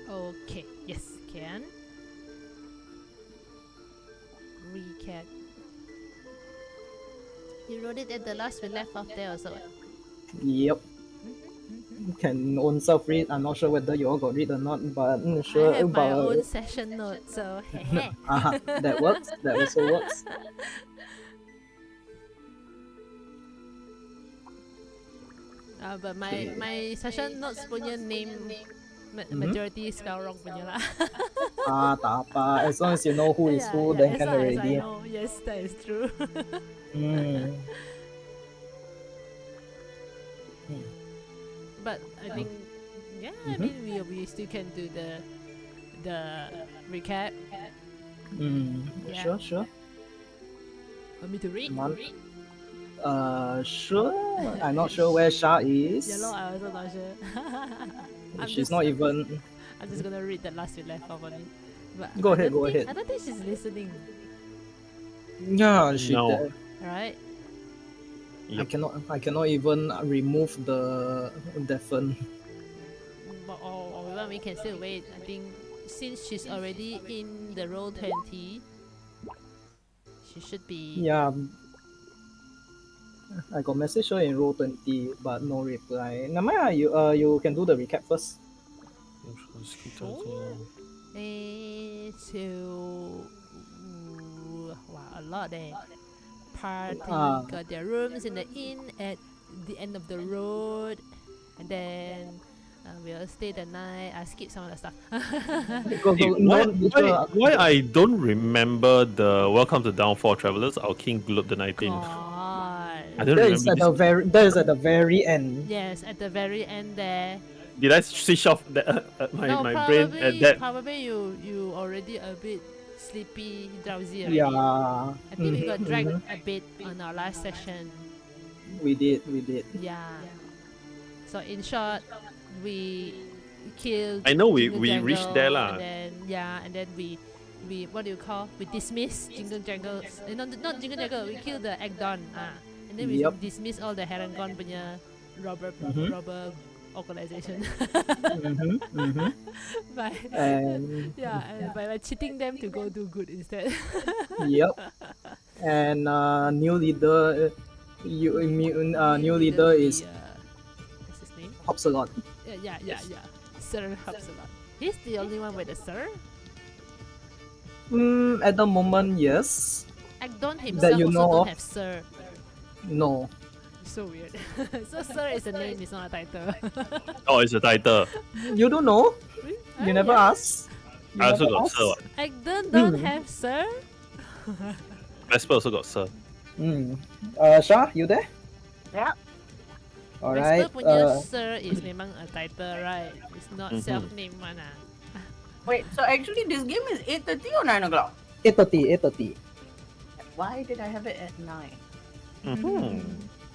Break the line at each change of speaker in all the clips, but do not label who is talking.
Okay, yes, can. Recap. You wrote it at the last we left off there also.
Yep. Can own self read. I'm not sure whether you all got read or not, but
I
sure.
have my
But
own session note, so heh.
that works. That also works.
But my session notes punya name majority spell wrong punya lah.
Tak apa. As long as you know who is who, then
as
can
long as I
already.
know. Yes, that is true. But I think, yeah, I mean we still can do the recap. Yeah.
Sure.
Want me to read?
Sure. I'm not sure where Sha is.
Yeah, I also not sure.
She's not even.
I'm just gonna read the last we left off only. But
Go ahead.
I don't think she's listening.
Yeah, she
No.
did.
Right?
Yep.
I cannot even remove the deafen.
Or we can still wait. I think since she's already in the roll 20, she should be.
Yeah. I got message her in row 20, but no reply. Namaya, you can do the recap first.
Sure. So wow, a lot eh. Party got their rooms in the inn at the end of the road, and then we'll stay the night. I skip some of the stuff.
Why I don't remember the Welcome to Downfall Travelers, our King Globe the 19th. I don't
that
remember.
That is at the very end.
Yes, at the very end there.
Did I switch off my brain at that?
Probably you already a bit sleepy, drowsy already.
Yeah.
I think we got dragged a bit on our last session.
We did.
Yeah. So in short, we killed.
I know we
Jingle
reached
Jangle,
there lah.
And then we what do you call? We dismissed Jingle Jangle. Not Jingle Jangle. We killed the Agdon. And then we dismissed all the Harangon punya robber organization. By cheating them to go do good instead.
Yep. And new leader, new leader is
what's his name?
Hopsalot.
Yeah. Sir Hopsalot. He's the only one with a sir.
At the moment, yes.
Agdon himself don't have sir.
No.
So weird. So sir is a name, it's not a title.
Oh, it's a title.
You don't know? You never asked?
I also got sir.
Agdon don't have sir?
Vesper also got sir.
Shah, you there?
Yeah.
Alright.
Vesper punya sir is memang a title, right? It's not self-named one.
Wait, so actually this game is 8:30 or 9 o'clock?
8:30.
Why did I have it at 9?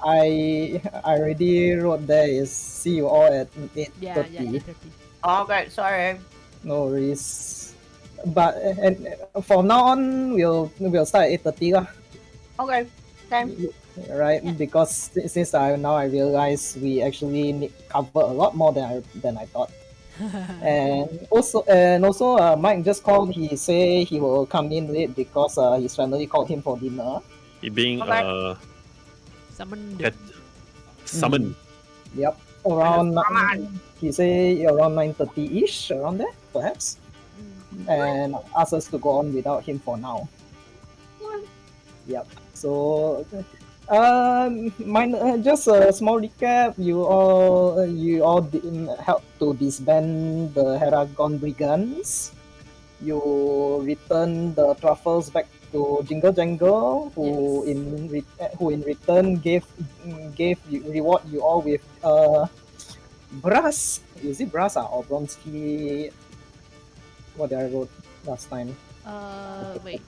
I already wrote there is see you all at 8:30.
Yeah, 8:30.
Okay, sorry.
No worries. But and for now on, we'll start at 8:30 lah.
Okay, time.
Right, because since I realize we actually need cover a lot more than I thought. and also Mike just called. He say he will come in late because his family called him for dinner.
He being summoned.
Yep, around he say around 9:30 ish, around there perhaps, and asked us to go on without him for now. Yep. So. Just a small recap. You all helped to disband the Heragon Brigands. You returned the truffles back to Jingle Jangle, who in return gave reward you all with brass. Is it brass or bronze key? What did I wrote last time?
Wait.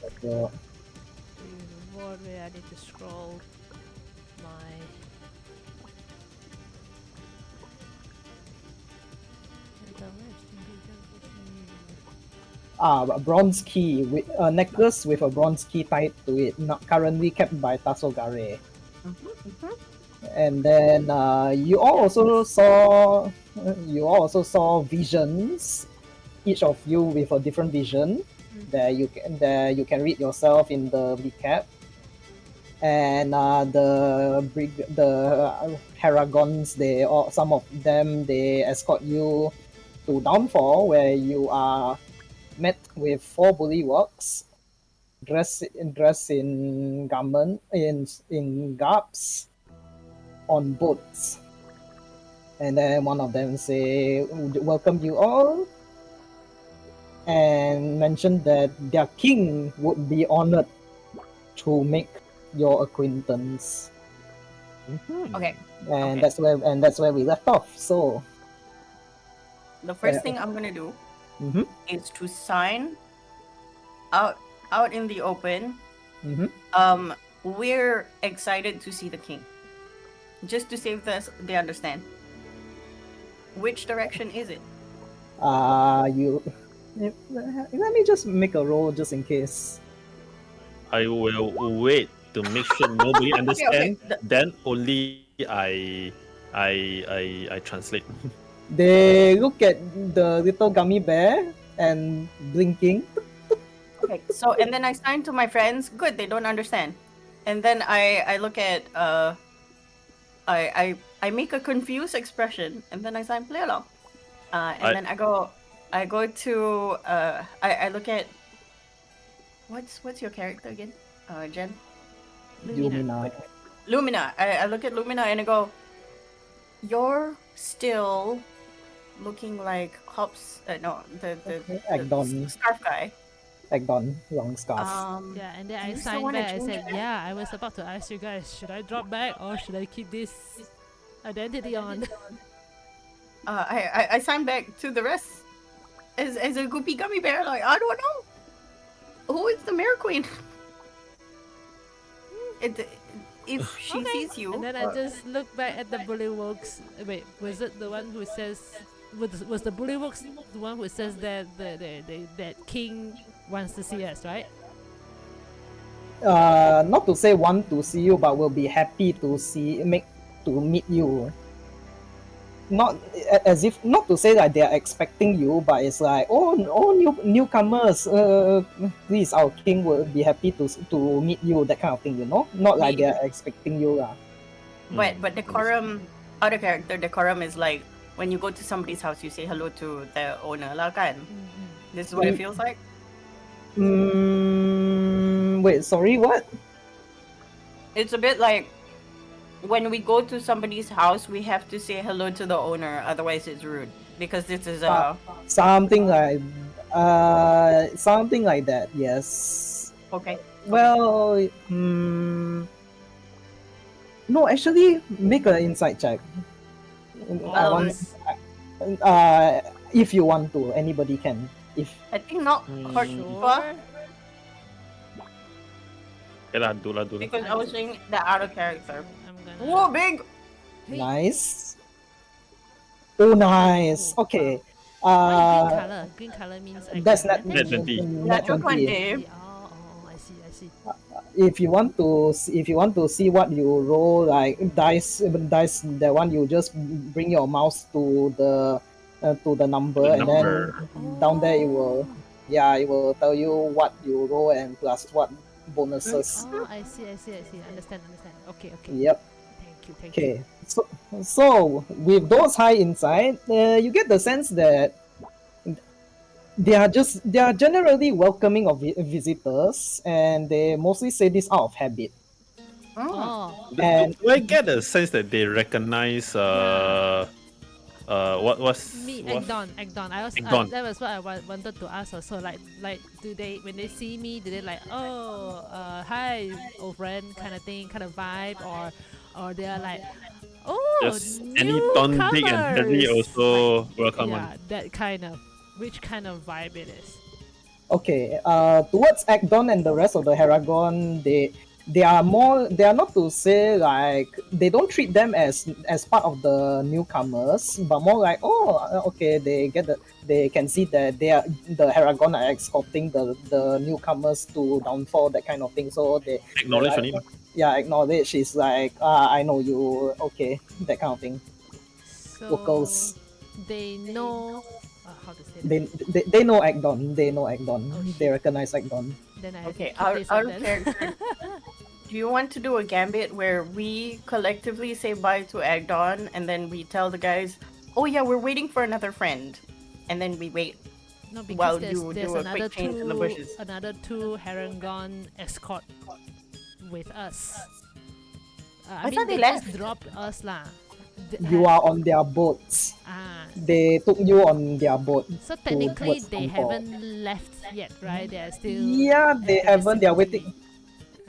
What way I need to scroll?
A bronze key with a necklace with a bronze key tied to it, not currently kept by Tasogare. And then you all also saw visions each of you with a different vision that you can read yourself in the recap. And the Haragons, some of them, they escort you to Downfall, where you are met with 4 Bulliwugs dressed in garbs on boats. And then one of them say, welcome you all, and mentioned that their king would be honored to make your acquaintance.
Okay.
And
Okay.
that's where we left off. So
The first thing I'm gonna do
mhm,
is to sign out in the open.
mhm.
We're excited to see the king. Just to save this, they understand. Which direction is it?
You let me just make a roll just in case.
I will wait to make sure nobody understand.
okay.
Then only I translate.
They look at the little gummy bear and blinking.
Okay, so and then I sign to my friends. Good, they don't understand. And then I look at I make a confused expression, and then I sign play along. And then I go to I look at what's your character again? Jen?
Lumina.
Lumina. I look at Lumina and I go, you're still looking like Hops. No, the
Agdon.
scarf guy.
Agdon, long scarf.
Yeah, and then
do
I
you still
signed
wanna
back. I
change
said,
it?
yeah, I was about to ask you guys, should I drop back or should I keep this identity on?
I sign back to the rest as a goopy gummy bear. Like, I don't know. Who is the Mare Queen? If she sees you,
And then I just look back at the Bulliwugs. Wait, was it the one who says? Was the Bulliwugs the one who says that that King wants to see us, right?
Not to say want to see you, but will be happy to meet you. Not as if, not to say that they are expecting you, but it's like, newcomers, please, our king will be happy to meet you, that kind of thing, you know. Not like they are expecting you,
but decorum, out of character, decorum is like when you go to somebody's house, you say hello to the owner, lah kan? This is what it feels like.
Wait, sorry, what?
It's a bit like when we go to somebody's house, we have to say hello to the owner, otherwise it's rude. Because this is
something like that. Yes.
Okay.
Well, no, actually, make an insight check. If you want to, anybody can. If
I think not hard
Sure.
Do lah.
because I was saying the out of character.
I'm gonna.
Whoa, big!
nice. Oh, nice. Okay.
Why green color? Green color means I
That's
get
not
advantage?
net
Natural
20.
20.
Oh, I see.
If you want to see what you roll, like dice, that one, you just bring your mouse to the number, and then down there it will tell you what you roll and plus what bonuses.
Oh, I see. Understand. Okay.
Yep.
Thank you.
Okay. So with those high insight, you get the sense that they are generally welcoming of visitors, and they mostly say this out of habit.
Oh,
And
Do I get a sense that they recognize what was
me,
what?
Agdon.
Agdon.
That was what I wanted to ask also. Like, do they, when they see me, do they like, oh, hi, old friend, kind of thing, kind of vibe, or they are like, oh,
Just any Don, Dick, and Harry also welcome.
Yeah, that kind of, which kind of vibe it is.
okay, towards Agdon and the rest of the Haragon, they are not to say like, they don't treat them as part of the newcomers, but more like, okay, they can see that the Haragon are escorting the newcomers to Downfall, that kind of thing. So they
Acknowledge
like,
only.
yeah, acknowledge. It's like, I know you, okay, that kind of thing.
So
Locals.
they know how to say that?
They know Agdon. They know Agdon.
Oh,
They
shit.
recognize Agdon.
Then I have
Okay,
to keep this
out
up
of
then.
character. Do you want to do a gambit where we collectively say bye to Agdon and then we tell the guys, "Oh yeah, we're waiting for another friend," and then we wait
No, because
while
there's
you
there's
do a quick change in the bushes?
another two Harangon escort with us. I
I
mean,
thought
they
they
just
left.
dropped us lah.
You are on their boats.
Ah.
They took you on their boat.
So technically,
towards
they
Angkor.
haven't left yet, right? They are still.
Yeah, they
at the
haven't. They are
vicinity.
waiting.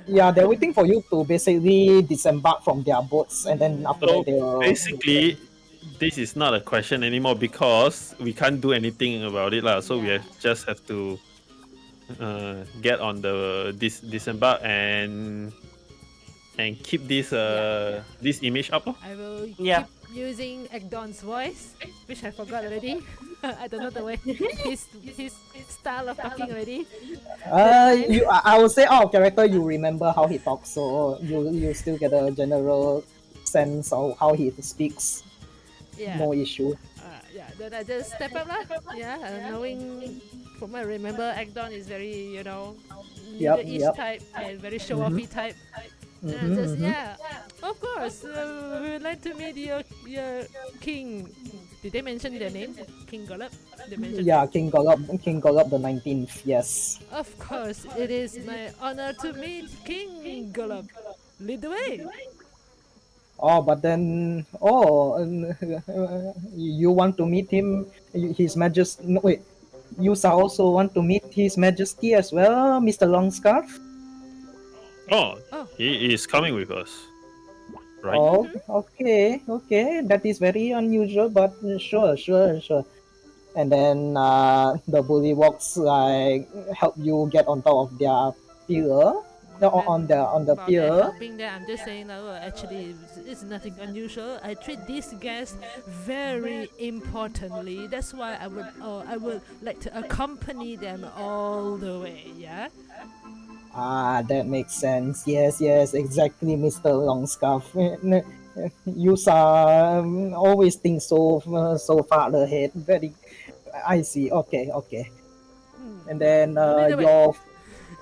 Yeah, they're waiting for you to basically disembark from their boats, and then after
So
that they will.
basically, this is not a question anymore because we can't do anything about it, lah. So we
Yeah.
just have to get on the disembark and keep this this image up. Lor.
I will
Yeah.
keep using Agdon's voice, which I forgot already. I don't know the way his style of talking already.
I would say out of character, you remember how he talks, so you still get a general sense of how he speaks.
Yeah.
No issue.
Yeah. Then I just step up lah. Yeah. Knowing from what I remember, Agdon is very
Yep,
Middle-ish
yep.
type and very show-offy type. And I'm just of course, we would like to meet your king. Did they mention their name? King Golub? They mentioned.
Yeah, King Golub the 19th. Yes.
Of course, it is my honor to meet King Golub. Lead the way.
Oh, but then you want to meet him, His Majesty? No, wait. You also want to meet His Majesty as well, Mr. Longscarf?
Oh,
Oh.
he is coming with us, right?
Oh, okay. That is very unusual, but sure. And then the Bulliwugs help you get on top of their pier. No, on the
About
pier.
helping them, I'm just saying that actually it's nothing unusual. I treat these guests very importantly. That's why I would like to accompany them all the way. Yeah.
That makes sense. Yes, exactly, Mr. Longscarf. You always think so far ahead. Very, I see. Okay. And then
Lead the way.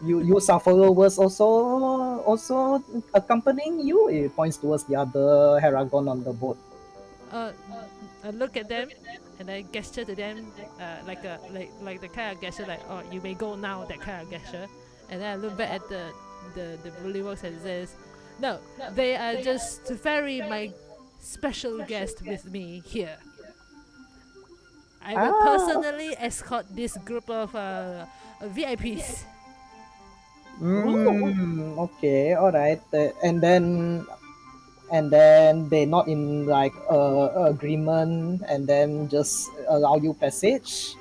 your followers also accompanying you. It points towards the other Heragon on the boat.
I look at them and I gesture to them like the kind of gesture like, oh, you may go now, that kind of gesture. And then I look back at the Bulliwugs and says, no, they are just my special guest with me here. I will personally escort this group of VIPs.
Okay, all right. And then they not in like agreement, and then just allow you passage.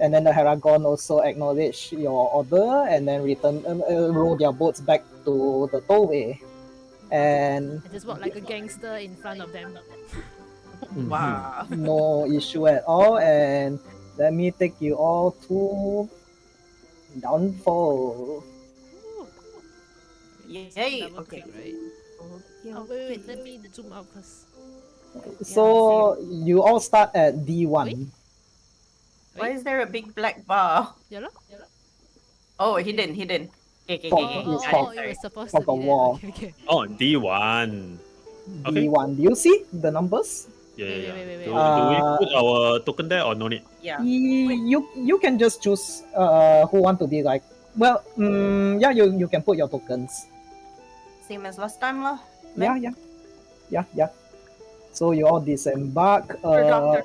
And then the Heragon also acknowledge your order, and then return row their boats back to the tollway. And
I just walk like a gangster in front of them.
Wow.
no issue at all. And let me take you all to Downfall.
Yay.
Double
Okay.
click, right? Oh, wait, let me zoom out first.
So you all start at D1.
Wait.
Why is there a big black bar?
Yeah, lor.
Oh, hidden. Okay.
Fog.
Oh,
It's
oh,
fog.
it was supposed
Fog
to
of
be
war.
there. Okay.
Oh, D1. Okay.
D1. Do you see the numbers?
Yeah.
Wait.
Do we put our token there or no need?
Yeah.
You can just choose who want to be like. Well, yeah, you can put your tokens.
Same as last time lah.
Yeah. So you all disembark.
Doctor.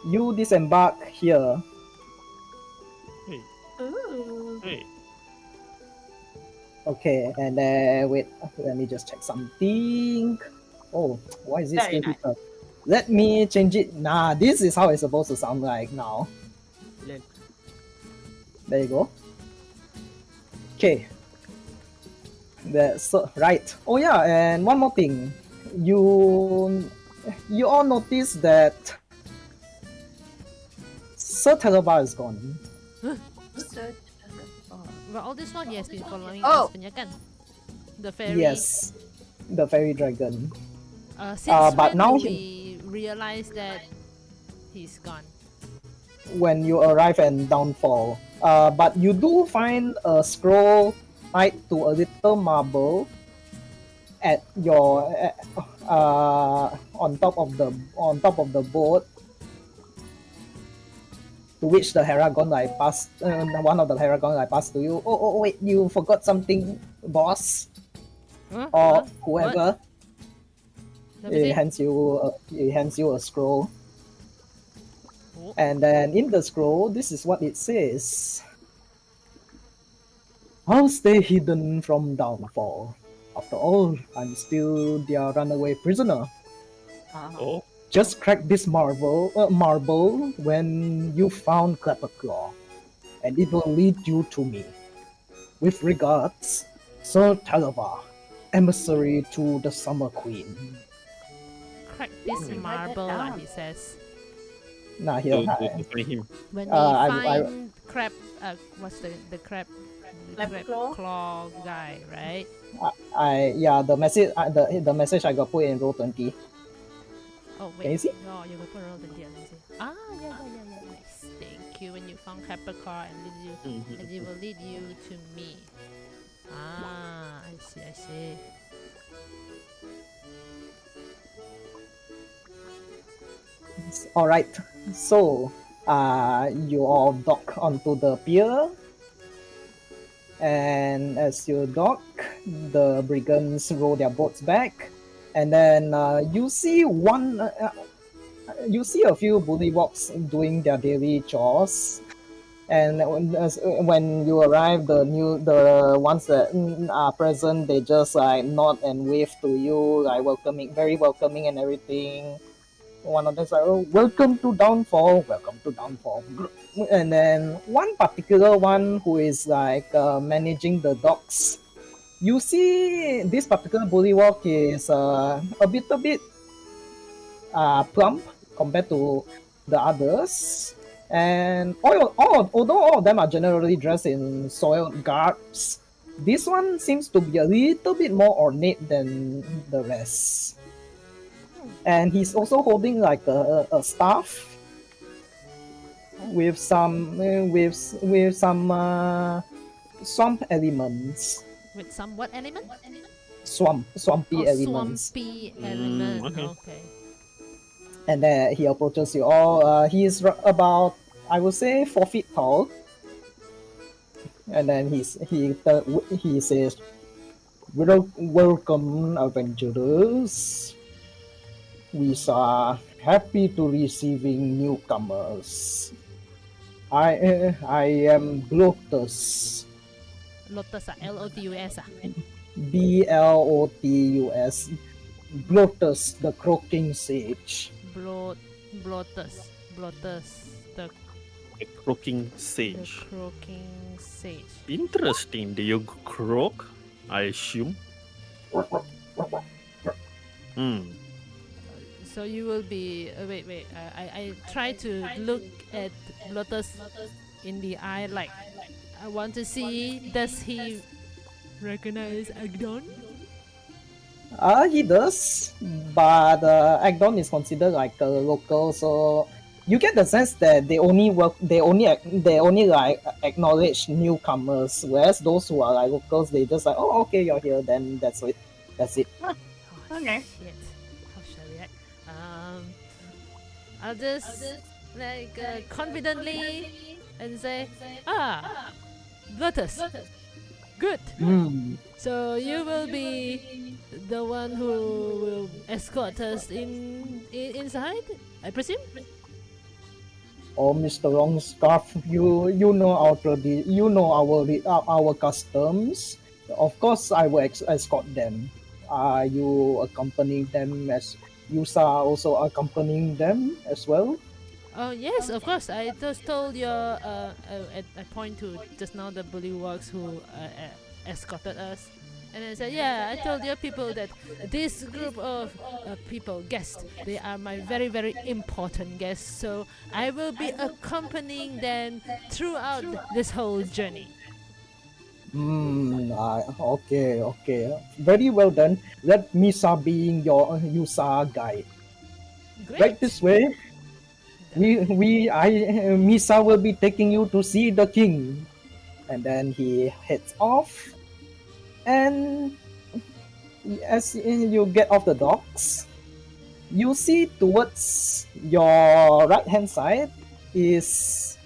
You disembark here.
Ooh.
Hey.
Okay, and then wait. Let me just check something. Oh, why is this
Very
still here? Let me change it. Nah, this is how it's supposed to sound like now. There you go. Okay. That's right. Oh yeah, and one more thing. You all notice that Sir Telebar is gone.
But all this while he has been following
Oh.
us, punya kan? The fairy.
Yes, the fairy dragon.
Since
but
when
now
do we realize that he's gone?
when you arrive in Downfall. But you do find a scroll tied to a little marble at your on top of the boat, to which the Heragon like passed one of the Heragon like passed to you. Oh wait, you forgot something, boss,
Huh?
or
Huh?
whoever.
Let me see.
He hands you a scroll,
Oh.
and then in the scroll, this is what it says: I'll stay hidden from Downfall. After all, I'm still their runaway prisoner.
Oh,
Just crack this marble when you found Clapperclaw, and it will lead you to me. With regards, Sir Talava, emissary to the Summer Queen.
Crack this
Write that
marble,
down.
he says.
Nah, here,
to find him.
When we
I
find crab, what's the crab? The
Crab
crab
claw?
claw guy, right?
yeah, the message I got put in row 20.
Oh
Can
wait,
you see?
no, you will put all the DLNC. Ah, yeah. Nice. Thank you. When you found Capricorn and it will lead you to me. Ah, I see.
Alright, so you all dock onto the pier, and as you dock, the brigands row their boats back, and then you see a few bullywugs doing their daily chores. And when you arrive, the ones that are present, they just like nod and wave to you, like very welcoming and everything. One of them's like, "Oh, welcome to Downfall, welcome to Downfall." And then one particular one who is like managing the docks, you see this particular bullywug is a bit plump compared to the others. And although all of them are generally dressed in soiled garbs, this one seems to be a little bit more ornate than the rest. And he's also holding like a staff with some swamp elements.
With some what element?
Swampy elements.
Swampy element.
okay.
Okay.
And then he approaches you all. He is about, I would say, 4 feet tall. And then he says, "Welcome, adventurers. We are happy to receiving newcomers. I am Glotus,
Lotus, Lotus.
Blotus, Glotus, the croaking sage."
Blotus, the
A croaking sage.
croaking sage.
Interesting. Do you croak? I assume.
So you will be. Wait. I try to look at Lotus in the eye, like I want to see. Does he recognize Agdon?
He does, but Agdon is considered like a local, so you get the sense that they only like acknowledge newcomers, whereas those who are like locals, they just like, "Oh, okay, you're here," then that's it.
Oh,
Okay.
Shit. How shall I react? I'll just like confidently and say, Lotus. Good. So you will be the one who will escort us inside, I presume.
Oh, Mr. Longscarf, you know our customs. Of course, I will escort them. Are you accompanying them as Yusa also accompanying them as well?
Oh yes, of course. I just told your I point to just now the Bulliwugs who escorted us, and I said, yeah, I told your people that this group of people, guests, they are my very very important guests. So I will be accompanying them throughout this whole journey.
Okay. Very well done. Let Misa being your Yusa guide.
Great.
Right this way. Misa will be taking you to see the king. And then he heads off. And as you get off the docks, you see towards your right hand side is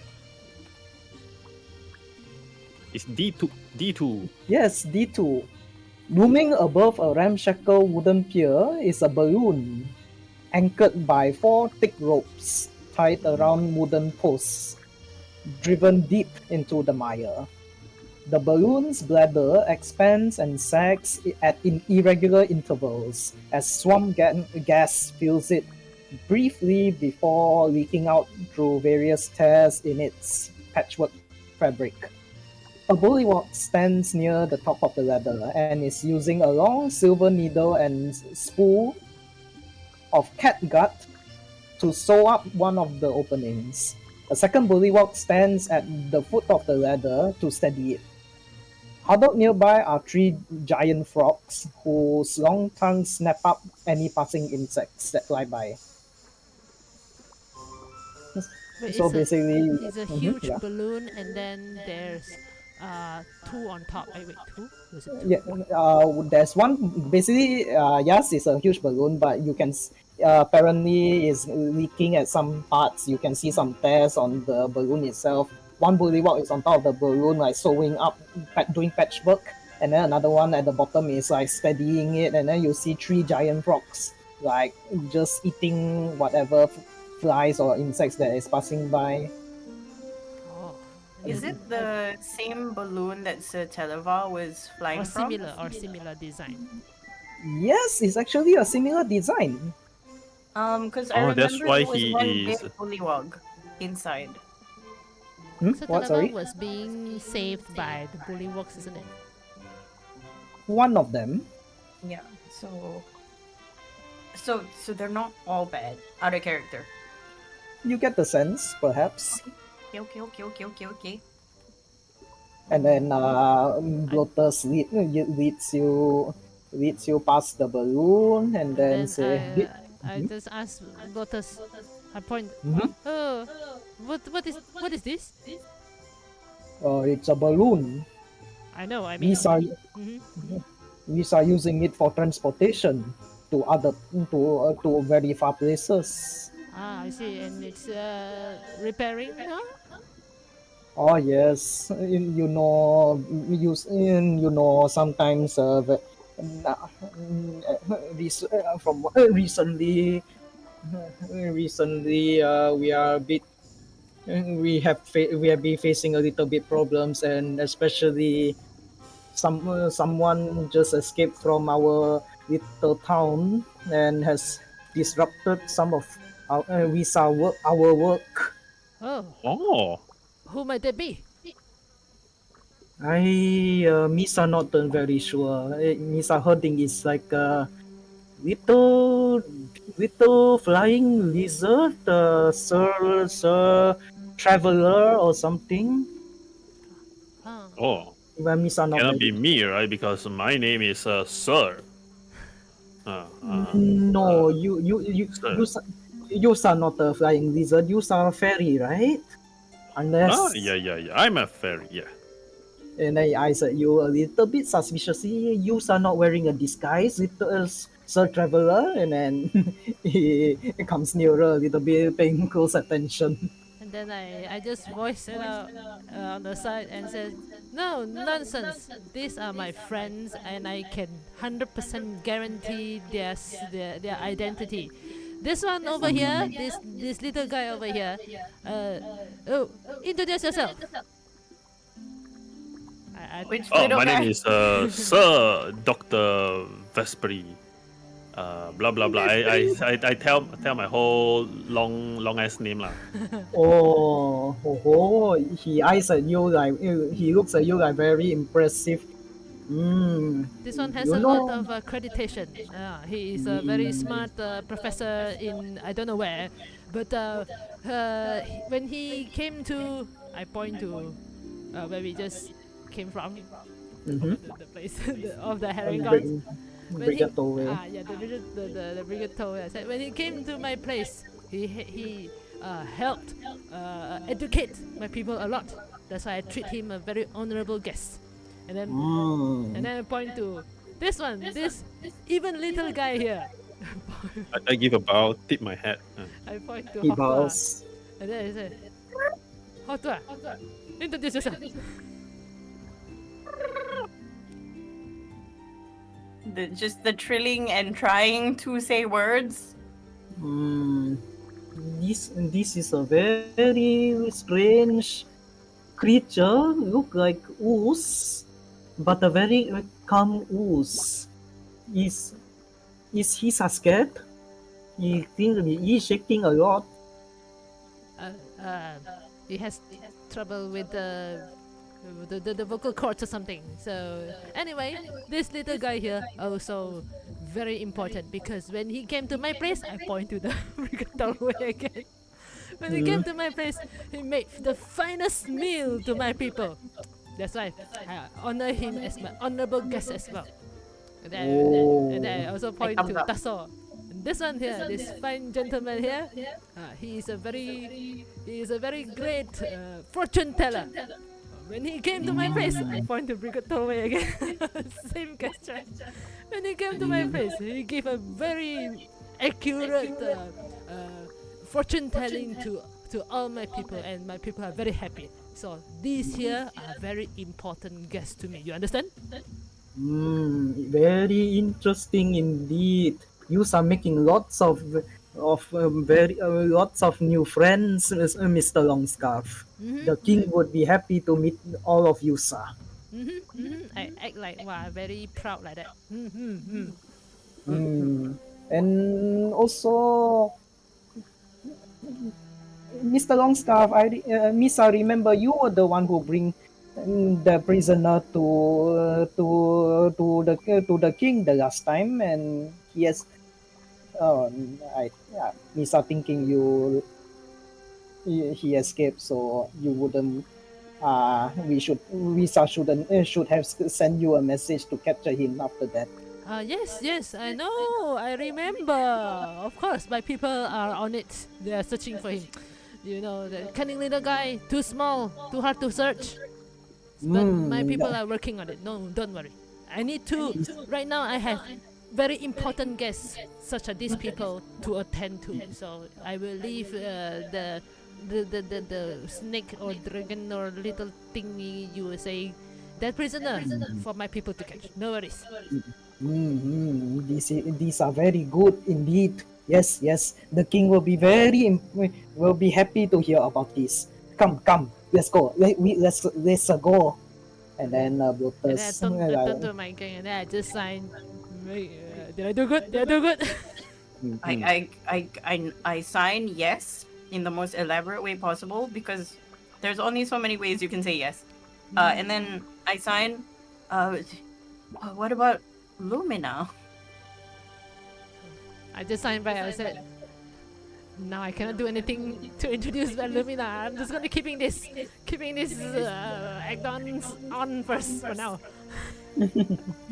It's D2. D2.
yes, D2. Looming above a ramshackle wooden pier is a balloon anchored by 4 thick ropes tied around wooden posts, driven deep into the mire. The balloon's bladder expands and sags at irregular intervals as swamp gas fills it briefly before leaking out through various tears in its patchwork fabric. A bullywug stands near the top of the ladder and is using a long silver needle and spool of catgut to sew up one of the openings. A second bullywug stands at the foot of the ladder to steady it. Huddled nearby are 3 giant frogs whose long tongues snap up any passing insects that fly by.
Wait,
So basically,
it's a huge
yeah.
balloon, and then there's two on top. Wait, two? Was it two?
Yeah, there's one. Basically, yes, it's a huge balloon, but you can apparently is leaking at some parts. You can see some tears on the balloon itself. One bullywug is on top of the balloon, like sewing up, doing patchwork, and then another one at the bottom is like steadying it, and then you see 3 giant frogs like just eating whatever flies or insects that is passing by.
Oh.
Is it the same balloon that Sir Televar was flying
or
from?
similar design?
Yes, it's actually a similar design.
Because I
Oh,
remember
that's why
there was
he
one
is.
big bullywug inside.
So
What? Sorry?
was being saved by the Bullywugs, isn't it?
One of them.
Yeah. So they're not all bad. Out of character.
You get the sense, perhaps.
Okay.
And then Blotus leads you past the balloon, and then say,
I just ask Lotus. I point.
Mhm.
Oh, what is this?
It's a balloon.
I know. I mean. Mhm.
We are using it for transportation to very far places.
Ah, I see, and it's repairing now.
Oh yes, sometimes from recently we are a bit we have been facing a little bit problems, and especially someone just escaped from our little town and has disrupted some of our work.
Oh,
Oh.
who might that be?
Misa not very sure. Misa herding is like a little flying lizard, sir traveler or something.
Huh.
Oh.
Well, Misa not
Cannot
very.
be me, right? Because my name is Sir.
No,
Sir.
you are not a flying lizard. You are a fairy, right? Unless.
Yeah. I'm a fairy, yeah.
And I eyes at you a little bit suspiciously. You are not wearing a disguise, little Sir Traveler, and then he comes nearer a little bit, paying close attention.
And then I just voice it out on the side and says, "No nonsense. These are my friends, and I can 100% guarantee their identity. This one over here, this little guy over here. Oh, introduce yourself."
Which
Oh,
little
my
guy?
name is Sir Dr. Vesperi. Blah blah blah. I tell my whole long ass name lah.
He eyes at you like he looks at you like very impressive.
This one has
You
a
know-
lot of accreditation. He is a very smart professor in I don't know where, but when he came to, I point to where we just came from, the place of the herring guns.
Brigato way.
The brigade told us that when he came to my place, he helped educate my people a lot. That's why I treat him a very honorable guest. And then I point to this one, this even little guy here.
I give a bow, tip my hat.
I point to
He
Hotua.
bows.
And then I say, Hotua, introduce yourself.
Just the trilling and trying to say words.
This is a very strange creature. Look like ooze, but a very calm ooze. Is he scared? He's shaking a lot.
He has trouble with the vocal cords or something. So anyway, this little guy here also very important because when he came to my place, I point to the doorway again. When he came to my place, he made the finest meal to my people. That's why I honor him as my honorable guest as well. And then I also point to Tasso. This one here, this fine gentleman here, he is a very great fortune teller. When he came to my place, I point to Brigatore again. Same gesture. When he came to my place, he gave a very accurate fortune telling to all my people, and my people are very happy. So these here are very important guests to me. You understand?
Very interesting indeed. You are making lots of lots of new friends, Mr. Longscarf. The king would be happy to meet all of you, sir.
I act like very proud like that.
And also, Mr. Longscarf, Miss, I remember you were the one who bring the prisoner to the king the last time, and he has. Miss, are thinking he escaped, so you wouldn't. We should have sent you a message to capture him after that.
Yes, I know. I remember. Of course, my people are on it. They are searching for him. You know, the cunning little guy, too small, too hard to search. But my people are working on it. No, don't worry. I need to. Right now, I have very important guests, such as these people, to attend to. So I will leave the snake or dragon or little thingy you were saying, that prisoner, for my people to catch. No worries.
These are very good indeed. Yes. The king will be happy to hear about this. Come, let's go. Let's go. And then Brutus.
And then I turn to my gang and then I just sign. Did I do good? Did I do good?
I sign yes in the most elaborate way possible because there's only so many ways you can say yes. And then I sign. What about Lumina?
I just signed by. I said, now I cannot do anything to introduce Lumina. I'm just gonna keeping this Agdons on first for now.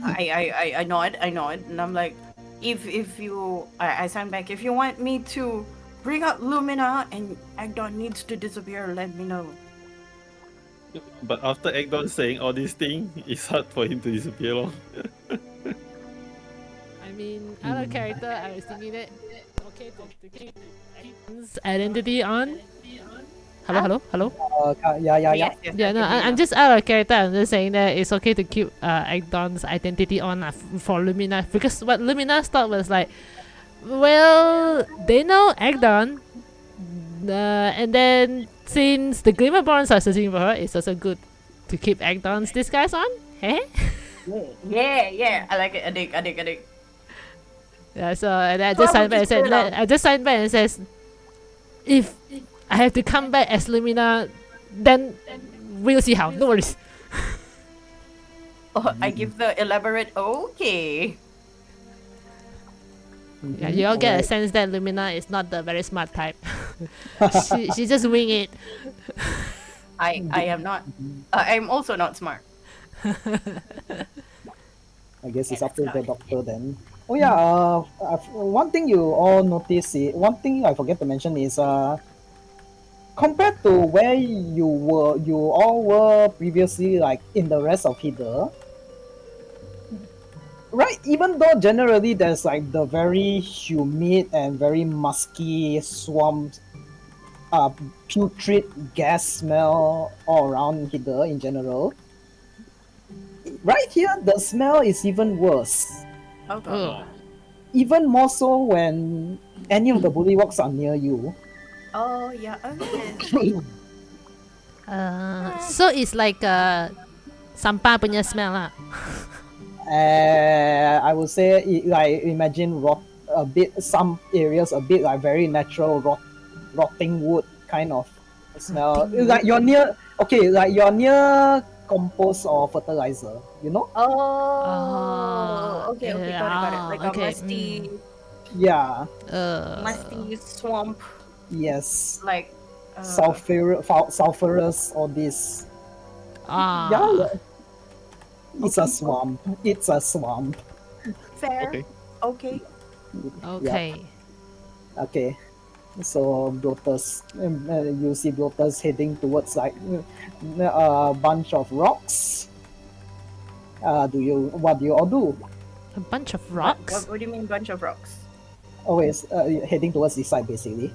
I nod, and I'm like, if you, I sign back. If you want me to bring up Lumina and Agdon needs to disappear, let me know.
But after Agdon saying all these things, it's hard for him to disappear. Lor.
I mean, out of character, I was thinking that okay to keep identity on. Hello.
Yeah.
Yes,
Yeah, no, I'm just out of character. I'm just saying that it's okay to keep Agdon's identity on for Lumina, because what Lumina's thought was like, well, they know Agdon, and then since the Glimmerborns are searching for her, it's also good to keep Agdon's disguise on. Hey?
Yeah. I like it. I dig.
Yeah. So and I just signed back and said, I just signed back and says, if I have to come back as Lumina, then we'll see how. No worries.
I give the elaborate okay.
Yeah, you all get a sense that Lumina is not the very smart type. she just wing it.
I am not. I'm also not smart.
I guess it's up to the doctor then. Oh yeah. One thing you all notice. One thing I forget to mention is compared to where you all were previously, like in the rest of Hither, right? Even though generally there's like the very humid and very musky swamp, putrid gas smell all around Hither in general. Right here, the smell is even worse.
Oh god.
Ugh.
Even more so when any of the bullywugs are near you.
Oh yeah. Okay.
So it's like sampah punya smell lah.
I would say, like, imagine a bit, some areas a bit like very natural rotting wood kind of smell.
Rotting
Like
wood.
you're near, okay, like you're near compost or fertilizer, you know?
Oh. Okay. Okay. Got it. Got it. Like a
Okay.
musty,
Yeah,
musty swamp.
yes.
Like.
Sulfurous or this. Yeah, it's a swamp. It's a swamp.
Fair.
Okay.
Okay.
Okay.
Okay. So bloaters, you see bloaters heading towards like a bunch of rocks. What do you all do?
A bunch of
What,
rocks.
what do you mean bunch of rocks?
Always heading towards this side basically.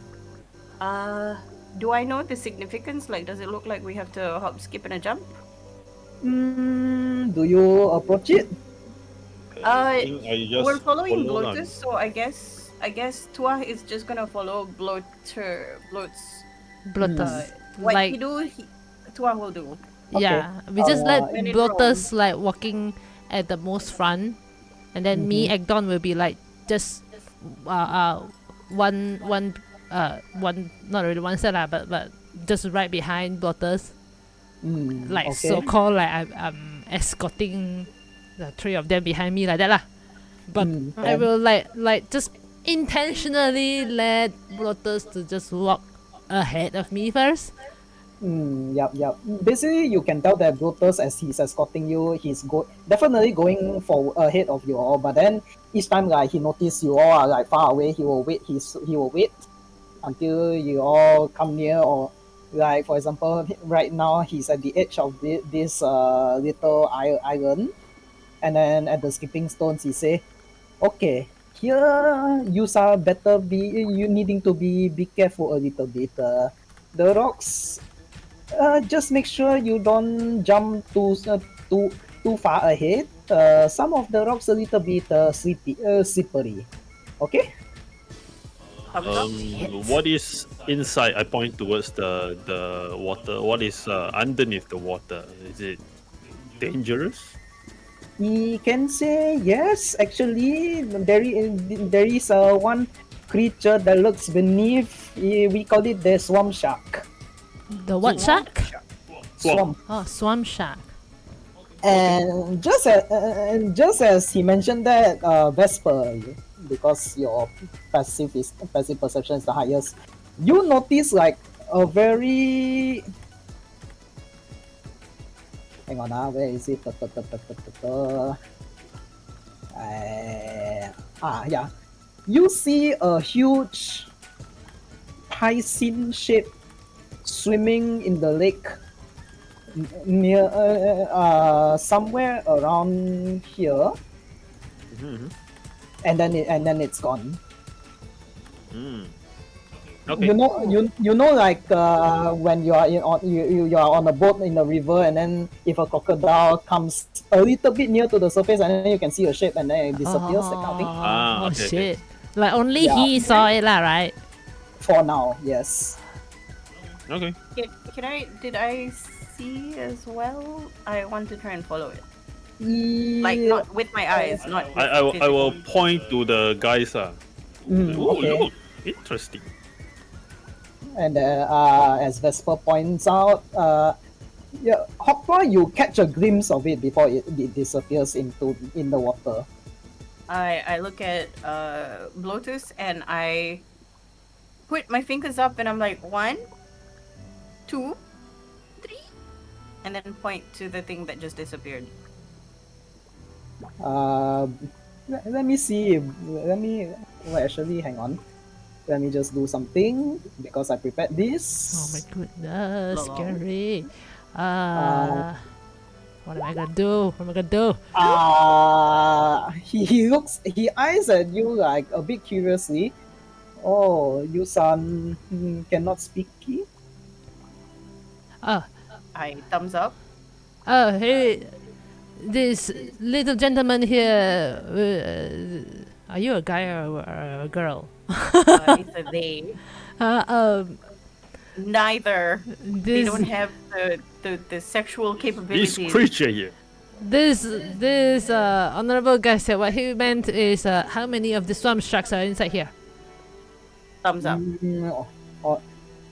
Do I know the significance? Like, does it look like we have to hop, skip, and a jump?
Do you approach it?
I just
We're following
follow lah.
Bloatus, so I guess Tua is just gonna follow Bloat's.
Bloaters.
What
Like
he do, Tua will do.
yeah, we just let
When in
bloaters like walking at the most front, and then me Agdon will be like just one not really one set lah, but just right behind bloaters, like
okay.
so called like I'm escorting the three of them behind me like that lah. But I
fair.
will like just intentionally let bloaters to just walk ahead of me first.
Yep. Basically, you can tell that Brutus, as he's escorting you, definitely going ahead of you all. But then each time, like he notice you all are like far away, he will wait. He will wait until you all come near, or like for example, right now he's at the edge of this little island, and then at the skipping stones, he say, "Okay, here you are better you needing to be careful a little bit. The rocks." Just make sure you don't jump too far ahead. Some of the rocks a little bit slippery. Okay.
What is inside? I point towards the water. What is underneath the water? Is it dangerous?
We can say yes. Actually, there is one creature that looks beneath. We call it the swamp shark.
The what shark?
Swamp.
Oh, swamp shark.
And just as he mentioned that, Vesper, because your passive perception is the highest, you notice like a very. Hang on, where is it? Yeah. You see a huge hyacinth shape swimming in the lake near somewhere around here, and then it's gone.
Okay.
You know like when you are you are on a boat in the river, and then if a crocodile comes a little bit near to the surface, and then you can see a shape, and then it disappears, that kind of thing.
Oh
Okay,
shit! Like only
Yeah.
he saw it lah, right?
For now, yes.
Okay.
Did I see as well? I want to try and follow it. Like
Yeah.
not with my eyes, not. With
I will
physical.
point to the guys.
Okay.
Look, interesting.
And as Vesper points out, Hopper, you catch a glimpse of it before it disappears in the water.
I look at Bloatus and I put my fingers up and I'm like 1, 2, 3, and then point to the thing that just disappeared.
Let me see. Well, actually, hang on. Let me just do something because I prepared this.
Oh my goodness,
Lol.
scary. What am I gonna do? What am I gonna do?
He eyes at you like a bit curiously. Oh, you son cannot speak.
Oh,
I thumbs up.
hey, this little gentleman here. Are you a guy or a girl?
It's a they.
Uh, um,
Neither. They
this
don't have the sexual
This
capabilities.
creature here.
this honorable guy said what he meant is how many of the swamp sharks are inside here?
Thumbs up.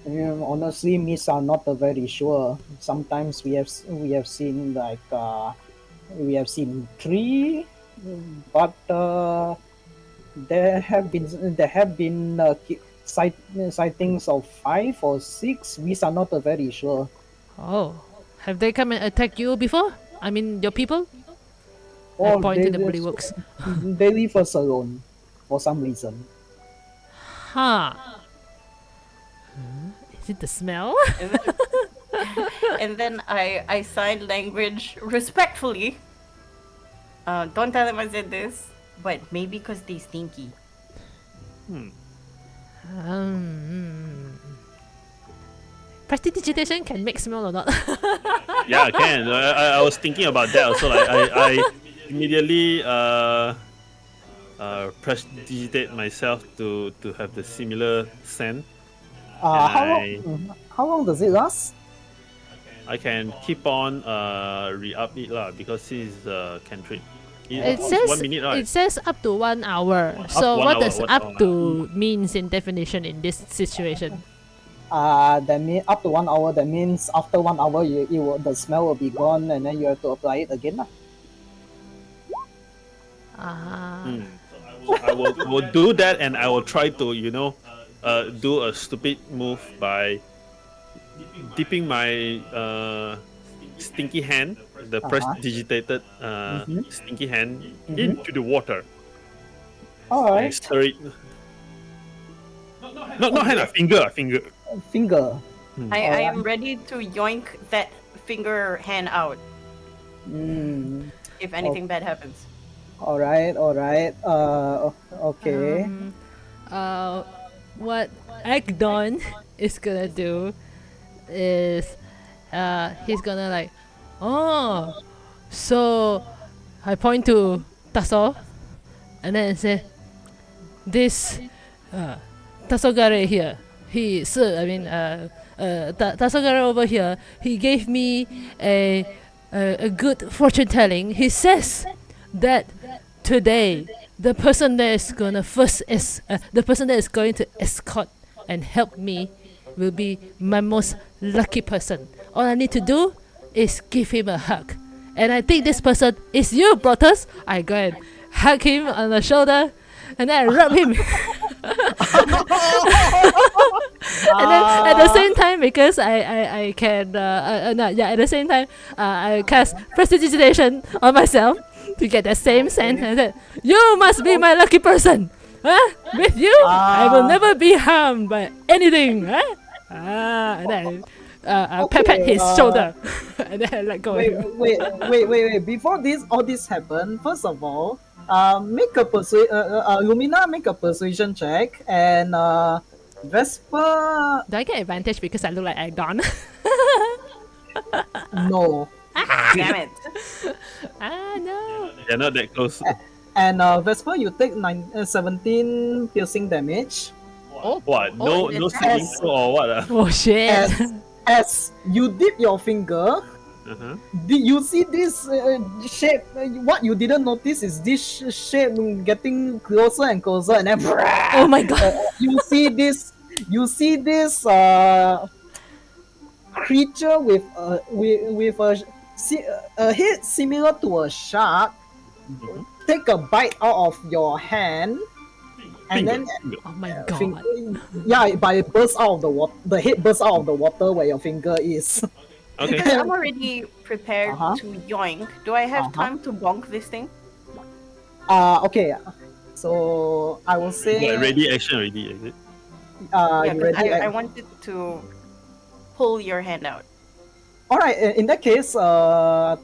Honestly, Miss are not very sure. Sometimes we have seen like we have seen three, but there have been sightings of 5 or 6. We are not very sure.
Oh, have they come and attacked you before? I mean, your people? I
Or
point
they
to the
just
Bulliwugs.
they leave us alone for some reason.
Huh. Is it the smell?
And then, and then I sign language respectfully. Don't tell them I said this, but maybe because they stinky.
Prestidigitation can make smell or not?
Yeah, I can. I was thinking about that also. Like I immediately prestidigitate myself to have the similar scent.
How long does it last?
I can keep on re-up it lah because it's cantrip.
It
It's
says
1 minute, right?
it says up to 1 hour. So
to 1
what
hour,
does
1
up
hour.
to means in definition in this situation?
That mean up to 1 hour. That means after 1 hour, the smell will be gone, and then you have to apply it again, lah.
So I will do that, and I will try to do a stupid move by dipping my stinky hand, the prestidigitated stinky hand, into the water
All
and
right,
stir it. Not hand, finger.
finger.
I am ready to yoink that finger hand out if anything bad happens.
All right. Okay.
What Agdon is gonna do is he's gonna like, oh, so I point to Tasso and then say, this Tasogare here, Tasogare over here, he gave me a good fortune telling. He says that today the person that is going to escort and help me will be my most lucky person. All I need to do is give him a hug. And I think this person is you, Brotus. I go and hug him on the shoulder and then I rub him. And then at the same time, because I can at the same time I cast prestidigitation on myself to get the same scent. And then you must be my lucky person. With you, I will never be harmed by anything. And then I pat his shoulder, and then I let go.
Wait. Before all this happened, first of all, Lumina make a persuasion check, and Vesper
Do I get advantage because I look like Agdon?
no,
Damn it.
No.
They're not that close.
and Vesper you take 17 piercing damage.
What? No saving throw or what?
Oh shit.
As you dip your finger, you see this shape. What you didn't notice is this shape getting closer and closer, and then
Oh my god.
you see this creature with a head similar to a shark take a bite out of your hand, and then
Oh my god.
but it bursts out of the water. The head bursts out of the water where your finger is.
Okay.
Because I'm already prepared to yoink. Do I have time to bonk this thing?
Okay. So I will say
Got ready action already, is it?
Yeah,
You
'cause
ready?
I wanted to pull your hand out.
All right. In that case, Hoktua,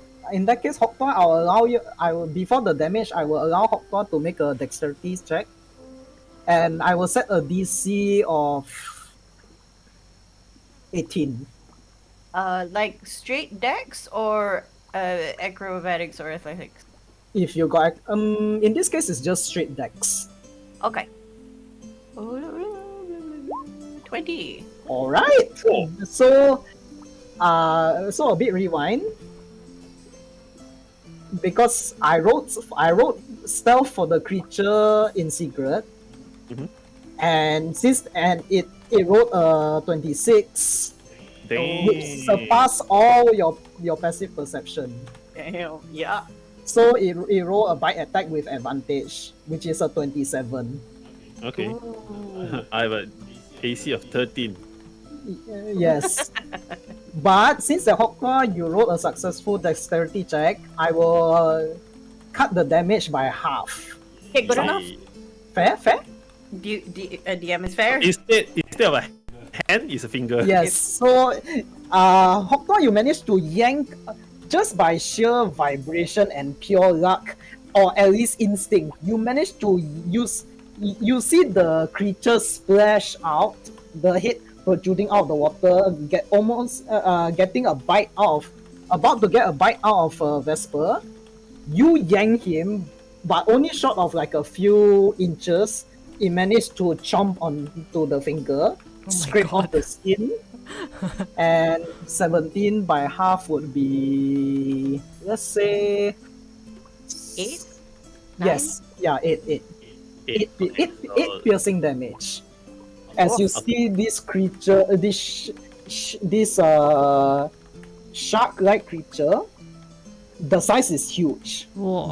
I'll allow you. I will before the damage. I will allow Hoktua to make a dexterity check, and I will set a DC of 18.
Like straight dex or acrobatics or athletics.
If you got in this case, it's just straight dex.
Okay. 20.
All right.
Oh.
So a bit rewind because I wrote stealth for the creature in secret,
Mhm.
and it rolled a 26, which
Damn.
surpass all your passive perception.
Damn. Yeah.
So it rolled a bite attack with advantage, which is a 27.
Okay.
Ooh.
I have an AC of 13.
Yes. But since the Hokka, you rolled a successful dexterity check, I will cut the damage by half.
Okay, good enough.
Fair?
DM is fair.
Instead of a hand, it's a finger.
Yes. So, Hokka, you managed to yank just by sheer vibration and pure luck, or at least instinct. You managed to use. You see the creature splash out, the head protruding out of the water, getting a bite out of, about to get a bite out of Vesper. You yank him, but only short of like a few inches. It managed to chomp onto the finger, scrape off the skin, and 17 by half would be, let's say,
8?
yes, yeah, 8.
Okay, so-
8 piercing damage. As you see this creature, this shark-like creature, the size is huge.
Whoa.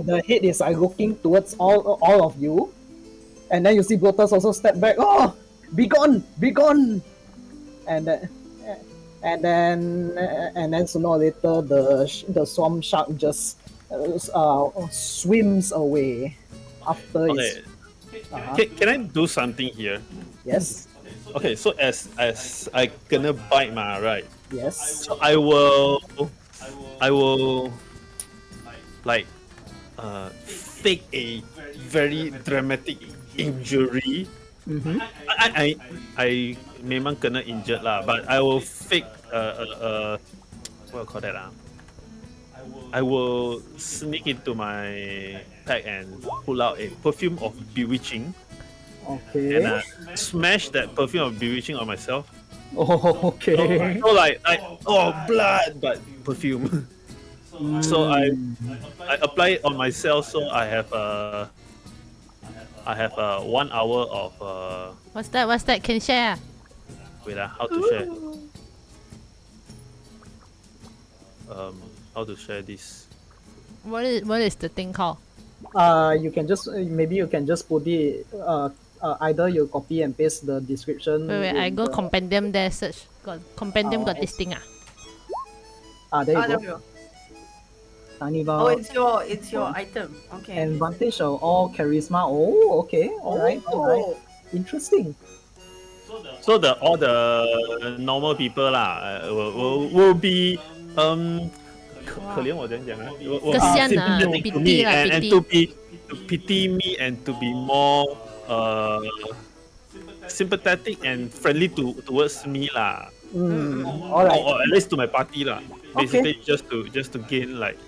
The head is like looking towards all of you, and then you see Blotus also step back. Oh, be gone! And then sooner or later the swamp shark just swims away after its.
Okay. Can I do something here?
Yes.
Okay, so as I gonna bite right?
Yes.
So I will like fake a very dramatic injury.
Mm-hmm.
I memang kena injured lah, but I will fake what do you call that I will sneak into my pack and pull out a perfume of bewitching
Okay.
and smash that perfume of bewitching on myself.
Oh, okay.
So like blood, but perfume. So I apply it on myself. So I have 1 hour of
What's that? Can share?
wait how to share. How to share this?
What is the thing called?
You can just maybe you can just put it. Either you copy and paste the description.
Wait, I
in
go
the-
compendium there search. Got compendium got
Oh,
this thing ah.
There you
There
go.
we go.
Tiny
Oh,
val.
it's your item. Okay.
Advantage of all charisma. Oh, okay. All right.
Oh.
Interesting.
So all the normal people lah will be 可怜我怎样讲啊
kesian ah,
sympathetic to
pity
me
lah,
and to pity me and to be more sympathetic and friendly towards me lah.
All right.
Or at least to my party lah. Basically just to gain like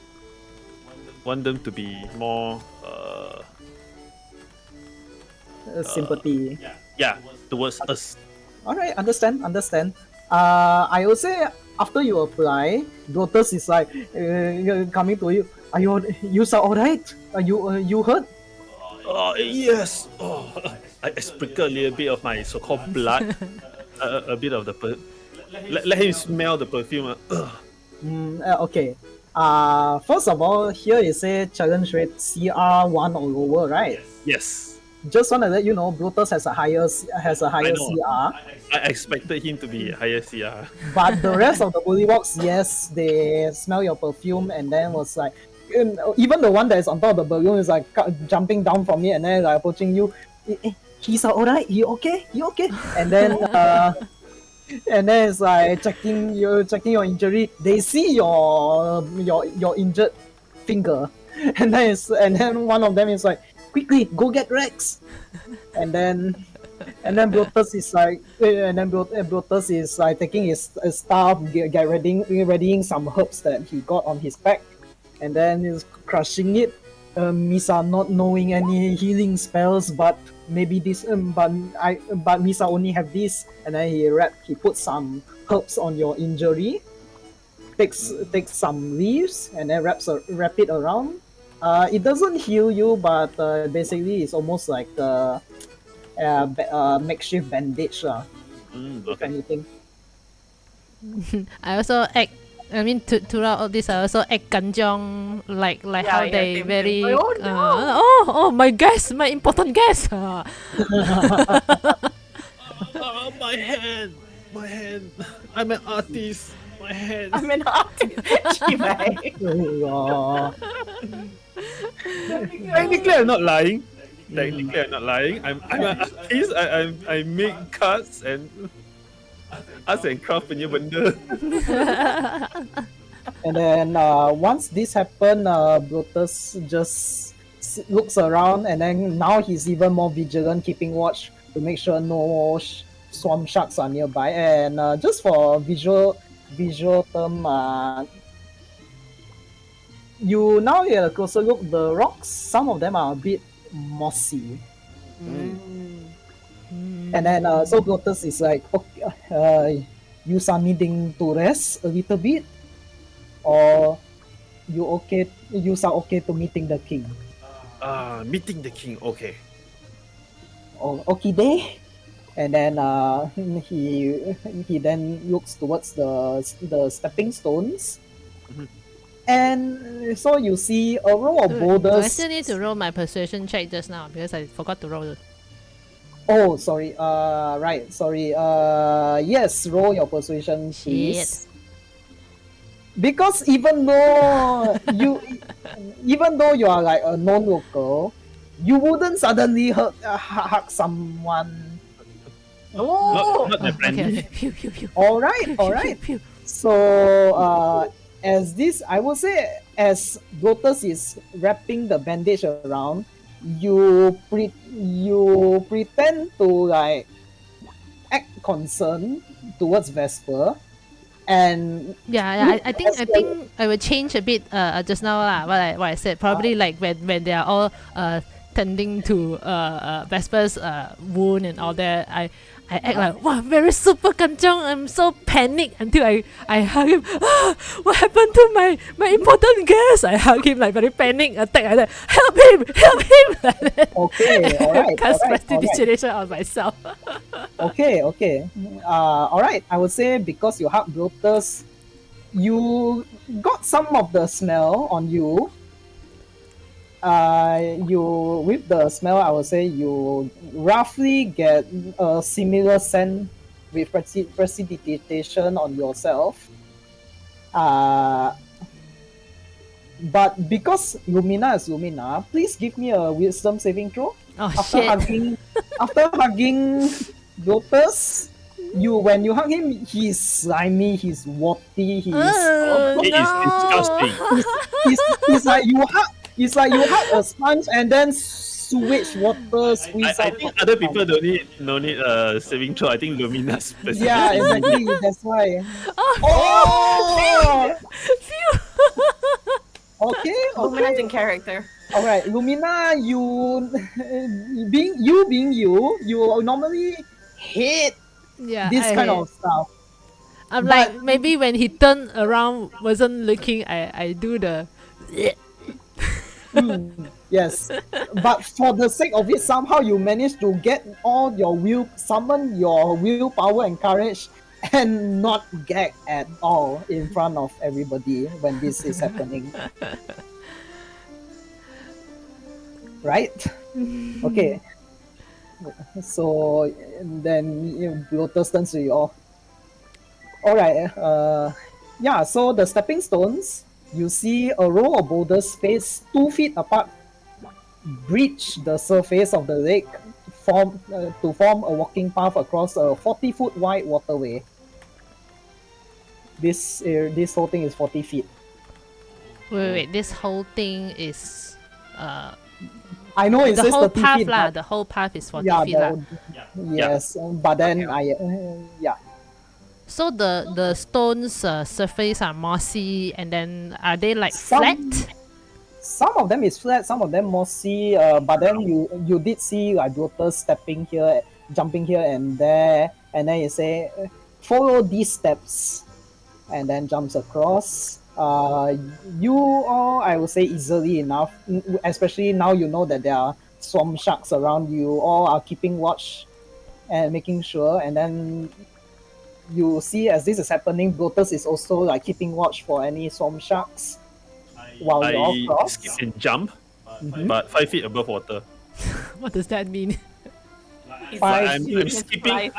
want them to be more
Sympathy.
yeah towards us.
All right. Understand. I will say after you apply, Blotus is like coming to you. Are you sound alright? Are you hurt?
Yes. Oh, I sprinkle a little bit of my so-called blood, a bit of the let him smell the perfume.
Okay. First of all, here it says challenge rate CR1 or lower, right?
Yes,
Just want to let you know, Brutus has a higher
I know.
CR,
I expected him to be higher CR.
but the rest of the Bulliwugs, yes, they smell your perfume and then was like, even the one that is on top of the balloon is like jumping down from me and then like approaching you. he's alright, he okay, he okay. And then it's like checking your injury. They see your injured finger, and then one of them is like, quickly go get Rex. And then Brutus is like, Brutus is like taking his staff, readying some herbs that he got on his back, and then he's crushing it. Misa not knowing any healing spells, but maybe this, but Misa only have this, and then he put some herbs on your injury, takes some leaves, and then wrap it around. It doesn't heal you, but basically it's almost like makeshift bandage, if
Okay.
anything.
I also act. I mean, throughout all this, I also act kanjong, like how
Yeah,
they
same.
very.
Like, oh, no.
My guest, my important guest.
Oh, my hand. I'm an artist. My hand.
I'm an artist. Chibay.
Technically, I'm not lying. I'm an artist. I make cards and arts and craft punya benda.
And then once this happened, Brutus just looks around, and then now he's even more vigilant, keeping watch to make sure no swamp sharks are nearby. And just for visual term, you now get a closer look. The rocks, some of them are a bit mossy. And then so Brutus is like, okay, you are needing to rest a little bit, or you are okay to meeting the king.
Meeting the king. Okay.
Oh, okay day. And then he then looks towards the stepping stones. And so you see a row of
Do I
boulders.
still need to roll my persuasion check just now because I forgot to roll.
Oh, sorry. Right. Sorry. Yes. Roll your persuasion, please.
Shit.
Because even though you are like a non-local, you wouldn't suddenly hug someone.
Oh,
Not the brandy.
Okay. Phew, phew, phew.
All right.
Phew.
So as this, I would say, as Brutus is wrapping the bandage around, you pretend to like act concerned towards Vesper, and
Yeah. I think I will change a bit. Just now what I said. Probably like when they are all tending to Vesper's wound and all that. I act like, wow, very super kanchong. I'm so panicked until I hug him. What happened to my important guest? I hug him like very panic attack like that. Help him! Like that.
okay, all right,
Cast
all right, all right.
prestidigitation on myself.
Okay. All right. I would say because you hug Brutus, you got some of the smell on you. You with the smell, I would say you roughly get a similar scent with precipitation on yourself. But because Lumina is Lumina, please give me a wisdom saving throw.
Oh
After
shit.
hugging Lotus, when you hug him, he's slimy, he's warty,
It is disgusting.
he's like you hug. It's like you hug a sponge and then sewage water squeeze
I
out.
think other people don't need saving throw. I think Lumina specifically.
Yeah, exactly. That's why.
Oh! Phew.
Okay.
Lumina's in character.
All right, Lumina, you being you normally hate
Yeah.
this
I
kind
hate-
of stuff.
I'm
but-
like maybe when he turned around wasn't looking. I do the.
Yes, but for the sake of it, somehow you manage to get all your summon your willpower and courage, and not gag at all in front of everybody when this is happening. Right? Okay. So then Lotus turns to you all. All right. Yeah. So the stepping stones, you see a row of boulders spaced 2 feet apart breach the surface of the lake, form a walking path across a 40-foot wide waterway. This whole thing is 40 feet.
Wait. This whole thing is
I know it
the
says
whole
30
path
feet,
lah.
but
The whole path is 40
yeah,
feet lah.
yes, but then yeah.
So the stones surface are mossy, and then are they like
Some-
flat?
Some of them is flat, some of them mossy. But then you did see like Lotus stepping here, jumping here and there, and then you say, follow these steps, and then jumps across. You all, I would say, easily enough. Especially now you know that there are swamp sharks around. You all are keeping watch and making sure, and then you see as this is happening, Lotus is also like keeping watch for any swamp sharks while you all
I
cross.
skip and jump,
Mhm.
but 5 feet above water.
What does that mean?
He's
Five
like-
feet.
I'm skipping.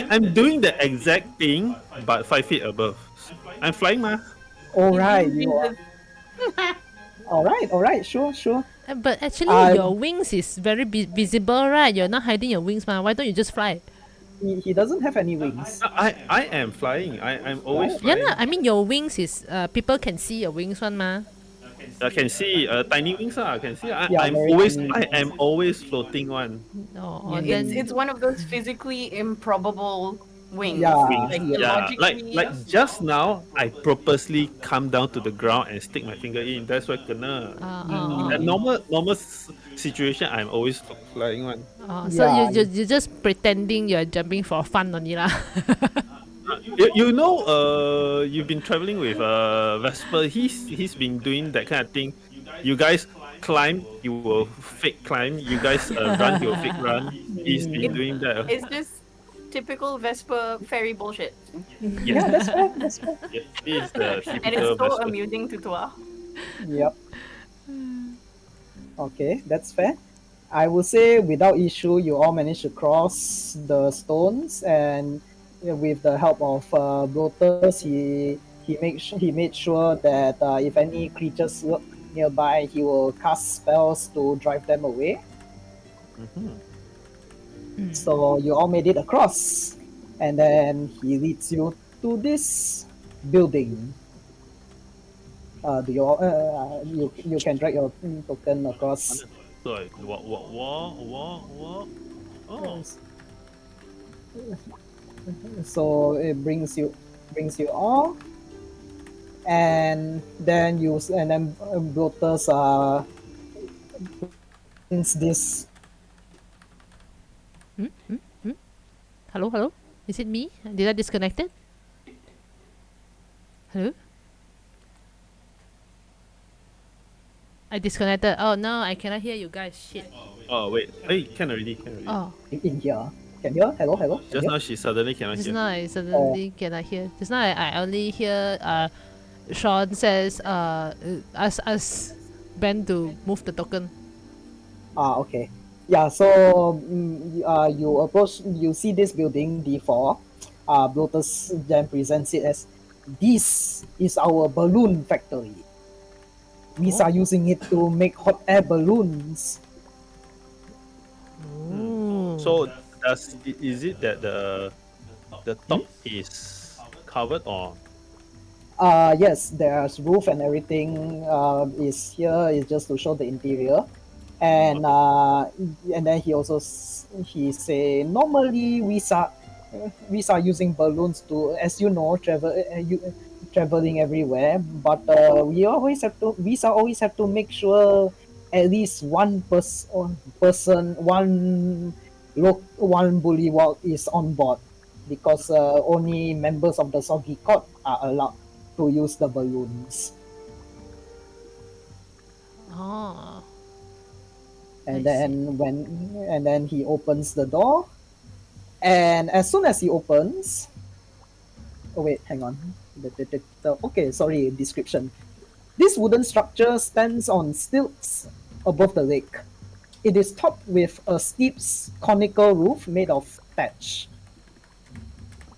I'm doing the exact thing, but 5 feet above. I'm flying, ma.
All right, you are. All right, sure.
But actually, your wings is very visible, right? You're not hiding your wings, man. Why don't you just fly?
He doesn't have any wings.
I am flying. I'm always
Yeah,
flying.
lah. I mean, your wings is people can see your wings, one, ma.
I can see tiny wings. I can see.
Yeah,
I'm
very
always.
tiny
I am always floating one.
Oh,
Yeah,
then
It's one of those physically improbable wings.
Yeah,
Like
Yeah,
logically.
like just now, I purposely come down to the ground and stick my finger in. That's why kena. In a normal situation, I'm always flying one.
So
Yeah.
you're just pretending you're jumping for fun only lah.
You know, you've been traveling with Vesper. He's been doing that kind of thing. You guys climb, you will fake climb. You guys run, you will fake run. He's been doing that.
It's just typical Vesper fairy bullshit.
Yeah, that's fair. That's fair.
Yes, it is the
And
typical
it's so
Vesper.
amusing to Tua.
Yep. Okay, that's fair. I would say without issue, you all managed to cross the stones, and with the help of Bloaters, he made sure that if any creatures look nearby, he will cast spells to drive them away. So you all made it across, and then he leads you to this building. Do you all, you can drag your token across.
So I walk. Oh,
So it brings you all, and then Bloaters brings this.
Hello? Is it me? Did I disconnect it? Hello? I disconnected. Oh no, I cannot hear you guys. Shit.
oh wait. Hey, can already.
Oh,
In here. Can you hear? Hello? Can
Just
you
now she suddenly cannot
just
hear.
now I suddenly cannot hear. Just now I only hear Sean says ask Ben to move the token.
Okay. Yeah, so you approach, you see this building, D4. Bloaters then presents it as, this is our balloon factory. We are using it to make hot air balloons.
So is it that the top is covered or?
Yes, there's roof and everything is here. It's just to show the interior, and then he say normally we are using balloons to, as you know, traveling everywhere. But we always have to make sure at least one bullywug is on board, because only members of the Soggy Court are allowed to use the balloons.
Oh.
And
I
then he opens the door, and as soon as he opens, oh wait, hang on. Okay, sorry, description. This wooden structure stands on stilts above the lake. It is topped with a steep conical roof made of thatch.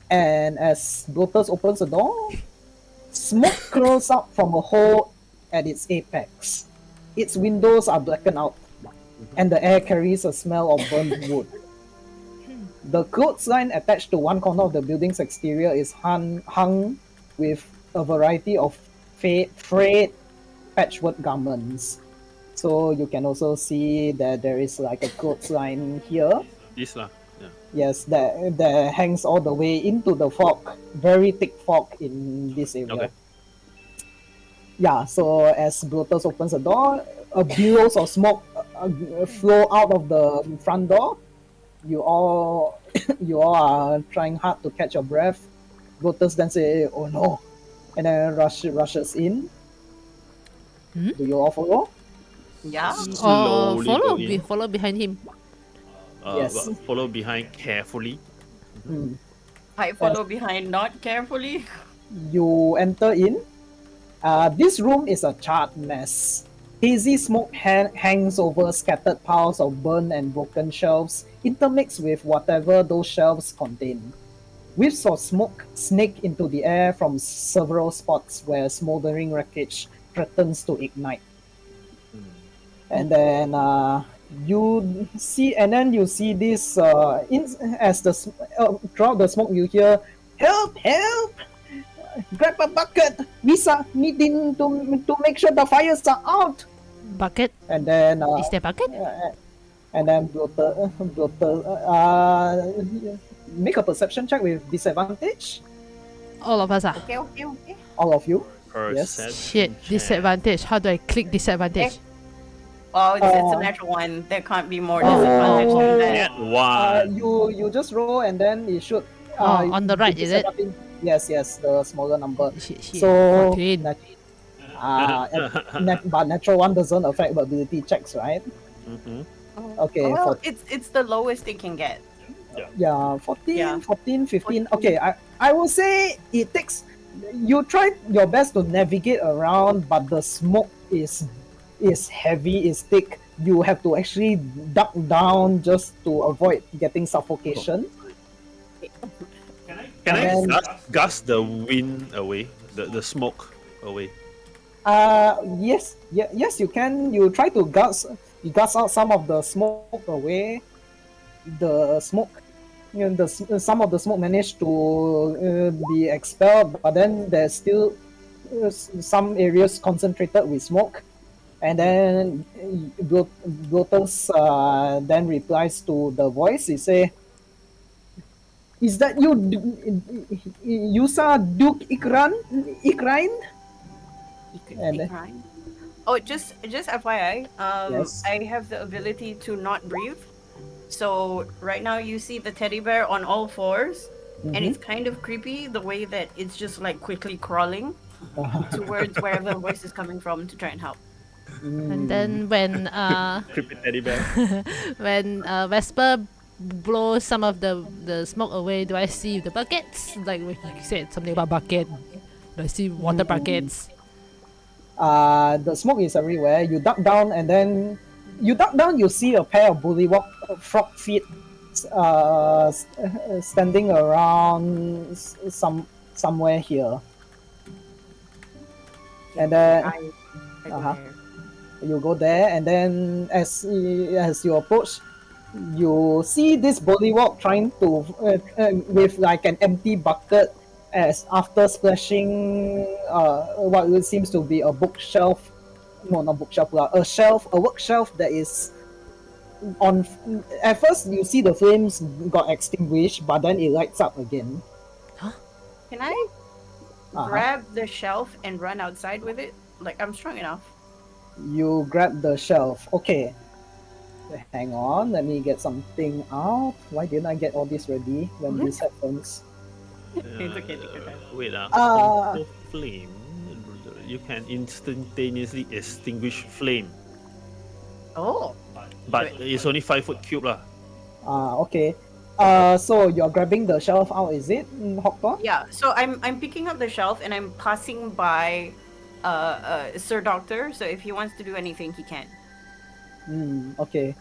And as Bloaters opens the door, smoke curls up from a hole at its apex. Its windows are blackened out, and the air carries a smell of burnt wood. The clothesline attached to one corner of the building's exterior is hung with a variety of frayed patchwork garments. So you can also see that there is like a clothesline here.
This lah. Yeah.
Yes, that hangs all the way into the fog. Very thick fog in this area.
Okay.
Yeah, so as Brutus opens the door, a billows of smoke flow out of the front door. You all, you all are trying hard to catch your breath. Brutus then say, "Oh no," and then rushes in. Do you all follow?
Yeah.
Slowly
follow,
go in.
follow behind him.
Yes.
But follow behind carefully.
I follow behind not carefully.
You enter in. This room is a charred mess. Hazy smoke hangs over scattered piles of burned and broken shelves, intermixed with whatever those shelves contain. Whiffs of smoke snake into the air from several spots where smoldering wreckage threatens to ignite. And then you see this throughout the smoke you hear, "Help! Help! Grab a bucket! We needing to make sure the fires are out."
Bucket?
And then
Is there bucket?
and then make a perception check with disadvantage.
All of us ah.
Okay, okay, okay.
All of you.
Perception
Shit,
check.
disadvantage. How do I click disadvantage?
Oh, it's a natural one. There can't be more disadvantage than that.
Net one.
You just roll and then it should.
On the right, is it?
Yes, the smaller number.
Shit.
So
14.
but natural one doesn't affect ability checks, right?
Mm-hmm.
Okay,
Well, it's the lowest it can get.
Yeah, 14,
Yeah.
14, 15. Okay, I will say it takes. You try your best to navigate around, but the smoke is heavy, is thick. You have to actually duck down just to avoid getting suffocation.
Can I
And-
gust the wind away, the smoke away?
Yes, yes, you can. You try to gust out some of the smoke away. The smoke, some of the smoke managed to be expelled, but then there's still some areas concentrated with smoke. And then Brutus then replies to the voice. He say, "Is that you, Yusa Duke Ikrain?" And
Oh, just FYI,
Yes.
I have the ability to not breathe. So right now you see the teddy bear on all fours, and it's kind of creepy the way that it's just like quickly crawling towards wherever the voice is coming from to try and help.
And then when
Creepy teddy bear.
when Vesper blows some of the smoke away, do I see the buckets? Like when you said something about bucket. Do I see water buckets?
The smoke is everywhere. You duck down, and then you see a pair of bullywug frog feet standing around somewhere here. And then
I go
Uh-huh.
there.
you go there, and then as you approach, you see this bullywug trying to with like an empty bucket, as after splashing what seems to be a bookshelf. No, not bookshelf, a workshelf that is on. At first, you see the flames got extinguished, but then it lights up again.
Can I
Uh-huh.
grab the shelf and run outside with it? Like I'm strong enough.
You grab the shelf. Okay. Hang on, let me get something out. Why didn't I get all this ready when this happens?
It's okay, take your time.
Wait,
Ah.
control flame. You can instantaneously extinguish flame,
Oh,
but it's only 5 foot cube lah.
Okay. So you're grabbing the shelf out, is it, Hoktor?
yeah. So I'm picking up the shelf and I'm passing by Sir Doctor. So if he wants to do anything, he can.
Okay.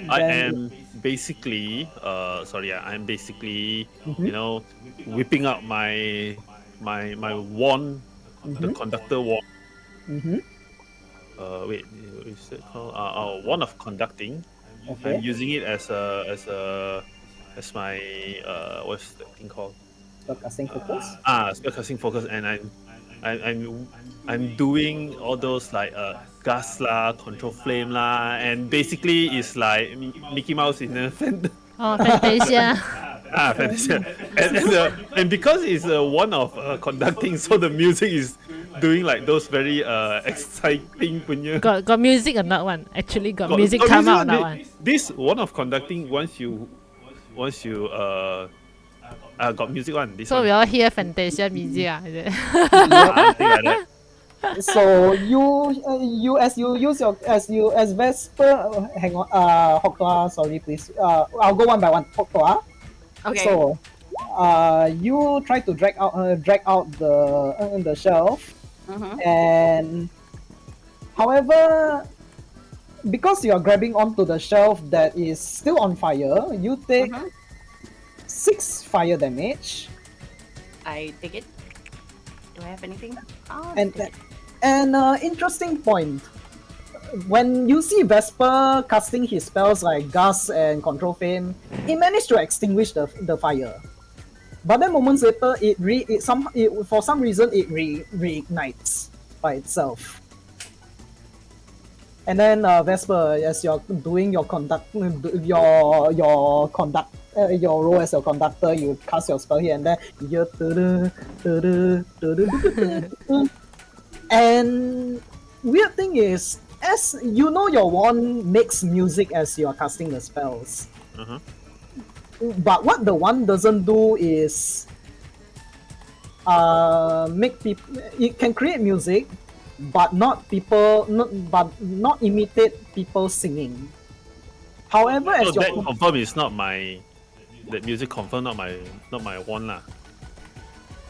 I
Then-
am basically, I'm basically,
Mhm.
you know, whipping out my wand, the conductor wand.
Mm-hmm.
Wait, is it called? Wand of conducting.
Okay.
I'm using it as a That's my what's the thing called?
Spellcasting focus.
Spellcasting focus, and I'm doing all those like gas lah, control flame lah, and basically it's like Mickey Mouse in a
Oh, Fantasia.
fantasy. And because it's one of conducting, so the music is doing like those very exciting punya.
got music or not one? Actually got music come
music
out that one.
This one of conducting once you got music one. This
So
one.
we all hear Fantasia music, is it?
Something like that.
So you as Vesper, hang on, Hoktoa, sorry please. I'll go one by one. Hoktoa.
Okay.
So, you try to drag out the shelf, and however, because you are grabbing onto the shelf that is still on fire, you take 6 fire damage.
I take it. Do I have anything? Oh,
And interesting point. When you see Vesper casting his spells like Gus and Control Flame, he managed to extinguish the fire. But then moments later, for some reason it reignites by itself. And then Vesper, as you're doing your your role as a conductor, you cast your spell here and there. You hear and weird thing is, as you know, your wand makes music as you are casting the spells. But what the wand doesn't do is make people. It can create music, but not imitate people singing. However, as
So
your
that confirm is not my. That music confirm not my wand lah.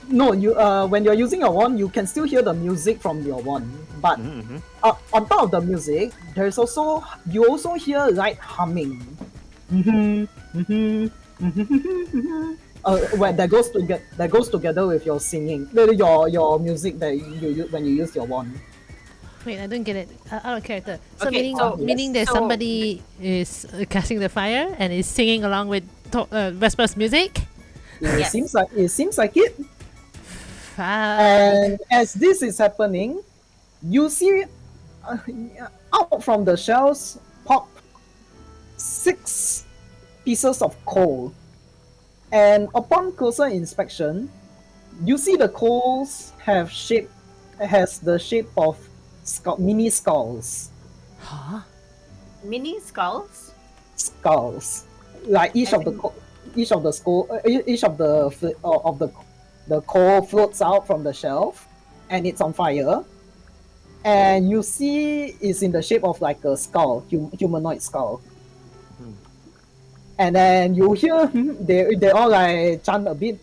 no, you when you're using your wand, you can still hear the music from your wand. But on top of the music, there's also you also hear light humming. Where that goes together with your singing, your music that you when you use your wand.
Wait, I don't get it. Out of character. So
Okay,
meaning that
so-
somebody is casting the fire and is singing along with Vesper's music.
It
Yes.
seems like it. And as this is happening, you see out from the shells pop 6 pieces of coal. And upon closer inspection, you see the coals has the shape of mini skulls.
Huh?
Mini skulls.
Skulls, like each of the coal floats out from the shelf, and it's on fire. And you see it's in the shape of like a skull, humanoid skull. And then you hear they all like chant a bit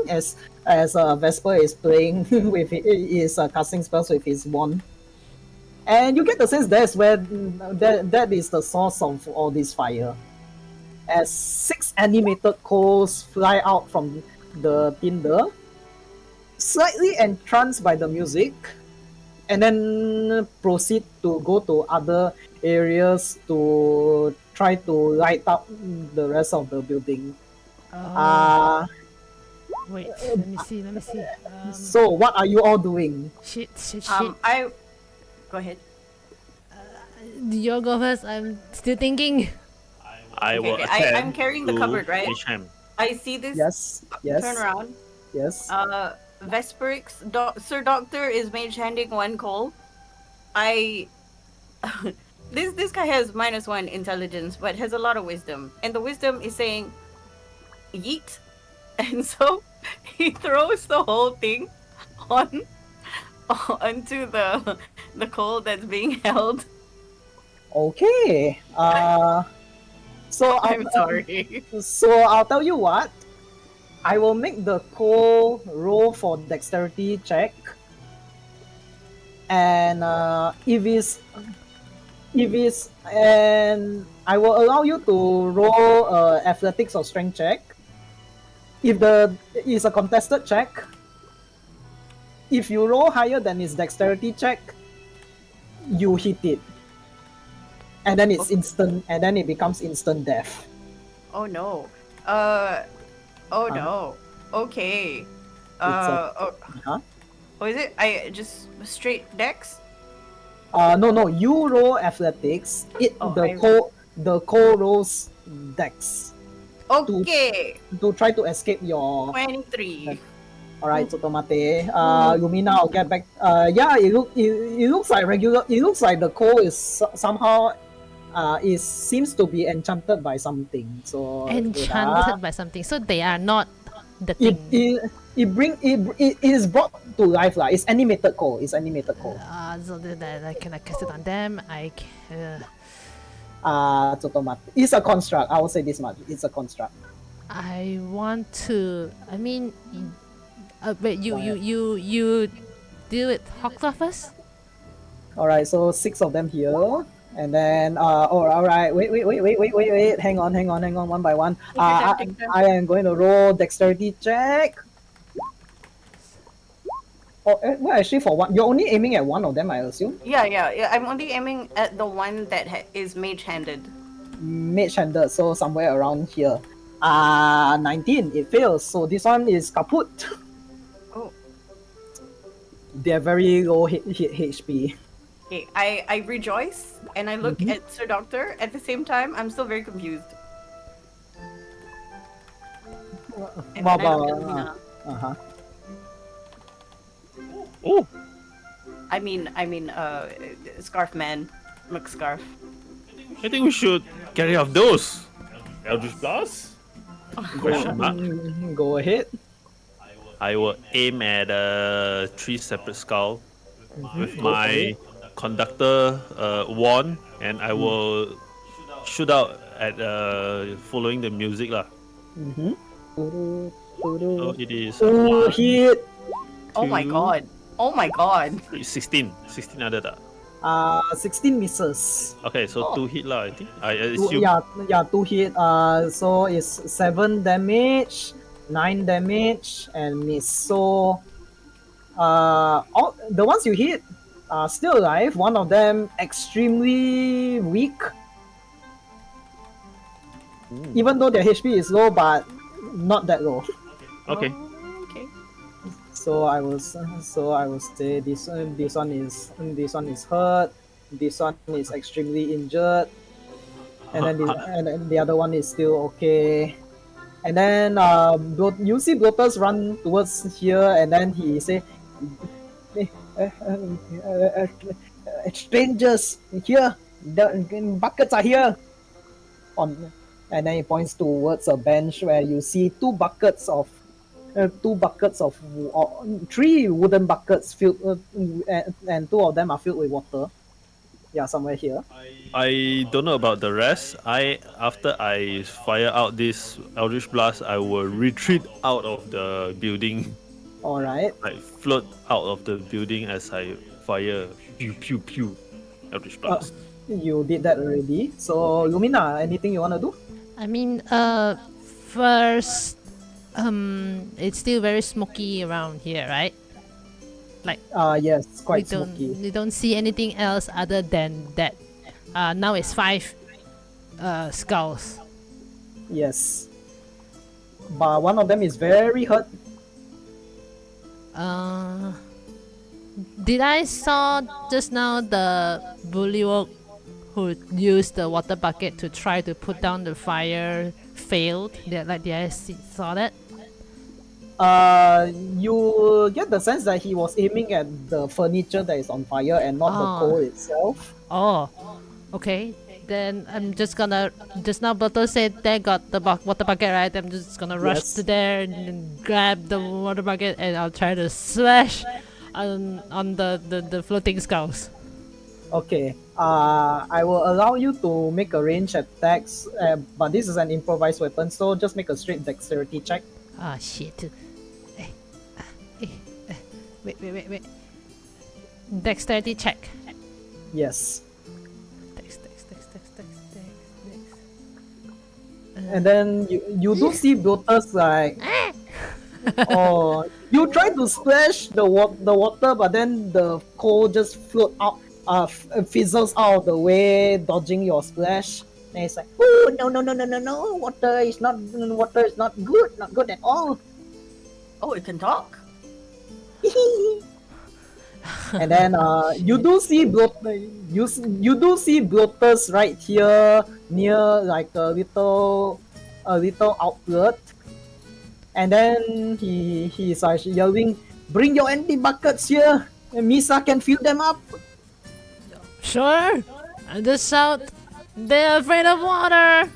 as Vesper is playing with is casting spells with his wand. And you get the sense that's where that is the source of all this fire. As 6 animated coals fly out from the tinder, slightly entranced by the music, and then proceed to go to other areas to try to light up the rest of the building.
Wait, let me see.
So what are you all doing?
Shit.
I go ahead.
You go first. I'm still thinking.
I will
Okay,
attempt
I'm carrying the
to
cupboard, right?
reach him.
I see this.
Yes.
Turn around.
Yes.
Vesperix, Sir Doctor is mage handing 1 coal. This guy has -1 intelligence, but has a lot of wisdom, and the wisdom is saying, "Yeet," and so he throws the whole thing onto the coal that's being held.
Okay. So
I'm sorry.
So I'll tell you what. I will make the coal roll for dexterity check, and and I will allow you to roll athletics or strength check. If it's a contested check, if you roll higher than its dexterity check, you hit it. and then it's instant, and then it becomes instant death.
Oh no. Oh no. Okay. Oh,
Huh?
is it? I just straight dex?
No, you roll athletics. The co rolls dex
Okay.
to try to escape your.
23.
Alright, Sotomate. Lumina, I'll get back. Yeah, it looks like regular. It looks like the coal is somehow. It seems to be enchanted by something. So
Enchanted by something. So they are not the
it
thing.
it is brought to life lah. It's animated coal. It's animated coal.
So that I can cast it on them.
Sotomate. It's a construct. I will say this much. It's a construct.
I want to. I mean, wait. You deal with Hawkclaw first.
Alright, so 6 of them here. And then, alright, wait, hang on, one by one.
Take time.
I am going to roll dexterity check. Well, actually, for one, you're only aiming at one of them, I assume.
Yeah. I'm only aiming at the one that is mage-handed.
Mage-handed, so somewhere around here. 19, it fails. So this one is kaput.
Oh.
They're very low HP.
Okay, I rejoice and I look at Sir Doctor. At the same time, I'm still very confused. And then I look at Luna.
Oh,
I mean, Scarf Man, McScarf.
I think we should carry off those. Eldritch Blast? Question mark.
Go ahead.
I will aim at 3 separate skull with my conductor wand, and I will shoot out at following the music lah. So it is one,
Hit.
Oh my
two,
god. Oh my god.
16 ada tak?
16 misses.
Okay, so 2 hit lah, I think. I assume.
Yeah, 2 hit. So it's 7 damage, 9 damage, and miss. So, all the ones you hit are still alive. One of them extremely weak, even though their HP is low, but not that low.
Okay.
Okay.
So I will say this one is hurt. This one is extremely injured, and then the other one is still okay. And then you see Blotus run towards here, and then he say, "Strangers here, the buckets are here." And then he points towards a bench where you see 3 wooden buckets filled, and 2 of them are filled with water. Yeah, somewhere here.
I don't know about the rest. After I fire out this Eldritch Blast, I will retreat out of the building.
All right.
Like float out of the building as I fire pew pew pew Eldritch Blast.
You did that already. So Lumina, anything you wanna do?
I mean, first, it's still very smoky around here, right? Like,
Yes, quite
we
smoky.
don't see anything else other than that. Now it's 5 skulls.
Yes. But one of them is very hurt.
Did I saw just now the bullywug who used the water bucket to try to put down the fire failed? Did I saw that?
You get the sense that he was aiming at the furniture that is on fire and not the coal itself.
Oh, okay. Then I'm just gonna. Just now, Boto said they got the water bucket, right? I'm just gonna rush
Yes.
to there and grab the water bucket, and I'll try to slash on the floating skulls.
Okay. I will allow you to make a range attacks, but this is an improvised weapon, so just make a straight dexterity check.
Ah, shit. Wait. Dexterity check.
Yes.
Dex.
And then you do see Blotus like, oh, you try to splash the water, but then the coal just float out fizzles out of the way, dodging your splash. And it's like, oh no! Water is not good, not good at all.
Oh, it can talk.
And then you do see you do see bloaters right here near like a little outlet. And then he's yelling, "Bring your empty buckets here, and Misa can fill them up."
Sure. And just shout, they're afraid of water.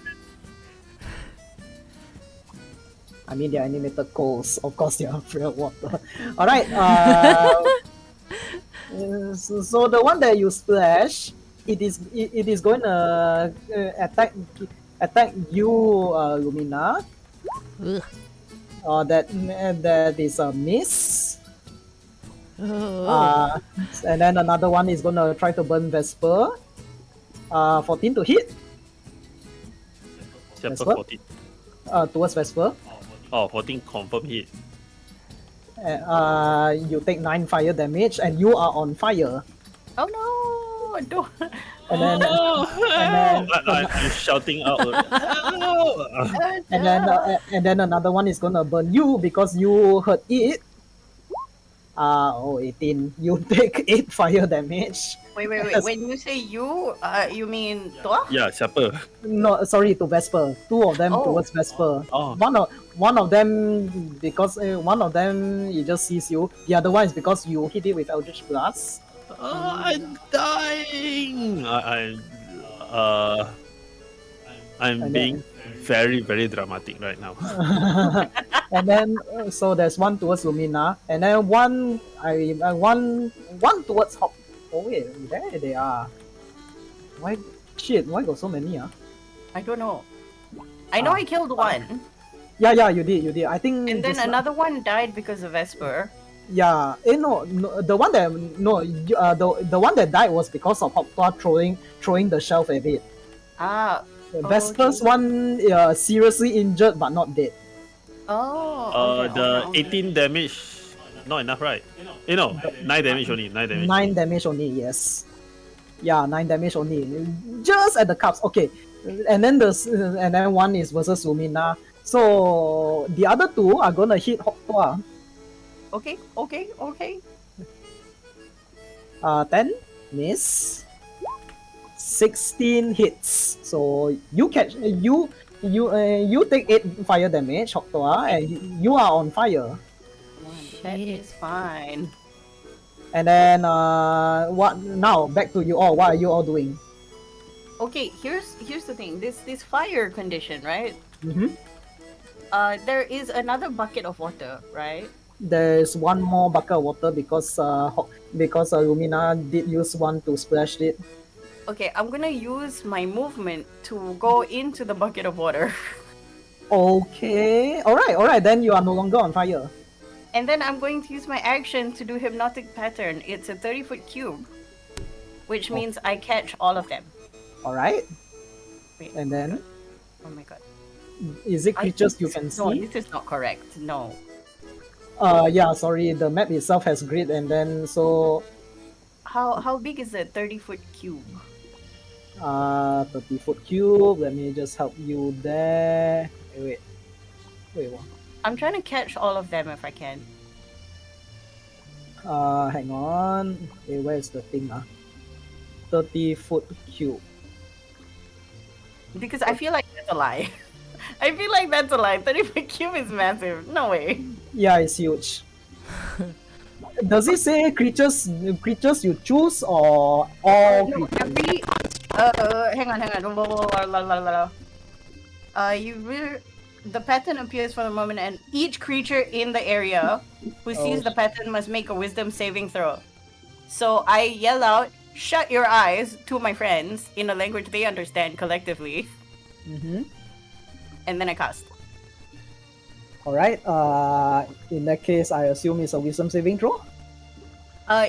I mean, they're animated coals. Of course, they're afraid of water. All right. So the one that you splash, it is going to attack you, Lumina.
Ugh.
That is a miss.
Oh.
And then another one is going to try to burn Vesper. 14 to hit.
Chapter
Vesper?
14.
Towards Vesper.
Oh, 14 confirm hit.
You take 9 fire damage, and you are on fire.
Oh no! Don't.
And then,
I'm shouting out.
and then another one is gonna burn you because you hurt it. 18. You take 8 fire damage.
Wait. When you say you mean Toa?
Yeah, Chapter.
No, sorry, to Vesper. 2 of them towards Vesper.
Oh.
One of them because one of them it just sees you. The other one is because you hit it with Eldritch Blast.
I'm dying. I'm
And
being very, very dramatic right now.
And then so there's one towards Lumina, and then one towards Hop. Oh wait, there they are. Why got so many?
I don't know. I know I killed one,
Yeah, you did. I think.
and then
this one-
another one died because of Vesper.
Yeah, no, the one that the one that died was because of Hoptoa throwing the shelf at it.
Ah.
Vesper's
okay.
one seriously injured but not dead.
Oh.
The
okay.
18 damage, not enough, right? 9 damage only. 9 damage.
9 damage only, yes. Yeah, 9 damage only. Just at the cups. Okay. And then one is versus Lumina. So the other 2 are gonna hit Hoptoa.
Okay.
10 miss. 16 hits. So you take 8 fire damage, Hoptoa, and you are on fire.
That is fine.
And then what now? Back to you all. What are you all doing?
Okay, here's the thing. This fire condition, right?
Mm-hmm.
There is another bucket of water, right?
There's one more bucket of water because Lumina did use one to splash it.
Okay, I'm gonna use my movement to go into the bucket of water.
Okay. Alright. Then you are no longer on fire.
And then I'm going to use my action to do Hypnotic Pattern. It's a 30-foot cube, which means I catch all of them.
Alright.
Wait,
And then
oh my god.
is it creatures you can
No,
see?
this is not correct. No.
Yeah, sorry, the map itself has grid, and then so
How big is the 30-foot cube?
30-foot cube. Let me just help you there. Wait, what?
I'm trying to catch all of them if I can.
Hang on. Okay, where's the thing? 30-foot cube.
Because I feel like that's a lie. I feel like that's a lie. 30-foot cube is massive. No way.
Yeah, it's huge. Does it say creatures you choose or all
No,
creatures?
every hang on. The pattern appears for the moment, and each creature in the area who sees the pattern must make a wisdom saving throw. So I yell out, "Shut your eyes," to my friends in a language they understand collectively,
Mm-hmm.
and then I cast.
Alright, in that case, I assume it's a wisdom saving throw?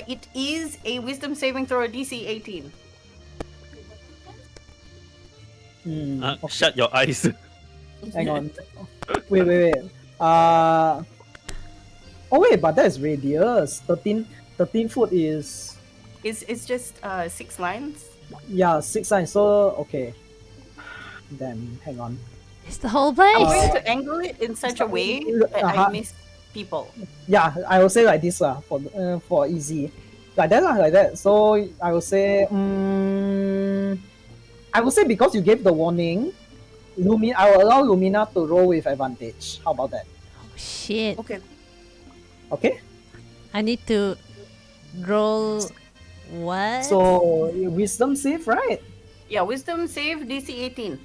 It is a wisdom saving throw, DC 18.
Shut your eyes.
Hang on. Wait. Oh wait, but that's radius. 13 foot is
It's just 6 lines.
Yeah, 6 lines. So okay. Then hang on.
It's the whole
I'm
place.
going to angle it in such a way that I miss people.
Yeah, I will say like this for easy, like that like that. So I will say, I will say because you gave the warning, I will allow Lumina to roll with advantage. How about that?
Oh, shit.
Okay.
Okay.
I need to roll what?
So wisdom save, right?
Yeah, wisdom save DC 18.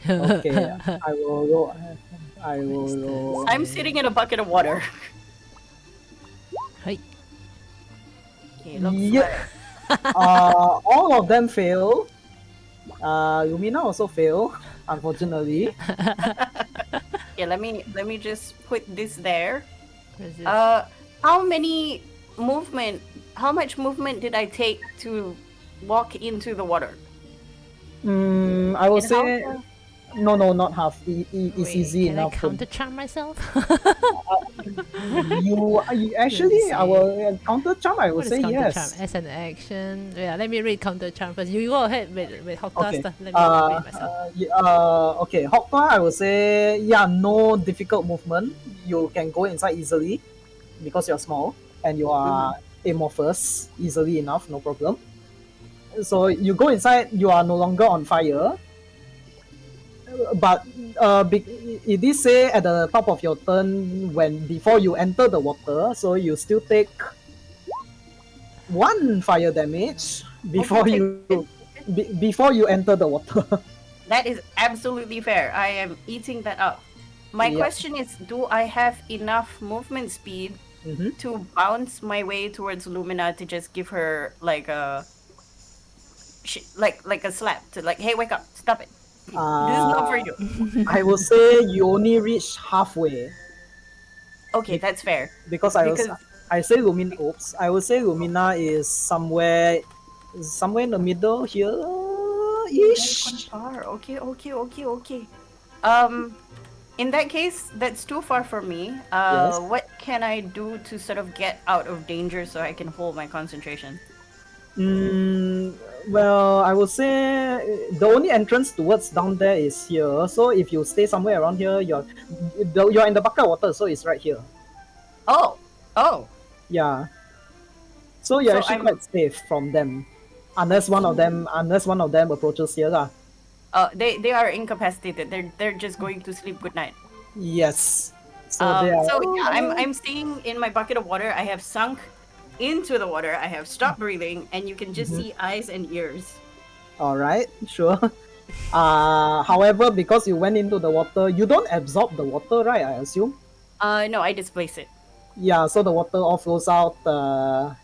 Okay, I will roll. I will
Where's the
roll.
I'm sitting in a bucket of water.
Hey.
Okay, looks
Yep.
like
All of them fail. Lumina also fail, unfortunately.
yeah, let me just put this there.
Where's this?
How much movement did I take to walk into the water?
I will
And how
say
far-
no, not half. It's
Wait,
easy
can I
enough.
counter charm myself?
You actually, I will counter charm. I will
What is
say
counter
yes.
charm? As an action. Yeah, let me read counter charm first. You go ahead with Hokta
Okay.
stuff. Let me read myself.
Okay. Hokpa, I will say yeah. No difficult movement. You can go inside easily because you're small and you are amorphous easily enough. No problem. So you go inside. You are no longer on fire. But it did say at the top of your turn before you enter the water, so you still take 1 fire damage before
Okay,
before you enter the water.
that is absolutely fair. I am eating that up. My
Yep.
question is, do I have enough movement speed
Mhm.
to bounce my way towards Lumina to just give her like a like a slap to like, hey, wake up, stop it. This is not for you.
I will say you only reach halfway
Okay, that's fair.
because
Because
I say Lumina. Oops, I will say Lumina is somewhere in the middle here ish.
far. Okay. In that case, that's too far for me.
Yes.
What can I do to sort of get out of danger so I can hold my concentration?
Well, I would say the only entrance towards down there is here. So if you stay somewhere around here, you're in the bucket of water, so it's right here.
Oh.
Yeah. So you're
So
actually
I'm-
quite safe from them, unless one of them approaches here, lah.
They are incapacitated. They're just going to sleep good night.
Yes. So they are.
So yeah, I'm staying in my bucket of water. I have sunk into the water. I have stopped breathing, and you can just see eyes and ears.
All right, sure. However, because you went into the water, you don't absorb the water, right? I assume.
No, I displace it.
Yeah, so the water all flows out.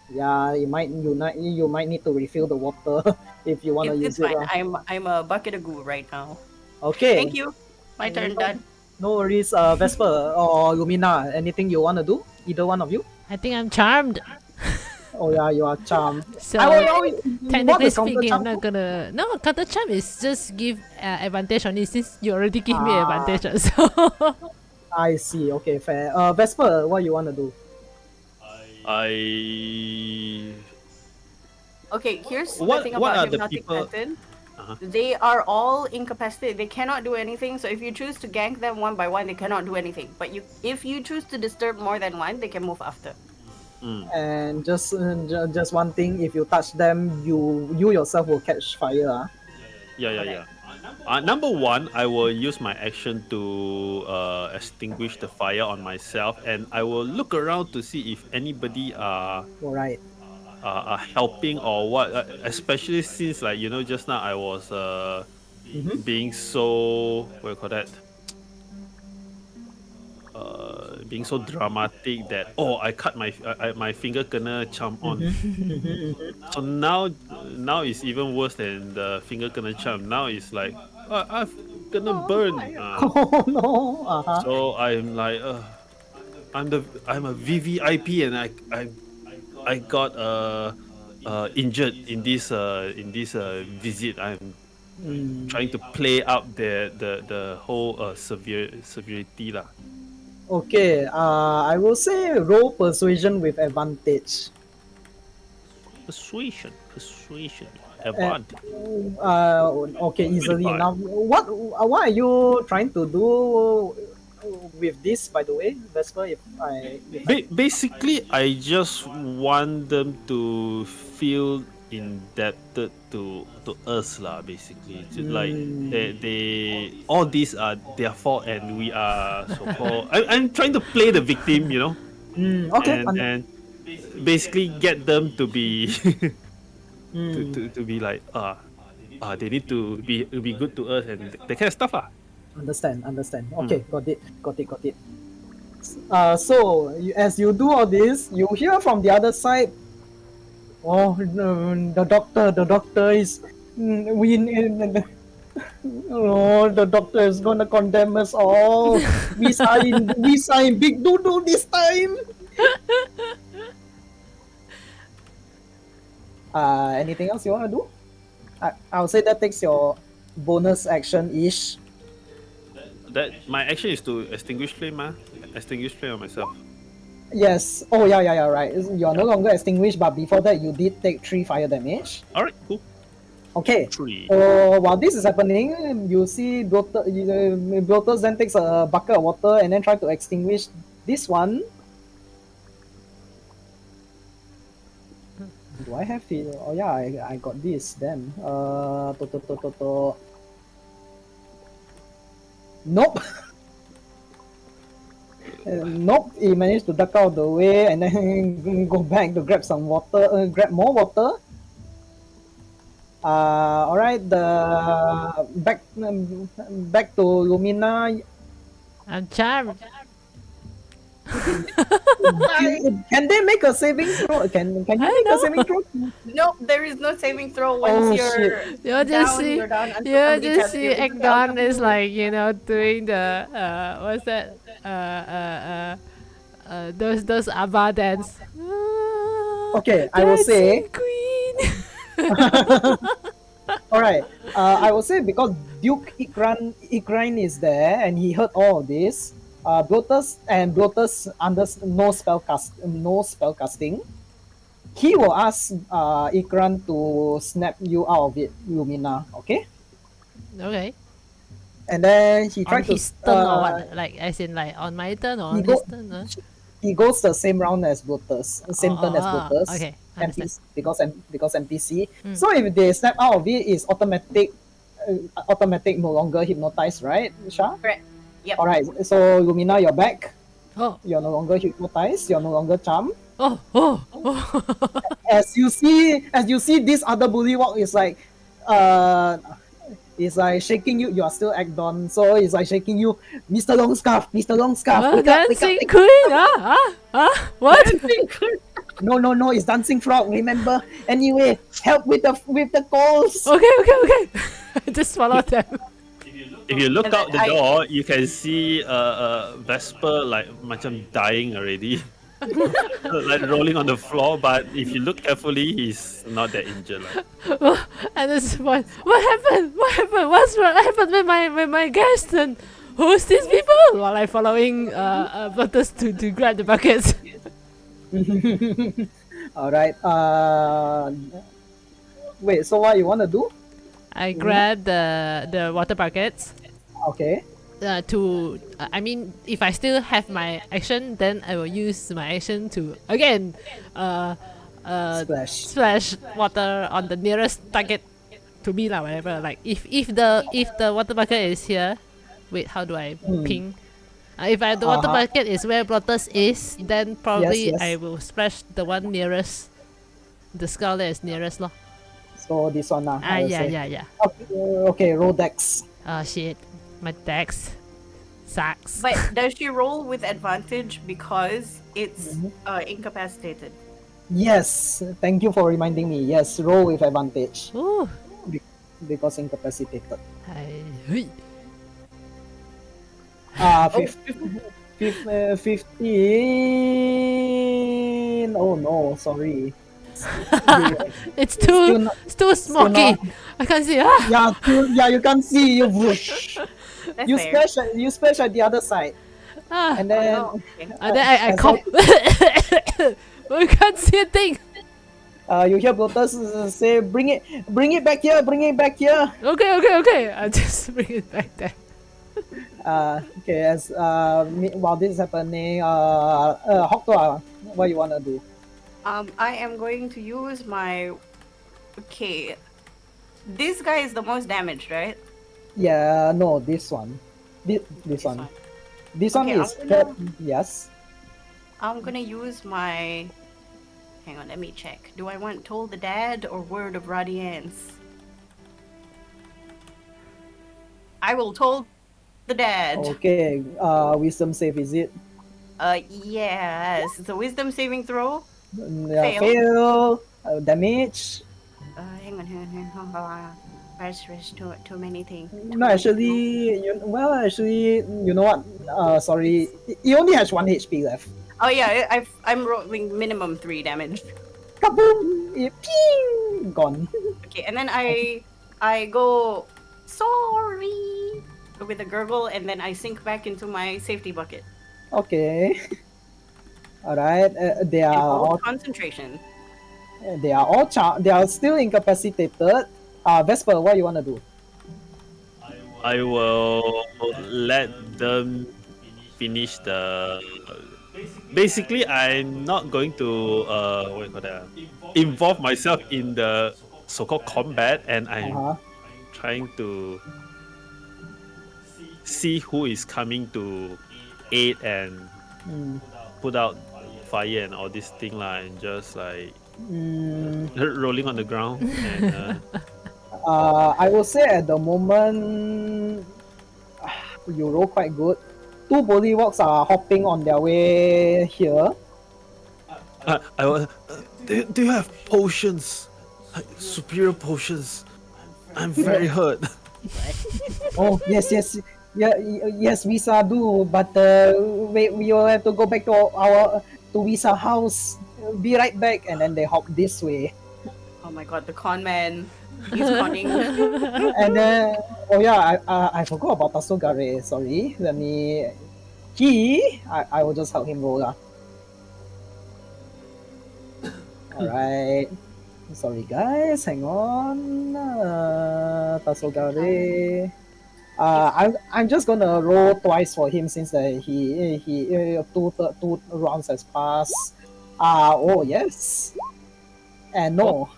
Yeah, you might need to refill the water if you want to
It's
use it.
fine.
lah.
I'm a bucket of goo right now.
Okay.
Thank you. My turn done.
No worries, Vesper or Lumina. Anything you want to do? Either one of you?
I think I'm charmed.
Oh yeah, you are charmed.
So
I will allow you want
technically
to counter
speaking, I'm
charm
not
too?
gonna. No, counter charm is just give advantage on it since you already give me
Ah.
advantage. So
I see. Okay, fair. Vesper, what you want to do?
I
Okay, here's the
What-
thing
what
about
are the
hypnotic
people-
pattern.
Uh-huh.
They are all incapacitated. They cannot do anything. So if you choose to gank them one by one, they cannot do anything. But if you choose to disturb more than one, they can move after.
And just one thing, if you touch them, you yourself will catch fire.
Yeah. Number one, I will use my action to extinguish the fire on myself, and I will look around to see if anybody
All right.
are helping or what. Especially since, like, just now I was being so, what do you call that? Being so dramatic that I cut my finger kena charm on. So now it's even worse than the finger kena charm. Now it's like I've gonna burn.
Oh no. Uh-huh.
So I'm like I'm a VVIP, and I got injured in this visit. I'm trying to play up the whole severity lah.
Okay. I will say roll persuasion with advantage.
Persuasion. Advantage.
Okay, easily
25.
enough. What are you trying to do with this, by the way, Vesper? If I
Basically, I just want them to feel indebted to us lah. Basically, like
mm,
they all these are their fault, and we are so called. I'm trying to play the victim,
okay,
and basically get them to be
mm,
to be like they need to be good to us and that kind of stuff ah.
understand.
Mm.
Okay, got it. So as you do all this, you hear from the other side. Oh, no, the doctor is. We. Oh, the doctor is gonna condemn us all. We sign big doodle this time. Anything else you wanna do? I'll say that takes your bonus action ish.
That my action is to extinguish flame on myself.
Yes. Oh yeah, right. You're no longer extinguished, but before that you did take 3 fire damage.
All right, cool.
Okay.
3.
So while this is happening, you see Blotus then takes a bucket of water and then try to extinguish this one. Do I have it? Oh yeah, I got this then. Nope. Nope. He managed to duck out of the way and then go back to grab some water. Grab more water. All right. The back to Lumina.
I'm charmed.
Can they make a saving throw? Can you make a saving throw?
No, there is no saving throw once you're
You just
down.
see,
You're down until
you
somebody
just
tells
see
you.
Ekdon is like doing the what's that those ABBA dance.
Okay, I will say.
Dancing Queen.
All right. I will say because Duke Ikran is there and he heard all of this. Blotus under no spell casting. He will ask Ikran to snap you out of it, Lumina. Okay.
Okay.
And then he
On
tried to.
his turn or what? Like as in like on my turn or on
He
his
go-
turn?
He goes the same round as Blotus, same turn as Blotus.
Okay. Understand.
NPC, because NPC. So if they snap out of it, it's automatic. Automatic, no longer hypnotized, right, Sha?
Correct. Yep.
All right. So Lumina, you're back.
Oh.
You're no longer hypnotized. You're no longer charmed.
Oh.
As you see, this other bullywug is like, it's like shaking you. You are still Agdon, so it's like shaking you, Mr. Longscarf. Wake up,
Dancing Queen. What?
No, it's dancing frog. Remember? Anyway, help with the calls.
Okay. Just follow them.
If you look
And
out the
then
door, you can see Vesper like macam dying already, like rolling on the floor. But if you look carefully, he's not that injured. Like.
And this point, what happened? What happened with my guest? And who's these people? While I following Butters to grab the buckets.
All right. Wait. So what you wanna do?
I grab the water buckets.
Okay.
I mean, if I still have my action, then I will use my action to again
Splash.
splash water on the nearest target to me lah, whatever. Like if the water bucket is here, wait, how do I ping? If the water bucket is where Blotus is, then probably
Yes.
I will splash the one nearest, the skull that is nearest lor.
So this one now.
Yeah.
Okay, roll dex.
Oh shit, my dex sucks.
But does she roll with advantage because it's incapacitated?
Yes, thank you for reminding me. Yes, roll with advantage
Ooh.
because incapacitated.
Hui.
15. Oh no, sorry.
It's
Still
too
not-
smoky.
not-
I can't see.
You can see you. Whoosh.
That's
You
fair.
splash at the other side, and then
Oh, okay.
And then I
as
cough. I can't see a thing.
You hear Blotus say, bring it back here, bring it back here.
Okay. I just bring it back there.
Okay, as while this is happening, Hoktua, what you wanna do?
I am going to use my. Okay, this guy is the most damaged, right?
Yeah, no, this one. This one. This one
Okay,
is hurt. Yes.
I'm gonna use my. Hang on, let me check. Do I want Told the Dad or Word of Radiance? I will Told the Dad.
Okay. Wisdom save is it?
Yes. It's a Wisdom saving throw.
Fail. Damage.
Hang on. There's too many things.
No, actually, you know what? Sorry, he only has 1 HP left.
Oh yeah, I'm rolling minimum 3 damage.
Kaboom! Ping! Gone.
Okay, and then I go sorry with a gurgle, and then I sink back into my safety bucket.
Okay. All right. They are all
concentration.
they are still incapacitated. Vesper, what you wanna do?
I will let them finish the. Basically, I'm not going to what you call that? Involve myself in the so-called combat, and I'm trying to see who is coming to aid and put out fire and all this thing like, and just like rolling on the ground and.
I will say at the moment you roll quite good. 2 Bulliwugs are hopping on their way here.
I will. Do you have potions? Like, superior potions? I'm very hurt.
Oh yes, yes, Visa do. But we will have to go back to Visa house. Be right back, and then they hop this way.
Oh my god, the con man. He's conning.
And then, oh yeah, I forgot about Tasogare. Sorry, let me. I will just help him roll. Alright. Sorry guys, hang on. Tasogare. I'm just gonna roll twice for him since he two rounds has passed. Oh yes. And no.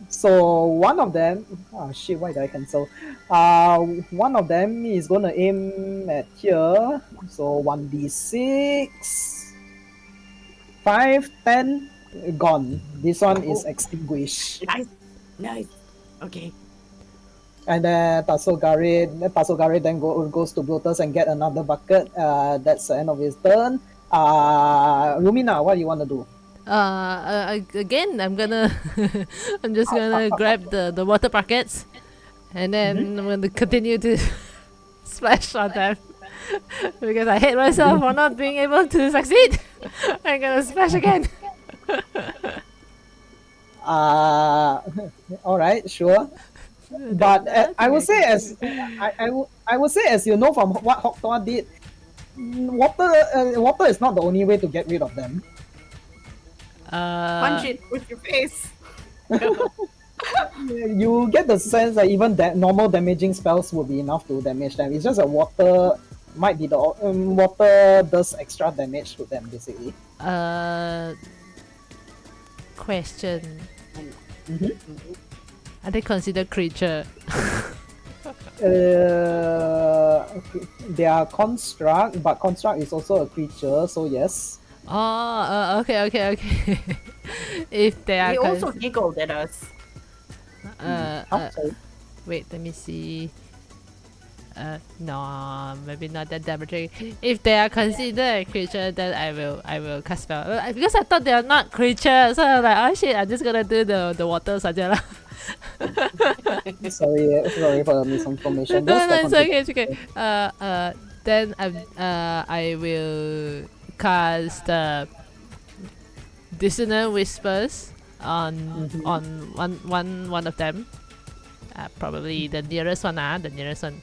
So one of them, oh shit, why did I cancel? One of them is gonna aim at here. So 1d6, 5, 10, gone. This one is extinguished.
Nice. Okay.
And then Tasogare then goes to Blotus and get another bucket. That's the end of his turn. Lumina, what do you want to do?
Again, I'm just gonna grab the water buckets, and then I'm gonna continue to splash on them because I hate myself for not being able to succeed. I'm gonna splash again.
All right, sure. But I would say I would say as you know from what Hoktua did, water is not the only way to get rid of them.
Punch it with your face.
You get the sense that even that normal damaging spells would be enough to damage them. It's just that water might be the water does extra damage to them basically.
Question. Are they considered creature?
They are construct, but construct is also a creature, so yes.
Oh, okay. If they are.
He also giggled at us.
Wait, let me see. No, maybe not that damaging. If they are considered a creature, then I will cast spell. Because I thought they are not creatures, so I was like, oh shit, I'm just gonna do the water saja lah.
sorry for the misinformation.
No, it's okay. Then I will cast Dissonant Whispers on one of them. Probably the nearest one. The nearest one.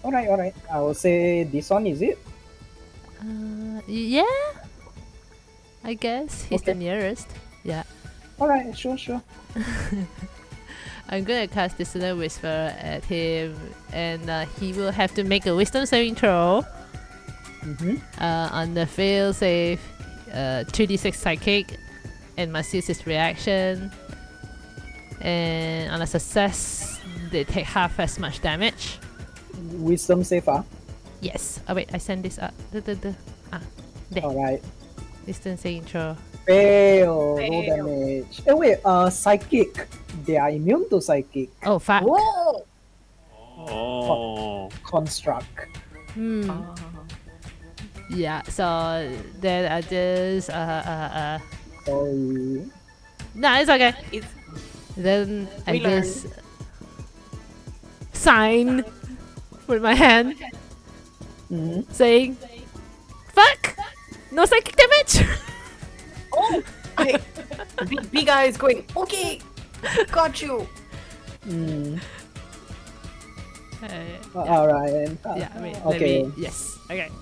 Alright. I will say this one, is it?
Yeah. I guess he's the nearest. Yeah.
Alright, sure.
I'm gonna cast Dissonant Whisper at him, and he will have to make a Wisdom saving throw. On the fail save, 2d6 psychic, and must use his reaction. And on a success, they take half as much damage.
Wisdom save,
Yes. Oh wait, I send this up. There.
Alright.
Wisdom saving throw.
Fail. Roll damage. Oh wait, psychic. They are immune to psychic.
Oh fuck.
Whoa!
Oh.
Construct.
Yeah. So then I just
Sorry.
No, it's okay.
It's
Then I
We learn.
just sign with my hand saying, "Fuck! No psychic damage."
oh, big guy is going. Okay, got you.
Alright.
Yeah, wait,
okay.
let me. Yes, okay.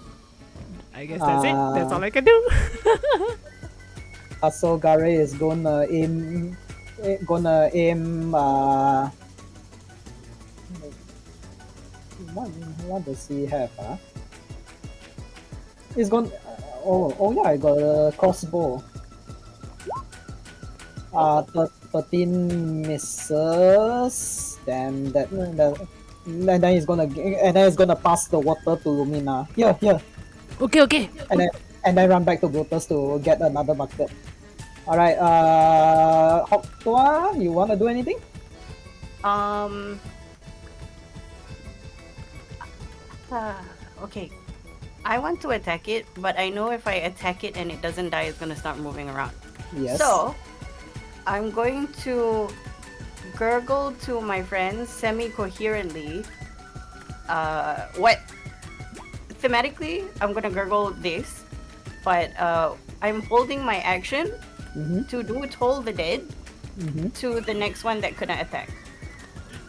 I guess that's it. That's all I can do.
So Gare is gonna aim. What does he have? He's going. Oh yeah, I got a crossbow. 13 misses. Then and then he's gonna pass the water to Lumina. Here.
Okay.
And then run back to Brutus to get another bucket. Alright, Hoktua, you wanna do anything?
Okay. I want to attack it, but I know if I attack it and it doesn't die, it's gonna start moving around.
Yes.
So, I'm going to gurgle to my friends semi-coherently. What? Thematically, I'm gonna gurgle this, but I'm holding my action to do Toll the Dead to the next one that couldn't attack.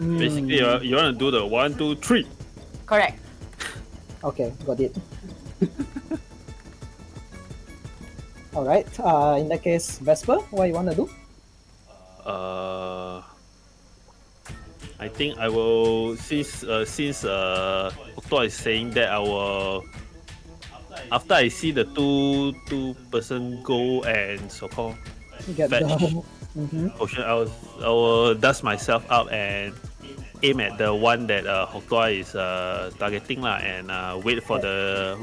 Basically, you want to do the 1, 2, 3.
Correct.
Okay, got it. Alright, in that case, Vesper, what you wanna do?
I think I will since Otto is saying that I will after I see the two person go and so called
Get
fetch
the
potion, I will dust myself up and aim at the one that Hoktua is targeting lah, and wait for the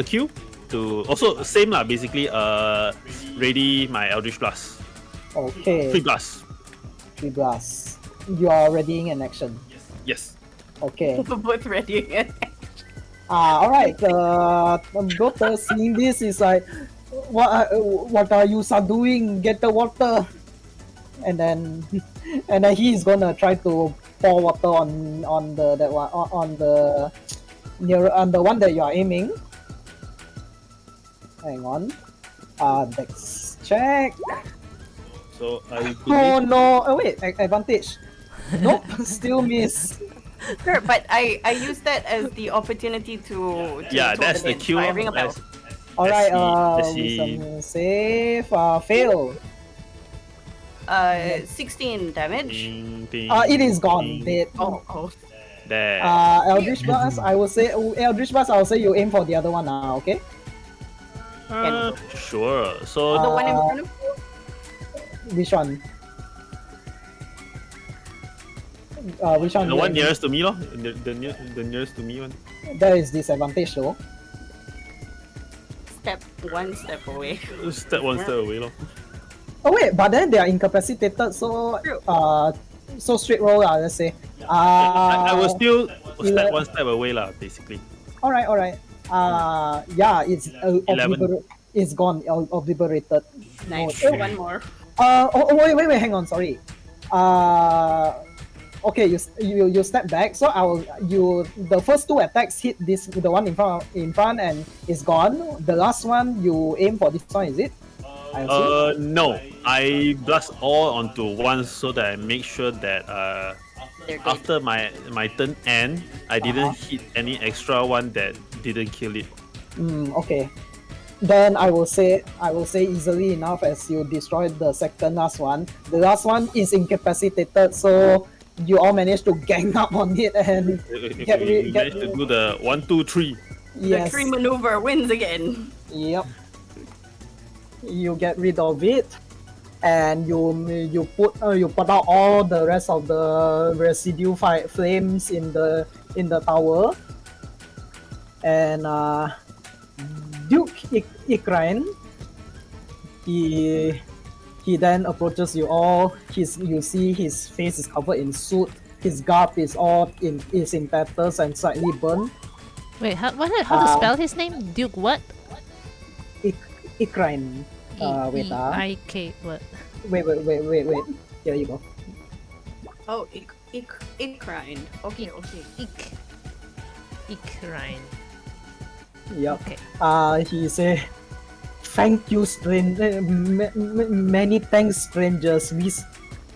queue to also same lah, basically ready my Eldritch Blast.
Okay.
3 blasts.
3 blasts. You are readying an action.
Yes.
Okay.
We're both ready again.
Alright. Doctor seeing this is like, what are you doing? Get the water. And then he is gonna try to pour water on the one that you are aiming. Hang on. Dex check.
So I believe...
Oh no! Oh wait, advantage. Nope, still miss.
Sure, but I use that as the opportunity to
Yeah,
Toll
that's the
Dead.
cue.
So I ring a bell.
Alright,
Let's see.
wisdom save, fail.
16 damage.
Ding, ding,
It is gone,
ding.
dead.
Oh.
There.
Eldritch Blast, I will say you aim for the other one now, okay?
Sure. So
The one in front of you?
Which one? Which one?
the one nearest to me, lor. The nearest to me one.
There is disadvantage though.
One step away.
Step one step away, lor.
Oh wait, but then they are incapacitated, so
True.
so straight roll, let's say.
I will still step
11.
one step away, lah. Basically.
Alright. Yeah, it's
11.
it's gone, obliterated.
Nice.
Oh,
One more.
wait, hang on, sorry. Okay, you step back. So the first 2 attacks hit the one in front and it's gone. The last one you aim for this one, is it? I assume?
No. I blast all onto one so that I make sure that
They're good.
after my turn end, I didn't hit any extra one that didn't kill it.
Okay. then I will say easily enough as you destroyed the second last one. The last one is incapacitated, so you all managed to gang up on it and get
We
rid.
managed to do the 1, 2, 3.
The
Yes.
tree maneuver wins again.
Yep. You get rid of it, and you put out all the rest of the residue flames in the tower, and Duke Ikrain, he then approaches you all. You see his face is covered in soot. His garb is in tatters and slightly burned.
Wait, how to spell his name? Duke what?
Ikrain. Wait.
I-K what?
Wait. Here you go.
Oh, Ikrine. Okay.
Ikrine.
Yep.
Okay.
He say, "Thank you, many thanks, strangers.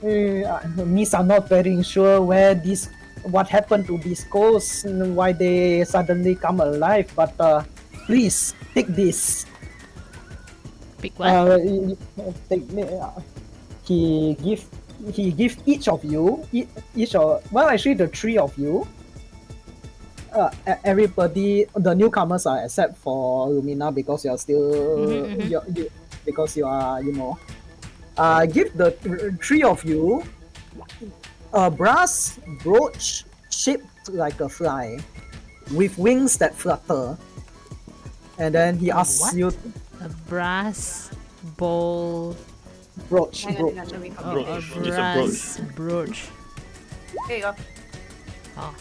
We are not very sure what happened to these ghosts, why they suddenly come alive. But please take this."
Pick what?
He give each of you, actually the three of you. Everybody, the newcomers are except for Lumina because you are still because you are give the three of you a brass brooch shaped like a fly with wings that flutter, and then he asks
What?
you
A brass bowl.
brooch.
Hang on, let me
Oh,
copy
a
this.
It's a
brass brooch.
There you go.
Oh.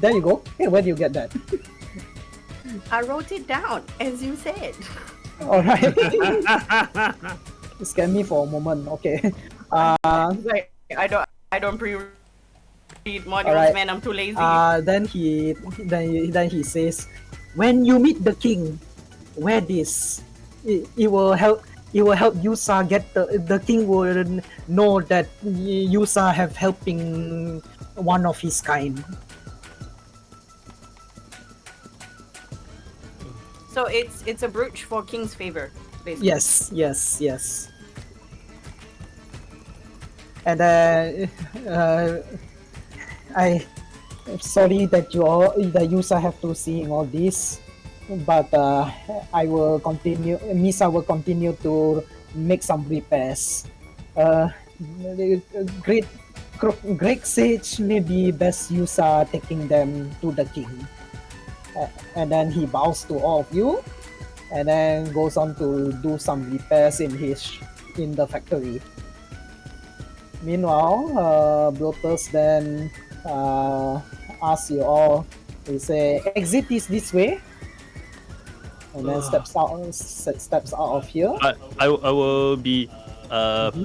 There you go. Hey, where do you get that?
I wrote it down as you said.
All right. You scared me for a moment. Okay.
Like I don't pre-read modules,
Alright.
man. I'm too lazy.
Then he says, when you meet the king, wear this. It will help. It will help Yusa get the king will know that Yusa have helping one of his kind.
So it's a brooch for king's favor, basically.
Yes. And I'm sorry that Yusa have to see all this, but I will continue. Misa will continue to make some repairs. Great sage maybe best Yusa taking them to the king. And then he bows to all of you, and then goes on to do some repairs in the factory. Meanwhile, Blotus then asks you all. He say, "Exit is this way," and then steps out of here.
I will be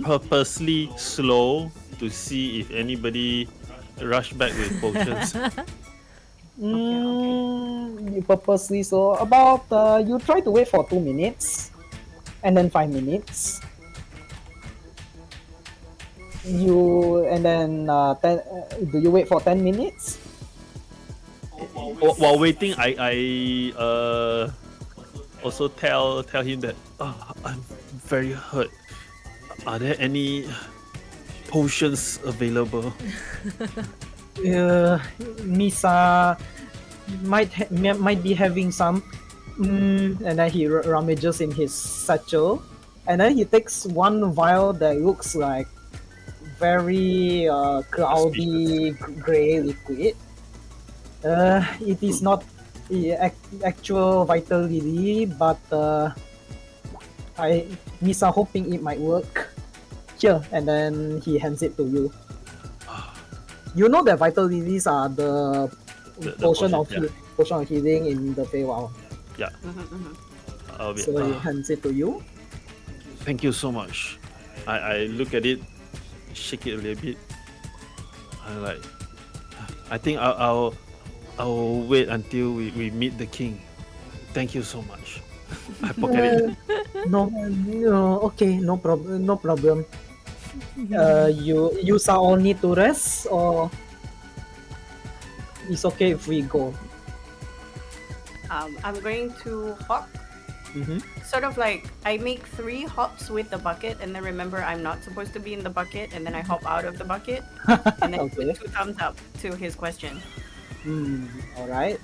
purposely slow to see if anybody rush back with potions.
You purposely so about you try to wait for 2 minutes, and then 5 minutes. Do you wait for 10 minutes?
While waiting, I also tell him that I'm very hurt. Are there any potions available?
Misa might be having some. And then he rummages in his satchel, and then he takes one vial that looks like very cloudy gray liquid. It is not the actual vital lily, but Misa hoping it might work. Here, and then he hands it to you. You know that vital lilies are the potion of healing in the Feywild.
Yeah. I'll be,
So he hands it to you.
thank you so much. I look at it, shake it a little bit. I think I'll wait until we meet the king. Thank you so much. I pocket it.
No, okay, no problem. You all need to rest, or it's okay if we go.
I'm going to hawk sort of like I make 3 hops with the bucket, and then remember I'm not supposed to be in the bucket, and then I hop out of the bucket, and then
Okay.
put 2 thumbs up to his question.
All right.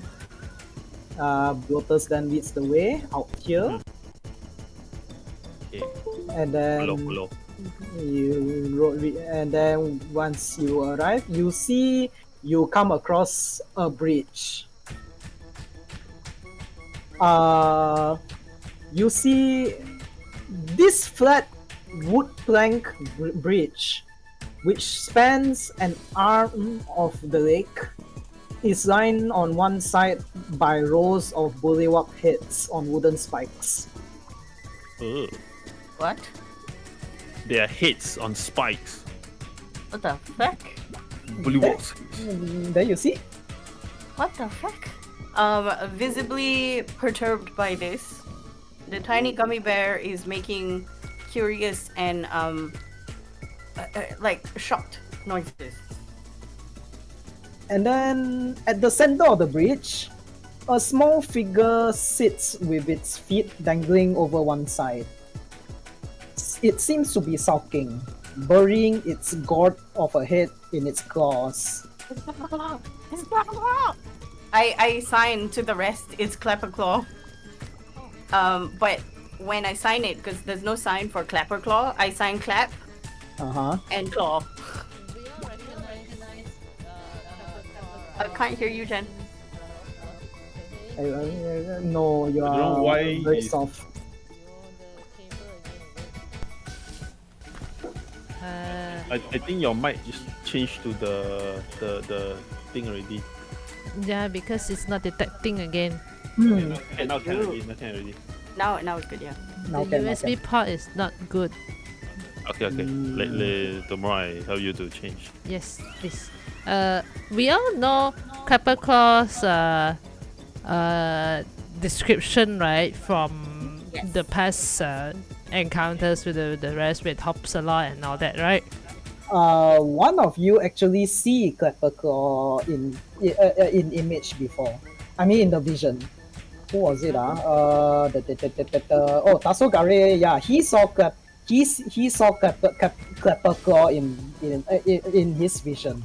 Bloaters then leads the way out here,
Okay.
and then
Follow.
and then once you arrive, you come across a bridge. You see this flat wood plank bridge, which spans an arm of the lake, is lined on one side by rows of bullywug heads on wooden spikes.
Ugh.
What?
Their heads on spikes.
What the fuck?
Bullywogs.
There you see.
What the fuck? Visibly perturbed by this, the tiny gummy bear is making curious and like shocked noises.
And then at the center of the bridge, a small figure sits with its feet dangling over one side. It seems to be sulking, burying its gourd of a head in its claws.
I sign to the rest. It's Clapperclaw. But when I sign it, because there's no sign for Clapperclaw, I sign Clap and Claw. I can't hear you, Jen.
No, you
I don't know
are
why
very
he's-
soft.
I think your mic just changed to the thing already.
Yeah, because it's not detecting again.
Okay, now can already.
Now it's good, yeah.
Now
The
can, now
USB port is not good.
Okay. Tomorrow I help you to change.
Yes, please. We all know Clapperclaw's description, right, from
Yes.
the past encounters with the rest with hops a lot and all that, right?
One of you actually see Clapperclaw in image before. I mean, in the vision. Who was it? Tasogare. Yeah, he saw Clapperclaw in his vision.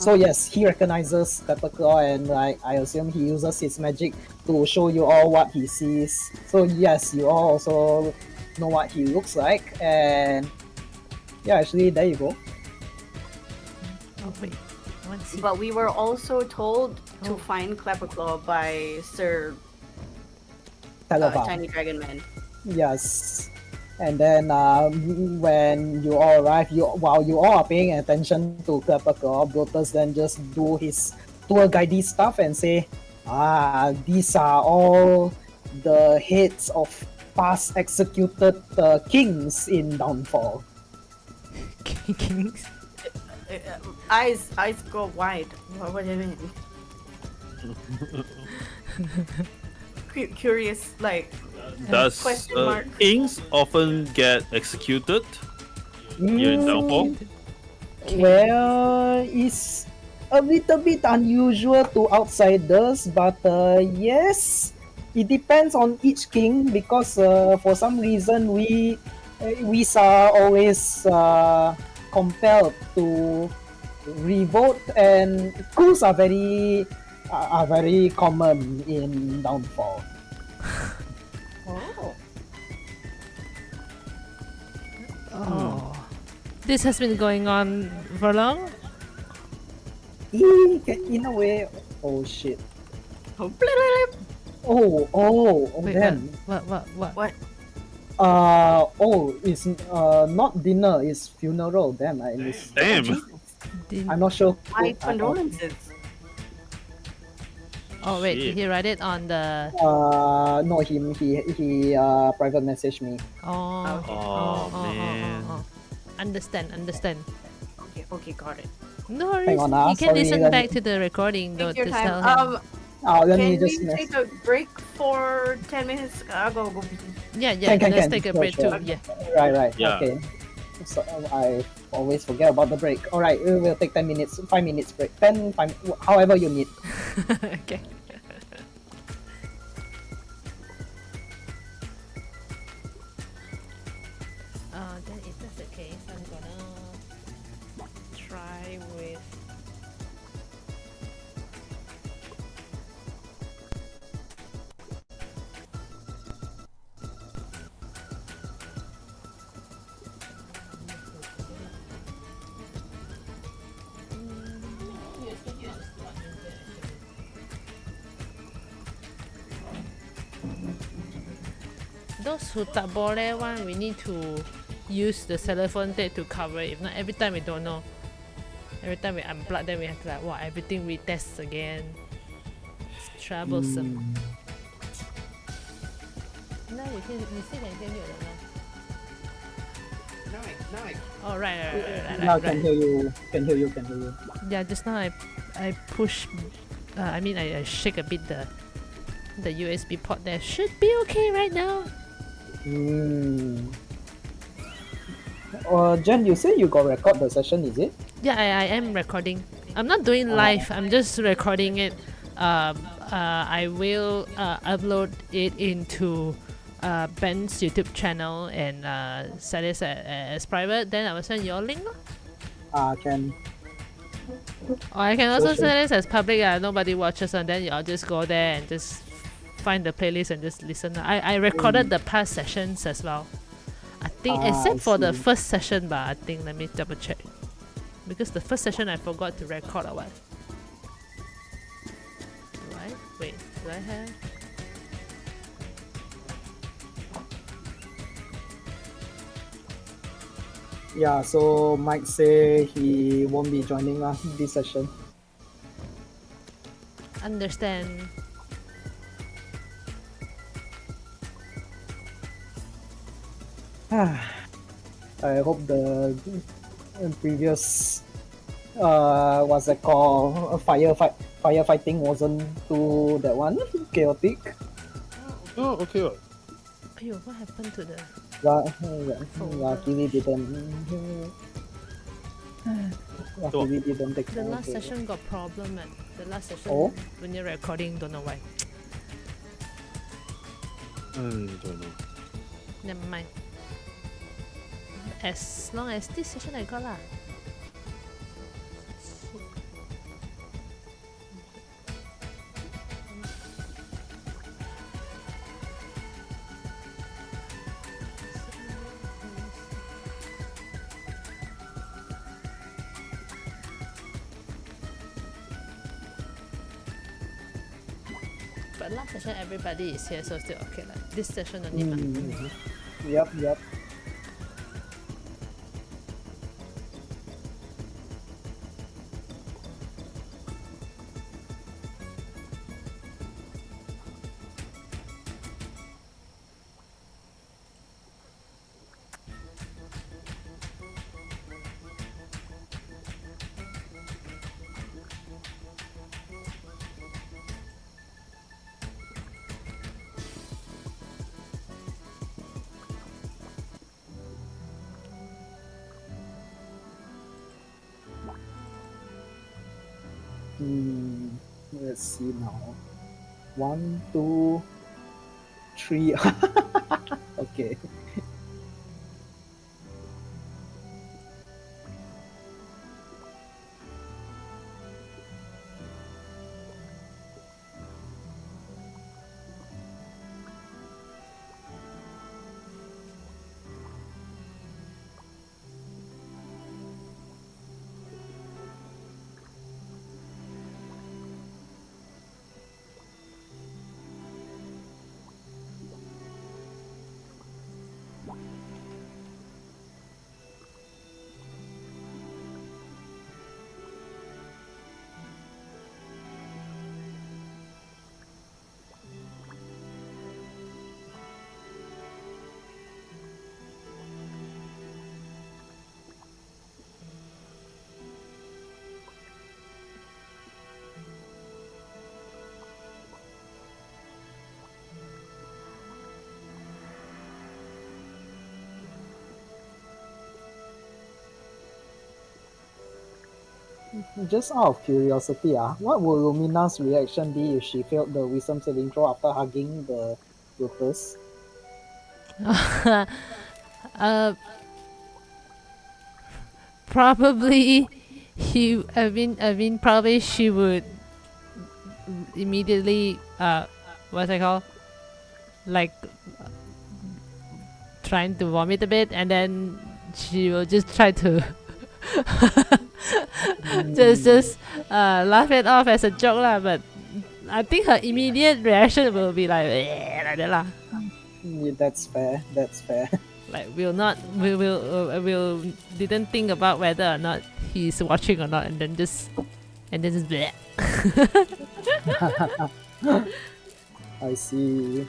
So yes, he recognizes Clapperclaw, and like I assume he uses his magic to show you all what he sees. So yes, you all also know what he looks like, and yeah, actually there you go.
Oh wait, one second.
But we were also told to find Clapperclaw by Sir
Televar.
Tiny Dragon Man.
Yes. And then when you all arrive, while you all are paying attention to Clapperclaw, Bloaters then just do his tour guidey stuff and say, these are all the heads of past executed kings in Downfall.
Kings.
Eyes go wide. What do you mean? Curious, like
Does
question mark.
kings often get executed here in Downfall?
Well, it's a little bit unusual to outsiders, but yes, it depends on each king because for some reason we are always compelled to revolt, and coups are very common in Downfall.
Oh.
Oh. This has been going on for long?
In a way, oh shit. Oh,
Wait,
then.
what?
It's not dinner, it's funeral. Damn,
Damn.
Didn't-
I'm not sure.
My condolences.
Oh wait, did
Shit.
he write it on the?
No, he private messaged me.
Oh, man.
Understand.
Okay, got it.
No worries.
on,
you can
sorry,
listen
let
back
me-
to the recording. Don't
Take your
just tell
time.
him.
Let me
Can
just
we take a break for 10 minutes? I'll go pee.
Yeah.
can,
Let's
can.
take a
Sure,
break
sure.
too. Yeah.
Right.
Yeah.
Okay. So I always forget about the break. All right, we'll take 5 minutes break. 5, however you need.
Okay. Then if that's the case, I'm gonna try with. Those who tak boleh one, we need to use the telephone tape to cover it. If not, every time we don't know. Every time we unplug, then we have to like, wow, everything retest again. It's troublesome. Now you still can hear me or not? Oh, right.
Now can hear you. Can hear you.
Yeah, just now I push. I shake a bit the USB port there. Should be okay right now.
Jen, you say you got record the session, is it?
Yeah, I am recording. I'm not doing live. I'm just recording it. I will upload it into Ben's YouTube channel and set it as private. Then I will send you all link.
Can.
Or I can also set it as public. Nobody watches, and then y'all just go there and just find the playlist and just listen. I recorded the past sessions as well. I think except for the first session, but I think let me double check. Because the first session I forgot to record or what? Wait, do I have?
Yeah, so Mike say he won't be joining us this session.
Understand.
I hope the previous what's that called, firefighting wasn't too that one chaotic.
Oh, okay.
Ayo, what happened to the?
Luckily didn't take.
The last session got problem, man. The last session when you're recording, don't know why.
Don't know.
Never mind. As long as this session I got lah. But last session everybody is here, so still okay lah. This session only mah.
Yep. Let's see now. 1, 2, 3. Okay. Just out of curiosity, what would Lumina's reaction be if she failed the wisdom saving throw after hugging the lotus?
probably probably she would immediately what's it called, like trying to vomit a bit, and then she will just try to just laugh it off as a joke lah. But I think her immediate reaction will be like like that lah.
Yeah, that's fair. That's fair.
Like we'll didn't think about whether or not he's watching or not, and then just bleh.
I see.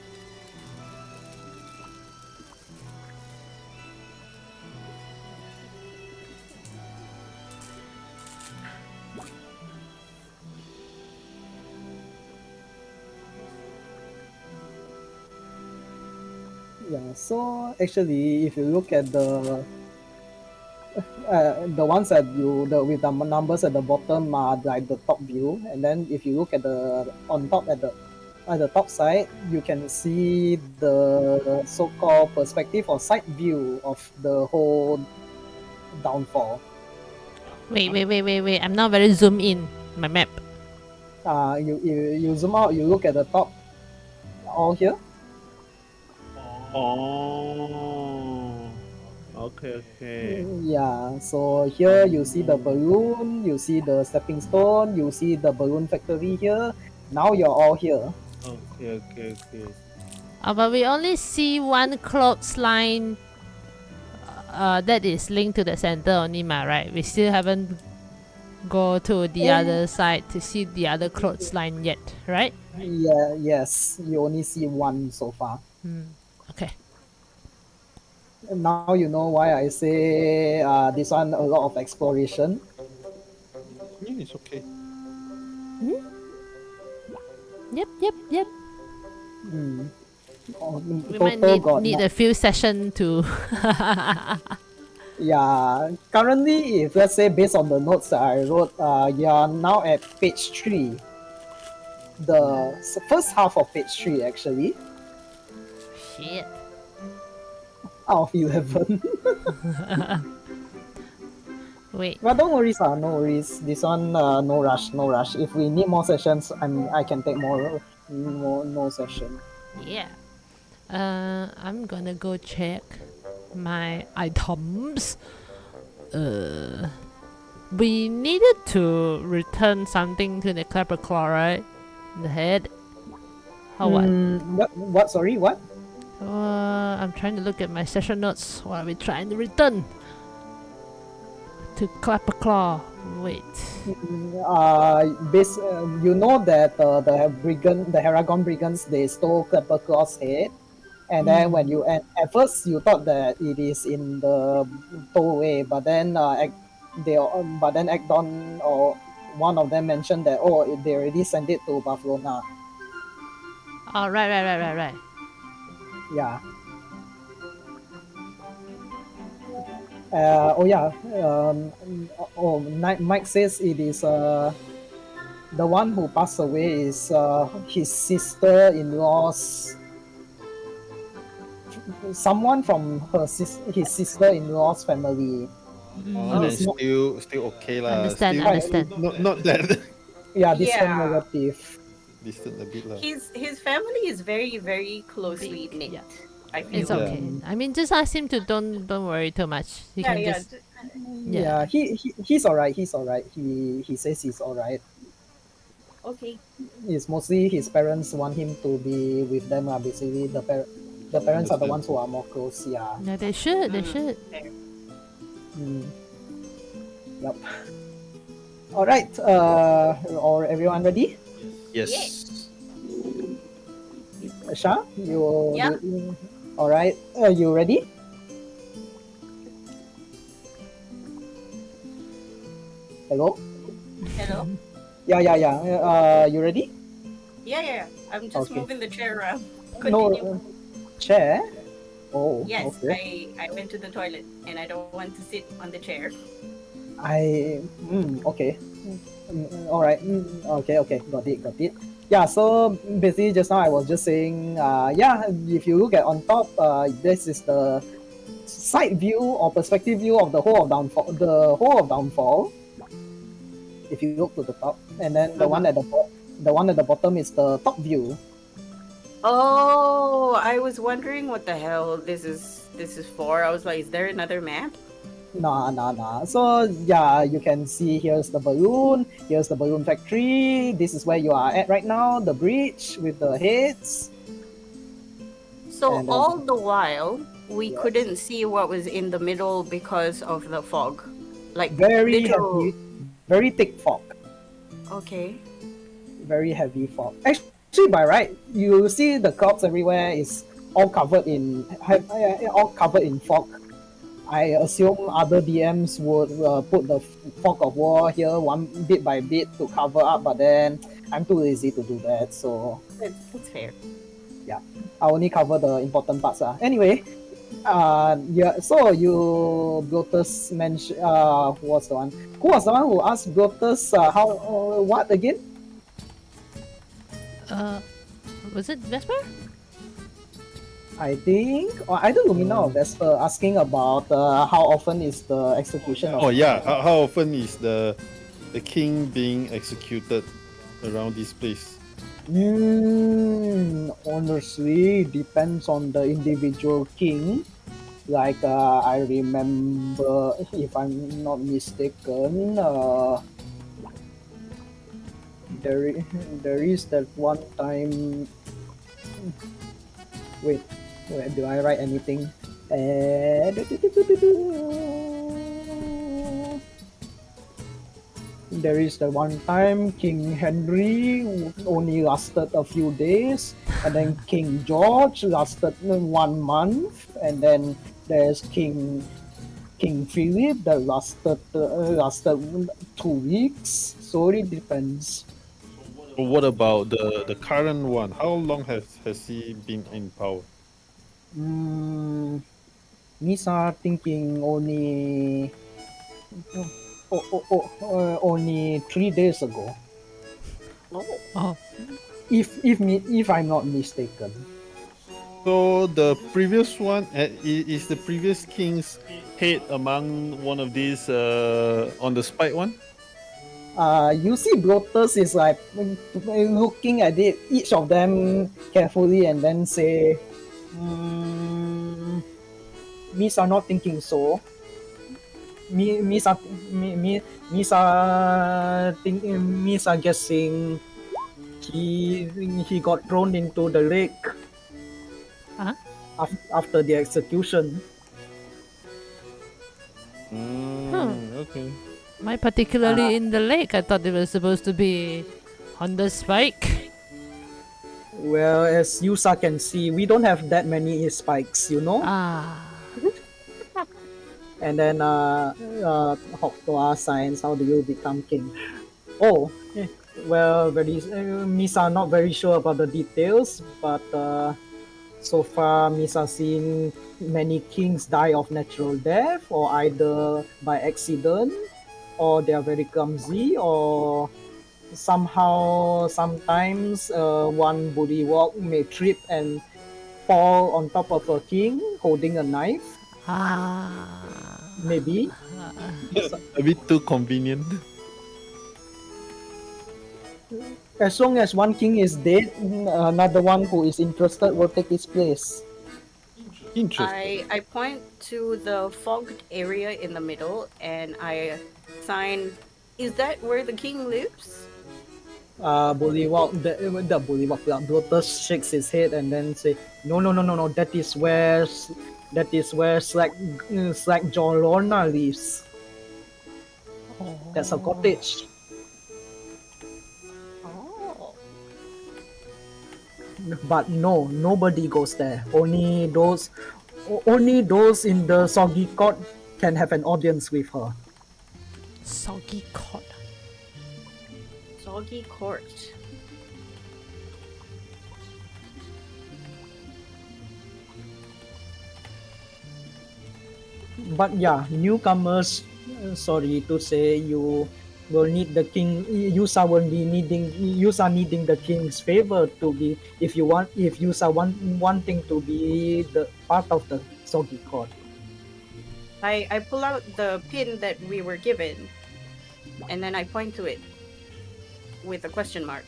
Yeah, so actually, if you look at the ones that with the numbers at the bottom are like the top view, and then if you look at the on top at the top side, you can see the so-called perspective or side view of the whole downfall.
Wait. I'm not very zoom in my map.
You zoom out, you look at the top, all here.
Oh. Okay.
Yeah, so here you see the balloon, you see the stepping stone, you see the balloon factory here. Now you're all here.
Okay.
But we only see one clothesline that is linked to the center only, right? We still haven't go to the other side to see the other clothesline yet, right?
Yeah, yes, you only see one so far.
Okay.
And now you know why I say this one a lot of exploration.
Yeah, it's okay.
Yep. We might need a few sessions to.
Yeah, currently, if let's say based on the notes that I wrote, you are now at page 3. The first half of page 3, actually.
Shit.
Out of 11.
Wait.
But don't worry, sir. No worries. This one, no rush. If we need more sessions, I can take more session.
Yeah. I'm gonna go check my items. We needed to return something to the Clapper Claw, right? The head. How what?
What? Sorry, what?
I'm trying to look at my session notes. What are we trying to return? To Clapper Claw. Wait.
You know that the Heragon brigands, they stole Clapper Claw's head, and then when you at first you thought that it is in the stowaway, but then Ekdon or one of them mentioned that they already sent it to Barcelona.
Oh, right.
Yeah. Mike says it is the one who passed away is his sister-in-law's, someone from his sister-in-law's family.
Then still okay lah.
Understand.
Not that
Yeah, distant relative.
distant a bit lah.
His family is very, very closely knit.
Yeah.
I feel.
It's okay. I mean, just ask him to don't worry too much. He can just.
Yeah, he's alright. He says he's alright.
Okay.
It's mostly his parents want him to be with them. Basically, the parents are the ones who are more close. Yeah.
Yeah, they should.
Yep. All right. Or everyone ready?
Yes.
Sha, you.
Yeah.
All right. You ready? Hello.
Hello.
Yeah. You ready?
Yeah. I'm just
Okay.
moving the chair around.
No.
Continue.
Chair. Oh.
Yes,
Okay.
I went to the toilet and I don't want to sit on the chair.
Okay. All right. Okay. Got it. Yeah. So basically, just now I was just saying. If you look at on top, this is the side view or perspective view of the whole of downfall. The whole of downfall. If you look to the top, and then the one at the one at the bottom is the top view.
Oh, I was wondering what the hell this is for. I was like, is there another map?
Nah. So yeah, you can see here's the balloon, here's the balloon factory. This is where you are at right now, the bridge with the heads.
So
And then-
all the while, we
Yes.
couldn't see what was in the middle because of the fog. Like
Very
literal.
heavy, very thick fog.
Okay.
Very heavy fog. Actually, by right, you see the clouds everywhere is all covered in fog. I assume other DMs would put the fog of war here one bit by bit to cover up, but then I'm too lazy to do that, so
That's fair.
I only cover the important parts. Anyway, yeah. So you Blotus mentioned who was the one? Who was the one who asked Blotus how what again?
Was it Vesper?
I think, or either Lumina or Vesper asking about how often is the execution of.
Oh yeah, how often is the king being executed around this place?
Honestly, depends on the individual king. Like I remember, if I'm not mistaken, there is that one time. Wait, do I write anything? There is the one time King Henry only lasted a few days, and then King George lasted 1 month, and then there's King Philip that lasted 2 weeks. So it depends.
What about the current one? How long has he been in power?
Misa thinking only only 3 days ago.
Oh,
If I'm not mistaken.
So the previous one is the previous king's head among one of these on the spike one?
You see Blotus is like looking at it, each of them carefully, and then say, Misa not thinking so. Misa guessing he got thrown into the lake
huh?
after the execution.
Okay.
Why particularly in the lake? I thought it was supposed to be on the spike.
Well, as Yusa can see, we don't have that many spikes, you know.
Ah,
And then Hoktoa science, how do you become king? Oh, well, Misa not very sure about the details, but so far Misa seen many kings die of natural death, or either by accident, or they are very clumsy, or somehow sometimes one bullywug may trip and fall on top of a king holding a knife. Maybe.
A bit too convenient.
As long as one king is dead, another one who is interested will take his place.
Interesting.
I point to the fogged area in the middle and I sign, is that where the king lives?
Bullywug, the Bullywug, Blotus shakes his head and then say, no, that is where Slack Jolorna lives. That's a cottage.
Oh.
But no, nobody goes there. Only those in the soggy court can have an audience with her.
soggy cod.
Soggy court.
But yeah, newcomers, sorry to say, you will need the king. Yusa will be needing the king's favor to be, if Yusa wanting to be the part of the soggy court.
I pull out the pin that we were given, and then I point to it with a question mark.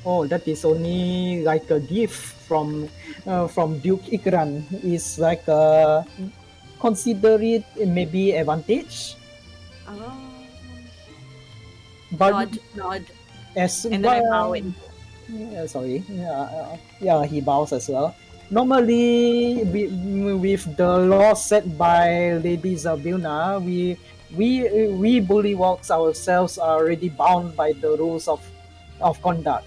Oh, that is only like a gift from Duke Ikran. Is like consider it maybe advantage,
Oh,
but
nod,
as
and then I bow it.
sorry, yeah, he bows as well. Normally, with the law set by Lady Zabuna, we bullywugs ourselves are already bound by the rules of conduct.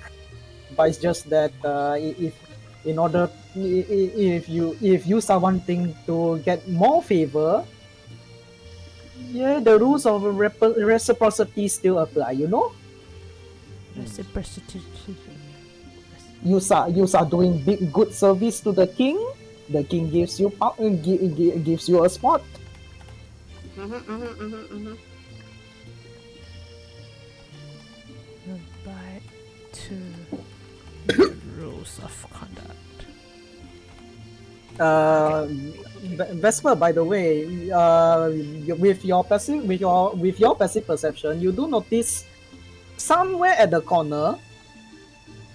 But it's just that if in order if you are wanting to get more favor, yeah, the rules of reciprocity still apply. You know,
Reciprocity.
you are doing big good service to the king. The king gives you gives you a spot.
Back to rules of conduct.
Vesper, by the way, with your passive perception, you do notice somewhere at the corner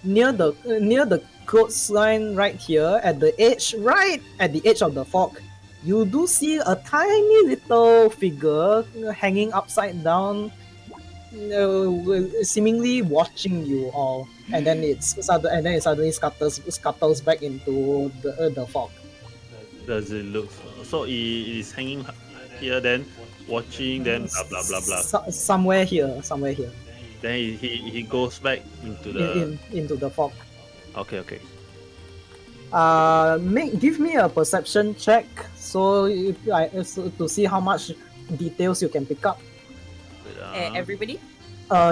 near the coastline right here at the edge, right at the edge of the fog, you do see a tiny little figure hanging upside down, seemingly watching you all, and then it suddenly scuttles back into the fog.
Does it look so? He is hanging here, then watching, then blah blah blah blah.
Somewhere here, somewhere here,
Then he goes back into the.
into the fog.
Okay, okay.
Give me a perception check so to see how much details you can pick up.
Wait,
Everybody.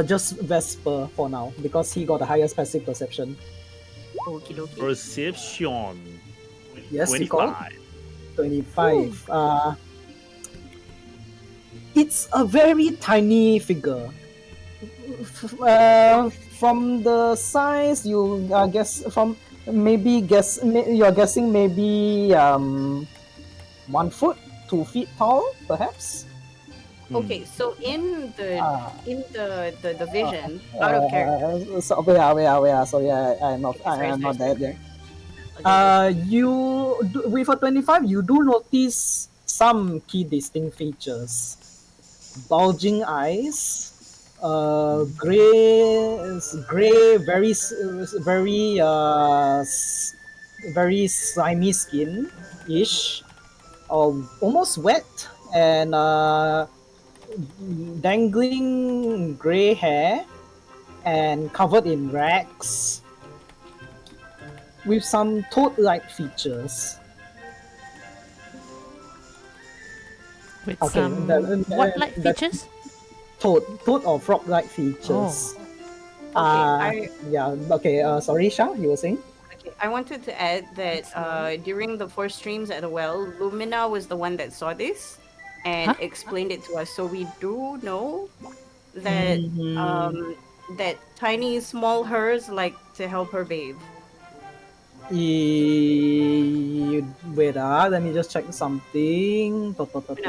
Just Vesper for now because he got the highest passive perception.
Okie dokie.
Perception.
Yes, he got
25.
25. It's a very tiny figure. From the size, you guess from you're guessing maybe 1 foot, 2 feet tall, perhaps.
Okay, so in the vision,
Uh,
out of character.
So wait. Sorry, I'm not
Sorry.
there yet.
Okay.
With a 25, you do notice some key distinct features: bulging eyes, gray, very slimy skin ish, almost wet, and dangling gray hair, and covered in rags, with some toad-like features.
With
Okay,
some what like features?
Toad or frog-like features. Yeah. Okay. Sorry, Sha, you were saying?
Okay, I wanted to add that during the 4 streams at the well, Lumina was the one that saw this and explained it to us. So we do know that that tiny small hers like to help her bathe.
Wait, let me just check something.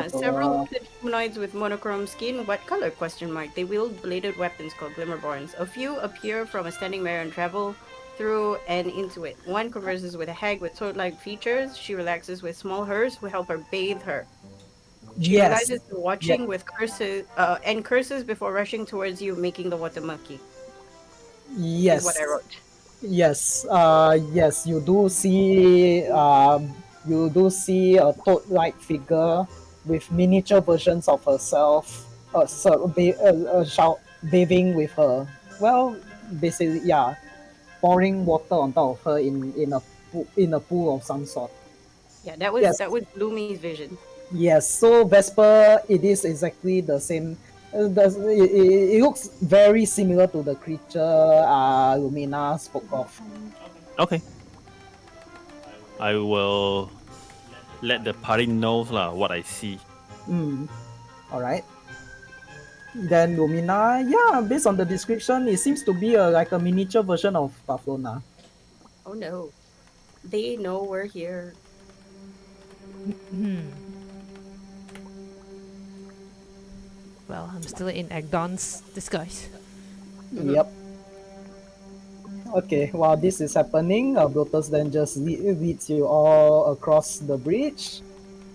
Several humanoids with monochrome skin. What color? Question mark. They wield bladed weapons called glimmerborns. A few appear from a standing mirror and travel through and into it. One converses with a hag with toad-like features. She relaxes with small hers who help her bathe her. She realizes the watching with curses and curses before rushing towards you, making the water murky.
Yes.
Is what I wrote.
Yes. Yes. You do see. You do see a toad-like figure with miniature versions of herself. Bathing with her. Well, basically, yeah, pouring water on top of her in a pool of some sort.
Yeah, that was Lumi's vision.
Yes, so Vesper, it is exactly the same. It looks very similar to the creature Lumina spoke of.
Okay. I will let the party know what I see.
Alright. Then Lumina, yeah, based on the description, it seems to be like a miniature version of Taflona.
Oh no. They know we're here.
I'm still in Agdon's disguise.
Yep. Okay, while this is happening, Brutus then just leads you all across the bridge.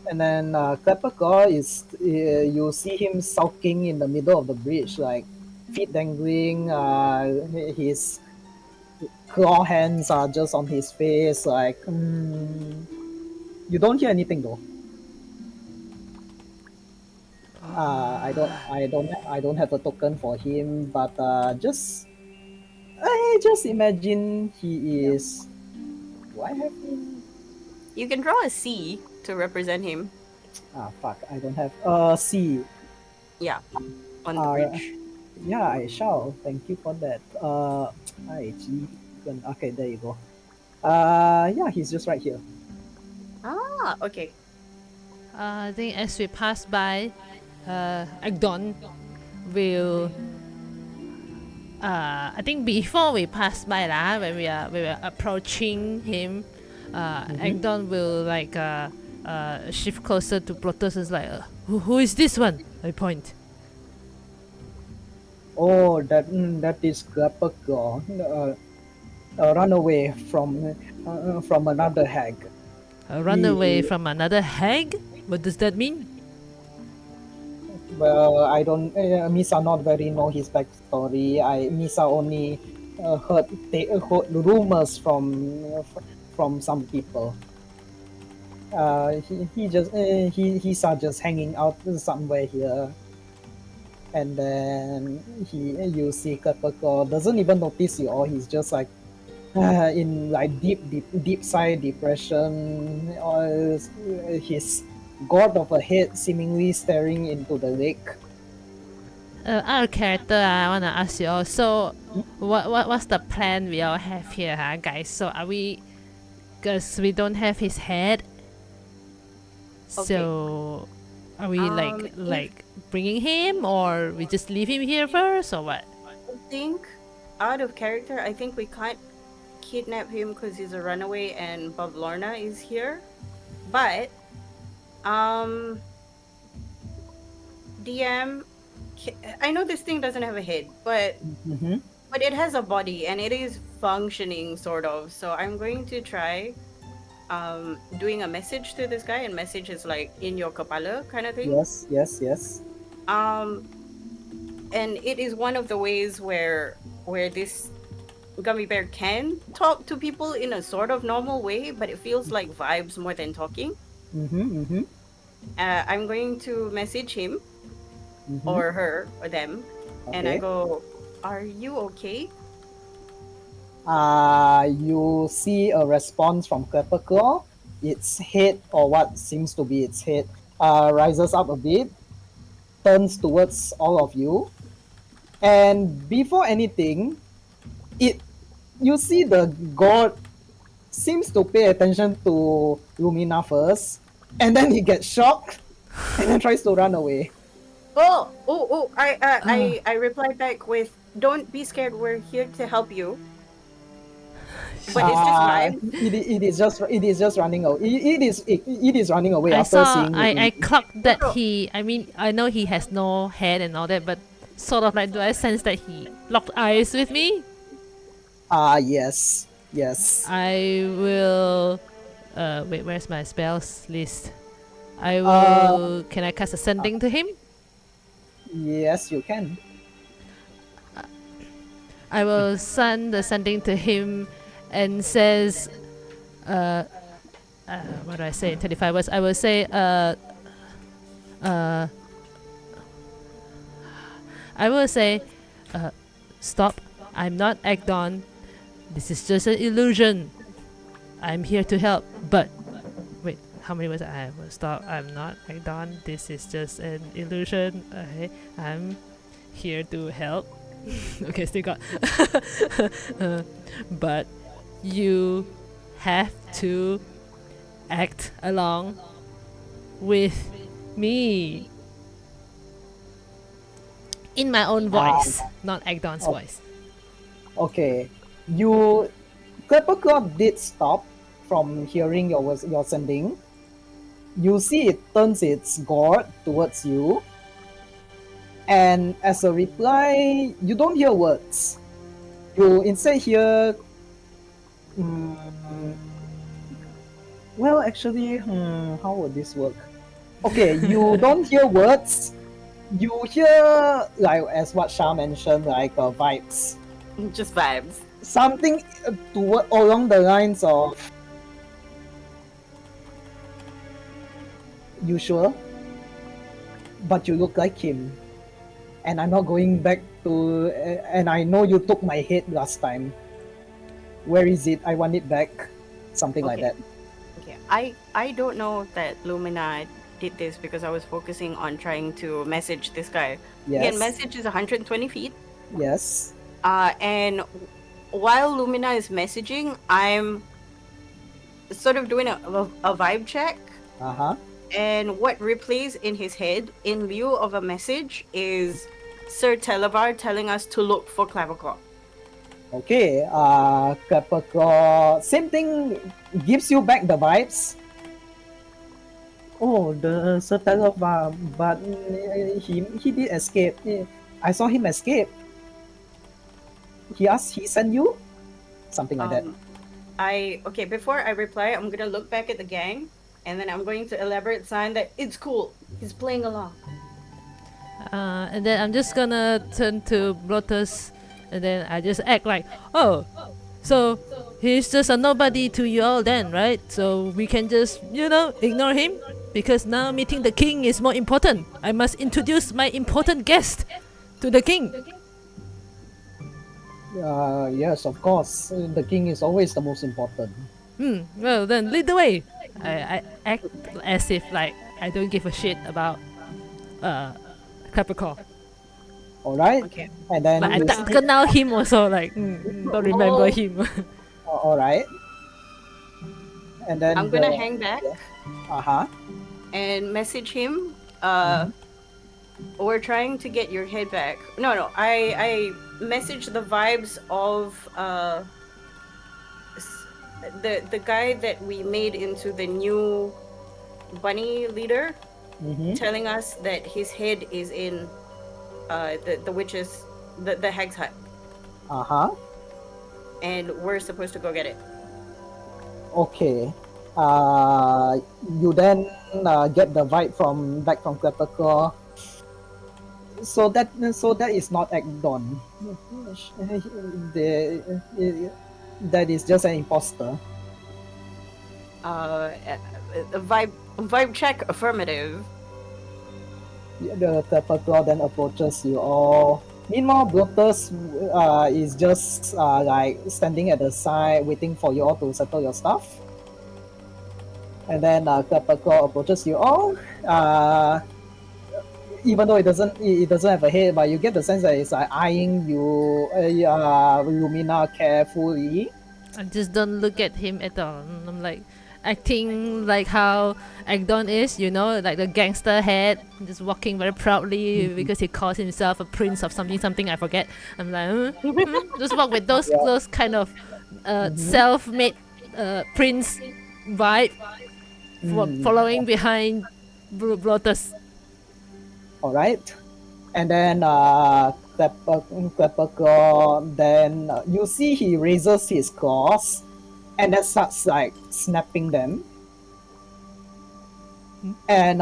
And then Klepakor you see him sulking in the middle of the bridge, like feet dangling, his claw hands are just on his face, like, you don't hear anything though. I don't have a token for him, but I just imagine he is. Do I have him?
You can draw a C to represent him.
Ah, fuck! I don't have C.
Yeah, on the bridge.
Yeah, I shall. Thank you for that. Okay, there you go. Yeah, he's just right here.
Ah, okay.
I think as we pass by, Agdon will. I think before we pass by lah, when we were approaching him, Agdon will like shift closer to Plotus. Is like, who is this one? I point.
Oh, that is Klepakor, a runaway from another hag.
A runaway from another hag? What does that mean?
Well, I don't. Misa not very know his backstory. Misa only heard rumors from some people. He's just hanging out somewhere here, and then you see Klepakor doesn't even notice you, or he's just like in like deep sigh depression, or his god of a head seemingly staring into the lake.
Our character, I wanna ask you all. So, what's the plan we all have here, huh, guys? So are we? Cause we don't have his head. So, are we like bringing him, or we just leave him here first, or what?
I think, out of character, I think we can't kidnap him because he's a runaway and Bob Lorna is here. But, DM, I know this thing doesn't have a head, but it has a body and it is functioning sort of. So I'm going to try doing a message to this guy, and message is like in your kapala kind of thing.
Yes.
And it is one of the ways where this gummy bear can talk to people in a sort of normal way, but it feels like vibes more than talking. I'm going to message him or her or them, and I go, "Are you okay?"
You see a response from Klepakor. Its head, or what seems to be its head, rises up a bit, turns towards all of you, and before anything, you see the god seems to pay attention to Lumina first, and then he gets shocked, and then tries to run away.
I replied back with, "Don't be scared. We're here to help you." But it's just vibe.
It is just running away. It is running away
I
after
saw.
seeing.
I clocked that he. I mean, I know he has no head and all that, but sort of like, do I sense that he locked eyes with me?
Yes.
I will. Wait, where's my spells list? I will. Can I cast Ascending to him?
Yes, you can.
I will send Ascending to him, and says, what do I say in 25 words? I will say, stop. I'm not Agdon. This is just an illusion. I'm here to help. But wait, how many words? I will stop. I'm not Agdon. This is just an illusion. Okay, I'm here to help. Okay, still got. But you have to act along with me. In my own voice, not Agdon's voice.
Okay, Klepakor did stop from hearing your sending. You see it turns its gourd towards you, And as a reply, you don't hear words. You instead hear. Well, actually, how would this work? Okay, you don't hear words. You hear, like as what Shah mentioned, like vibes.
Just vibes.
Something toward along the lines of. You sure? But you look like him. And I'm not going back to. And I know you took my head last time. Where is it? I want it back. Something like
Okay.
that.
Okay. I don't know that Lumina did this because I was focusing on trying to message this guy. Again,
Yes.
message is 120 feet.
Yes.
And while Lumina is messaging, I'm sort of doing a vibe check.
Uh-huh.
And what replays in his head in lieu of a message is Sir Televar telling us to look for Clavicle.
Okay. Capricorn. Same thing gives you back the vibes. Oh, the Satalova, but he did escape. I saw him escape. He sent you? Something like that.
Okay, before I reply, I'm gonna look back at the gang and then I'm going to elaborate sign that it's cool. He's playing along.
And then I'm just gonna turn to Blotus, and then I just act like, oh, so he's just a nobody to you all then, right? So we can just, ignore him? Because now meeting the king is more important. I must introduce my important guest to the king.
Yes, of course. The king is always the most important.
Well then, lead the way. I act as if like I don't give a shit about Capricorn.
Alright?
Okay.
And then
Like I
you
don't kenal him also, like don't remember him.
alright. And then
I'm gonna hang back
Uh-huh.
and message him. We're trying to get your head back. No. I message the vibes of the guy that we made into the new bunny leader, telling us that his head is in the witches, the hag's hut,
Uh-huh.
and we're supposed to go get it.
Okay. You then get the vibe back from Capricorn. So that is not Agdon. That is just an imposter.
Vibe check affirmative.
The Capricorn then approaches you all. Meanwhile, Blotus is just like standing at the side, waiting for you all to settle your stuff. And then Capricorn approaches you all. Even though it doesn't have a head, but you get the sense that it's eyeing you, Lumina, carefully.
I just don't look at him at all. I'm like acting like how Agdon is, like the gangster head, just walking very proudly because he calls himself a prince of something I forget. I'm like, just walk with those kind of self-made prince vibe, following behind Blotus.
Alright. And then Capricorn, then you see he raises his claws and then starts like snapping them. And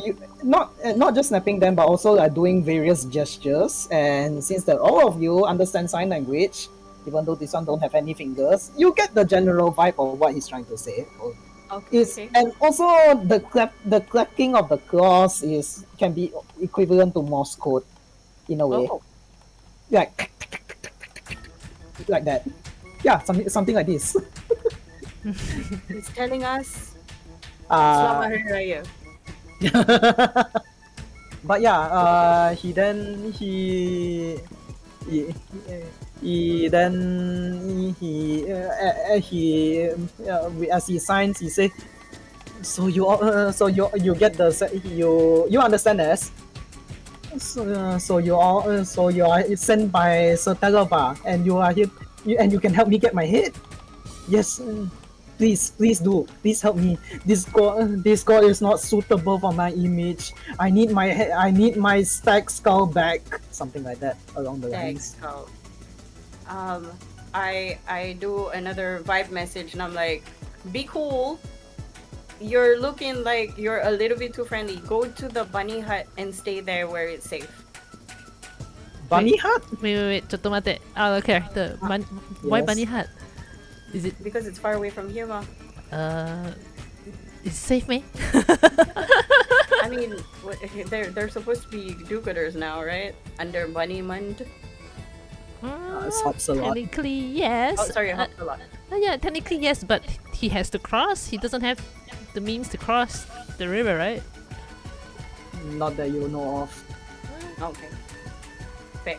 you not just snapping them, but also like doing various gestures. And since that all of you understand sign language, even though this one don't have any fingers, you get the general vibe of what he's trying to say.
Okay.
And also the clacking of the claws can be equivalent to Morse code in a way.
Oh.
Like that. Yeah, something like this.
He's telling us
Uh,
Selamat Hari Raya.
but yeah, he as he signs, he say, so you get you understand this. So you are sent by Sir Telova, and you are here, and you can help me get my head. Yes, please do. Please help me. This god is not suitable for my image. I need my stag skull back. Something like that along the lines.
Thanks, Carl. I do another vibe message and I'm like, be cool. You're looking like you're a little bit too friendly. Go to the bunny hut and stay there where it's safe.
Bunny hut?
Wait, ちょっと待って。Out of character. Why
Yes.
bunny hut? Is it
Because it's far away from here, ma.
is it safe, man?
I mean, they're supposed to be do-gooders now, right? Under Bunny Mund.
Helps a lot.
Technically, yes.
Oh, sorry, helps a lot.
Yeah, technically yes, but he has to cross. He doesn't have the means to cross the river, right?
Not that you know of.
Okay.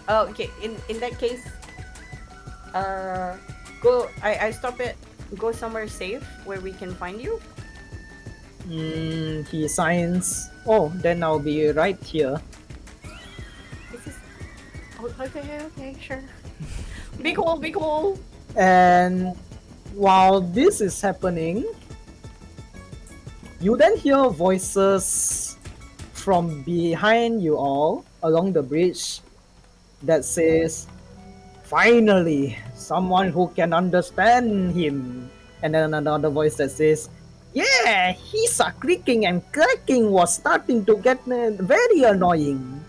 Oh, okay. In that case, go. I stop it. Go somewhere safe where we can find you.
He signs. Oh, then I'll be right here.
This is. Oh, okay, sure. Be cool, be cool.
And while this is happening, you then hear voices from behind you all along the bridge that says, "Finally, someone who can understand him." And then another voice that says, "Yeah, his creaking and cracking was starting to get very annoying."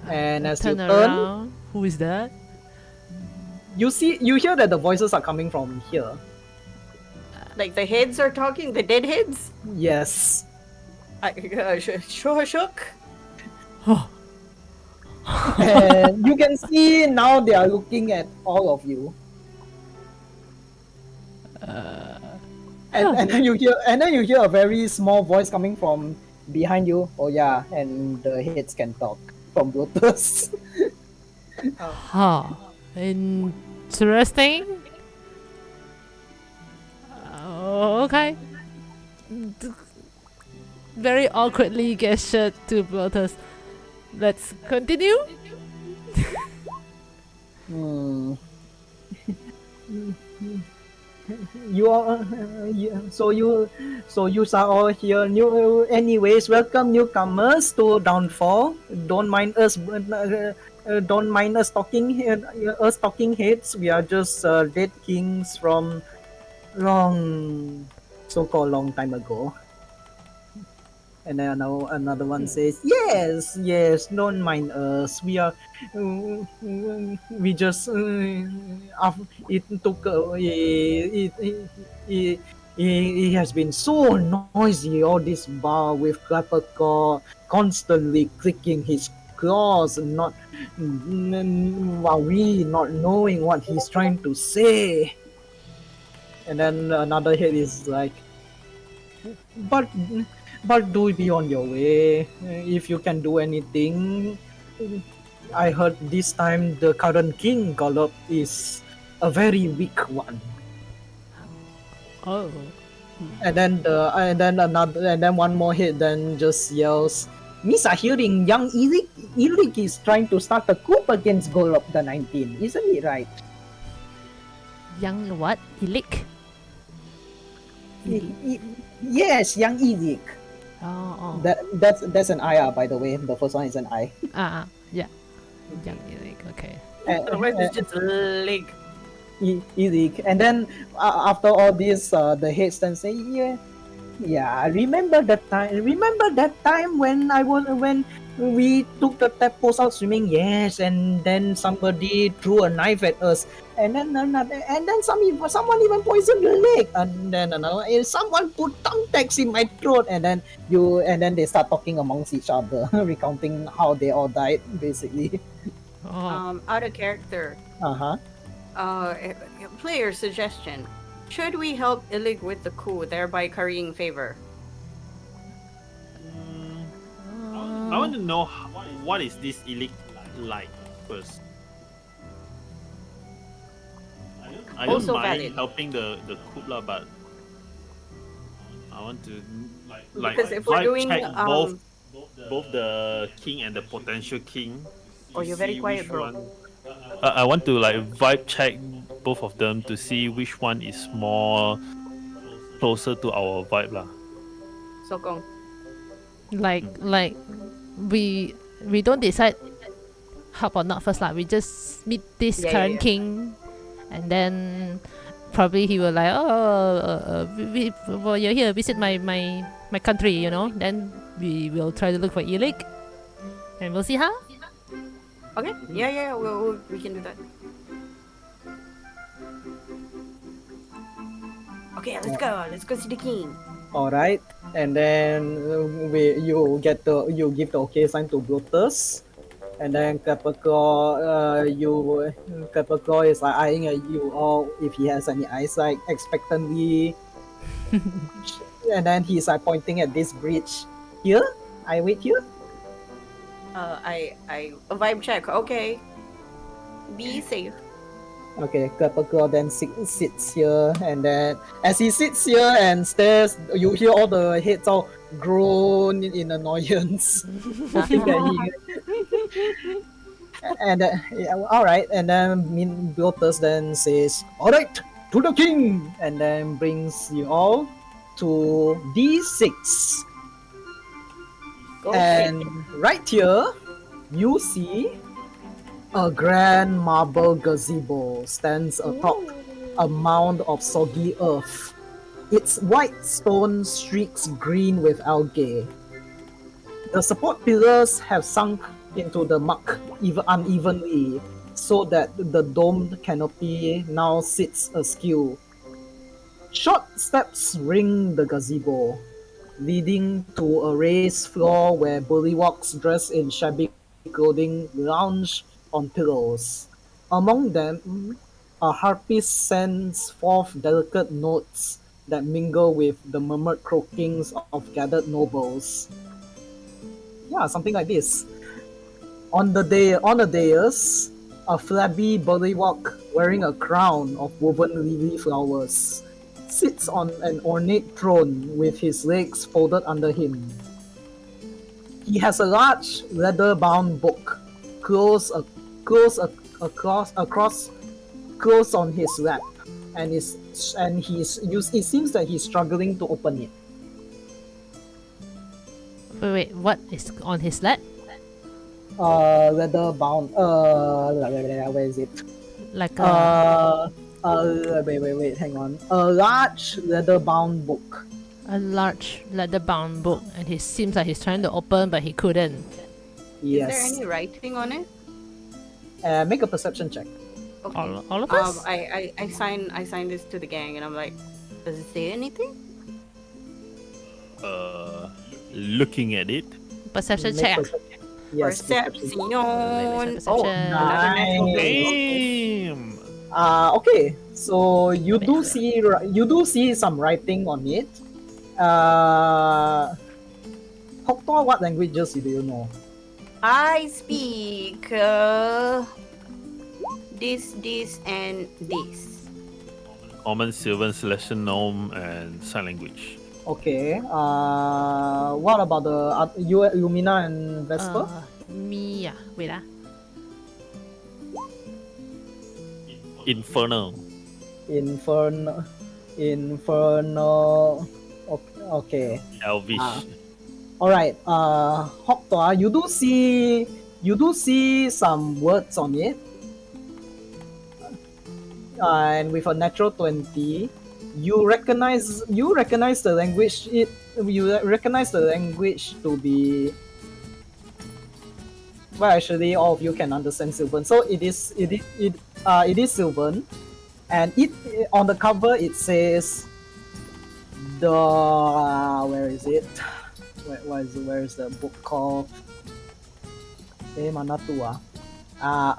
And as you
Turn
turn,
around. Who is that?
you hear that the voices are coming from here.
Like the heads are talking, the dead heads.
Yes.
Shook.
And you can see now they are looking at all of you. And then you hear a very small voice coming from behind you. Oh yeah, and the heads can talk from Lotus.
Huh. Interesting. Okay. Very awkwardly gestured to Lotus. Let's continue.
Hmm. You are so you are all here. Anyways, welcome newcomers to Downfall. Don't mind us. Don't mind us talking heads. We are just dead kings from so-called long time ago. And then another one says, yes, don't mind us. We are, we just, it took, it has been so noisy, all this bar with Clapperclaw constantly clicking his claws, not, while we not knowing what he's trying to say. And then another head is like, but do be on your way. If you can do anything. I heard this time the current king Golub is a very weak one.
Oh.
And then one more hit then just yells, Misa hearing young Ilik is trying to start a coup against Golub the 19, isn't it right?
Young what? Ilik?
Yes, young Ilik.
Oh.
That's an IR, by the way. The first one is an I.
Yeah. Young Ilik, okay.
Otherwise, it's just leg.
Ilik. And then after all this, the heads then say, yeah. Remember that time when we took the tadpoles out swimming? Yes, and then somebody threw a knife at us, and then someone even poisoned the leg, and then someone put thumbtacks in my throat, and then they start talking amongst each other, recounting how they all died, basically.
Out of character. Player suggestion. Should we help Illig with the coup, thereby currying favor?
I want to know what is this Illig like first. I don't
Also
mind
valid.
helping the coup lah, but I want to
Because if we're doing
check both the king and the potential king.
Oh, you're very
see
quiet,
which
bro.
one- I want to vibe check both of them to see which one is more closer to our vibe lah.
Sokong.
Like we don't decide help or not first lah. We just meet this current king, and then probably he will like, well, you're here, visit my country, you know. Then we will try to look for Ilik, and we'll see how.
Okay. Yeah. We can do that. Okay, let's go. Let's go see the king.
All right, and then you give the okay sign to Brutus, and then Capricorn is like eyeing at you all if he has any eyesight expectantly, and then he's like pointing at this bridge. Here, I wait here.
I a vibe check. Okay. Be safe.
Okay, Capricorn then sits here, and then as he sits here and stares, you hear all the heads all groan in annoyance, hoping that he. And all right, and then Blotus then says, "All right, to the king," and then brings you all to D6. And right here, you see a grand marble gazebo stands atop a mound of soggy earth. Its white stone streaks green with algae. The support pillars have sunk into the muck unevenly, so that the domed canopy now sits askew. Short steps ring the gazebo, leading to a raised floor where bullywugs dressed in shabby clothing lounge on pillows. Among them, a harpist sends forth delicate notes that mingle with the murmured croakings of gathered nobles. Yeah, something like this. On a dais, a flabby bullywug wearing a crown of woven lily flowers sits on an ornate throne with his legs folded under him. He has a large leather-bound book closed on his lap, and it seems that he's struggling to open it.
Wait, what is on his lap?
Leather-bound. Where is it?
Like a
Wait, hang on. A large leather-bound book.
a large leather-bound book, and he seems like he's trying to open, but he couldn't.
Yes.
Is there any writing on it?
Make a perception check.
Okay.
All of us?
I sign this to the gang, and I'm like, does it say anything?
Looking at it.
Perception
Make
check.
Yes.
Perception.
Perception.
Oh, another natural twenty.
Damn.
Okay. So you do see some writing on it. Hoktor, what languages do you know?
I speak this, and this.
Common, Sylvan, Celestial, Gnome, and Sign Language.
Okay. What about the Lumina and Vesper?
Me, wait
Infernal.
Inferno. Okay.
Elvish.
All right. Hoktor, you do see some words on it, and with a natural 20, you recognize the language. You recognize the language to be. Well, actually, all of you can understand Sylvan. So it is Sylvan, and it on the cover it says where is it? Where is the book called? Mana tu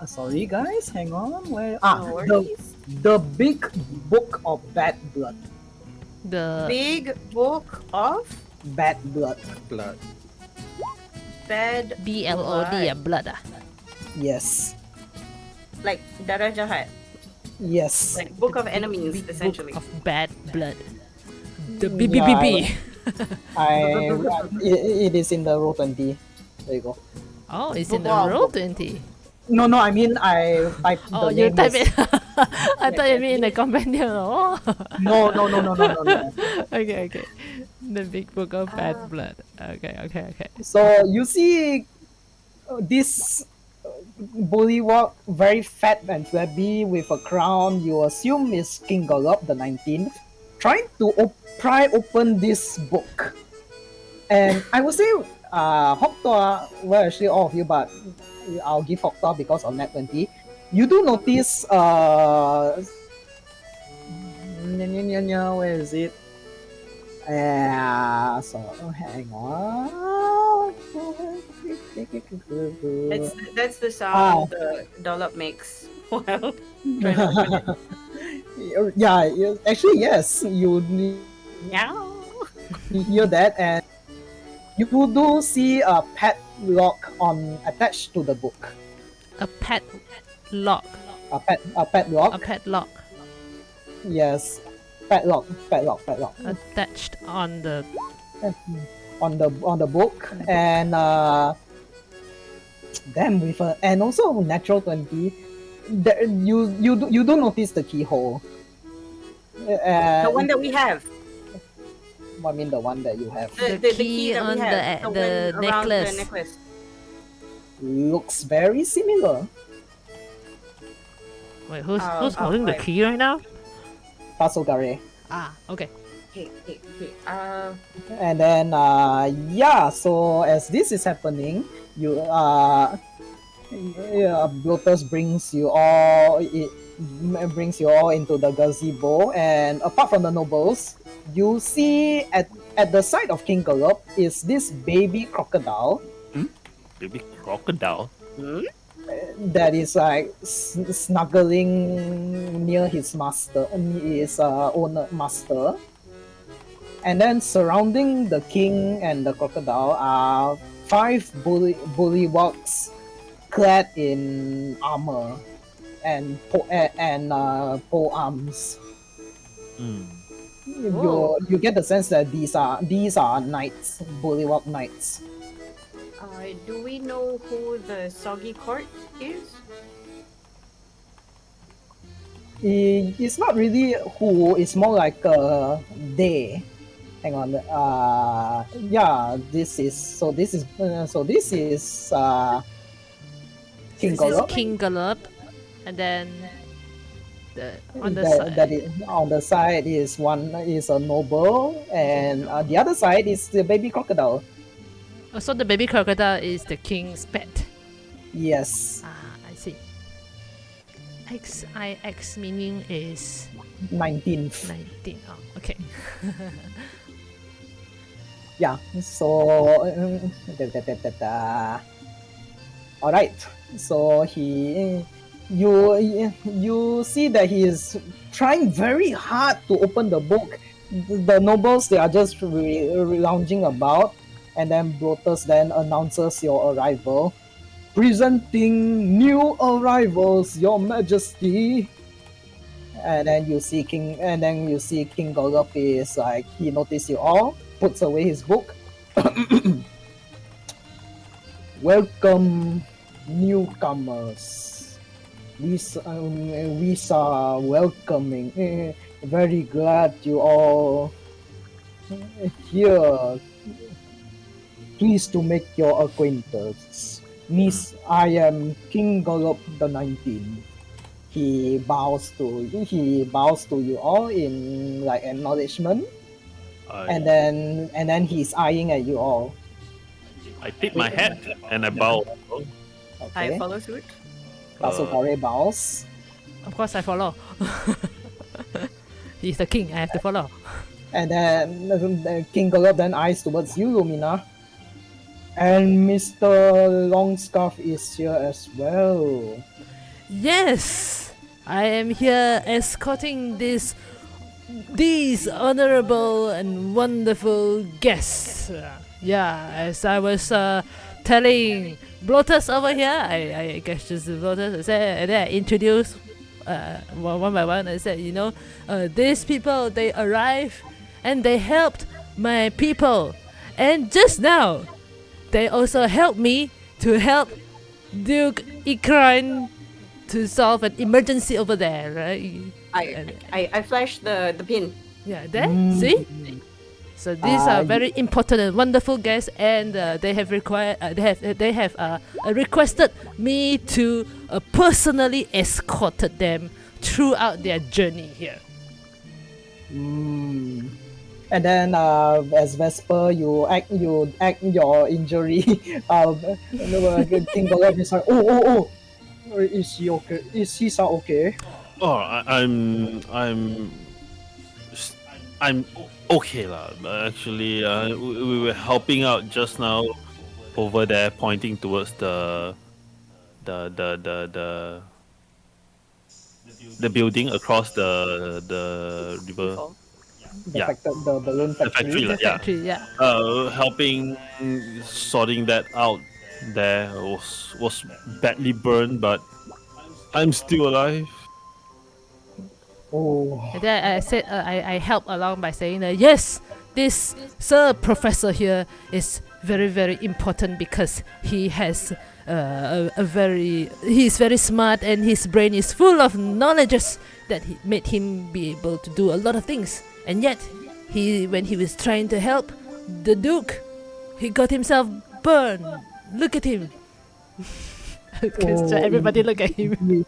sorry guys, hang on. Where
No worries.
the big book of bad blood.
The
Big book of
Bad blood.
Blood.
bad
BLOD, blood.
Yes.
like darah jahat,
Yes.
like book of enemies,
Big
essentially.
book of bad blood. The
Yeah,
BBBB.
It is in the row 20. There you go.
Oh, it's in the
Book of-
roll 20.
No, I mean I typed
Oh,
the
you
name
type
was-
it. I thought you mean the companion. Oh.
No.
Okay. The big book of bad blood. Okay.
So you see this bullywug, very fat and flabby with a crown. You assume is King Golub the 19th, trying to pry open this book. And I would say, Hoktor, well, actually all of you, but I'll give Hoktor because of Net 20. You do notice, where is it? So hang on.
That's the sound the dollop makes while trying to open it.
Yeah, actually yes, you
Meow.
hear that, and you do see a padlock attached to the book.
A pet lock.
A padlock.
A padlock
Yes, padlock.
attached on the.
On the book, and then and also natural 20. You do notice the keyhole.
The one that we have.
I mean the one that you have
The key
that we
on
have.
the
one around
necklace.
The necklace.
looks very similar.
Wait, who's
I'll
holding the
find-
key right now?
Pasogare.
Okay.
Okay.
And then so as this is happening, you Blotus brings you all into the gazebo, and apart from the nobles, you see at the side of King Golub is this baby crocodile
Baby crocodile.
that is like snuggling near his master, his master. And then surrounding the king and the crocodile are 5 bullywugs clad in armor and pole arms. You get the sense that these are knights, bullywug knights.
Do we know who the soggy court is?
It's not really who, it's more like they. Hang on. This is King
This is
Golub.
King Golub, and then on the
That
side.
is, on the side is a noble, and the other side is the baby crocodile.
So the baby crocodile is the king's pet.
Yes,
I see. X meaning is
19th.
19. Oh, okay.
Yeah. So, all right. So you see that he is trying very hard to open the book. The nobles, they are just lounging about, and then Blotus then announces your arrival. Presenting new arrivals, Your Majesty. And then you see King Golub is like, he noticed you all, puts away his book. Welcome, newcomers. We are welcoming. Very glad you all here. Pleased to make your acquaintance. Miss, I am King Golub the 19th. He bows to you all in like acknowledgement, and then he's eyeing at you all.
I tip my hat and I bow.
I
Okay.
follow suit.
Pasogare bows.
Of course, I follow. He's the king. I have to follow.
And then King Golub then eyes towards you, Lumina. And Mr. Longscarf is here as well.
Yes, I am here escorting these honorable and wonderful guests. Yeah, as I was telling Blotus over here, I guess just Blotus, I said, and then I introduced one by one. I said, these people, they arrived and they helped my people, and just now they also helped me to help Duke Ikran to solve an emergency over there, right?
I flashed the pin.
Yeah, there. See. So these are very important and wonderful guests, and they have requested me to personally escorted them throughout their journey here.
And then, as Vesper, you act your injury. King Golub is like, oh, is he okay? Is he sound okay?
Oh, I'm okay lah. Actually, we were helping out just now over there, pointing towards the building across the river. Yeah.
The balloon
The
factory.
factory,
The
yeah.
factory, yeah.
Helping sorting that out there was badly burned, but I'm still alive.
Oh,
And then I said I helped along by saying that yes, this Sir Professor here is very very important because he has he's very smart and his brain is full of knowledges that made him be able to do a lot of things. And yet, when he was trying to help the Duke, he got himself burned. Look at him. Everybody look at him.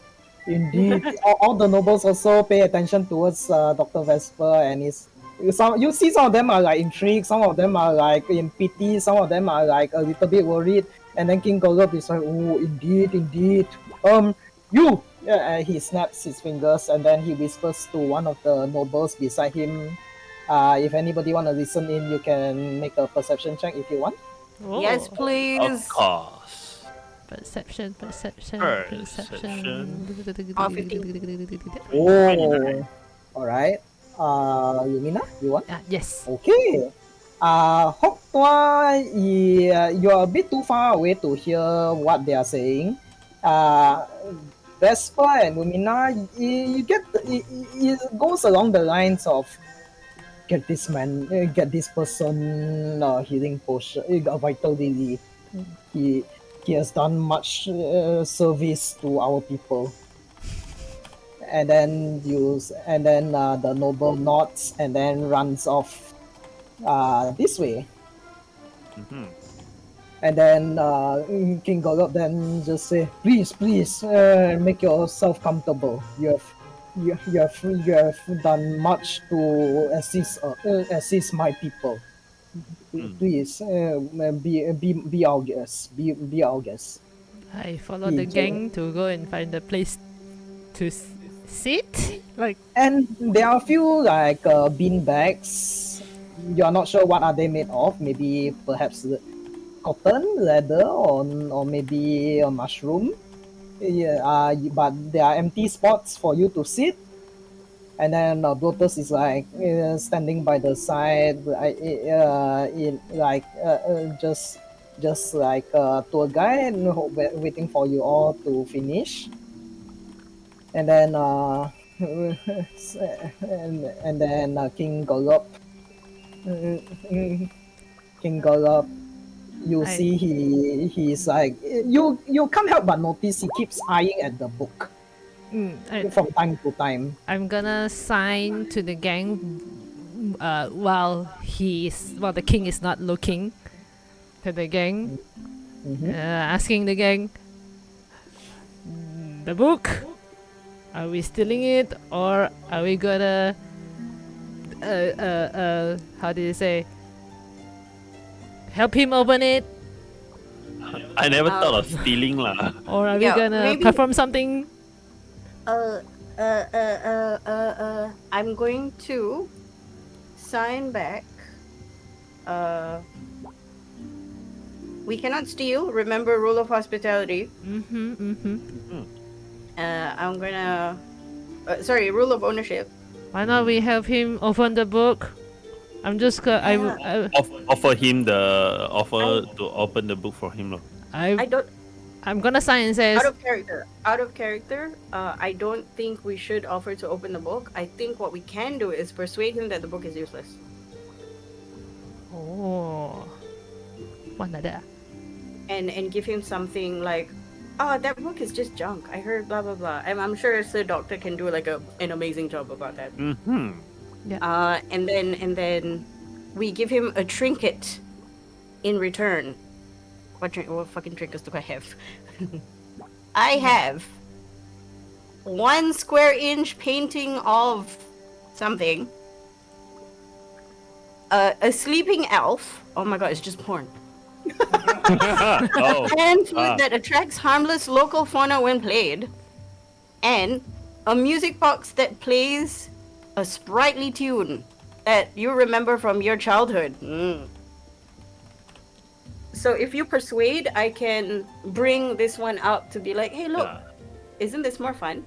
Indeed. all the nobles also pay attention towards Dr. Vesper and his. You see, some of them are like intrigued, some of them are like in pity, some of them are like a little bit worried. And then King Golub is like, oh, indeed. You! He snaps his fingers and then he whispers to one of the nobles beside him. If anybody want to listen in, you can make a perception check if you want.
Oh,
Yes,
Of
please.
course.
Perception.
Oh, 15.
Oh, alright. Lumina, you want?
Yes.
Okay. Hok Tua, you're a bit too far away to hear what they are saying. Vesper and Lumina, you get it goes along the lines of get this person healing potion, a vital lily. He has done much service to our people. And then the noble nods and then runs off this way.
Mhm.
And then King Golub then just say, please, make yourself comfortable. You have done much to assist my people. Please, be our guest. Be our guest.
I follow the gang to go and find a place to sit. Like,
And there are a few like bean bags. You're not sure what are they made of. Maybe perhaps cotton, leather, or maybe a mushroom. Yeah, but there are empty spots for you to sit. And then Blotus is like standing by the side, just like a tour guide, waiting for you all to finish. And then and then King Golub, you see he's like you can't help but notice he keeps eyeing at the book from time to time.
I'm gonna sign to the gang while the king is not looking to the gang, asking the gang, the book, are we stealing it or are we gonna how do you say, help him open it,
I never thought of stealing lah.
or are we
Yeah,
gonna
maybe-
perform something?
I'm going to sign back. We cannot steal. Remember, rule of hospitality. I'm gonna. Sorry, rule of ownership.
Why not we help him open the book? I'm just
Offer him the offer to open the book for him lor.
I don't.
I'm gonna sign and says,
Out of character. I don't think we should offer to open the book. I think what we can do is persuade him that the book is useless.
oh, one like that.
And give him something like oh, that book is just junk. I heard blah blah blah. I'm sure Sir Doctor can do like an amazing job about that.
Mm-hmm.
And then we give him a trinket in return. What fucking trinkets do I have? I have 1 square inch painting of something. A sleeping elf. Oh my god, it's just porn.
Oh.
And food that attracts harmless local fauna when played. And a music box that plays a sprightly tune that you remember from your childhood. So if you persuade, I can bring this one out to be like, hey, look, isn't this more fun?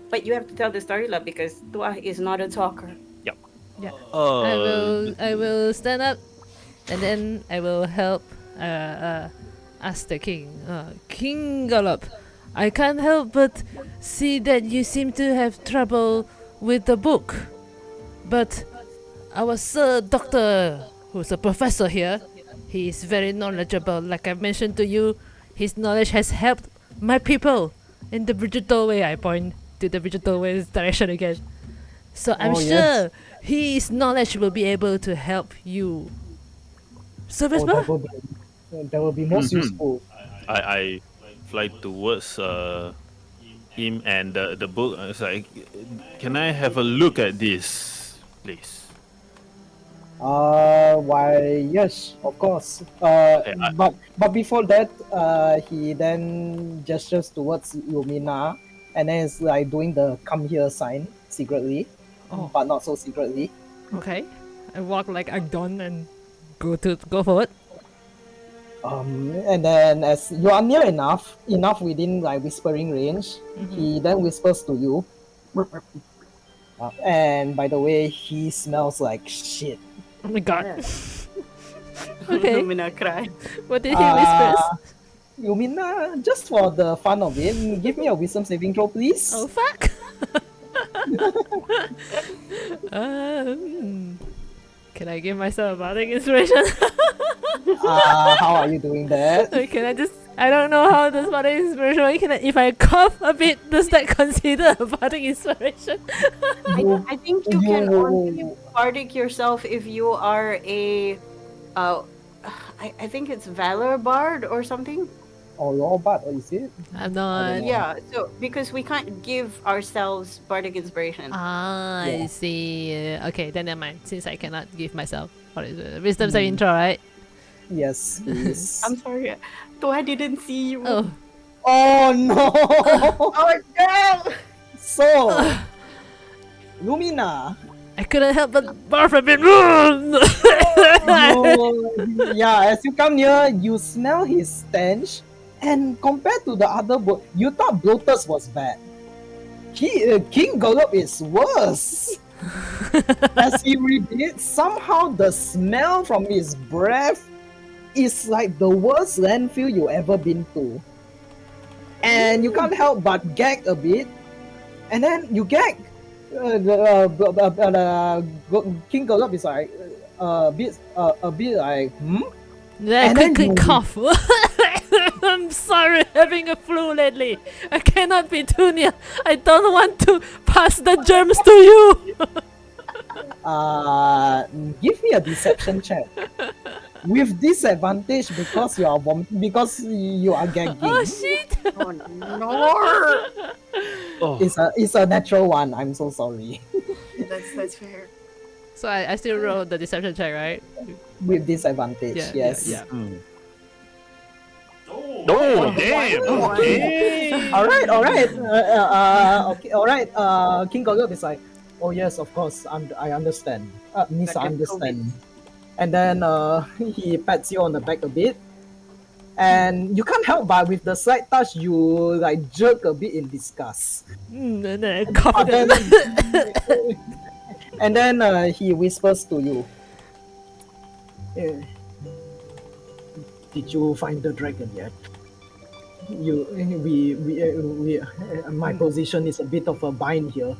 But you have to tell the story, love, because Tua is not a talker.
Yep.
Yeah.
Uh,
I will stand up, and then I will help ask the king. King Gallop, I can't help but see that you seem to have trouble with the book. But our Sir Doctor, who's a professor here, he is very knowledgeable. Like I mentioned to you, his knowledge has helped my people in the digital way. I point to the digital way's direction again. So I'm sure his knowledge will be able to help you. So Vespa?
That will be most useful.
I fly towards him and the book. It's like, can I have a look at this, please?
Why, yes, of course. But before that, he then gestures towards Lumina, and then it's like doing the come here sign secretly, but not so secretly.
Okay. I walk like Agdon and go forward.
And then as you are near enough within like whispering range, he then whispers to you. And by the way, he smells like shit.
Oh my god.
Okay.
Okay.
Lumina cry.
What did he whisper?
Lumina, just for the fun of it, give me a wisdom saving throw, please.
Oh fuck. Can I give myself a bardic inspiration?
How are you doing that?
Can I just? I don't know how this bardic inspiration works. If I cough a bit, does that consider a bardic inspiration?
I think you can only bardic yourself if you are a I think it's Valor Bard or something.
Oh, you're bad, is it?
I'm not.
Yeah, so because we can't give ourselves bardic inspiration.
I see. Okay, then never mind. Since I cannot give myself, what is it? Wisdom saving throw, right?
Yes, please.
I'm sorry, Tua didn't see you.
Oh.
Oh no!
Oh no!
So, Lumina.
I couldn't help but barf a bit.
As you come near, you smell his stench, and compared to the other boat, you thought Bloatus was bad. King Gallop is worse. As he repeats, somehow the smell from his breath is like the worst landfill you ever been to. And you can't help but gag a bit, and then you gag. King Gallop is like a bit like
Then I quickly cough. I'm sorry, having a flu lately. I cannot be too near. I don't want to pass the germs to you.
Give me a deception check. With disadvantage because you are because you are gagging.
Oh shit!
Oh no!
Oh.
It's a natural one. I'm so sorry.
That's fair.
So I still roll the deception check, right?
With disadvantage, yes.
Yeah.
Oh, damn! Okay.
All right. Okay, all right. King Gallop is like, oh yes, of course. I understand. Nisa, I understand. And then he pats you on the back a bit, and you can't help but with the slight touch, you like jerk a bit in disgust.
And then I cough.
And then he whispers to you. Did you find the dragon yet? My position is a bit of a bind here.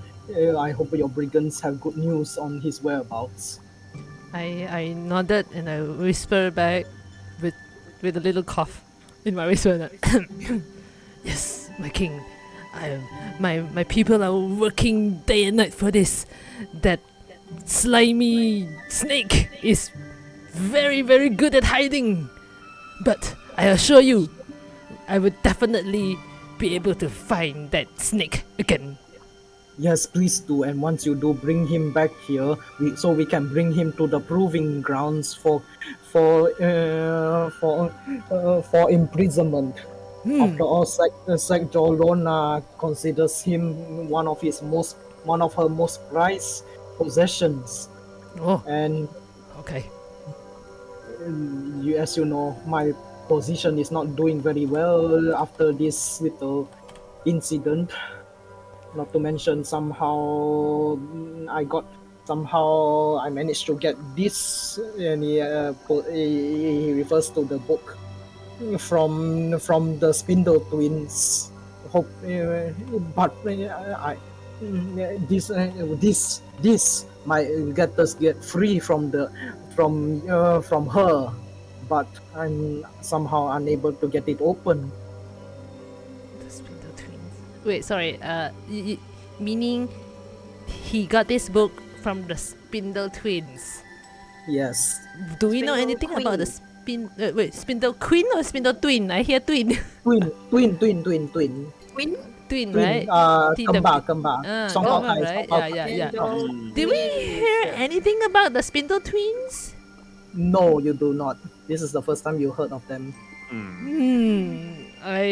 I hope your brigands have good news on his whereabouts.
I nodded and I whispered back with a little cough in my whisper. Yes, my king. My people are working day and night for this. That slimy snake is very, very good at hiding. But I assure you, I would definitely be able to find that snake again.
Yes, please do. And once you do, bring him back here, so we can bring him to the proving grounds for imprisonment. After all, Sec Jolona considers him one of her most prized possessions.
Oh,
And
okay.
as you know, my position is not doing very well after this little incident. Not to mention somehow I managed to get this, and he refers to the book from the Spindle twins. Hope, but I this might get us get free from her, but I'm somehow unable to get it open.
The Spindle Twins. Wait, sorry. Meaning he got this book from the Spindle Twins.
Yes.
Do we know
Spindle
anything about the
Queen.
Spindle Queen or Spindle Twin? I hear twin.
Twin.
Twin?
Twin,
Twin,
right?
kembar. Song
Kembar, right? Yeah.
Spindle
Did we hear
Twins.
anything about the Spindle Twins?
No, you do not. This is the first time you heard of them.
I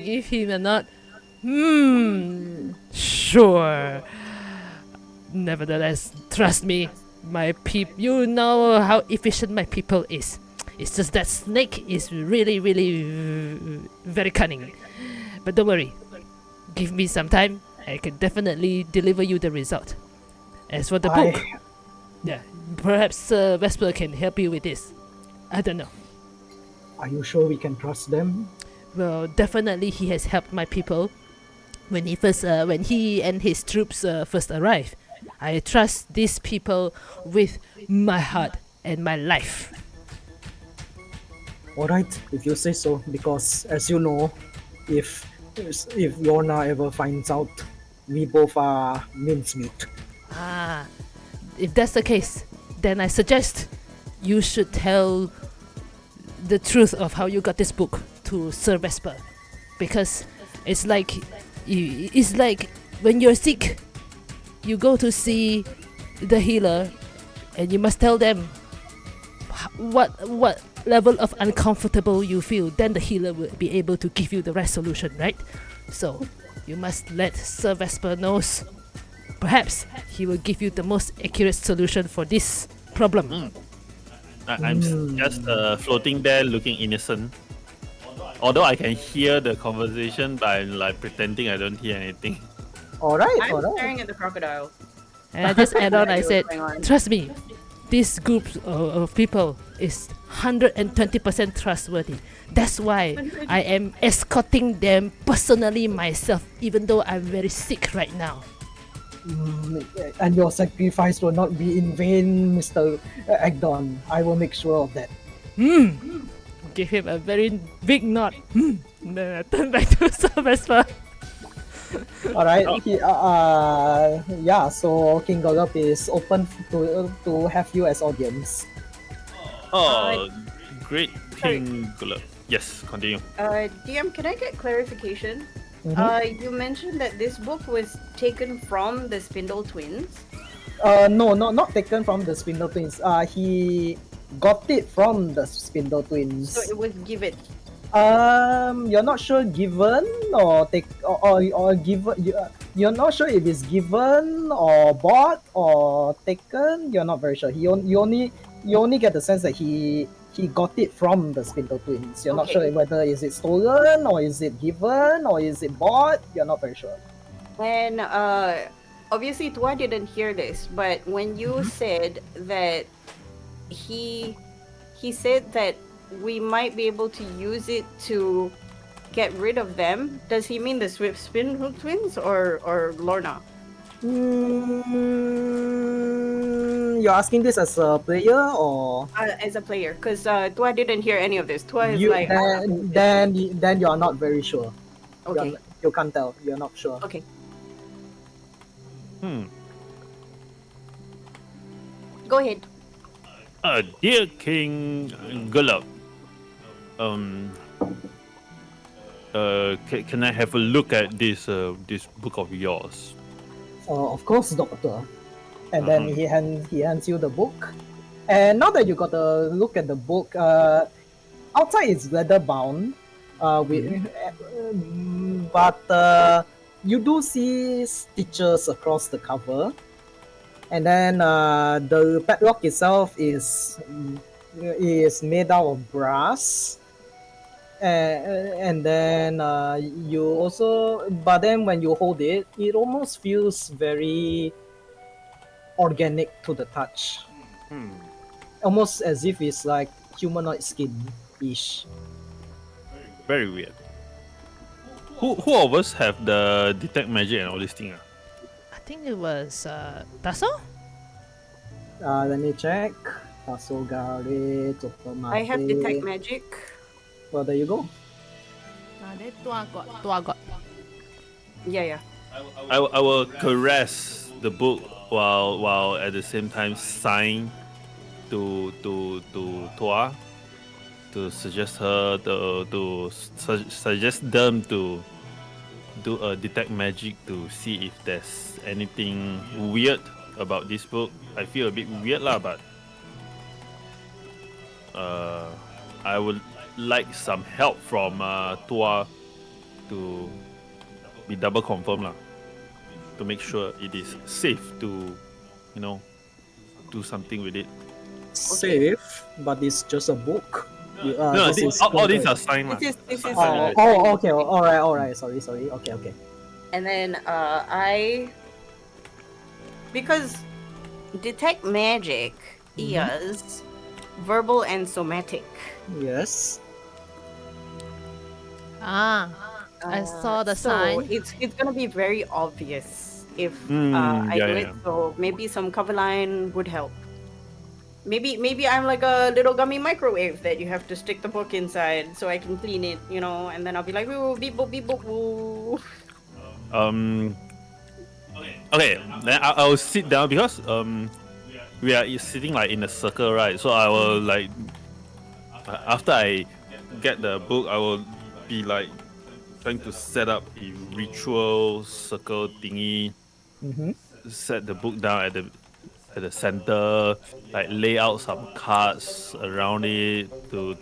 give him a nod. Sure. Nevertheless, trust me, my you know how efficient my people is. It's just that snake is really, really very cunning. But don't worry, give me some time. I can definitely deliver you the result. As for the book, yeah, perhaps Vesper can help you with this. I don't know.
Are you sure we can trust them?
Well, definitely he has helped my people when he and his troops first arrived. I trust these people with my heart and my life.
Alright, if you say so, because as you know, if Lorna ever finds out, we both are mincemeat.
Ah, if that's the case, then I suggest you should tell the truth of how you got this book to Sir Vesper, because it's like when you're sick, you go to see the healer, and you must tell them what level of uncomfortable you feel. Then the healer will be able to give you the right solution, right? So you must let Sir Vesper knows. Perhaps he will give you the most accurate solution for this problem.
I'm just floating there looking innocent. Although I can hear the conversation, but I'm like pretending I don't hear anything.
Alright.
I'm staring at the crocodile.
And I just add on, I
What's
said,
going on?
trust me, this group of people is 120% trustworthy. That's why I am escorting them personally myself, even though I'm very sick right now.
And your sacrifice will not be in vain, Mr. Agdon. I will make sure of that.
Give him a very big nod. Then I turn back to Sir Vesper.
Alright, so King Gogop is open to have you as audience.
Oh, great King Gulab. Yes, continue.
DM, can I get clarification? You mentioned that this book was taken from the Spindle twins.
No, not taken from the Spindle twins. He got it from the Spindle twins.
So it was given.
You're not sure given or take or given. You're not sure if it's given or bought or taken. You're not very sure. You only get the sense that he got it from the Spindle twins. You're not
Okay.
sure whether is it stolen or is it given or is it bought. You're not very sure.
And obviously Tua didn't hear this, but when you said that he said that we might be able to use it to get rid of them, does he mean the Swift Spindle twins or Lorna?
You're asking this as a player or
As a player, because Tua didn't hear any of this. Tua is
you?
like,
Then you are not very sure.
Okay.
You can't tell. You're not sure.
Okay. Go ahead.
Dear King Gulab, can I have a look at this book of yours?
Of course, Doctor. And then he hands you the book. And now that you got a look at the book, outside it's leather bound, but you do see stitches across the cover. And then the padlock itself is made out of brass. And then you also, but then when you hold it, it almost feels very organic to the touch, almost as if it's like humanoid skin-ish.
Very weird. Who of us have the detect magic and all this thing?
I think it was Tasso?
Let me check. Tasogare,
I have detect magic.
Well, there you go.
Dia tua got.
Yeah.
I will caress the book while at the same time sign to Tua to suggest her to suggest them to do a detect magic to see if there's anything weird about this book. I feel a bit weird lah, but I would like some help from Tua to be double confirmed lah, to make sure it is safe to, do something with it.
Safe, but it's just a book.
No, all these are signed lah.
This is
okay. All right. Sorry. Okay.
And then because detect magic is verbal and somatic.
Yes.
I saw the
So
sign.
it's gonna be very obvious if I
yeah,
do it. So maybe some cover line would help. Maybe I'm like a little gummy microwave that you have to stick the book inside so I can clean it, and then I'll be like, woo, beep boop, woo.
Okay, then I'll sit down because we are sitting like in a circle, right? So I will like after I get the book, I will be like trying to set up a ritual circle thingy. Set the book down at the center, like lay out some cards around it to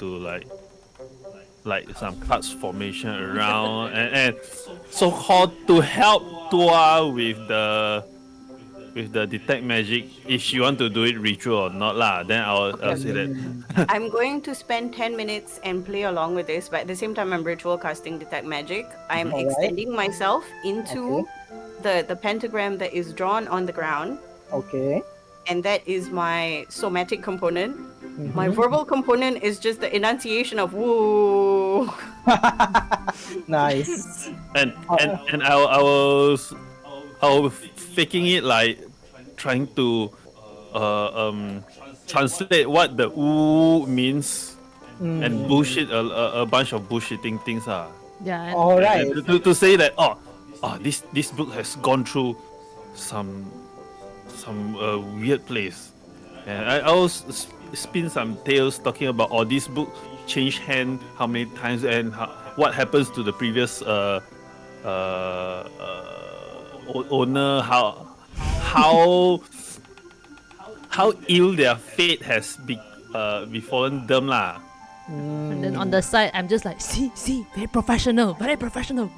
like some cards formation around and so called to help Tua with the detect magic if she want to do it ritual or not lah. Then I'll say that.
I'm going to spend 10 minutes and play along with this, but at the same time I'm ritual casting detect magic. I'm
Alright.
extending myself into the pentagram that is drawn on the ground.
Okay.
And that is my somatic component. My verbal component is just the enunciation of woo.
Nice.
And I was faking it like trying to translate what the "oo" means and bullshit a bunch of bullshitting things
Yeah.
All right.
to say that this book has gone through some weird place, and I also spin some tales talking about this book changed hand how many times and what happens to the previous owner, how ill their fate has befallen them lah.
And then on the side, I'm just like, see, very professional,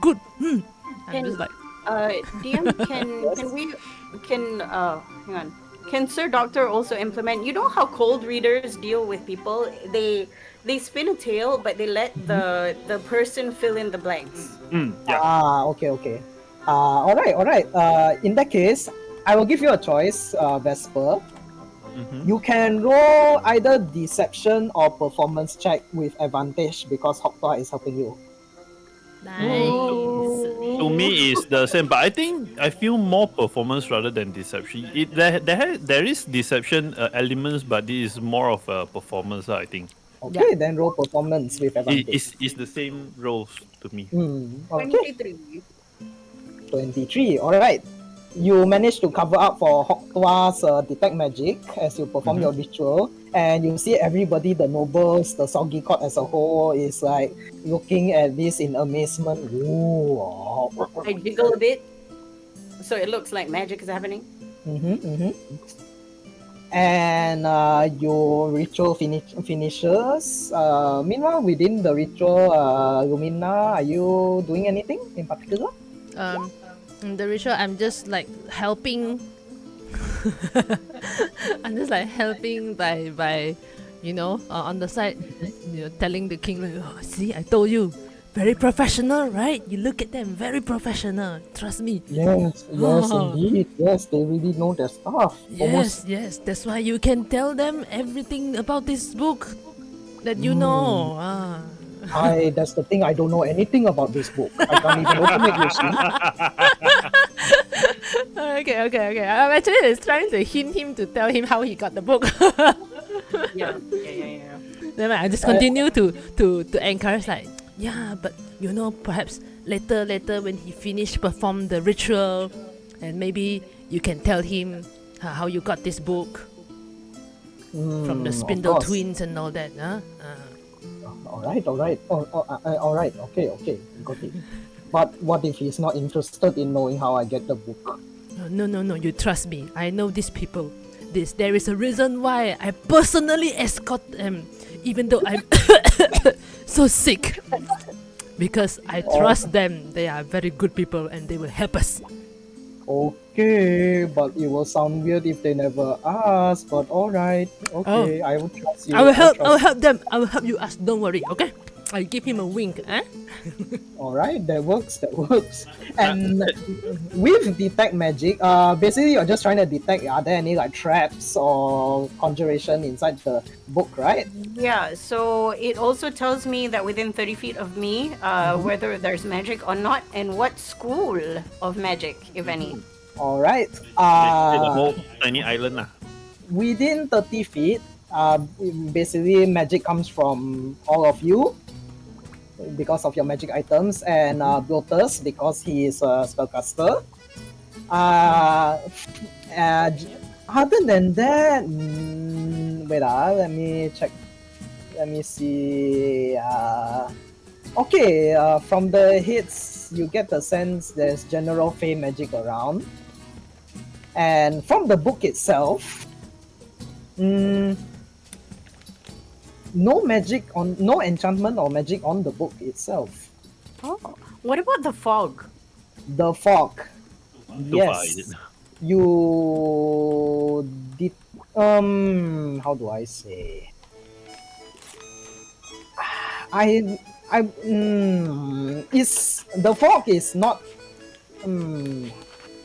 good. I'm just like,
DM, hang on. Can Sir Doctor also implement? You know how cold readers deal with people? They spin a tale, but they let the person fill in the blanks.
Yeah.
Okay. All right. In that case, I will give you a choice, Vesper. You can roll either deception or performance check with advantage because Hoktua is helping you.
nice.
To me, it's the same, but I think I feel more performance rather than deception. There is deception elements, but this is more of a performance, I think.
Okay, then roll performance with advantage.
It's the same roles to me.
Okay,
23.
23. All right. You manage to cover up for Hoktua's detect magic as you perform your ritual, and you see everybody, the nobles, the Soggy court as a whole, is like looking at this in amazement. Ooh.
I jiggle a bit, so it looks like magic is happening.
And your ritual finishes. Meanwhile, within the ritual, Lumina, are you doing anything in particular?
In the ritual, I'm just like helping. I'm just like helping by on the side, telling the king, like, oh, see, I told you, very professional, right? You look at them, very professional. Trust me.
Yes, indeed. Yes, they really know their stuff.
Yes. That's why you can tell them everything about this book that you know.
That's the thing. I don't know anything about this book. I can't even open it, you see.
Okay. I'm actually trying to hint him to tell him how he got the book.
Yeah.
Then I just continue to encourage, like, yeah, but perhaps later when he perform the ritual, and maybe you can tell him how you got this book from the Spindle twins and all that.
All right. All right. Okay. Got it. But what if he's not interested in knowing how I get the book?
No. You trust me. I know these people. There is a reason why I personally escort them, even though I'm so sick. Because I trust them. They are very good people and they will help us.
Okay, but it will sound weird if they never ask. But all right. Okay, I will trust you.
I will help them. I will help you ask. Don't worry. Okay. I give him a wink.
All right, that works. And with detect magic, basically you're just trying to detect are there any like traps or conjuration inside the book, right?
Yeah, so it also tells me that within 30 feet of me, whether there's magic or not, and what school of magic, if any.
All right.
The whole tiny island lah.
Within 30 feet, basically magic comes from all of you because of your magic items, and Blotus because he is a spellcaster. Other than that, wait, let me check. Let me see. Okay, from the hits, you get the sense there's general fey magic around. And from the book itself, no enchantment or magic on the book itself.
Oh, what about the fog?
The fog.
Too far, is
Yes.
it?
You did. How do I say? Is the fog is not.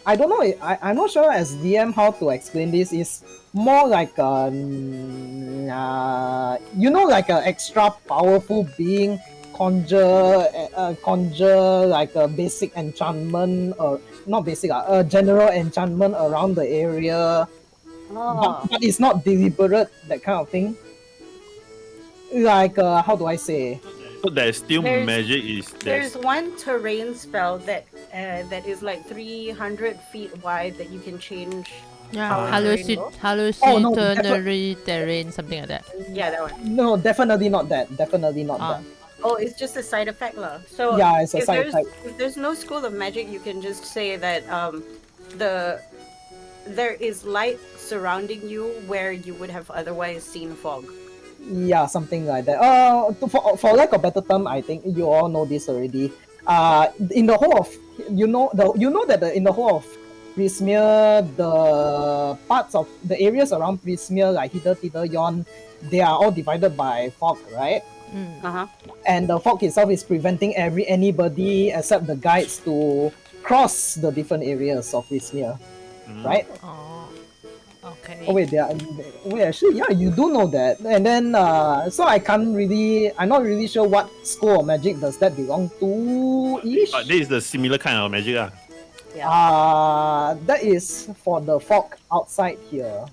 I don't know. I'm not sure as DM how to explain this. Is more like like an extra powerful being conjure like a basic enchantment, or not basic, a general enchantment around the area, but it's not deliberate, that kind of thing. Like how do I say?
So there's still magic.
There's one terrain spell that is like 300 feet wide that you can change.
Yeah, hallucinatory terrain, something like that.
Yeah, that one.
No, definitely not that. Definitely not that.
Oh, it's just a side effect, lah. So
yeah, it's a
if
side effect.
If there's no school of magic, you can just say that there is light surrounding you where you would have otherwise seen fog.
Yeah, something like that. For lack of better term, I think you all know this already. In the whole of in the whole of Prismere, the parts of the areas around Prismere, like Hither, Yon, they are all divided by fog, right? And the fog itself is preventing anybody except the guides to cross the different areas of Prismere, right?
Okay.
Oh wait, actually, yeah, you do know that. And then, so I'm not really sure what school of magic does that belong to ish.
But this is the similar kind of magic.
That is for the fog outside here.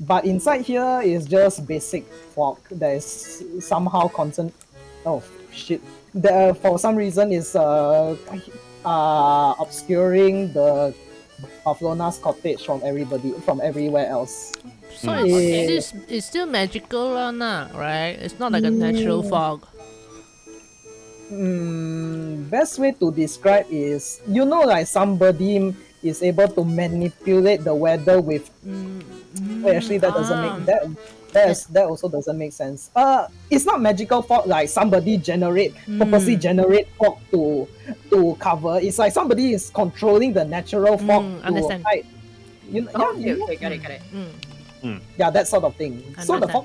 But inside here is just basic fog. There is somehow constant. Oh shit! There for some reason is obscuring the Barcelona's cottage from everybody from everywhere else.
So
Okay.
it's still magical lah, right? It's not like a natural fog.
Best way to describe is like somebody is able to manipulate the weather with. Actually, that doesn't make that also doesn't make sense. It's not magical fog like somebody purposely generate fog to cover. It's like somebody is controlling the natural fog to
understand.
hide.
Okay, got it.
Yeah, that sort of thing. So the fog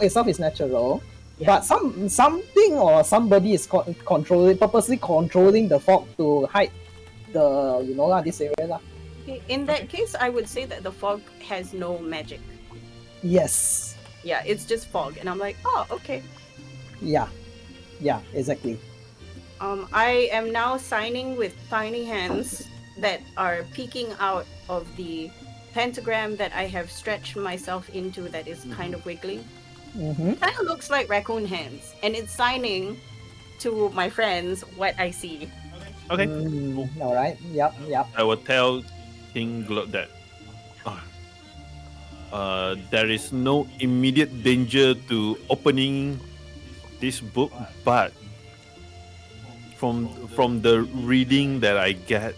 itself is natural, but something or somebody is purposely controlling the fog to hide the this area lah.
In that case, I would say that the fog has no magic.
Yes.
Yeah, it's just fog, and I'm like, oh, okay.
Yeah, exactly.
I am now signing with tiny hands that are peeking out of the pentagram that I have stretched myself into that is kind of wiggling. Kind of looks like raccoon hands, and it's signing to my friends what I see.
Okay.
All right. Yep.
I will tell King Glot that there is no immediate danger to opening this book, but from the reading that I get,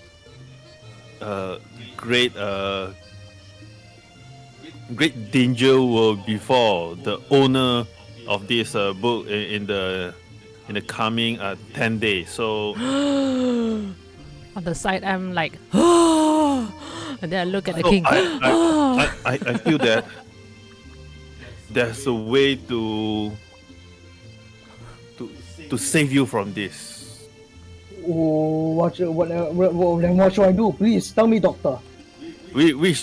great danger will befall the owner of this book in the coming 10 days. So
On the side, I'm like, and then I look at the king.
I feel that there's a way to save you from this.
What should I do? Please tell me, doctor.
We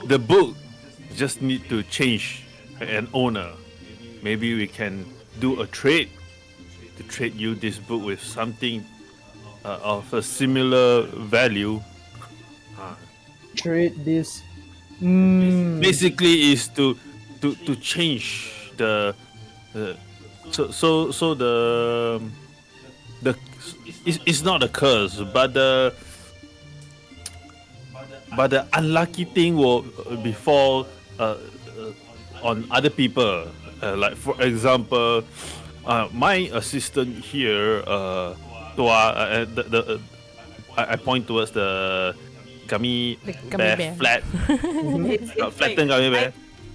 the book just need to change an owner. Maybe we can do a trade to trade you this book with something of a similar value.
Trade this.
Basically, is to change the so the it's not a curse, but the unlucky thing will befall on other people. Like for example, my assistant here, I point towards the gummy bear flat,
It's
flattened gummy bear.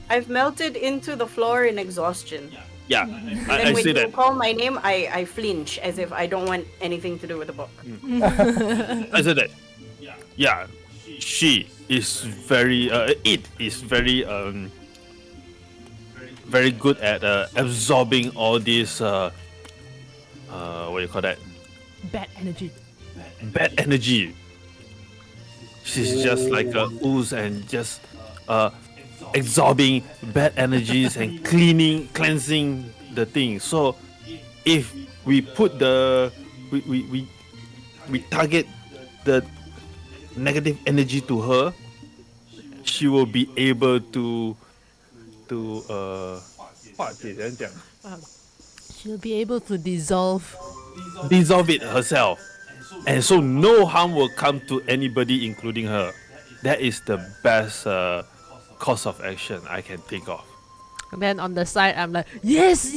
I've melted into the floor in exhaustion.
Yeah,
Then
I
when
see
you
that.
call my name, I flinch as if I don't want anything to do with the book.
I said that. Yeah, she is very. It is very very good at absorbing all this. What do you call that?
Bad energy.
Bad energy. She's just like a ooze and just absorbing bad energies and cleansing the thing. So if we put we target the negative energy to her, she will be able to
She'll be able to dissolve.
dissolve it herself, and so no harm will come to anybody, including her. That is the best course of action I can think of.
And then on the side, I'm like, yes,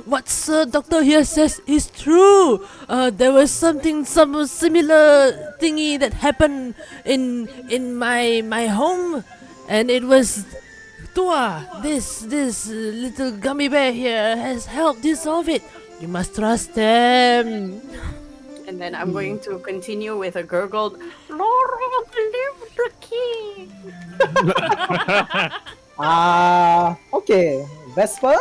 what Sir Doctor here says is true. There was some similar thingy that happened in my home, and it was Tua. This little gummy bear here has helped dissolve it. You must trust them.
And then I'm going to continue with a gurgled, Lord, live the king.
Okay, Vesper,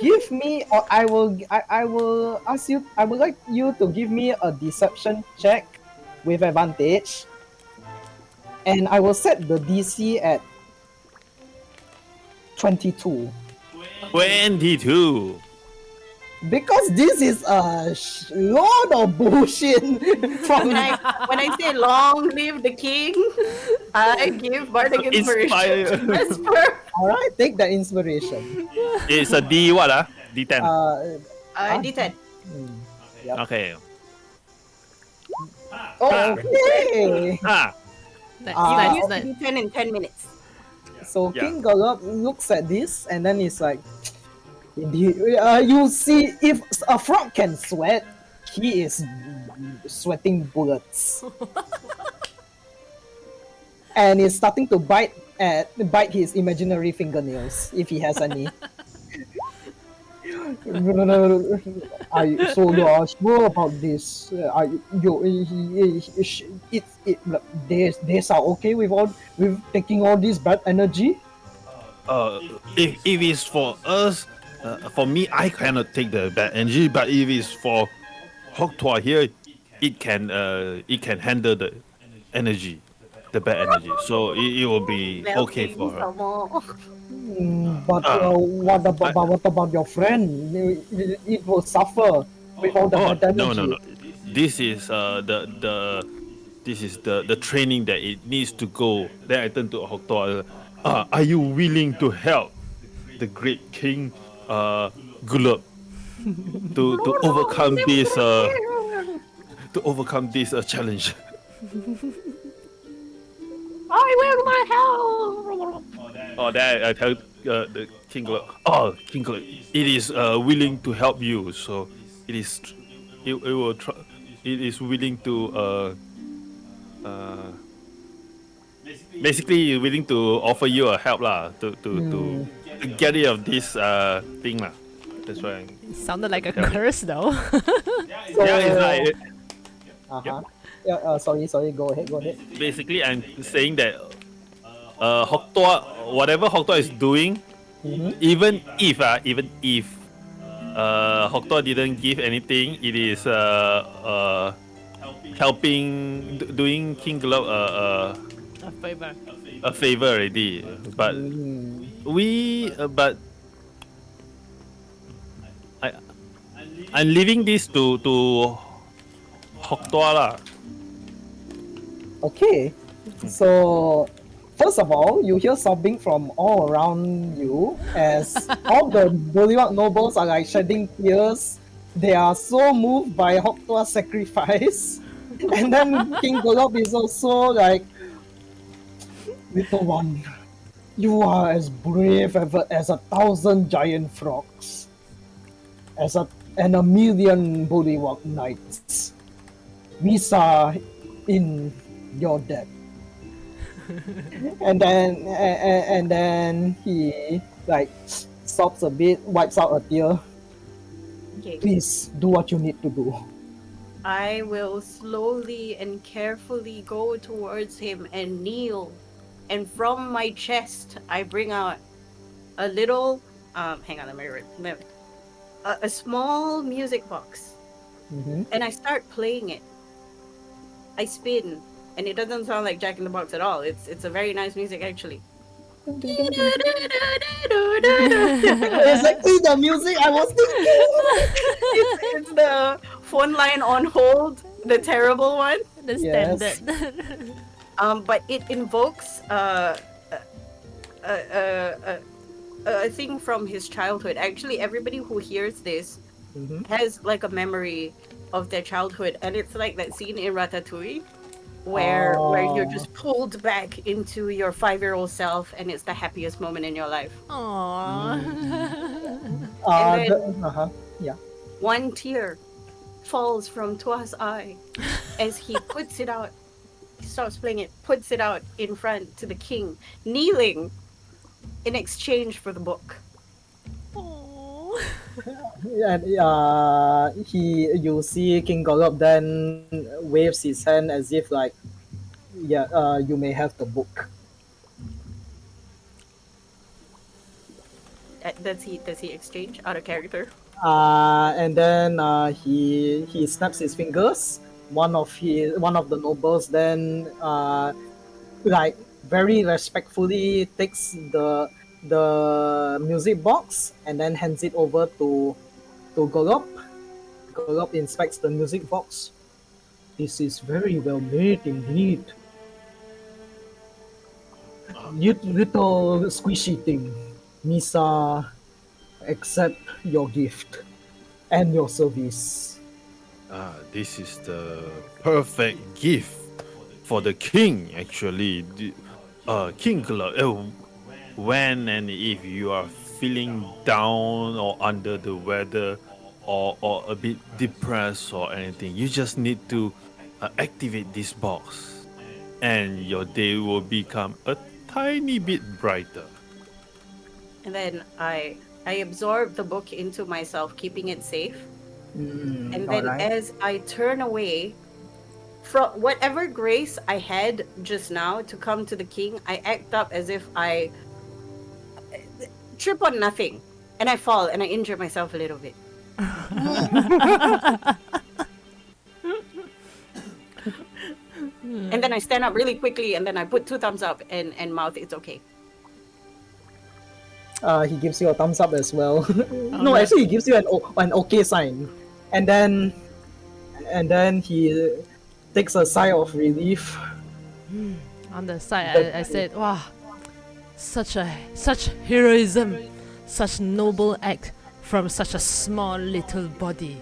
give me, or I will ask you. I would like you to give me a deception check with advantage, and I will set the DC at 22.
22.
Because this is a load of bullshit from
When I say long live the king, I give bardic inspiration
Inspire.
to Vesper.
All right, take that inspiration.
It's a D what D10.
D10.
Yep.
Okay.
Oh,
Okay.
Ah.
Nice,
Ah,
nice,
use
nice.
D10 in 10 minutes.
So
Yeah.
King Golub looks at this and then he's like, indeed, you see, if a frog can sweat, he is sweating bullets. And he's starting to bite his imaginary fingernails if he has any. Are you, so you are sure about this? Are they are okay with taking all this bad energy?
If it's for us, for me, I cannot take the bad energy. But if it's for Hoktua here, it can handle the energy, the bad energy. So it will be okay for her.
But
Ah,
what about your friend? It will suffer with all the
Oh
bad
no
energy.
This is the training that it needs to go. Then I turn to Hoktua. Are you willing to help the great king Gulub to overcome this challenge?
I will not help.
Oh, that I tell the king Gulub. Oh, king Gulub, it is willing to help you. So it is it will try. It is willing to basically willing to offer you a help lah to get rid of this thing lah. That's right.
It sounded like a
Yeah.
curse though.
Yeah, it's like
Uh-huh. Yeah, sorry, go ahead.
basically I'm saying that Hoktua, whatever Hoktua is doing, even if Hoktua didn't give anything, it is helping doing King Glove
A favor.
a favor already. But but I I'm leaving this to Hoktua lah.
Okay, so first of all, you hear sobbing from all around you as all the Bulliwug nobles are like shedding tears. They are so moved by Hoktua's sacrifice. And then King Golub is also like, little one, you are as brave as 1,000 giant frogs, and a million Bulliwug knights. We are in your debt. and then he like sobs a bit, wipes out a tear.
Okay.
Please do what you need to do.
I will slowly and carefully go towards him and kneel. And from my chest, I bring out a little, hang on, let me a small music box. And I start playing it. I spin, and it doesn't sound like Jack in the Box at all. It's a very nice music actually.
Exactly the music I was thinking.
It's the phone line on hold, the terrible one.
The
Yes.
standard.
But it invokes a thing from his childhood. Actually, everybody who hears this has like a memory of their childhood, and it's like that scene in Ratatouille where you're just pulled back into your 5-year-old self, and it's the happiest moment in your life.
Aww.
Yeah.
One tear falls from Tua's eye as he puts it out. He stops playing it, puts it out in front to the king, kneeling in exchange for the book.
Aww.
And you see King Golub then waves his hand as if like, yeah, you may have the book.
Does he exchange out of character?
And then he snaps his fingers. One of the nobles then like very respectfully takes the music box and then hands it over to Golub. Golub inspects the music box. This is very well made indeed. You little squishy thing. Misa, accept your gift and your service.
This is the perfect gift for the king, actually. King, when and if you are feeling down or under the weather or a bit depressed or anything, you just need to activate this box and your day will become a tiny bit brighter.
And then I absorb the book into myself, keeping it safe. And
All
then
right.
as I turn away from whatever grace I had just now to come to the king, I act up as if I trip on nothing and I fall and I injure myself a little bit. And then I stand up really quickly and then I put 2 thumbs up and mouth, it's okay.
He gives you a thumbs up as well. No,
no.
actually, he gives you an okay sign, and then he takes a sigh of relief.
On the side, I said, "Wow, such heroism, such noble act from such a small little body."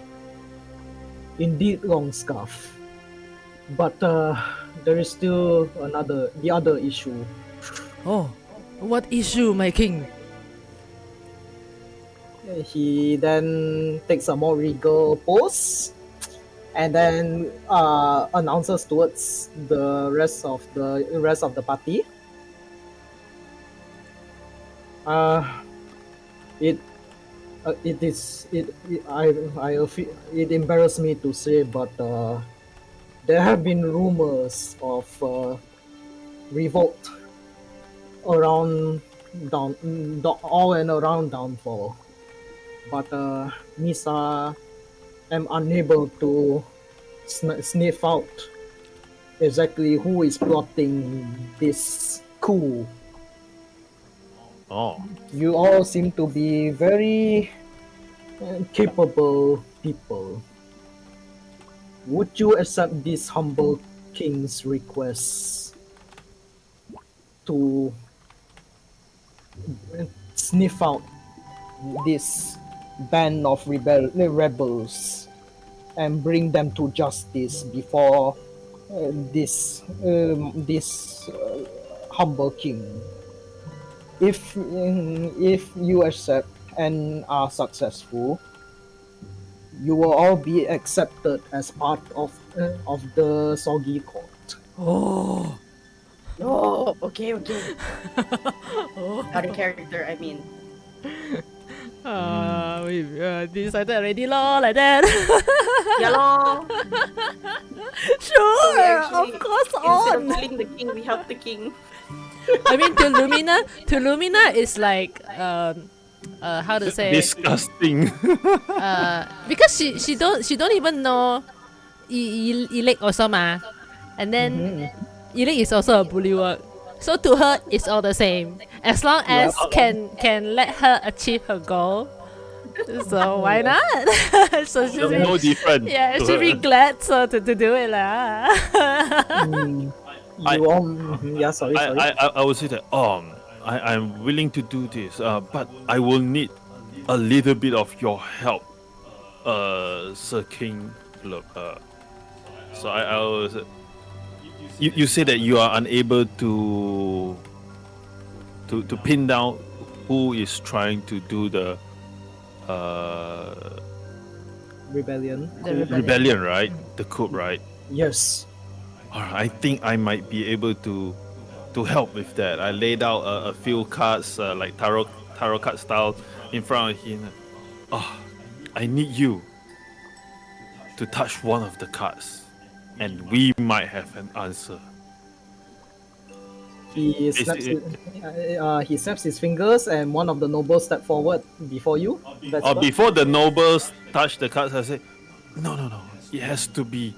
Indeed, long scarf. But there is still the other issue.
Oh, what issue, my king?
He then takes a more regal pose, and then announces towards the rest of the party. It it is it embarrasses me to say, but there have been rumors of revolt around all and around downfall, but Misa am unable to sniff out exactly who is plotting this coup.
Oh,
You all seem to be very capable people. Would you accept this humble king's request to sniff out this band of rebels and bring them to justice before this humble king? If you accept and are successful, you will all be accepted as part of the Soggy court.
Oh,
Oh, okay. Out of character, I mean.
we decided already, lor, like that.
Yeah, lor.
Sure,
So we actually,
of course,
instead of
on.
killing the king, we help the king.
I mean, to Lumina is like how to say,
disgusting.
because she don't even know Elec also ma, and then Elec is also a Bulliwug. So to her, it's all the same. As long as can let her achieve her goal. So why not? So she'll be,
No different.
yeah,
to
she'll be
her.
glad so to do it lah.
I-
You all, yeah, sorry.
I would say that I'm willing to do this, but I will need a little bit of your help, Sir King. Look, so I was. You say that you are unable to pin down who is trying to do the
Rebellion.
The
rebellion, right? The coup, right?
Yes.
Alright, I think I might be able to help with that. I laid out a few cards, like tarot card style, in front of him. Oh, I need you to touch one of the cards, and we might have an answer.
He snaps his fingers, and one of the nobles step forward before you. Vesper.
Before the nobles touch the cards, I say, no. It has to be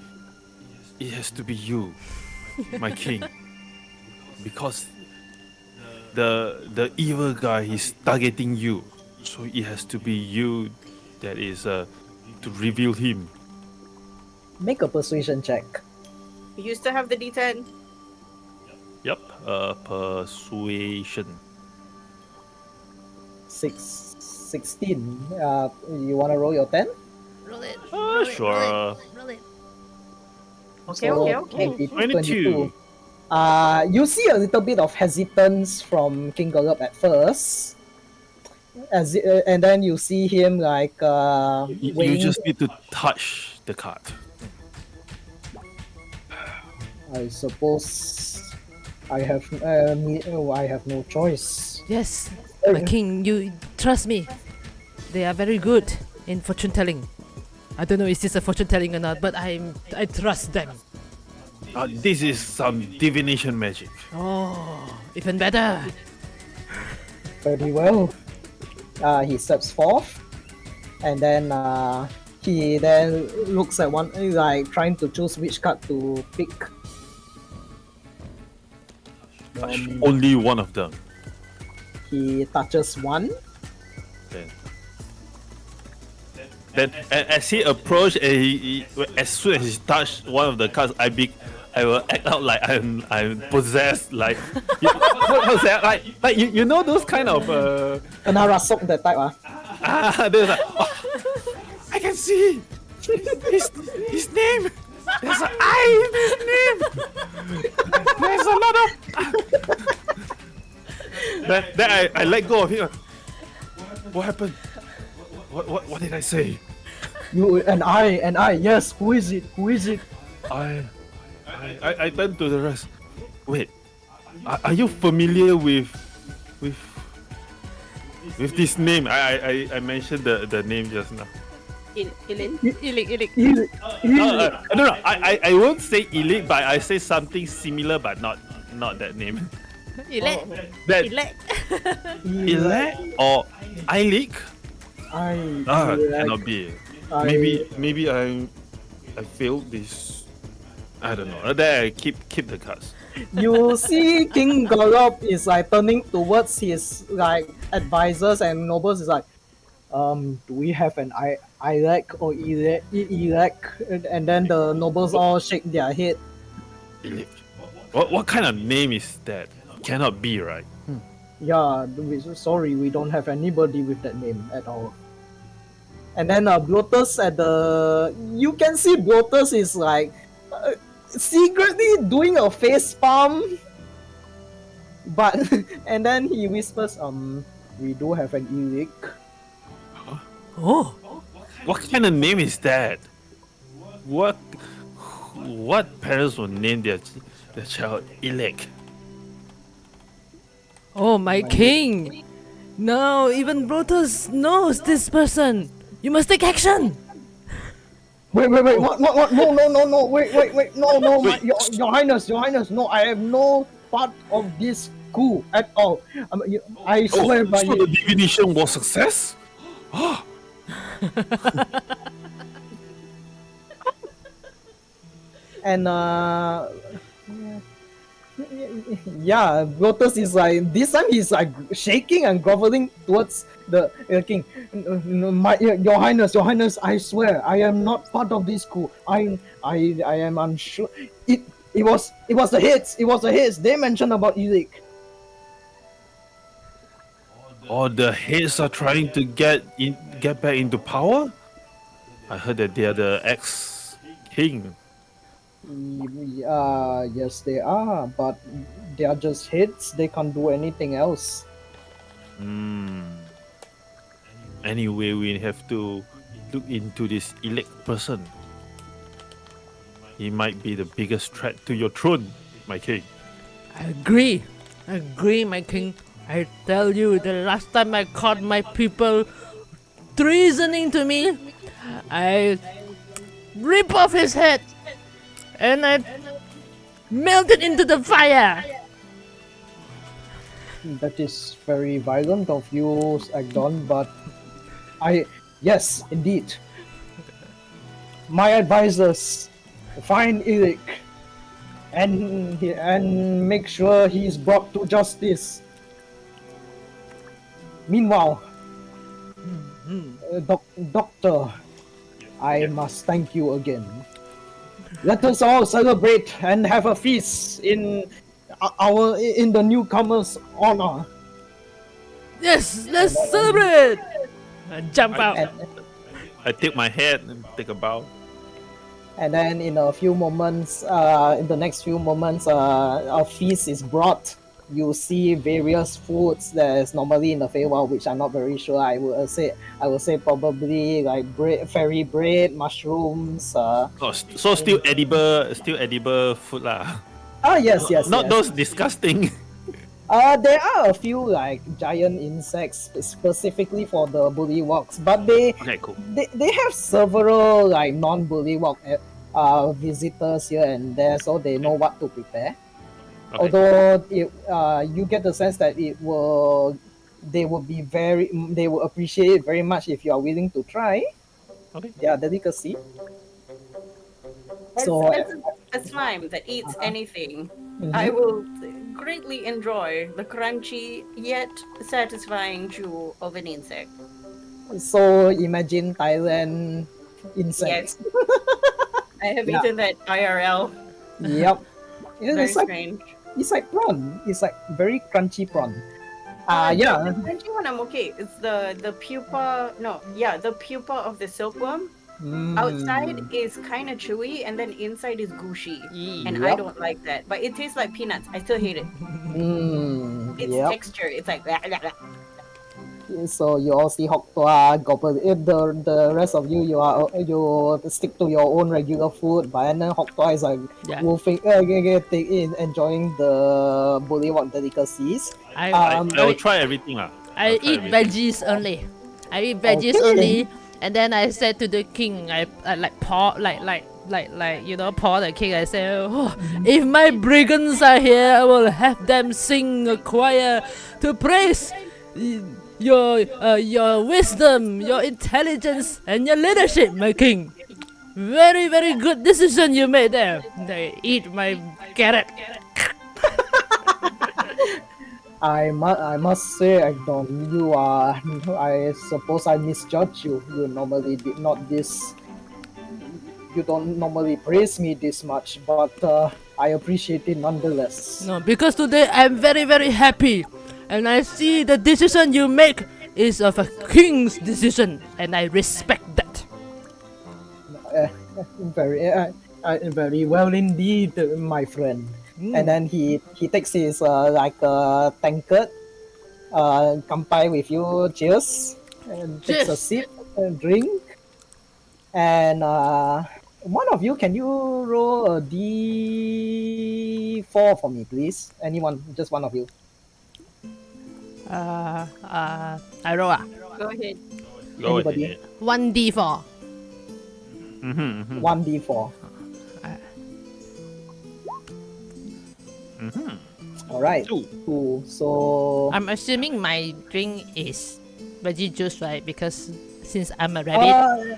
you, my king, because the evil guy is targeting you, so it has to be you that is to reveal him.
Make a persuasion check.
You used to have the D10.
Yep, persuasion.
16. You wanna roll your 10?
Roll it.
Sure.
Roll it.
Okay,
So,
okay.
22.
You see a little bit of hesitance from King Golub at first, and then you see him like
You
weighing.
just need to touch the card.
I suppose I have no choice.
Yes, my king, you trust me. They are very good in fortune telling. I don't know is this a fortune telling or not, but I trust them.
This is some divination magic.
Oh, even better.
Very well. He steps forth, and then he then looks at one, like trying to choose which card to pick.
Touch only one of them.
He touches one.
Then as he approached, as soon as he touched one of the cards, I will act out like I'm possessed. Like how's that? Like you know those kind of
Kena rasuk that type.
there's like I can see his name. There's an I in his name. There's a lot of. Then I let go of him. What happened? What did I say?
You and I. Yes. Who is it?
I turn to the rest. Wait, are you familiar with this name? I mentioned the name just now.
Ilin?
Ilik.
No. I won't say Ilik, but I say something similar, but not that name.
Ilek.
That
Ilek.
Ilek or Ilik? Cannot be. Maybe I failed this. I don't know. Then I keep the cards.
You see King Golub is like turning towards his like advisors and nobles is like, do we have an Ilek or Ilek? And then the nobles all shake their head.
Ilik. What kind of name is that? Cannot be, right?
Yeah, sorry, we don't have anybody with that name at all. And then Blotus you can see Blotus is like secretly doing a face palm, but and then he whispers, we do have an Ilik.
Oh,
What kind of name is that? What parents will name their child Ilek?
oh, my king. No, even Brutus knows this person. You must take action.
Wait, what? No, wait, no,
Wait.
Your Highness, no, I have no part of this coup at all. I swear by
so the divination was success?
and yeah, Lotus is like this time he's like shaking and groveling towards the king. Your Highness, I swear I am not part of this coup. I am unsure. It was the hits. They mentioned about Ilik.
Or the heads are trying to get back into power? I heard that they are the ex-king.
Yes, they are, but they are just hits. They can't do anything else.
Anyway, we have to look into this elect person. He might be the biggest threat to your throne, my king.
I agree, my king. I tell you, the last time I caught my people treasoning to me, I rip off his head and I melt it into the fire.
That is very violent of you, Agdon, but yes, indeed. My advisors, find Ilik and make sure he is brought to justice. Meanwhile, Doctor, I must thank you again. Let us all celebrate and have a feast in our in the newcomer's honor.
Yes, let's celebrate! And jump
I-
out.
And
I tip my head and take a bow.
and then in a few moments, in the next few moments, a feast is brought. You see various foods that is normally in the Feywild, which I'm not very sure. I would say probably like bread, fairy bread, mushrooms.
Oh, so still edible food lah.
Yes, yes,
Not
yes.
those disgusting.
There are a few like giant insects specifically for the bullywugs, but they
Okay, cool.
they have several like non-bullywug visitors here and there, so they know what to prepare.
Okay.
Although you get the sense that they will appreciate it very much if you are willing to try
Okay.
their delicacy.
As,
So
as a slime that eats anything, I will greatly enjoy the crunchy yet satisfying chew of an insect.
so imagine Thailand insects.
I have
Yeah.
eaten that IRL.
Yep.
Very
It's like
strange.
it's like prawn. It's like very crunchy prawn.
The
Yeah.
crunchy one I'm okay. It's the pupa. No, yeah, the pupa of the silkworm. Outside is kind of chewy, and then inside is gushy, and I
Yep.
don't like that. But it tastes like peanuts. I still hate it. Its
Yep.
texture, it's like blah, blah, blah.
So you all see Hoktua, Gobble. The rest of you stick to your own regular food, but then Hoktua is like
Yeah.
wolfing, enjoying the bullywug delicacies.
I
I will try everything lah.
I
I'll try
eat
everything.
veggies only. I eat veggies
Okay.
only, and then I said to the king, I like pour pour the king. I say, oh, if my brigands are here, I will have them sing a choir to praise your wisdom, your intelligence, and your leadership, my king. Very very good decision you made there. They eat my carrot.
I must say, Agdon, I suppose I misjudged you. You normally did not this. You don't normally praise me this much, but I appreciate it nonetheless.
No, because today I'm very very happy, and I see the decision you make is of a king's decision, and I respect that.
Very well indeed, my friend. And then he takes his tankard, kampai with you, cheers, and takes a
Cheers.
sip, and drink. And one of you, can you roll a d4 for me, please? Anyone, just one of you.
I roll
Go ahead.
Go
Anybody?
ahead.
1d4.
Mm-hmm.
1d4. All right.
Two.
Cool. So
I'm assuming my drink is veggie juice, right? Because since I'm a rabbit.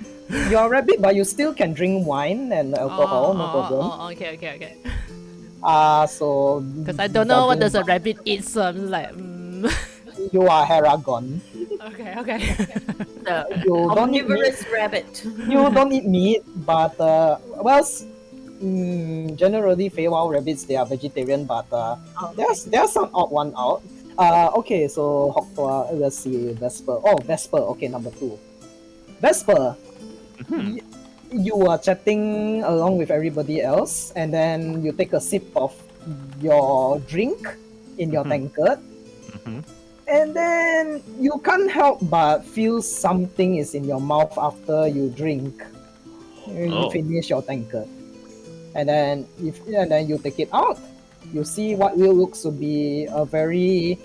you're a rabbit, but you still can drink wine and alcohol, no problem.
Okay.
So
Because I don't know what does a rabbit eat, so I'm like,
you are Haragon.
okay.
The
You don't eat meat.
omnivorous rabbit.
You don't eat meat, but generally Feywild rabbits, they are vegetarian, but there's some odd one out. Okay, so Hoktua, let's see, Vesper. Oh, Vesper. Okay, number 2. Vesper. You are chatting along with everybody else, and then you take a sip of your drink in your tankard, and then you can't help but feel something is in your mouth after you drink. You finish your tankard, and then you take it out. You see what will looks to be a very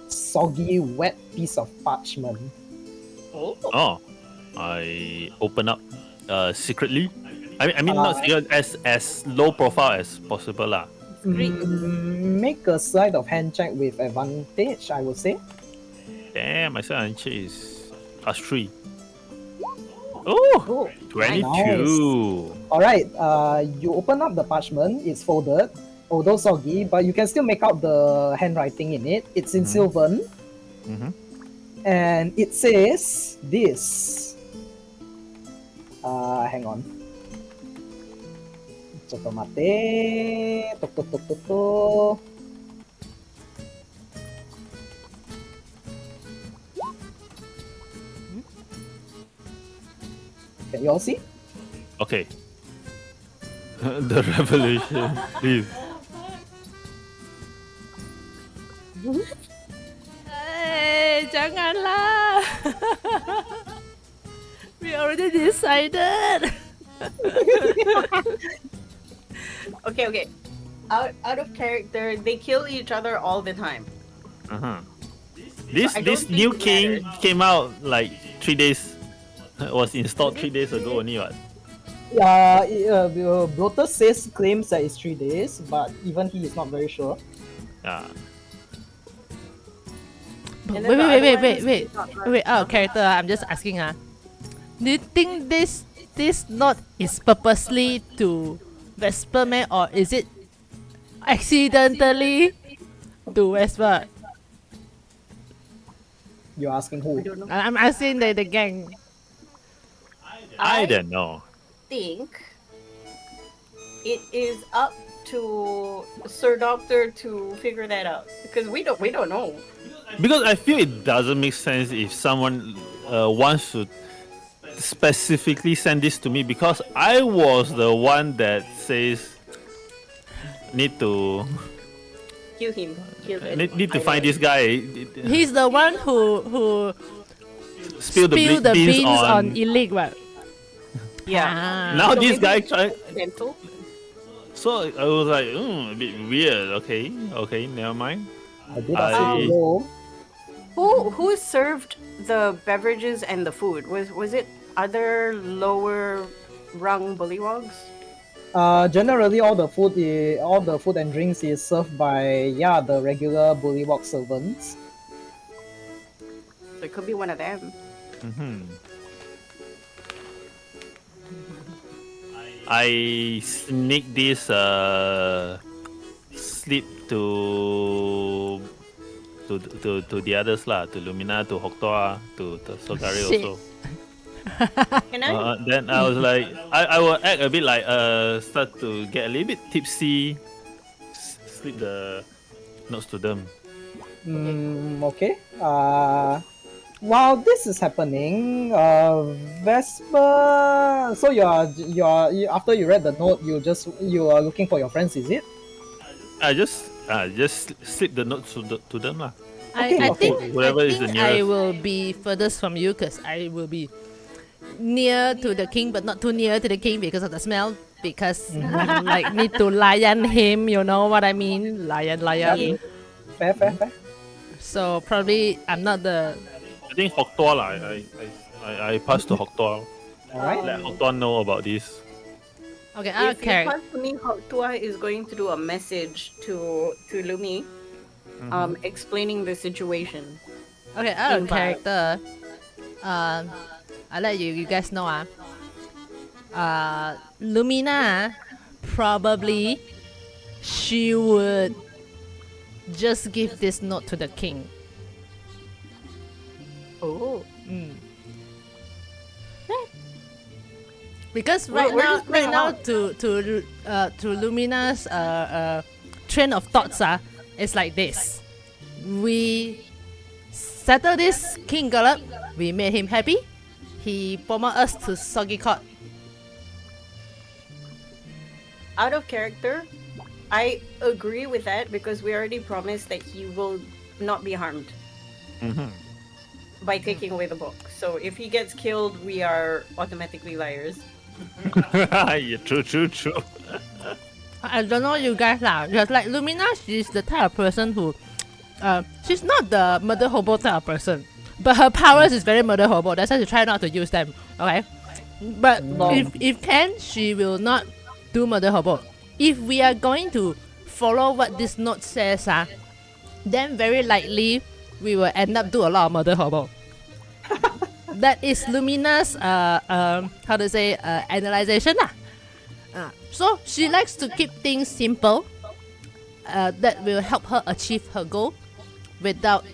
soggy, wet piece of parchment.
Oh, I open up secretly. I mean not secret, as low profile as possible lah.
Make a sleight of hand check with advantage, I would say.
Damn, my second is +3. Oh, 22.
Alright, you open up the parchment, it's folded, although soggy, but you can still make out the handwriting in it. It's in Sylvan. And it says this. Hang on. Chotomate. Can you all see?
Okay. The revolution. Please.
Janganlah. We already decided.
Okay. Out of character, they kill each other all the time.
Uh-huh.
I don't
This
think
new
it
king
matters.
came out like 3 days. Was installed 3 days ago only. What?
Brotus says claims that it's 3 days, but even he is not very sure.
Yeah.
Wait,
And then the other one is not
wait. Out of character. I'm just asking. Do you think this note is purposely to Vesper man, or is it accidentally to Vesper?
You're asking who?
I'm asking the gang.
I don't know.
think it is up to Sir Doctor to figure that out because we don't know.
Because I feel it doesn't make sense if someone wants to specifically send this to me, because I was the one that says need to
Kill him.
need to find this guy.
He's the one who
Spill the
spilled the
beans
beans on Illig, right?
Yeah.
Ah.
Now
So
this
maybe
guy
it's
tried.
accidental.
So I was like, a bit weird. Okay, never mind.
I did ask him to
I-
go.
Who served the beverages and the food? Was it other lower rung bullywugs?
Generally, all the food and drinks is served by the regular Bullywug servants.
So it could be one of them.
I sneak this sleep to the others lah, to Lumina, to Hoktoa, to Sogari
Shit.
also.
Can I?
Then I was like, I will act a bit like start to get a little bit tipsy, slip the notes to them.
Okay. While this is happening, Vesper. So you after you read the note, you are looking for your friends, is it?
I just slip the notes to them lah.
I think
Whoever
I
is the
think I
nearest.
will be furthest from you because I will be near to the king, but not too near to the king because of the smell. Because like need to lion him, you know what I mean? Lion.
Yeah.
Fair.
So probably I'm not the.
I think Hoktoa lah. I pass to Hoktoa.
Alright.
Let Hoktoa know about this.
Okay, I don't
If you
care.
pass to me, Tua is going to do a message to Lumi, explaining the situation.
Okay, out of
in vibe.
character. I'll let you guys know. Lumina probably she would just give this note to the king.
Oh.
Because
We're just playing
now
along.
to Lumina's train of thoughts it's like this. We settle this King Gallop, we made him happy. He promoted us to Soggy Court.
Out of character, I agree with that because we already promised that he will not be harmed by taking away the book. So if he gets killed, we are automatically liars.
Yeah, true.
I don't know you guys lah. Just like Lumina, she's the type of person who, she's not the murder hobo type of person, but her powers is very murder hobo. That's why she try not to use them. Okay, but if can, she will not do murder hobo. If we are going to follow what this note says, then very likely we will end up do a lot of murder hobo. That is Lumina's how to say analyzation lah. So she likes to keep things simple. That will help her achieve her goal without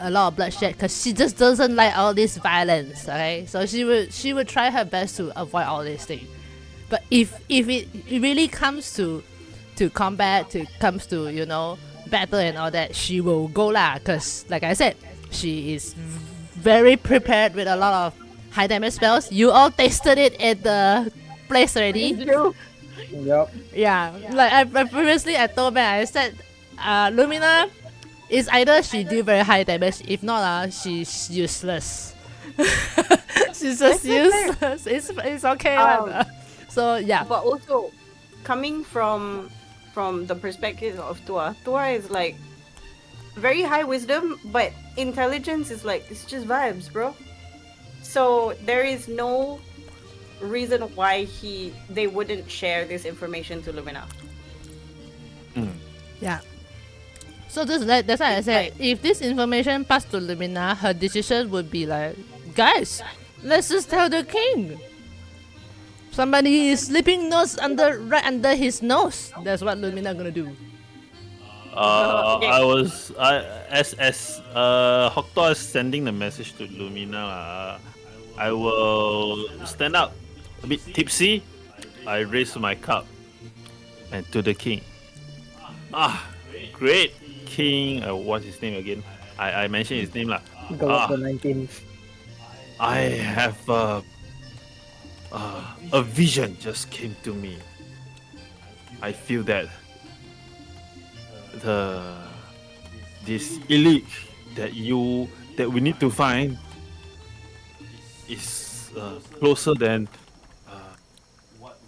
a lot of bloodshed. Cause she just doesn't like all this violence. Okay, so she would try her best to avoid all these things. But if it really comes to combat, comes to battle and all that, she will go lah. Cause like I said, she is very prepared with a lot of high damage spells. You all tasted it at the place already.
Yep.
Yeah, like I previously I told Ben, I said, Lumina is either she do very high damage, if not, she's useless. She's just useless. It's okay. So yeah.
But also, coming from the perspective of Tua is like very high wisdom, but intelligence is like it's just vibes, bro. So there is no reason why they wouldn't share this information to Lumina.
Yeah. So that's why I said, if this information passed to Lumina, her decision would be like, guys, let's just tell the king. Somebody is slipping notes right under his nose. That's what Lumina gonna do.
As Hokto is sending the message to Lumina, I will stand up a bit tipsy. I raise my cup and to the king. Great king. What's his name again? I mentioned his name lah.
Galop the 19th.
I have a vision just came to me. I feel that this elite that we need to find is closer than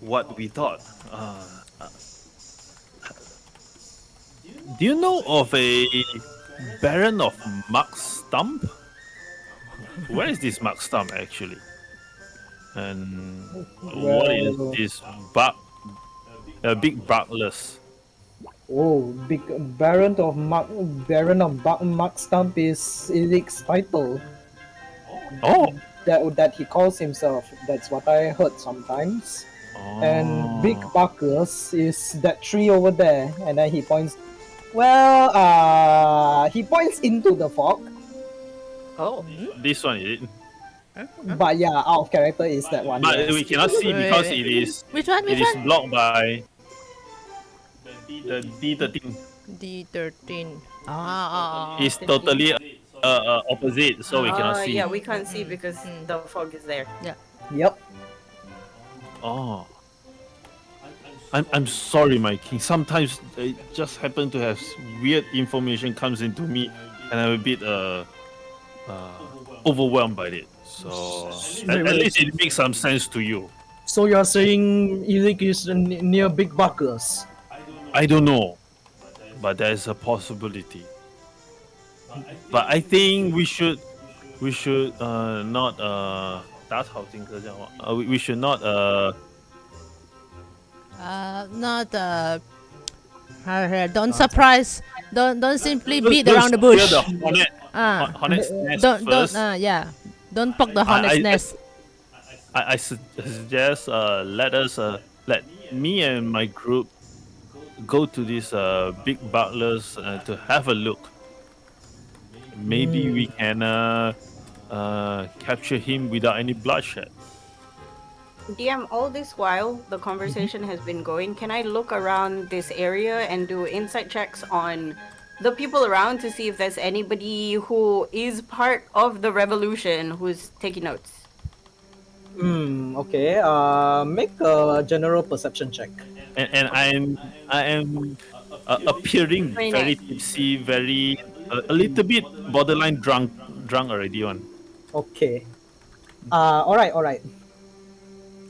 what we thought. Do you know of a Baron of Mark Stump? Where is this Mark Stump actually? And what is this big butlers?
Oh, big Baron of Mark Stump is Eric's title.
Oh,
That he calls himself. That's what I heard sometimes. And Big Buckers is that tree over there, and then he points. Well, he points into the fog.
Oh,
this one is it?
But yeah, out of character is that one.
But
yes.
we cannot see because it is
Which one?
it is blocked by the D13.
D13.
It's totally opposite, so we cannot see.
Yeah, we can't see because the fog is there.
Yep.
Oh. I'm sorry, my king. Sometimes I just happen to have weird information comes into me, and I'm a bit overwhelmed by it. So at least it makes some sense to you.
So you're saying Eric is near Big Buckers?
I don't know, but there's a possibility. But I think we should not 打草惊蛇这样话 we should not
not don't surprise. Don't simply beat
don't
around the bush.
steal the hornet's nest
Don't
first.
don't poke the hornet's nest.
I suggest let me and my group go to these big butlers to have a look. Maybe we can capture him without any bloodshed.
DM, all this while the conversation has been going, can I look around this area and do insight checks on the people around to see if there's anybody who is part of the revolution who's taking notes?
Okay. Make a general perception check.
And I am appearing very tipsy, very a little bit borderline drunk already one.
Okay. All right.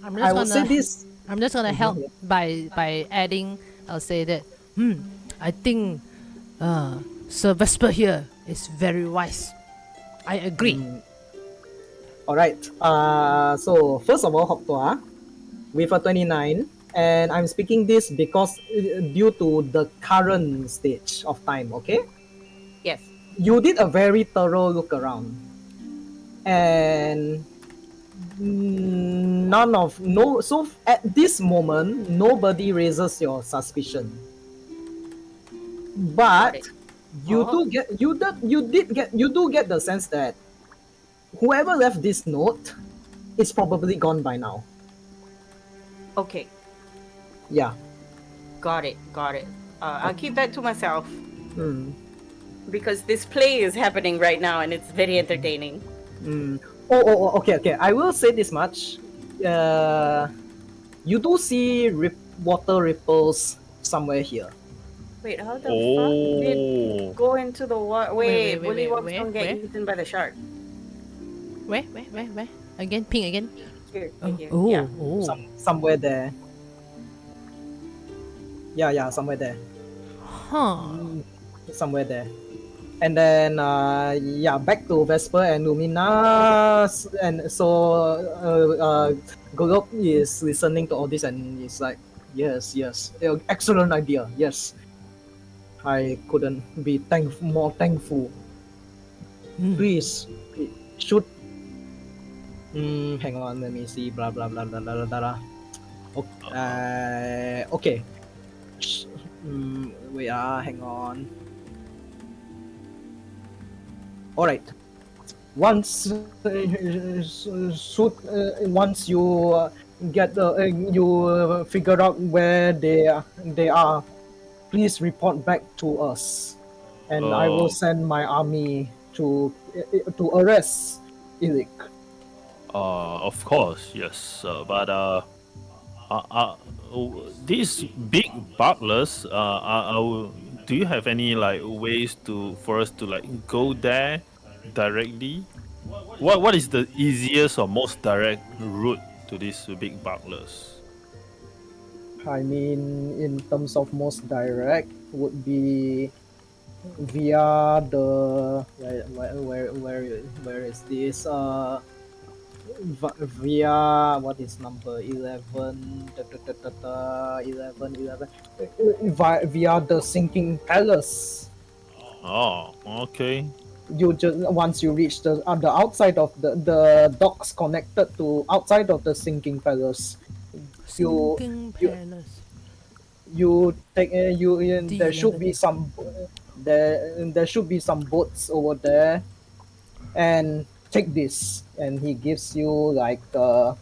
I will say this.
I'm just gonna help by adding. I'll say that. I think Sir Vesper here is very wise. I agree.
All right. So first of all, Hoktoa, with a 29, and I'm speaking this because due to the current stage of time. Okay.
Yes.
You did a very thorough look around, and so at this moment nobody raises your suspicion, but you do get the sense that whoever left this note is probably gone by now.
Okay.
Yeah.
Got it. I'll keep that to myself. Because this play is happening right now and it's very entertaining.
Okay. I will say this much. Uh, you do see water ripples somewhere here.
Wait, how the fuck did
Oh.
go into the water? Wait, bullywugs
Where?
don't get
Where?
eaten by the shark.
Where? Again, ping again.
Here, right
Oh,
here. Yeah.
oh.
Somewhere there. Yeah, somewhere there.
Huh.
Somewhere there. And then yeah, back to Vesper and Lumina, and so Golok is listening to all this and he's like, yes, excellent idea. Yes, I couldn't be more thankful. Please, shoot. Hang on, let me see. Blah blah blah blah blah blah. Blah. Okay. Wait. Hang on. All right. Once once you get you figure out where they are, please report back to us, and I will
Oh.
send my army to arrest Ilik.
Of course, yes. Uh, uh, these big butlers. Do you have any like ways for us to like go there directly? What is the easiest or most direct route to these big butlers?
I mean, in terms of most direct, would be via the where is this via what is number 11 11 via the sinking palace.
Oh, okay.
You just once you reach the outside of the docks connected to outside of the sinking palace, you
Sinking
you
palace.
you take there should be
D11.
some there should be some boats over there, and take this, and he gives you like a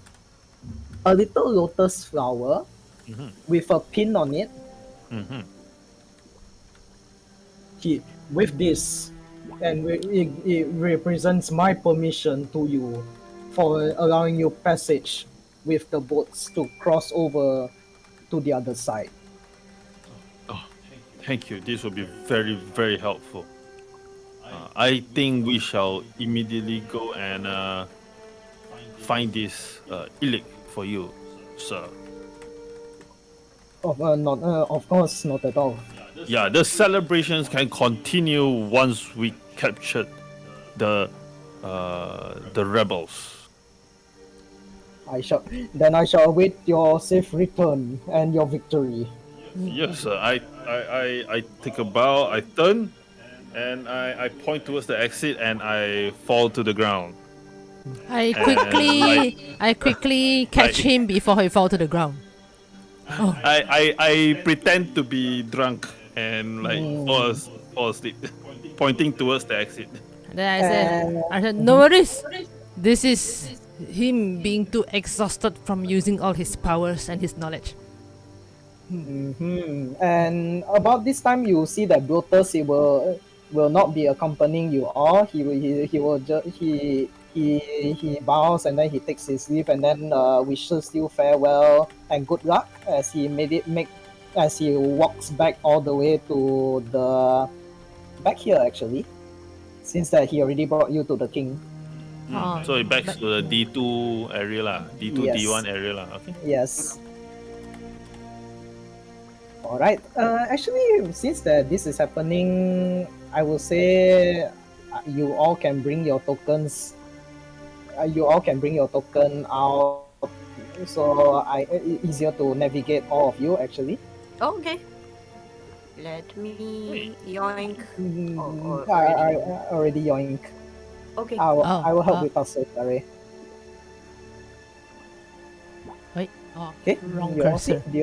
little lotus flower
Mm-hmm.
with a pin on it.
Mm-hmm.
With this, and it represents my permission to you for allowing you passage with the boats to cross over to the other side.
Oh, thank you. This will be very, very helpful. I think we shall immediately go and find this Ilik for you, sir.
Of course, not at all.
Yeah, the celebrations can continue once we captured the rebels.
I shall await your safe return and your victory.
Yes, sir. I take a bow, I turn, and I point towards the exit, and I fall to the ground.
I
And like
quickly catch
like
him before he fall to the ground. Oh,
I pretend to be drunk and like fall asleep, pointing towards the exit.
and then
And
I said, no worries. This is him being too exhausted from using all his powers and his knowledge.
and about this time, you see that Brutus will not be accompanying you all. He will just he bows and then he takes his leave and then wishes you farewell and good luck as he make as he walks back all the way to the back here actually, since that he already brought you to the king.
Oh,
So it backs
but-
to the D2 area lah, D2
Yes.
D1 area lah. Okay.
Yes. All right. Actually, since that this is happening, I will say you all can bring your tokens. You all can bring your token out, so easier to navigate all of you actually.
Oh, okay. Let me yoink.
I already yoink.
Okay.
I will help with our sorry.
wait. Oh,
Okay.
wrong
You all see?
cursor.
Do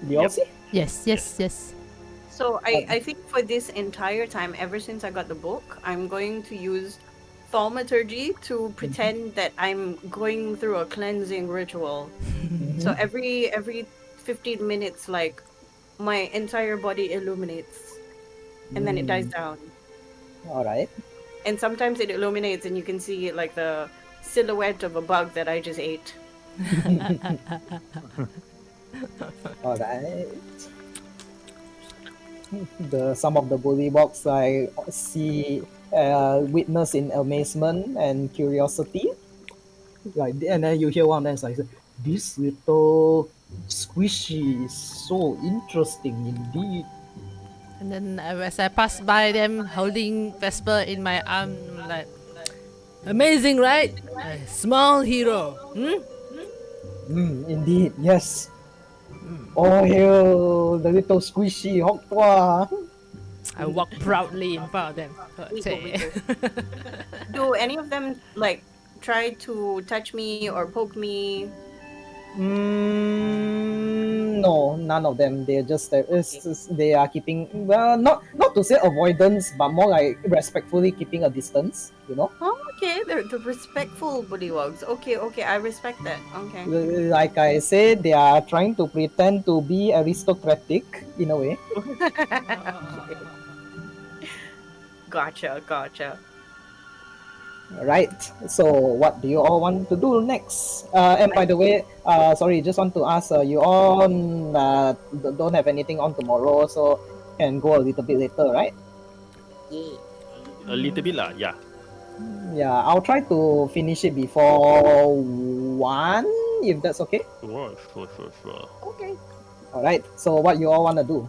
you all see?
Yes.
So I think for this entire time, ever since I got the book, I'm going to use thaumaturgy to pretend that I'm going through a cleansing ritual. So every 15 minutes, like my entire body illuminates, and then it dies down.
All right.
And sometimes it illuminates, and you can see like the silhouette of a bug that I just ate.
All right. Some of the bullywugs I see witness in amazement and curiosity. Like, and then you hear one of them like, "This little squishy is so interesting indeed."
And then as I pass by them holding Vesper in my arm, I'm like, amazing, right? A small hero.
Indeed, yes. Oh, hail the little squishy Hoktua.
I walk proudly in front of them.
Do any of them like try to touch me or poke me?
No, none of them. They're just they are keeping, well, not to say avoidance, but more like respectfully keeping a distance. You know,
Oh, okay. They're the respectful bullywugs. Okay, I respect that. Okay.
like I said, they are trying to pretend to be aristocratic in a way.
Gotcha.
Right. So, what do you all want to do next? And by the way, sorry, just want to ask, you all don't have anything on tomorrow, so can go a little bit later, right?
Yeah.
A little bit lah, yeah.
Yeah, I'll try to finish it before 1, if that's okay.
Sure.
Okay.
All right. So, what you all want to do?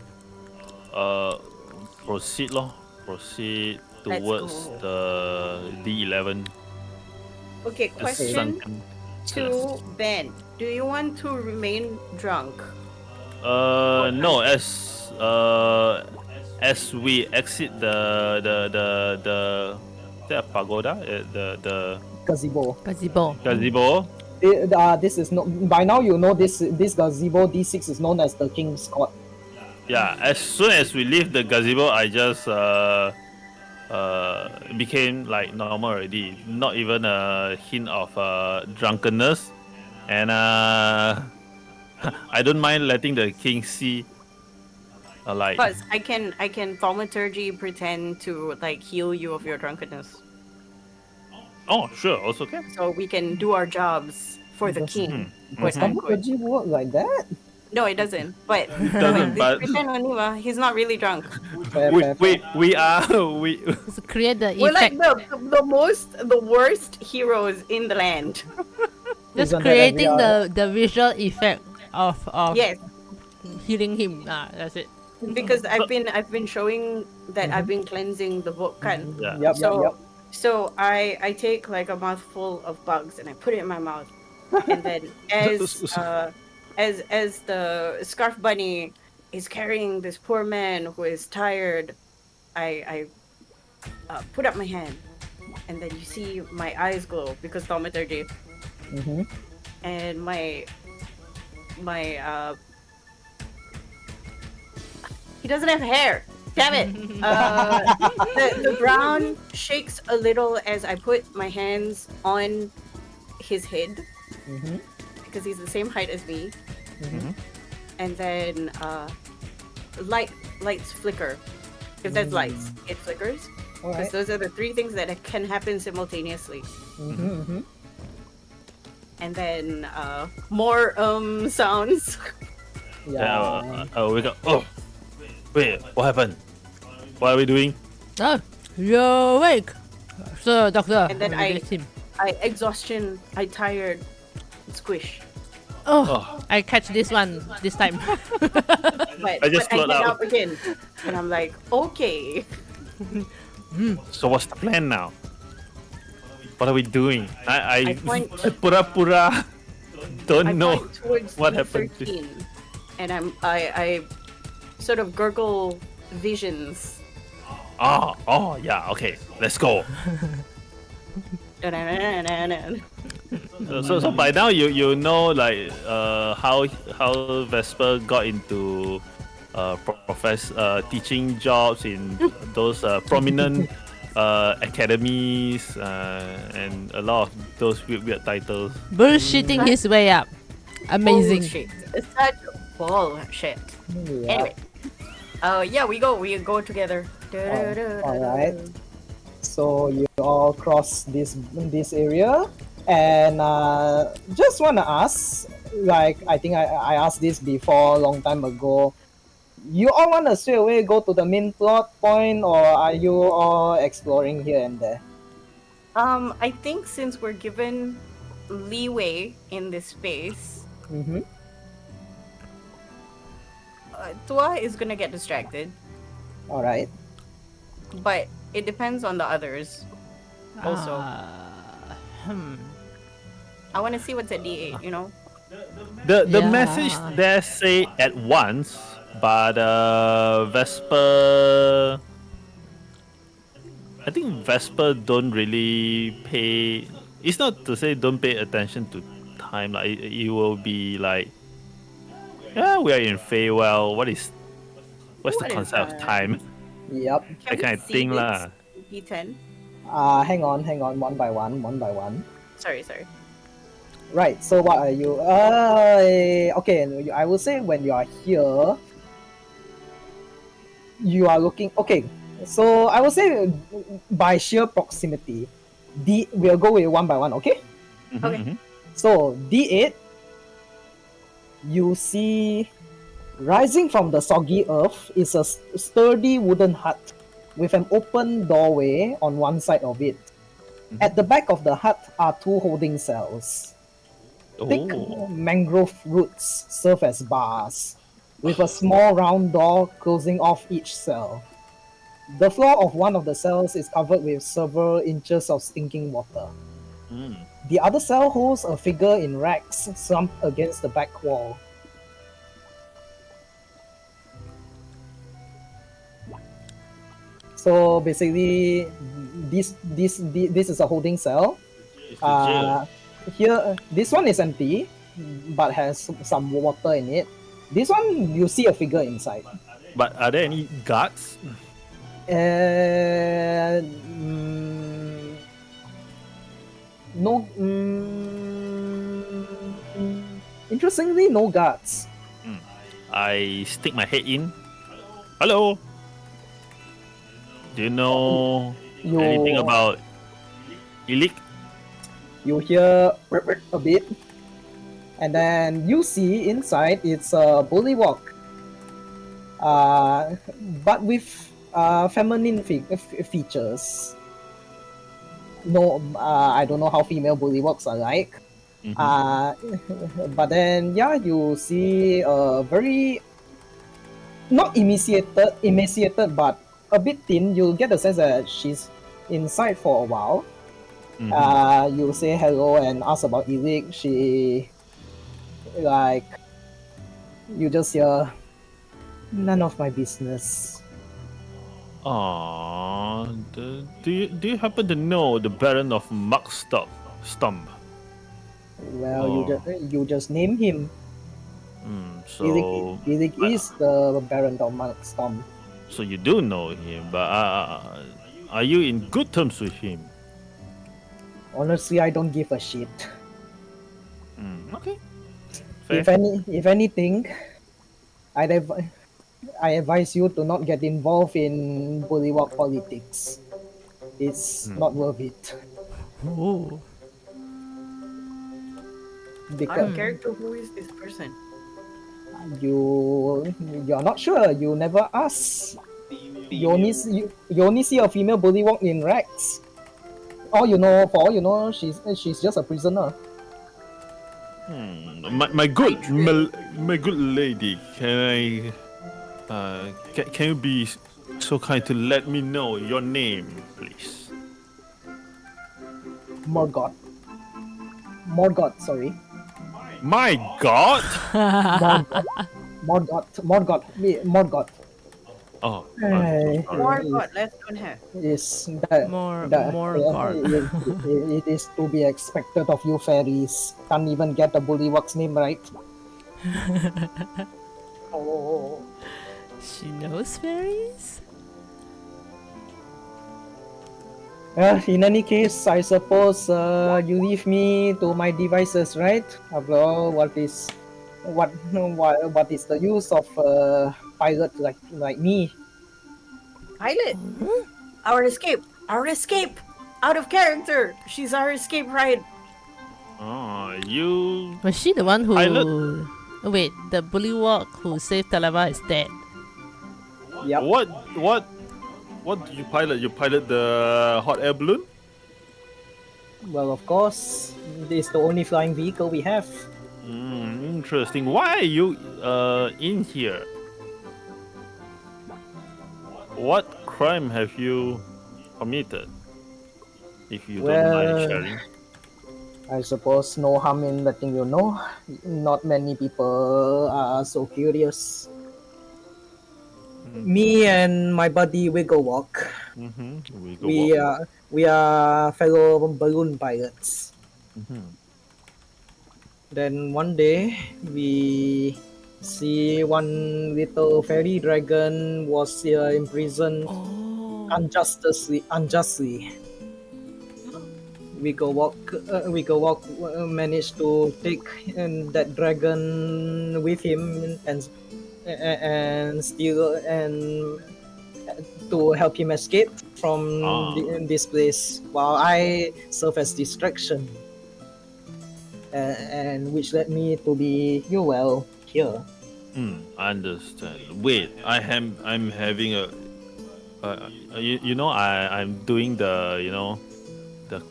Proceed lor. Proceed
Let's
towards
go.
the D11.
Okay,
the
question
sunken
to Ben. Do you want to remain drunk?
No, as we exit the pagoda, the
Gazebo.
gazebo.
This is not. By now, you know this gazebo D6 is known as the King's Court.
Yeah, as soon as we leave the gazebo, I just became like normal already. Not even a hint of drunkenness, and I don't mind letting the king see. Like,
Because I can thaumaturgy pretend to like heal you of your drunkenness,
oh sure, also can.
so we can do our jobs for the king.
Does thaumaturgy work like that?
No, it doesn't. But
Doesn't, but
pretend on you, he's not really drunk.
Fair.
we are we.
To create the
We're like
effect.
the worst heroes in the land.
Just
Isn't that
creating
every
the visual effect of
Yes,
healing him. That's it.
because I've been showing that I've been cleansing the book, kan.
Yeah.
Yep.
So I take like a mouthful of bugs and I put it in my mouth, and then as the scarf bunny is carrying this poor man who is tired, I put up my hand, and then you see my eyes glow because thaumaturgy, and my he doesn't have hair. Damn it! The brown shakes a little as I put my hands on his head because he's the same height as me. And then lights flicker. If there's lights, it flickers.
All
Because
right.
those are the three things that can happen simultaneously. And then more sounds.
Yeah.
We got. Oh, wait, what happened? What are we doing?
Oh, you're awake. So, doctor.
And then
release him.
I exhaustion, I tired, squish.
Oh, I catch this one this time.
But
I just
I
float
get
out.
up again. And I'm like, okay.
So what's the plan now? What are we doing? I
point-
pura don't
I
know
point towards
what
the
happened.
13, and I sort of gurgle visions.
Oh, yeah. Okay, let's go. So by now you know like how Vesper got into teaching jobs in those prominent academies and a lot of those weird titles.
Bullshitting his way up. Amazing.
Bullshit. It's such bullshit. Anyway. Yeah, we go together.
All right. So you all cross this area. And just wanna ask, like I think I asked this before a long time ago. You all wanna straight away go to the main plot point, or are you all exploring here and there?
I think since we're given leeway in this space,
Mm-hmm.
Tua is gonna get distracted,
All right.
but it depends on the others. Also, I want to see what's at D8. You know.
The
Yeah.
message there say at once, but Vesper. I think Vesper don't really pay. It's not to say don't pay attention to time. Like it will be like, yeah, we are in Feywild. What's the
What is
concept of
that?
time?
Yep.
Can
That
we
kind of
see
thing
this
lah.
D10?
Hang on, one by one, one by one.
Sorry.
Right. So what are you? Okay. I will say when you are here, you are looking. Okay. So I will say by sheer proximity, we'll go with one by one. Okay.
Okay.
So D8, you see rising from the soggy earth is a sturdy wooden hut with an open doorway on one side of it. At the back of the hut are two holding cells. Thick
Oh,
mangrove roots serve as bars, with a small round door closing off each cell. The floor of one of the cells is covered with several inches of stinking water. The other cell holds a figure in rags slumped against the back wall. So basically, this is a holding cell.
it's the jail.
Here, this one is empty, but has some water in it. This one, you see a figure inside.
But are there any guards?
No. Interestingly, no guards.
I stick my head in. Hello. Do you know anything about Ilik?
You hear a bit, and then you see inside it's a bullywug, but with feminine features. No, I don't know how female bullywugs are like. But then yeah, you see a very not emaciated, but a bit thin. You get the sense that she's inside for a while. You say hello and ask about Ilik. She like you just hear none of my business.
Aww, do you happen to know the Baron of Stump?
Well, you just name him.
So
Ilik is the Baron of Storm.
so you do know him, but are you in good terms with him?
Honestly, I don't give a shit.
Okay. Fair.
If anything, I advise you to not get involved in Bullywug politics. It's not worth it.
Oh.
Out
Because
of character, who is this person?
you're not sure. You never ask. You only see a female Bullywug in rags. For all you know, she's just a prisoner.
My good lady, can you be so kind to let me know your name, please?
Morgoth, sorry.
My God!
Morgoth.
Oh,
Hey.
More God, let's on her.
Is
Morgoth.
it is to be expected of you fairies. Can't even get the Bullywug's name right. Oh.
She knows fairies?
In any case, I suppose you leave me to my devices, right? After all, what is the use of a pilot like me?
Pilot! Our escape! Out of character! She's our escape ride!
Oh, you
Was she the one who?
pilot.
Oh, wait, the bullywug who saved Talava is dead.
Yep.
What did you pilot? You pilot the hot air balloon?
Well, of course, this is the only flying vehicle we have.
Interesting. Why are you in here? What crime have you committed? If you don't mind
Well,
sharing.
I suppose no harm in letting you know. Not many people are so curious. Me and my buddy Wiggle Walk,
We go
we
walk.
are we are fellow balloon pilots. Then one day we see one little fairy dragon was imprisoned
Oh.
unjustly. We go walk managed to take that dragon with him and steal and to help him escape from
Ah,
this place while I serve as distraction, and which led me to be here.
I understand. Wait, I'm having a I'm doing the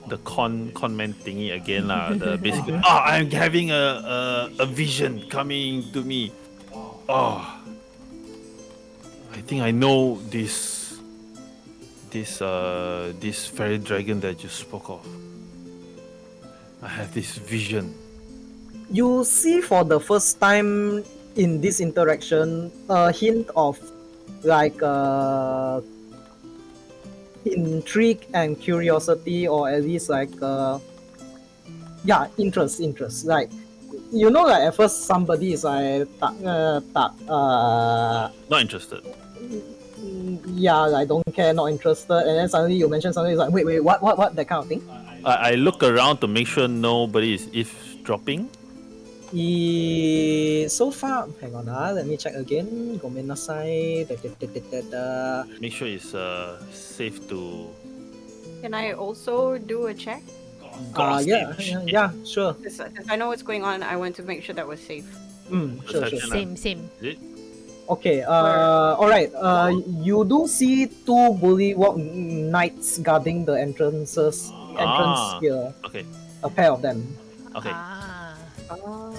the conman thingy again lah. The basically I'm having a vision coming to me. Oh, I think I know this fairy dragon that you spoke of. I have this vision.
You see for the first time in this interaction a hint of like intrigue and curiosity, or at least like interest like like at first somebody is like
Not interested.
yeah, I don't care, not interested, and then suddenly you mention something, it's like wait, what, that kind of thing.
I look around to make sure nobody is eavesdropping.
So far, hang on, let me check again. Gomenasai.
Make sure it's safe to.
Can I also do a check?
Yeah, sure.
Because I know what's going on. I want to make sure that was safe.
Sure.
Perception,
Same.
Is it?
Okay, all right. You do see two bullywug knights guarding the entrance here.
Okay.
A pair of them.
Okay.
Oh.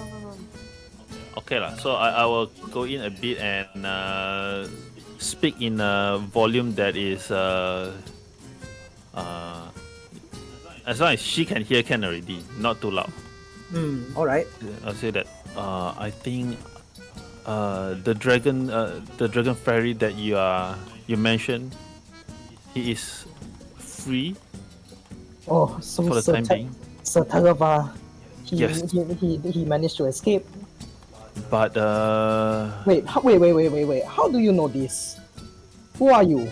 Okay lah. So I will go in a bit and speak in a volume that is as long as she can hear can already, not too loud.
All right.
I'll say that I think the dragon fairy that you mentioned, he is free
Oh, so
for the time being.
Sir Talava,
Yes.
he managed to escape.
But
Wait. How do you know this? Who are you?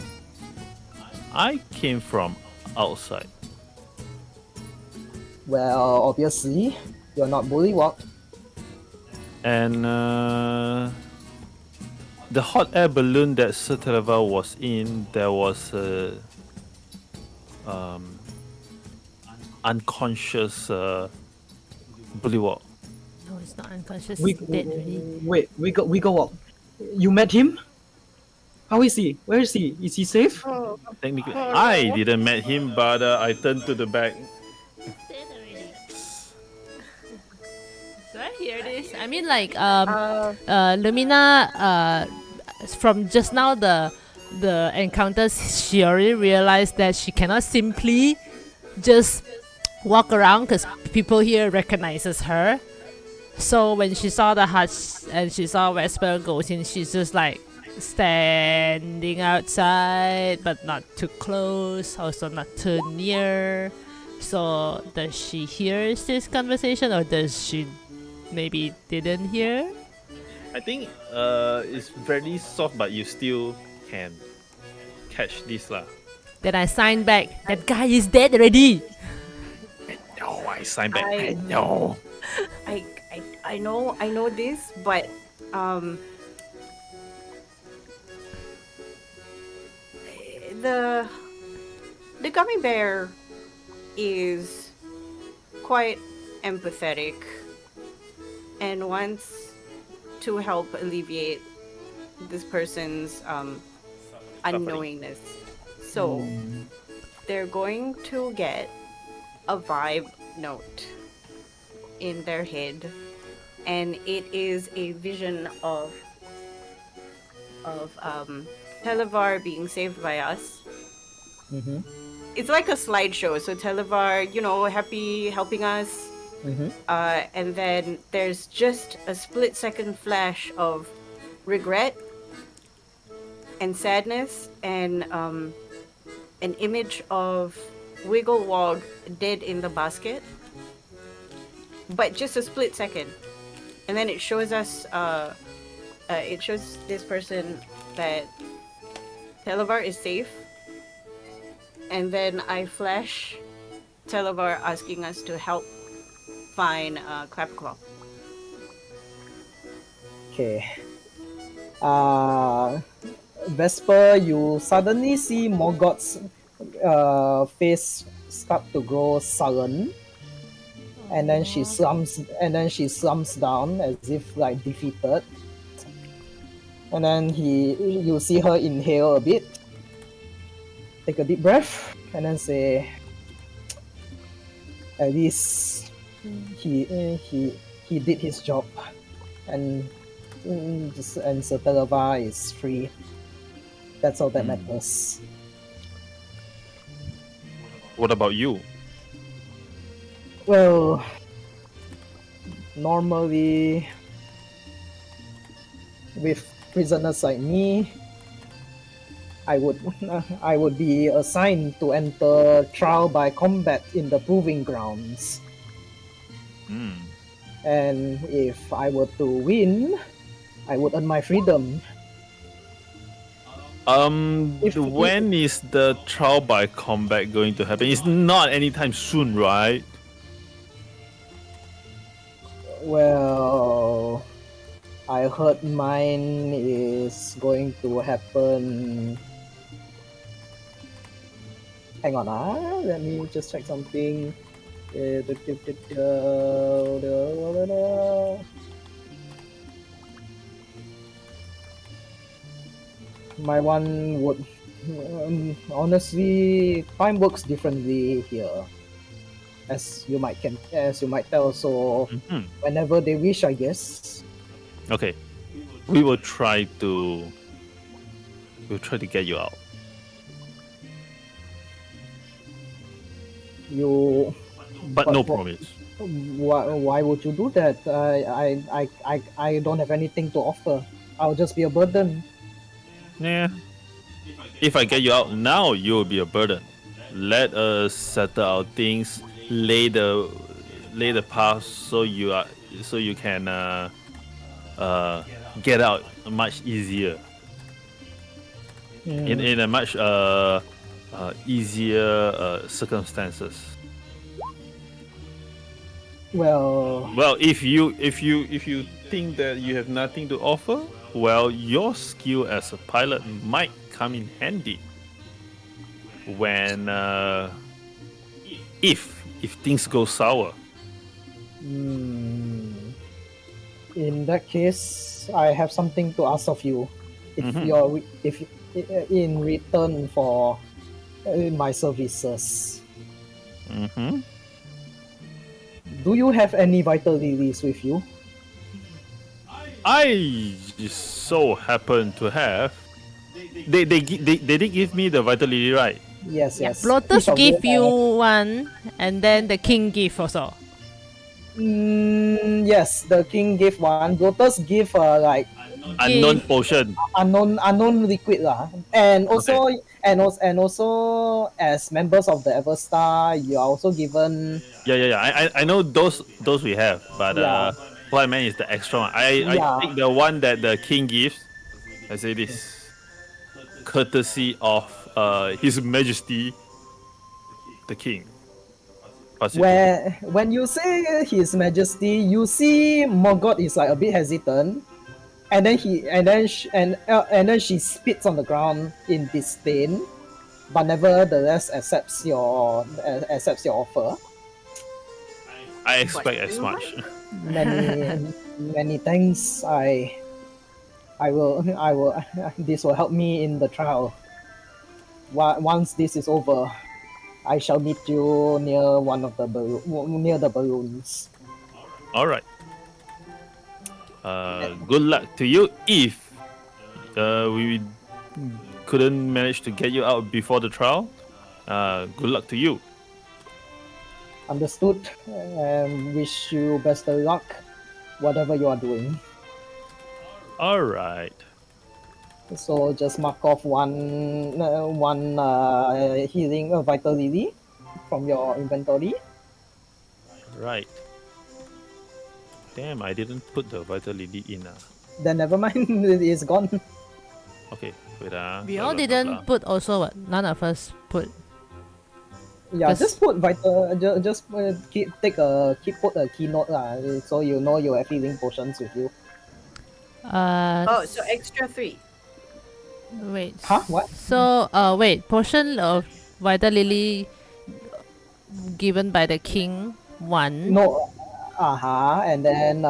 I came from outside.
Well, obviously, you're not Bullywug.
And the hot air balloon that Sir Talava was in, there was a unconscious bullywug.
No, it's not unconscious.
We,
It's dead already.
wait, we go walk. You met him? How is he? Where is he? Is he safe?
Oh.
Technically, I didn't met him, but I turned to the back.
Dead already. Do I hear this? I mean, like, Lumina, from just now the encounters, she already realized that she cannot simply just walk around because people here recognizes her. So when she saw the huts and she saw Vesper goes in, she's just like standing outside, but not too close, also not too near. So does she hear this conversation, or does she maybe didn't hear?
I think it's very soft, but you still can catch this lah.
Then I sign back. That guy is dead already.
No, I sign back.
I-
No.
I know this, but the gummy bear is quite empathetic and wants to help alleviate this person's unknowingness. So they're going to get a vibe note in their head, and it is a vision of Televar being saved by us.
Mm-hmm.
It's like a slideshow. So Televar, happy helping us.
Mm-hmm.
And then there's just a split-second flash of regret and sadness, and an image of Wigglewog dead in the basket. But just a split second. And then it shows us, it shows this person that Televar is safe. And then I flash Televar asking us to help find Clapclaw.
Okay. Vesper, you suddenly see Morgoth's face start to grow sullen, and then she slumps down as if like defeated. And then you see her inhale a bit, take a deep breath, and then say, "At least he did his job, and Sir Televar is free. That's all that matters."
What about you?
Well, normally with prisoners like me, I would be assigned to enter trial by combat in the proving grounds. And if I were to win, I would earn my freedom.
When is the trial by combat going to happen? It's not anytime soon, right?
Well, I heard mine is going to happen. Hang on, let me just check something. My one would honestly, time works differently here, as you might tell. So whenever they wish, I guess.
Okay, we will try to get you out. But no promise.
Why would you do that? I don't have anything to offer. I'll just be a burden.
Yeah. If I get you out now, you will be a burden. Let us settle our things, lay the path so you can get out much easier. In a much easier circumstances.
Well,
if you think that you have nothing to offer, well, your skill as a pilot might come in handy when if things go sour.
In that case, I have something to ask of you. If in return for my services. Do you have any vital lilies with you?
I just so happen to have. They did give me the vital lily, right?
Yes.
Lotus give you one, and then the king give also.
Yes, the king gave one. Lotus give like
unknown potion,
unknown liquid lah. And also as members of the Everstar, you are also given.
Yeah. I know those we have, but what I meant is the extra one. I think the one that the king gives. I say this, courtesy of His Majesty, the King.
When you say His Majesty, you see Morgoth is like a bit hesitant, and then she spits on the ground in disdain, but nevertheless accepts your offer.
I expect as
Question mark?
much.
Many thanks. I will. This will help me in the trial. Once this is over, I shall meet you near one of the near the balloons.
All right. Good luck to you. If we couldn't manage to get you out before the trial, good luck to you.
Understood. And wish you best of luck, whatever you are doing.
All right.
So just mark off one healing vital lily from your inventory.
Right. Damn, I didn't put the vital lily in.
Then never mind, it's gone.
Okay, wait.
We
Blah,
all
blah, blah,
didn't
blah.
put also what? None of us put.
Yeah,
Just-
just put vital. Just put a keynote lah, so you know you have healing potions with you.
Oh, so extra 3.
Wait.
Huh? What?
So wait, potion of Vital Lily given by the king 1.
No. And then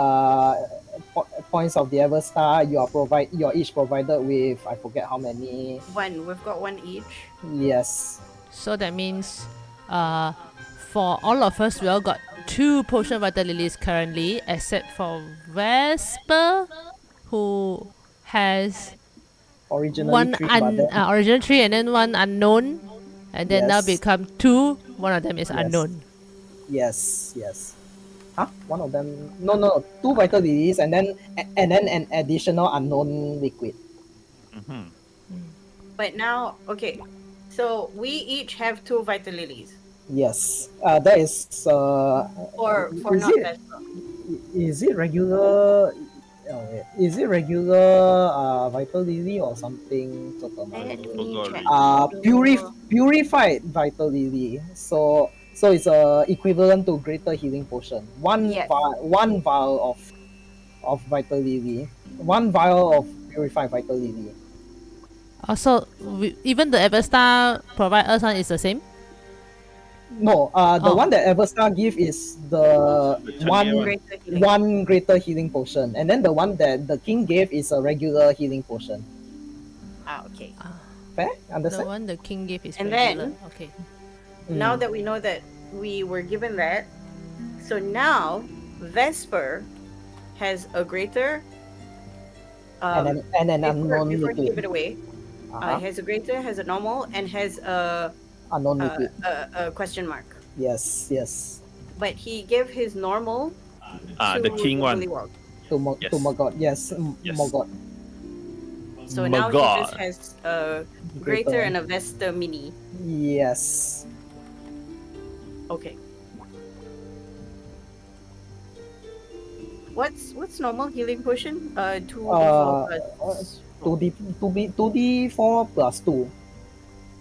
points of the Everstar. You're each provided with, I forget how many.
1. We've got 1 each.
Yes.
So that means for all of us we all got 2 potion Vital Lilies currently, except for Vesper, who has
Originally
one
3, but then,
original 3 and then 1 unknown, and then now
Yes.
become 2. One of them is
Yes.
unknown.
yes. Huh? One of them? No. 2 vital lilies and then an additional unknown liquid.
Mhm.
But now, okay. So we each have 2 vital lilies.
Yes. That is.
For
is
not
it,
Vesper.
Is it regular? Is it regular vital lily or something?
Let me
forgot
check.
Purified vital lily. So it's equivalent to greater healing potion.
Yes.
One vial of vital lily. One vial of purified vital lily.
Also, even the Everstar provide us one is the same.
No, the
Oh.
one that Everstar give is the
Change
Greater healing.
one greater healing potion, and then the one that the king gave is a regular healing potion.
Okay.
Fair?
The
Understand?
one the king gave is
And
regular.
then-
Okay.
Now that we know that we were given that, so now Vesper has a greater.
and an unknown
before he gave
liquid.
it away, has a greater, has a normal, and has
Unknown liquid.
a question mark.
Yes.
But he gave his normal to
The king one.
Bullywug.
To
Yes.
Morgoth. Yes,
Yes.
Morgoth.
So now he
Magog.
just has a greater and a Vesta mini.
Yes.
Okay. What's normal healing potion? 2d4 plus
2d4 plus 2.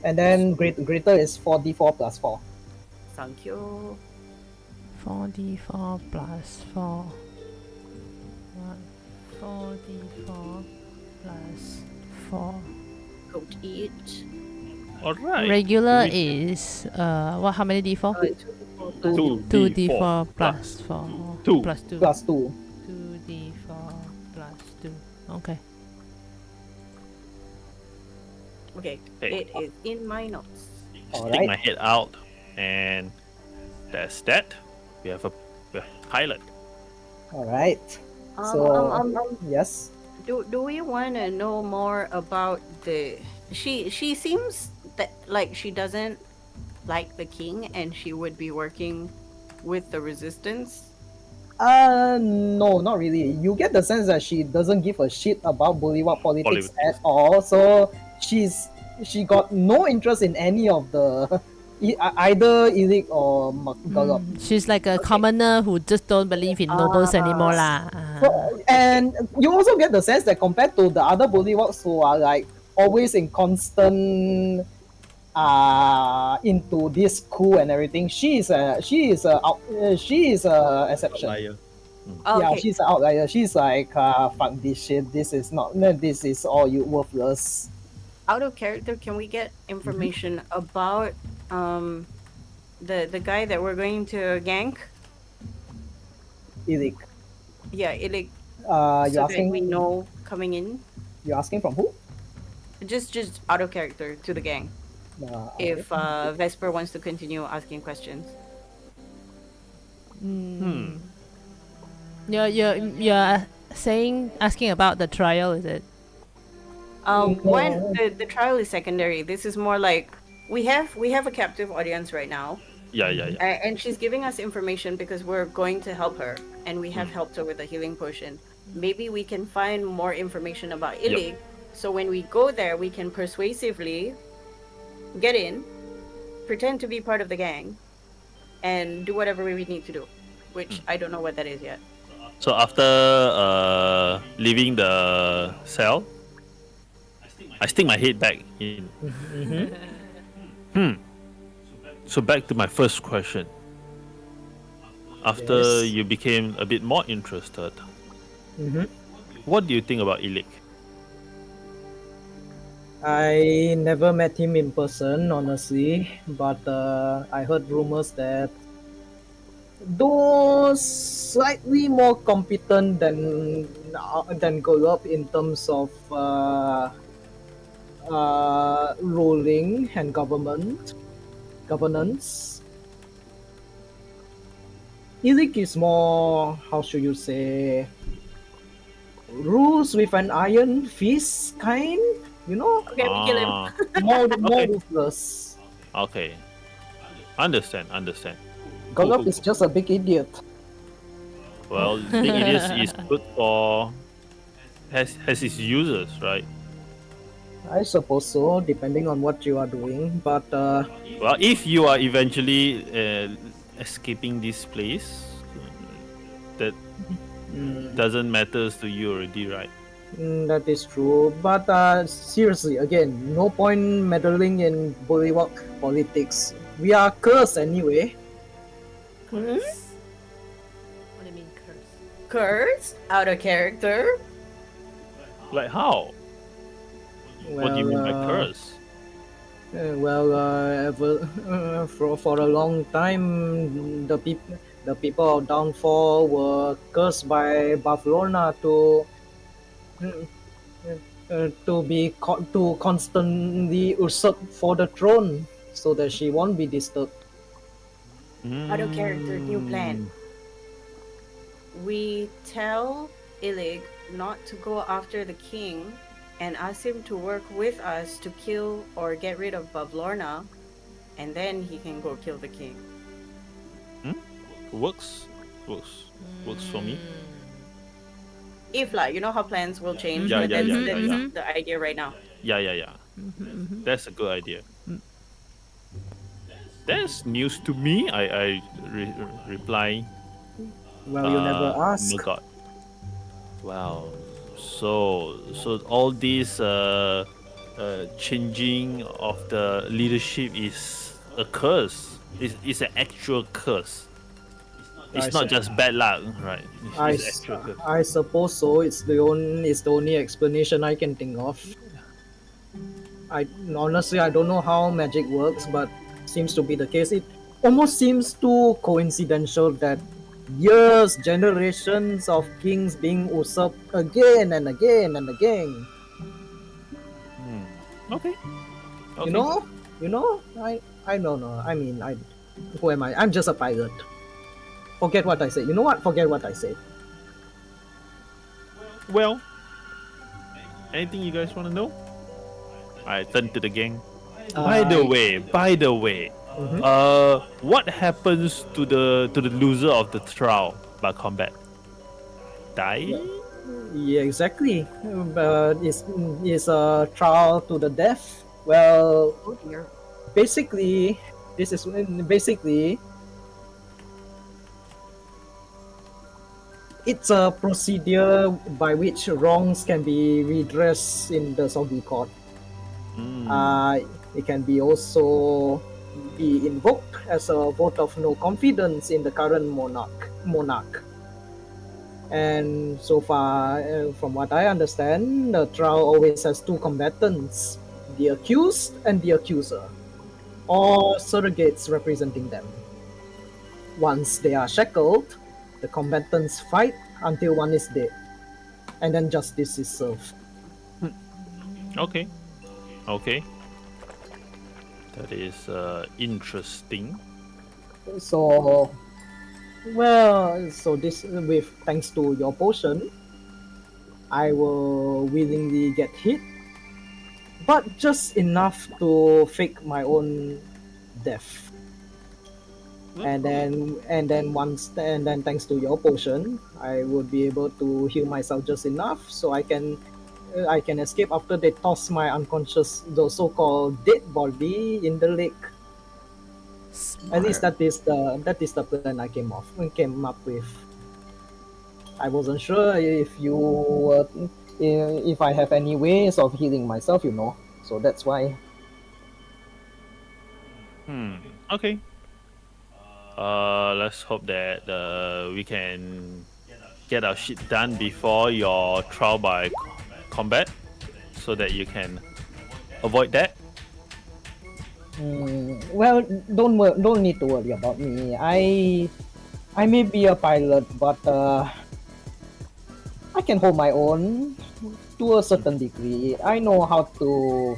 And then greater is 4d4 plus 4.
Thank you.
4d4 plus 4. 4d4 plus 4.
Don't eat.
All right.
Regular
We-
is what? How many d4?
2d4 plus
2d4 plus 4.
Two.
Plus 2.
Plus 2.
2d4 plus 2. Okay.
Okay,
Hey.
it is in my notes.
Stick
Alright.
my head out, and that's that. We have a pilot.
Alright.
Um,
So,
um,
yes.
do we want to know more about the? She seems that like she doesn't like the king, and she would be working with the resistance.
No, not really. You get the sense that she doesn't give a shit about Bulliwug politics
Politics.
at all. So she got no interest in any of the either Illic or Magolop.
She's like a commoner who just don't believe in nobles anymore lah.
And you also get the sense that compared to the other Bullywugs who are like always in constant into this coup and everything, she is a exception.
Outlier.
Yeah,
Okay,
she's an outlier. She's like, fuck this shit. This is not. No, this is all you worthless.
out of character, can we get information about the guy that we're going to gank?
Ilik.
Yeah, Illig,
You're
so that we
asking.
know coming in.
You're asking from who?
Just out of character to the gang.
Okay.
If Vesper wants to continue asking questions.
Hmm.
You're saying asking about the trial, is it?
One,
No.
the trial is secondary. This is more like we have a captive audience right now,
Yeah, yeah, yeah.
and she's giving us information because we're going to help her, and we have
Mm.
helped her with a healing potion. Maybe we can find more information about
Yep.
Illig, so when we go there, we can persuasively get in, pretend to be part of the gang, and do whatever we need to do. Which I don't know what that is yet.
So after leaving the cell, I stick my head back in.
Mm-hmm.
Hmm. So back to my first question. After
Yes.
you became a bit more interested,
Mm-hmm.
what do you think about Ilik?
I never met him in person, honestly, but I heard rumors that though slightly more competent than Golub in terms of ruling and governance. Ilik is more, how should you say, rules with an iron fist kind, you know,
Okay, we kill him.
Ah,
more
okay,
ruthless.
okay. Understand. Cool,
Golub
cool,
is
cool.
just a big idiot.
Well, being is good for has its users, right?
I suppose so, depending on what you are doing. But
Well, if you are eventually escaping this place, that doesn't matters to you already, right?
that is true. But seriously, again, no point meddling in Bullywug politics. We are cursed anyway.
Hmm?
What do you mean curse?
Curse? Out of character?
Like how? What do you mean by curse?
For a long time, the people of Downfall were cursed by Bavlorna to constantly usurp for the throne, so that she won't be disturbed.
Out of character, new plan.
Mm.
We tell Illig not to go after the king and ask him to work with us to kill or get rid of Bavlorna, and then he can go kill the king.
Works for me.
If like, you know how plans will change,
Yeah,
but
yeah,
that's,
yeah,
that's
yeah.
the idea right now.
Yeah. That's a good idea. That's news to me. I reply.
Well, you never
Oh
ask.
my god. Wow. So all this changing of the leadership is a curse. It's an actual curse. It's not just bad luck, right? It's actual curse.
I suppose so. It's the only explanation I can think of. I honestly I don't know how magic works, but seems to be the case. It almost seems too coincidental that years, generations of kings being usurped again and again and again.
Okay.
You know, I don't know. I mean, who am I? I'm just a pirate. Forget what I said. You know what? Forget what I said.
Well, anything you guys want to know? I turn to the gang. By the way,
Mhm.
what happens to the loser of the trial by combat? Die?
Yeah, exactly. But it's a trial to the death. Well,
Oh dear.
basically, this is basically it's a procedure by which wrongs can be redressed in the Sogi court. It can be also be invoked as a vote of no confidence in the current monarch. And so far, from what I understand, the trial always has two combatants, the accused and the accuser, or surrogates representing them. Once they are shackled, The combatants fight until one is dead, and then justice is served.
Okay. Okay. That is interesting.
So, well, so this with thanks to your potion, I will willingly get hit, but just enough to fake my own death. And then thanks to your potion, I would be able to heal myself just enough so I can escape after they toss my unconscious, the so-called dead body in the lake. At least
Smart.
that is the plan I came up with. I wasn't sure if I have any ways of healing myself. So that's why.
Okay. Let's hope that we can get our shit done before your trial by combat, so that you can avoid that.
Well, don't need to worry about me. I may be a pilot, but I can hold my own to a certain degree. I know how to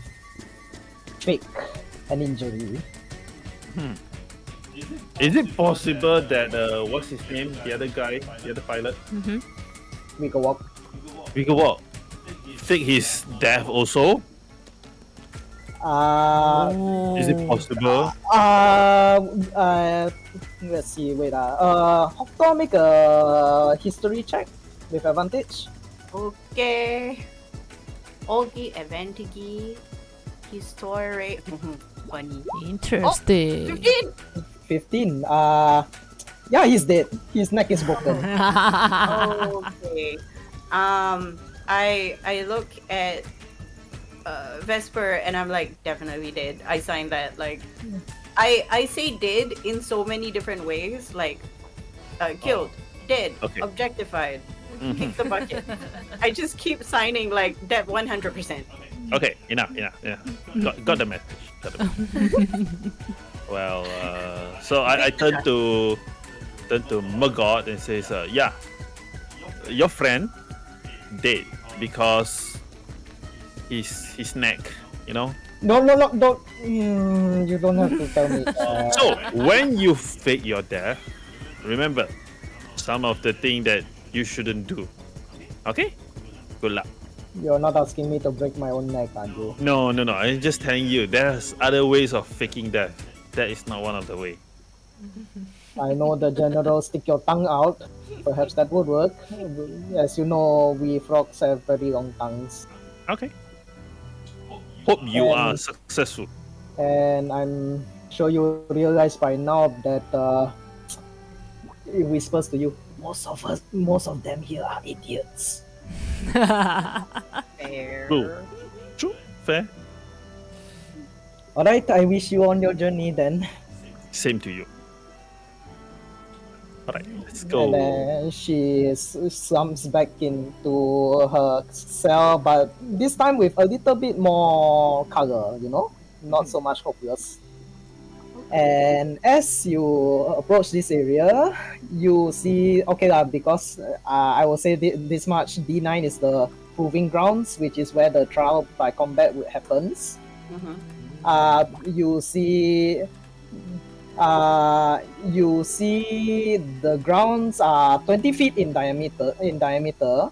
fake an injury.
Is it possible that what's his name? The other guy, the other pilot,
Make a walk.
Vigawok, fake his death also? Is it possible?
Let's see. Wait. Hokto, make a history check with advantage.
Okay. Ogi Advantage. History. Funny.
Interesting.
15!
15. Yeah, he's dead. His neck is broken.
Okay. I look at Vesper and I'm like, definitely dead. I signed that. Like, I say dead in so many different ways. Like, killed, dead,
Okay.
objectified, kick the bucket. I just keep signing like that 100%.
Okay, enough. Got the message. Got the message. Well, so I turn to Maggot and says, yeah, your friend dead because his neck,
No, don't. You don't have to tell me.
So when you fake your death, remember some of the things that you shouldn't do. Okay? Good luck.
You're not asking me to break my own neck, are you?
No. I'm just telling you there's other ways of faking death. That is not one of the way.
I know the general stick your tongue out. Perhaps that would work. As you know, we frogs have very long tongues.
Okay. Hope you
And-
are successful.
And I'm sure you realize by now that it whispers to you, most of them here are idiots.
Fair.
True. Fair.
Alright, I wish you on your journey then.
Same to you. Alright, let's
And
go.
then she slumps back into her cell, but this time with a little bit more color, not so much hopeless. And as you approach this area, you see, because I will say this much, D9 is the proving grounds, which is where the trial by combat happens. You see the grounds are 20 feet in diameter,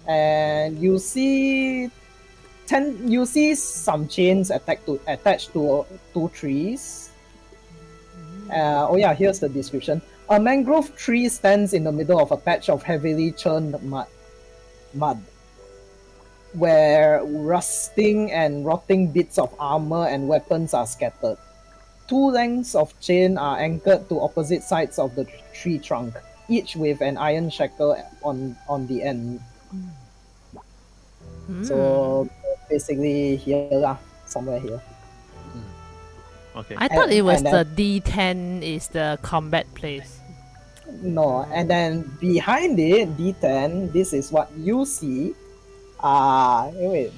and you see some chains attached to two trees. Here's the description. A mangrove tree stands in the middle of a patch of heavily churned mud, where rusting and rotting bits of armor and weapons are scattered. 2 lengths of chain are anchored to opposite sides of the tree trunk, each with an iron shackle on the end. So basically here, somewhere here.
Okay.
I thought it was
and
the D10 is the combat place.
No, and then behind it, D10, this is what you see. Wait,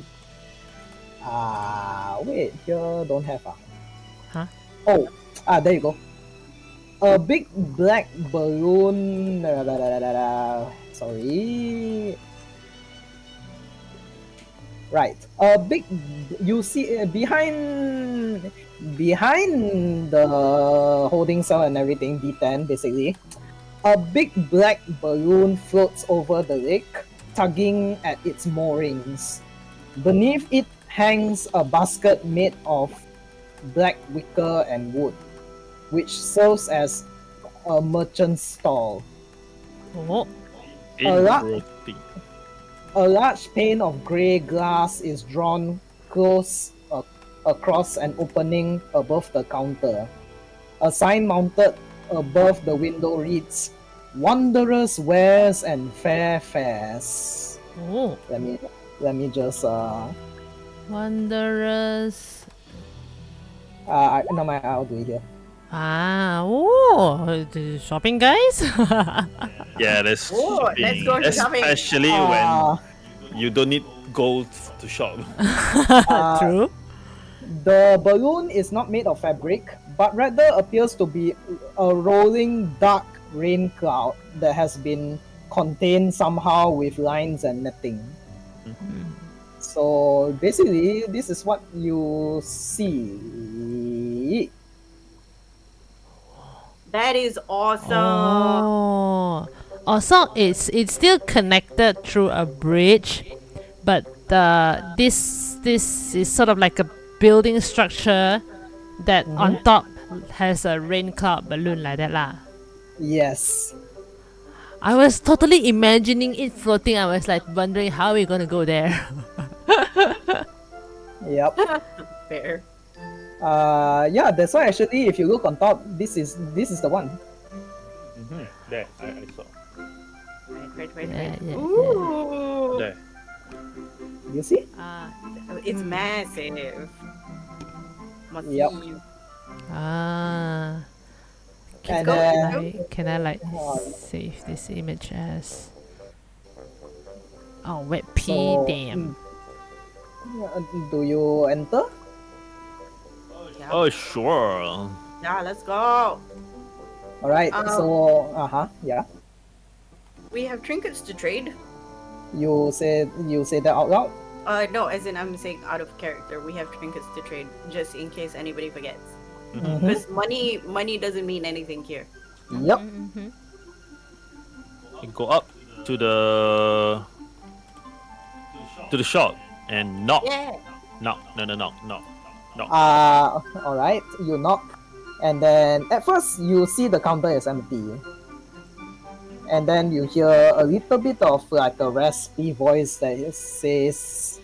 here don't have.
Huh?
Oh, there you go. a big black balloon. Sorry. Right. A big. You see behind the holding cell and everything. D10 basically. A big black balloon floats over the lake, tugging at its moorings. Beneath it hangs a basket made of black wicker and wood, which serves as a merchant's stall.
Oh.
Interesting.
A large pane of grey glass is drawn close across an opening above the counter. A sign mounted above the window reads, "Wanderers' wares and fair fares."
Oh.
Let me just
Wanderers.
no, I'll do it here.
The shopping guys?
Yeah, that's
Oh, let's go shopping.
especially when you don't need gold to shop.
True.
The balloon is not made of fabric, but rather appears to be a rolling dark rain cloud that has been contained somehow with lines and netting. So basically, this is what you see.
That is awesome.
So it's still connected through a bridge, but this is sort of like a building structure that on top has a rain cloud balloon like that lah.
Yes.
I was totally imagining it floating. I was like wondering how we're gonna go there.
Yep.
Fair.
Yeah, that's why actually if you look on top, this is the one.
There, I saw.
Right.
Yeah.
Ooh.
There.
You see?
It's massive.
Yep.
Massive.
And
go,
then
Can I like save this image as? Oh, wet pee,
So,
damn.
do you enter?
Yeah.
Oh, sure.
Yeah, let's go.
All right. So, yeah.
We have trinkets to trade.
You say that out loud.
No, as in I'm saying out of character. We have trinkets to trade just in case anybody forgets.
Mhm.
Because money doesn't mean anything here.
Yep.
You go up to the shop and knock.
Yeah.
Knock. No.
All right. You knock, and then at first you see the counter is empty, and then you hear a little bit of like a raspy voice that says,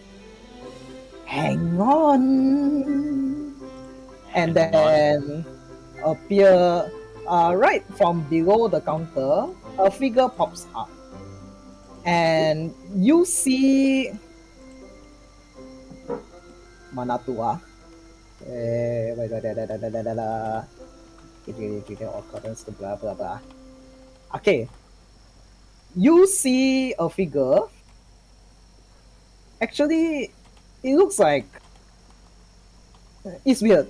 "Hang on," and then appear right from below the counter, a figure pops up, and you see mana tu ah? Occurrence to blah blah blah. Okay, you see a figure. Actually, it looks like it's weird.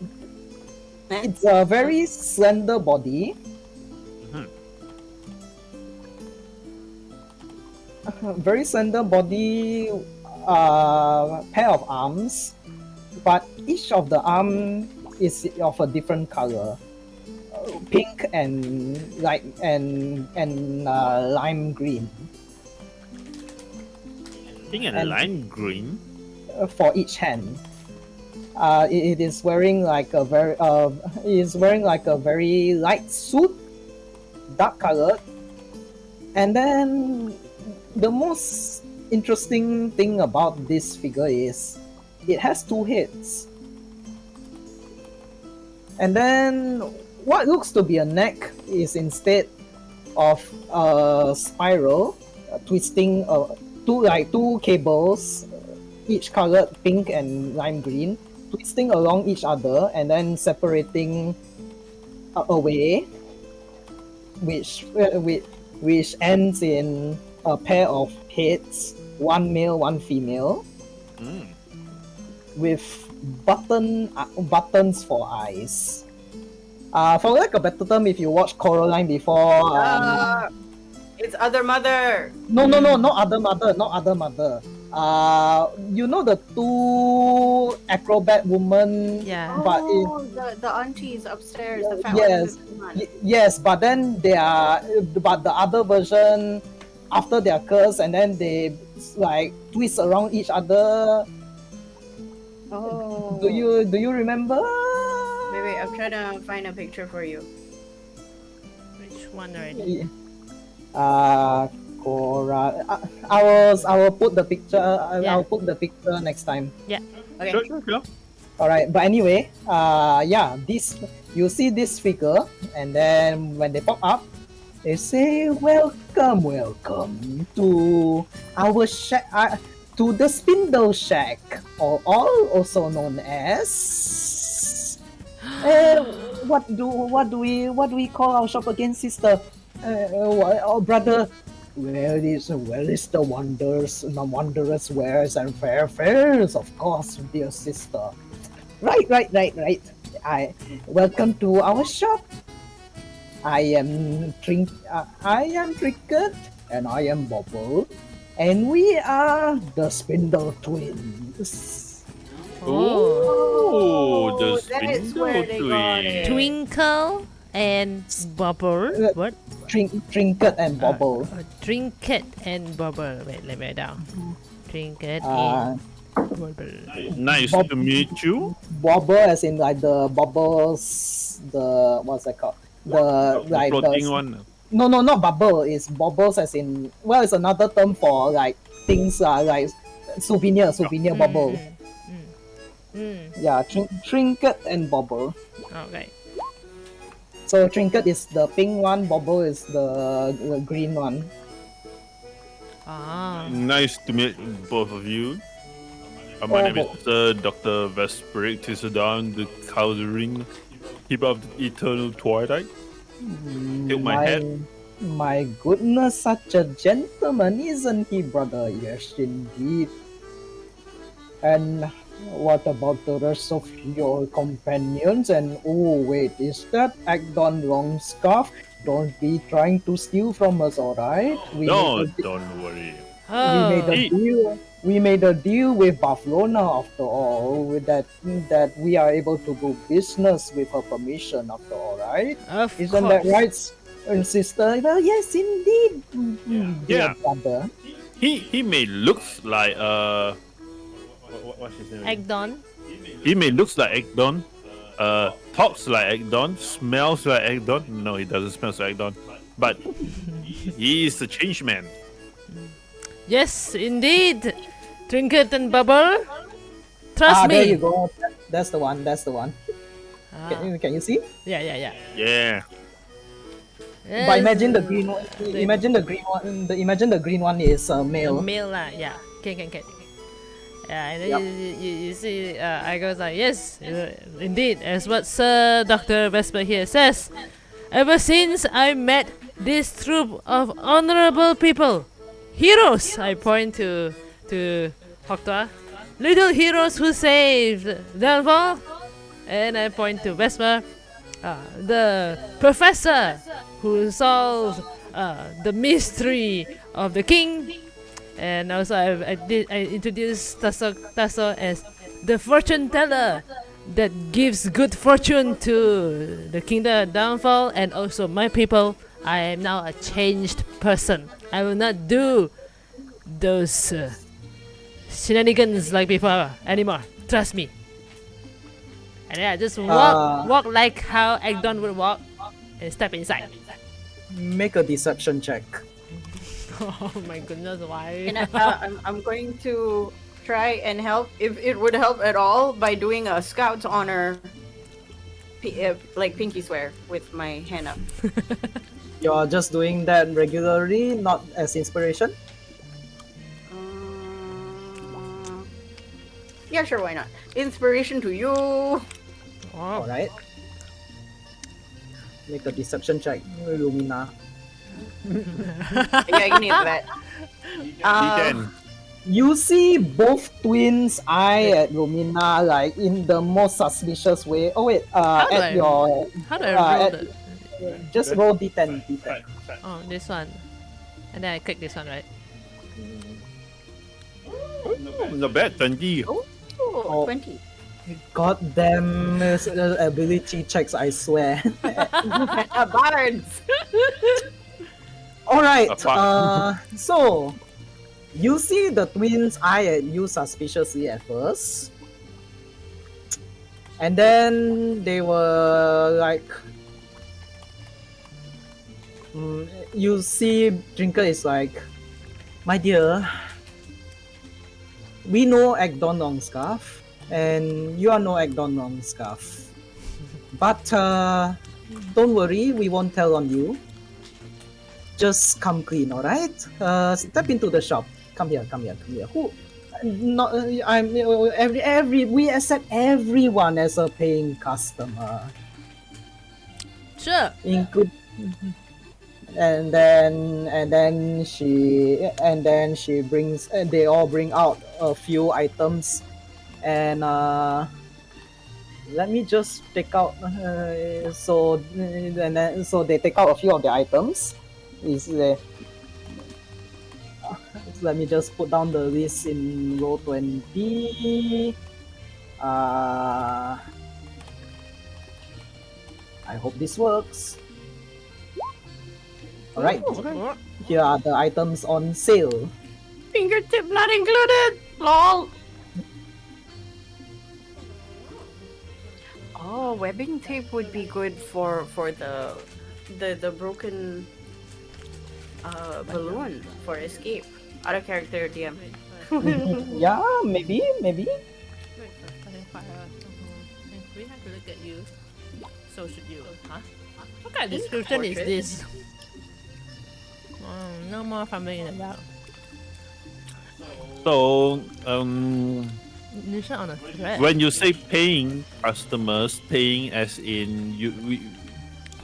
It's a very slender body. Very slender body, pair of arms, but each of the arm is of a different color, pink and lime green
Pink and
And-
lime green.
for each hand. It is wearing like a very light suit, dark colored, and then the most interesting thing about this figure is it has two heads. And then what looks to be a neck is instead of a spiral twisting two cables, each colored pink and lime green, twisting along each other and then separating away, which ends in a pair of heads, one male, one female, with buttons for eyes. For like a better term, if you watch Coraline before,
It's other mother.
no, not other mother, not other mother. You know the two acrobat woman,
Yeah.
but in,
The aunties upstairs, the fat
yes,
one and the thin one.
yes, but then they are, but the other version, after their curse, and then they like twist around each other.
Oh.
Do you remember?
Wait, I'm trying to find a picture for you.
Which one already?
Cora. I will put the picture. I'll put the picture next time.
Okay.
Sure.
All right, but anyway, yeah, this you see this figure, and then when they pop up, they say, welcome to our shack, to the Spindle Shack, or also known as. What do we call our shop again, sister? Brother. Where is the wondrous wares and fair fares? Of course, dear sister. Right. I welcome to our shop. I am Trinket, and I am Bobble, and we are the Spindle Twins.
Oh, the
that's
spindle
where they got
twin.
it.
Twinkle and Bubble. What?
Trinket and Bobble.
Trinket and Bubble. Wait, let me write down. Trinket
Uh,
and Bubble.
Nice
Bob-
to meet you.
Bobble, as in like the bubbles. The what's that called? The
The
like
floating
the
one.
no, not bubble. It's bubbles, as in, well, it's another term for like things like souvenir bubble. Yeah, trinket and bubble.
Okay.
So trinket is the pink one, bubble is the green one.
Ah.
Nice to meet both of you. My name is Dr. Vesperic Tisodon, the Cowsering Keeper of the Eternal Twilight. Tilt my head.
My goodness, such a gentleman, isn't he, brother? Yes, indeed. And what about the rest of your companions? And oh, wait, is that Agdon Longscarf? Don't be trying to steal from us, alright?
No, don't worry.
We made a deal with Barcelona, after all, with that we are able to do business with her permission, after all, right?
Of
Isn't
course.
that right, sister? Well, yes, indeed, dear
Yeah.
brother.
He may looks like what's his name?
Agdon.
He may looks like Ekdon, talks like Ekdon, smells like Ekdon. No, he doesn't smell like Ekdon, but he is the change man.
Yes, indeed. Trinket and Bubble. Trust me.
There you go. That's the one.
Ah.
Can you see?
Yeah.
Yeah.
But imagine the
Yes,
green one. Imagine the green one is male.
Male lah, yeah. Can. Yeah, and then
Yep.
you see, I goes like, yes, indeed, as what Sir Dr. Vesper here says. Ever since I met this troop of honorable people, heroes, I point to Hoktua, little heroes who saved Delval, and I point to Vesper, the professor who solved the mystery of the king. And also I introduced Tasso as the fortune teller that gives good fortune to the kingdom downfall and also my people. I am now a changed person. I will not do those shenanigans like before anymore. Trust me. And yeah, just walk like how Agdon would walk and step inside.
Make a deception check.
Oh my goodness, why?
And I'm going to try and help, if it would help at all, by doing a Scout's Honor, like pinky swear with my hand up.
You're just doing that regularly, not as inspiration?
Yeah, sure, why not? Inspiration to you.
Oh.
Alright. Make a deception check, Lumina.
Yeah, you need that.
D10.
You see both twins eye at Romina like in the most suspicious way. Oh wait,
How do
at your
how do I roll
at,
the?
just roll d10, d10.
Oh, this one, and then I click this one, right?
Not bad, 20.
Oh.
20.
Goddamn ability checks, I swear.
Bards.
All right.
Apart.
So you see the twins eye at you suspiciously at first, and then they were like, you see Drinker is like, my dear, we know Agdon on Scarf, and you are no Agdon on Scarf. But don't worry, we won't tell on you. Just come clean, alright? Step into the shop. Come here, come here, come here. Who? Not, I'm every we accept everyone as a paying customer.
Sure.
Include and then she brings they all bring out a few items and let me just take out so they take out a few of the items let me just put down the list in row 20. I hope this works. Alright, here are the items on sale.
Fingertip not included. Lol. Oh, webbing tape would be good for the broken balloon for escape. Out of character DM.
Yeah, maybe.
Wait for cutting fire. We have to look at you. So should you, huh? What kind of description is this? No more fumbling in the dark.
So,
Nisha on a thread.
when you say paying customers, paying as in we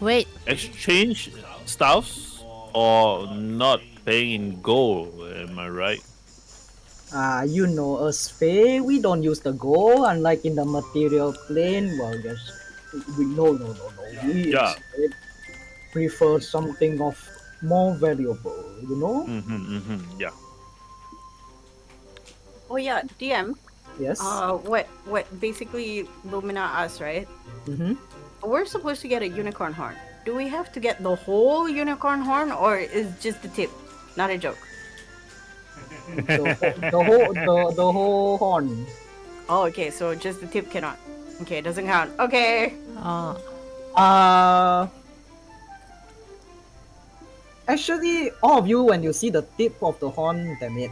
Wait,
exchange stuffs or not paying in gold, am I right?
You know us, Faye. We don't use the gold, unlike in the material plane. Well, yes, no. We
Yeah.
instead prefer something of more valuable. You know?
Yeah.
Oh yeah, DM.
Yes.
What basically Lumina asked, right?
Mm-hmm.
We're supposed to get a unicorn horn. Do we have to get the whole unicorn horn, or is just the tip? Not a joke.
The whole horn.
Oh, okay. So just the tip cannot. Okay, it doesn't count. Okay.
Actually, all of you, when you see the tip of the horn, damn it.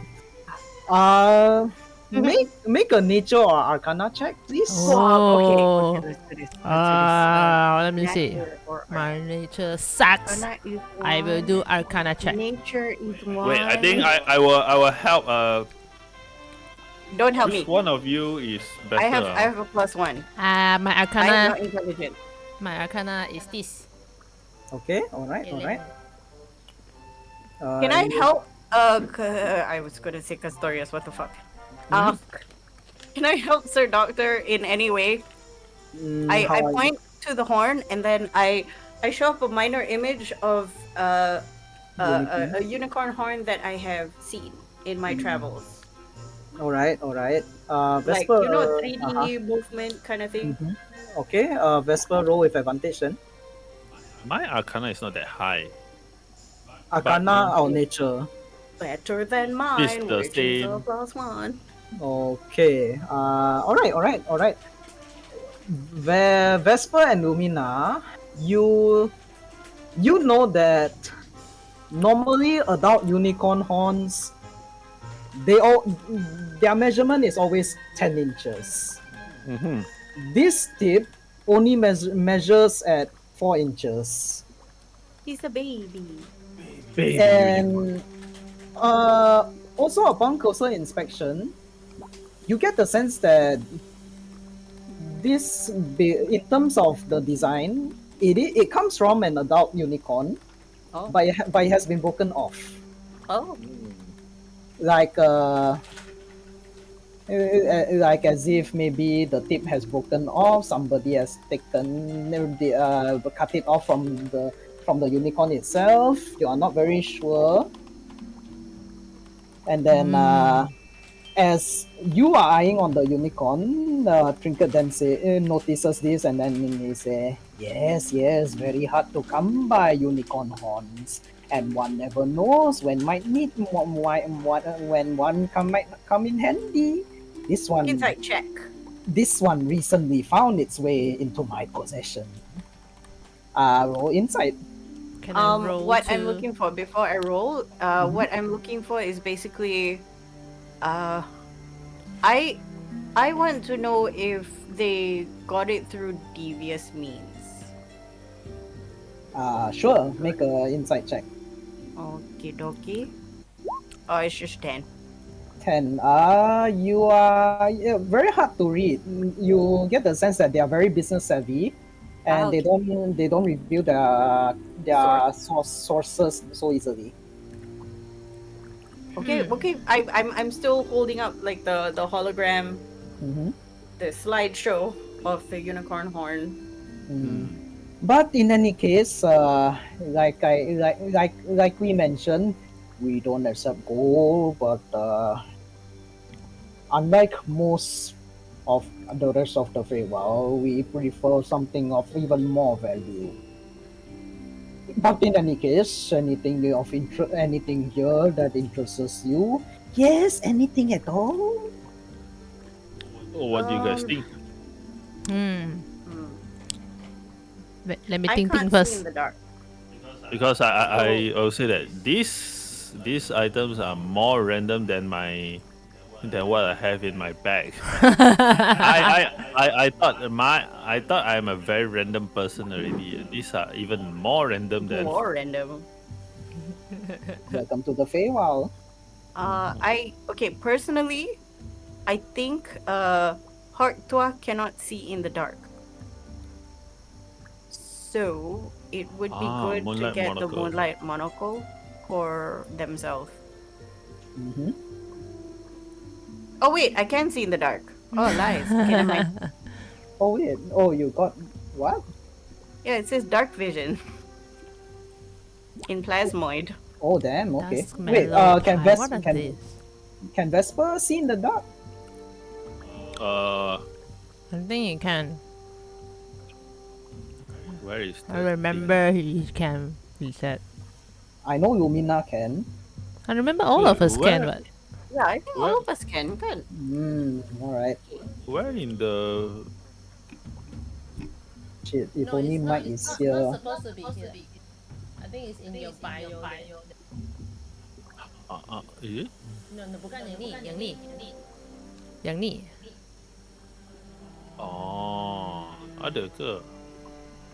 Make a nature or arcana check, please.
Oh.
Okay. Let's do this.
Let me see.
Nature or
My nature sucks.
Arcana is
I will
one.
do Arcana check.
Nature is one.
Wait, I think I will help.
Don't help
Which
me.
one of you is better?
I have a +1.
My
I am
Arcana.
not intelligent.
My Arcana is this.
Okay, alright.
Can I help? I was gonna say Castorius. What the fuck? Can I help Sir Doctor in any way? I point to the horn and then I show up a minor image of a unicorn horn that I have seen in my travels.
Alright.
Like,
Vesper,
3D movement kind of thing.
Okay, Vesper, roll with advantage then.
My arcana is not that high.
Arcana or nature.
Better than
It's
mine,
the
which is a
same.
+1.
Okay. Alright. Vesper and Lumina, you know that normally adult unicorn horns, their measurement is always 10 inches. This tip only measures at 4 inches.
He's a baby.
And also upon closer inspection, you get the sense that in terms of the design, it comes from an adult unicorn, but it has been broken off.
Oh.
Like Like as if maybe the tip has broken off, somebody has taken cut it off from the unicorn itself. You are not very sure. And then as you are eyeing on the unicorn, Trinket then notices this, and then he say, "Yes, yes, very hard to come by unicorn horns, and one never knows when might need when one might come in handy. This one,
Insight check.
this one recently found its way into my possession. Roll insight.
Can I roll
What
too?
I'm looking for before I roll, what I'm looking for is basically, I want to know if they got it through devious means.
Sure, make a insight check.
Okie dokie. Oh, it's just 10.
10. You are very hard to read. You get the sense that they are very business savvy, and
Okay.
they don't reveal their sources so easily.
Okay, okay. I'm still holding up like the hologram,
Mhm.
the slideshow of the unicorn horn.
But in any case, like we mentioned, we don't accept gold, but unlike most of the rest of the Feywild, we prefer something of even more value. But in any case, anything here that interests you? Yes, anything at all?
What do you guys think?
Hmm.
Hmm.
Wait, let me
I
think
can't see
first.
in the dark.
Because I will say that these items are more random than what I have in my bag. I thought I'm a very random person already. These are even more random than
More random.
Welcome to the Feywild.
Personally, I think Heartua cannot see in the dark. So it would be good to
moonlight
get the
monocle.
moonlight monocle for themselves.
Mhm.
Oh wait, I can see in the dark. Oh lies. Okay, never mind.
Oh wait, oh you got what?
Yeah, it says dark vision in plasmoid.
Oh damn, okay. Wait,
Duskmallow
can
pie. What is this?
Can Vesper see in the dark?
Uh,
I think you can.
where is
I
the
remember he can. He said.
I know Lumina can.
I remember all of us can, but
Yeah, I think
Where-
all of us can. Good.
Alright.
Where in the
Shit, if only Mike is here.
supposed to be here. I think it's in your bio.
is it?
No, bukan yang ni. Yang ni.
Oh, ada ke?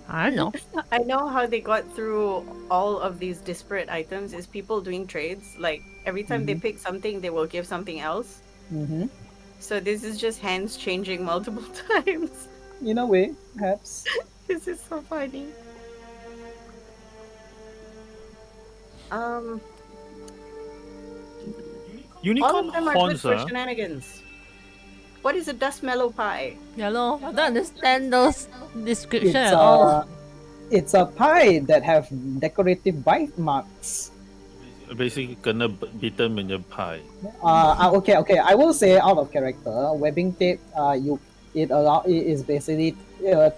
I don't know.
I know how they got through all of these disparate items is people doing trades. Like every time they pick something, they will give something else.
Mm-hmm.
So this is just hands changing multiple times.
In a way, perhaps.
This is so funny. All
Unicorn
of them are good
horns,
for shenanigans. What is a dust mellow pie?
Yeah, lor. I don't understand those description
It's
at all.
it's a pie that have decorative bite marks.
basically kena bitten punya pie.
Okay. I will say out of character, webbing tape. It is basically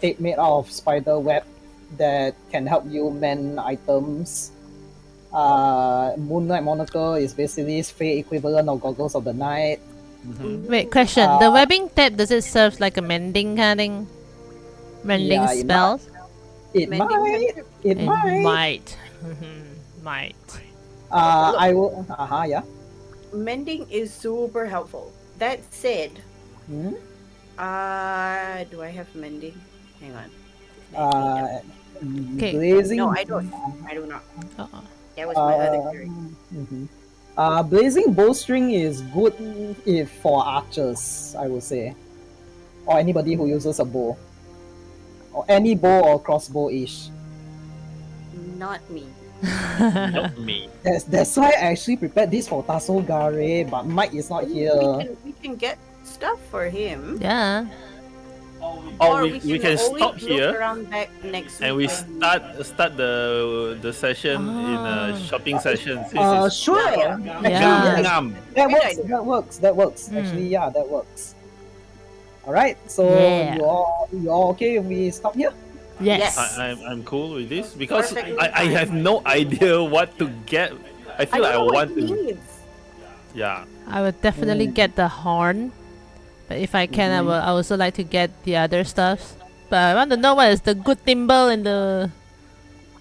tape made out of spider web that can help you mend items. Moonlight monocle is basically Fey equivalent of goggles of the night.
Wait, question. The webbing tape, does it serve like a mending kind of thing? Mending
Yeah, it
spells?
It
Mending
might. It
It
might.
might. Might.
I will. Yeah.
Mending is super helpful. That said,
Hmm?
do I have mending? Hang on.
Okay.
Blazing.
No, I don't. I do not.
Uh-uh.
That was my other character.
Blazing bowstring is good if for archers, I would say, or anybody who uses a bow, or any bow or crossbow ish.
Not me.
Not me.
That's why I actually prepared this for Tasso Gare, but Mike is not here.
We can get stuff for him.
Yeah.
Or
Or
we can
always
stop
look
here
around back next
and
week
we
when
start the session in a
Oh.
shopping session since it's
Sure.
yeah.
Actually,
Yeah.
yes.
ngam.
That
Great
works.
idea.
That works. That works. Actually,
Mm.
yeah, that works. All right. So
Yeah.
you all okay if we stop here?
Yes.
I'm cool with this because
Perfectly
I
fine.
have no idea what to get. I
I
feel
don't
like I
know what
want
he
to.
needs.
Yeah.
I would definitely get the horn. But if I can, I will. I also like to get the other stuff. But I want to know what is the good thimble and the.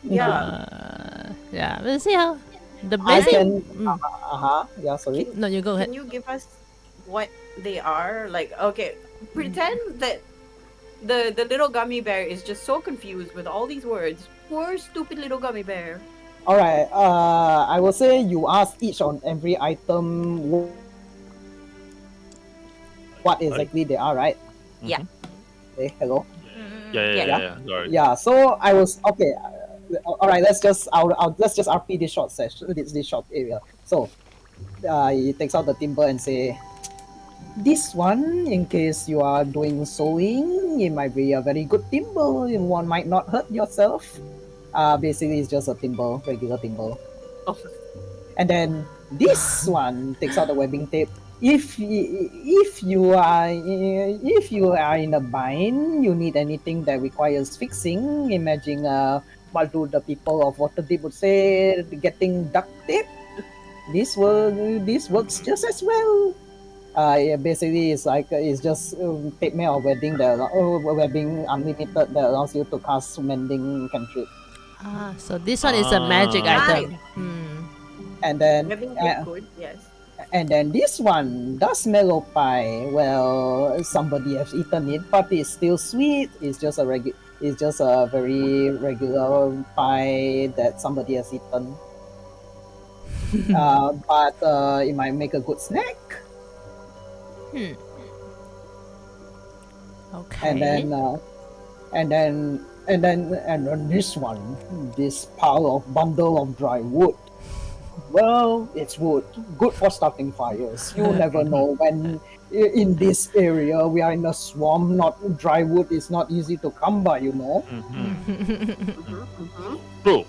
Yeah.
Yeah. We'll see how. The
I
blazing.
can. Yeah. Sorry.
No, you go ahead.
Can you give us what they are? Like, okay, pretend that the little gummy bear is just so confused with all these words. Poor stupid little gummy bear.
All right. I will say you ask each on every item what exactly they are, right?
Yeah.
Okay. Hello.
Yeah. Sorry.
Yeah. So I was okay. All right. Let's just RP this short session. This short area. So, he takes out the timber and say, "This one, in case you are doing sewing, it might be a very good timber. One might not hurt yourself. Basically, it's just a timber, regular timber.
Oh.
And then this one takes out the webbing tape. If you are in a bind, you need anything that requires fixing. Imagine what do the people of Waterdeep would say, getting duct tape. This works just as well. Yeah, basically, it's just tape made of webbing unlimited that allows you to cast mending cantrip.
Ah, so this one is a magic
Ah.
item. Hmm.
And then
Having been good, yes.
And then this one, does mellow pie. Well, somebody has eaten it, but it's still sweet. It's just a very regular pie that somebody has eaten. But it might make a good snack.
Okay.
And then this one, this pile of bundle of dry wood. Well, it's wood, good for starting fires. You never know when in this area we are in a swamp. Not dry wood is not easy to come by, you know.
True.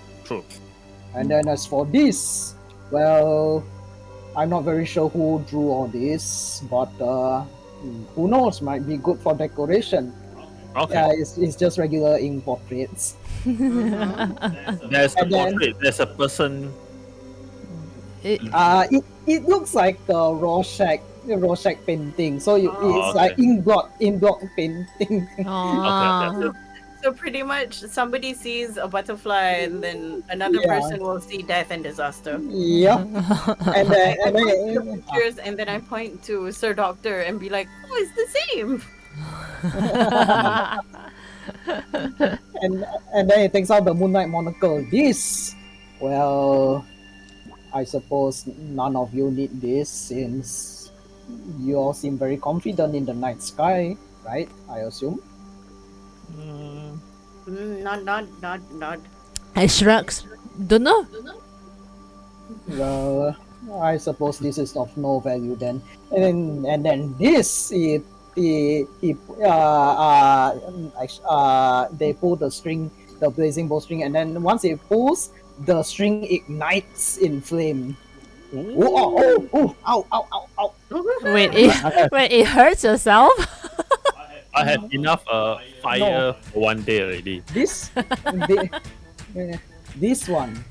And then as for this, well, I'm not very sure who drew all this, but who knows? Might be good for decoration.
Okay.
Yeah, it's just regular ink portraits.
There's a
And then-
portrait. There's a person.
It looks like a Rorschach painting. So it's like
okay.
ink block painting.
Aw.
So pretty much somebody sees a butterfly and then another
Yeah.
person will see death and disaster.
Yeah. and then,
I
and
point to the
then
pictures and then I point to Sir Doctor and be like, oh, it's the same.
and then it takes out the Moonlight Monocle. This, well, I suppose none of you need this since you all seem very confident in the night sky, right? I assume.
Not.
I shrugs. Don't know.
Well, I suppose this is of no value then. And then this, they pull the string, the blazing bowstring, and then once it pulls, the string ignites in flame. Ow, ow.
Wait, it hurts yourself?
I have enough fire for one day already.
This, this one,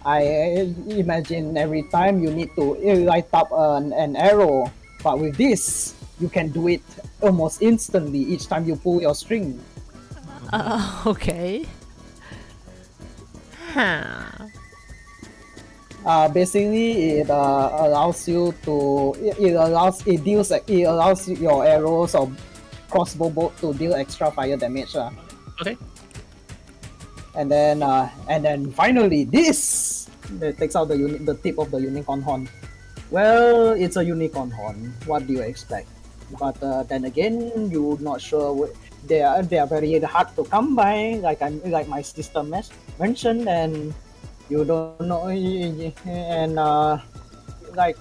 I imagine every time you need to light up an arrow, but with this, you can do it almost instantly each time you pull your string.
Okay. Huh.
Basically, it allows you to it allows your arrows or crossbow bolt to deal extra fire damage.
Okay.
And then finally this it takes out the tip of the unicorn horn. Well, it's a unicorn horn. What do you expect? But then again, you're not sure. They are very hard to come by. Like my sister mentioned, and you don't know. And like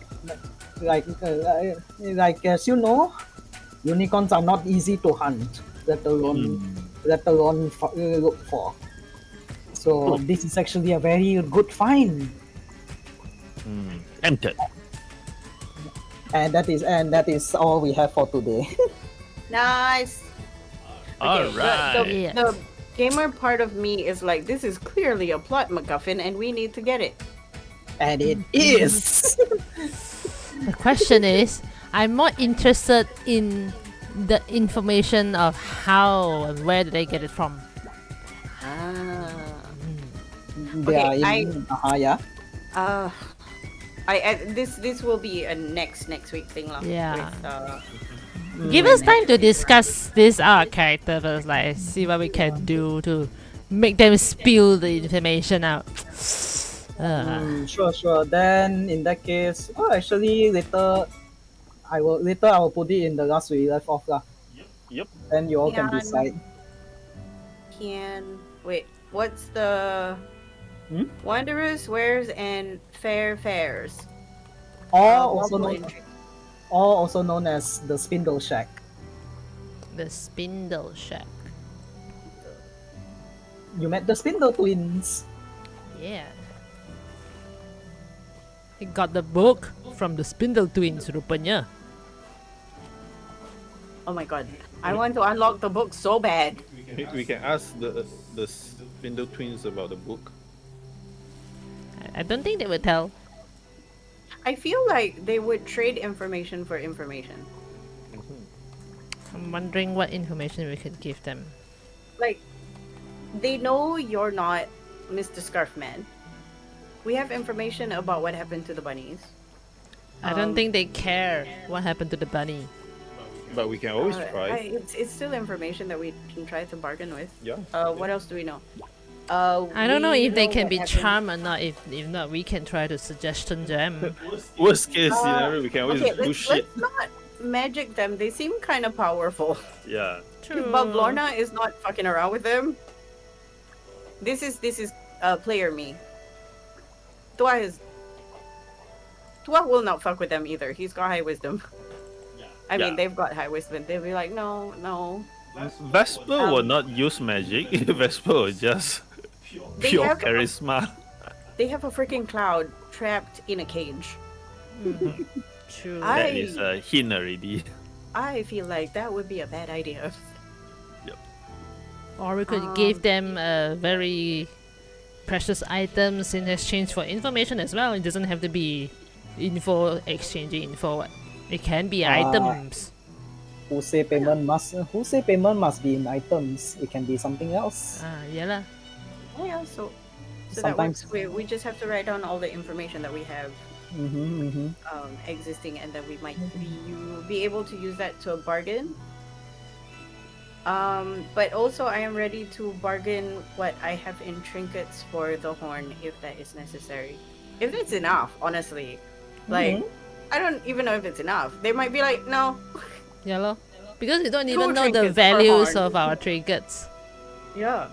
as you know, Unicorns are not easy to hunt, let alone look for. So this is actually a very good find,
Tempted.
and that is all we have for today.
Nice.
All
Okay,
right.
Yes.
the gamer part of me is like, this is clearly a plot MacGuffin, and we need to get it.
And it is.
The question is, I'm more interested in the information of how and where did they get it from.
Ah.
They are in. Yeah.
Uh, this will be a next week thing lah.
Yeah.
With,
Give us time to discuss this our character first, like see what we can do to make them spill the information out.
Sure. Then in that case, actually later I will put it in the last we left off lah.
Yep.
Then you all can
Yeah,
decide.
wait, what's the Wanderers, Wares, and Fair Fairs?
Or
What
also
will
known,
intrigue-
or also known as the Spindle Shack.
The Spindle Shack.
You met the Spindle twins.
Yeah. He got the book from the Spindle Twins, rupanya.
Oh my god, I want to unlock the book so bad.
We can ask the Spindle twins about the book.
I don't think they would tell.
I feel like they would trade information for information.
I'm wondering what information we could give them.
Like, they know you're not Mr. Scarfman. We have information about what happened to the bunnies.
I don't think they care what happened to the bunny.
But we can always try.
It's still information that we can try to bargain with.
Yeah.
What else do we know?
I don't know
we
if they
know
can
what
be
happened-
charmed or not. If not, we can try to suggestion them.
Worst case scenario, we can always
Okay,
bullshit.
let's not magic them. They seem kind of powerful.
Yeah.
True.
But Lorna is not fucking around with them. This is player me. Tua will not fuck with them either. He's got high wisdom. I mean,
Yeah.
they've got high wisdom. They'll be like, no.
Vesper will not use magic. Vesper will just
They
pure
have-
charisma.
They have a freaking cloud trapped in a cage.
True.
That is a hint already.
I feel like that would be a bad idea.
Or we could give them very precious items in exchange for information as well. It doesn't have to be exchanging info. It can be items.
Who say payment must be in items? It can be something else.
Yeah lah.
Yeah, so that
Sometimes-
works. We just have to write down all the information that we have
Mm-hmm.
existing, and then we might be able to use that to a bargain. But also I am ready to bargain what I have in trinkets for the horn if that is necessary. If it's enough, honestly. Like, I don't even know if it's enough. They might be like, no.
Yeah lor. Because we don't
Two
even know the
trinkets per
values
horn.
of our trinkets.
Yeah.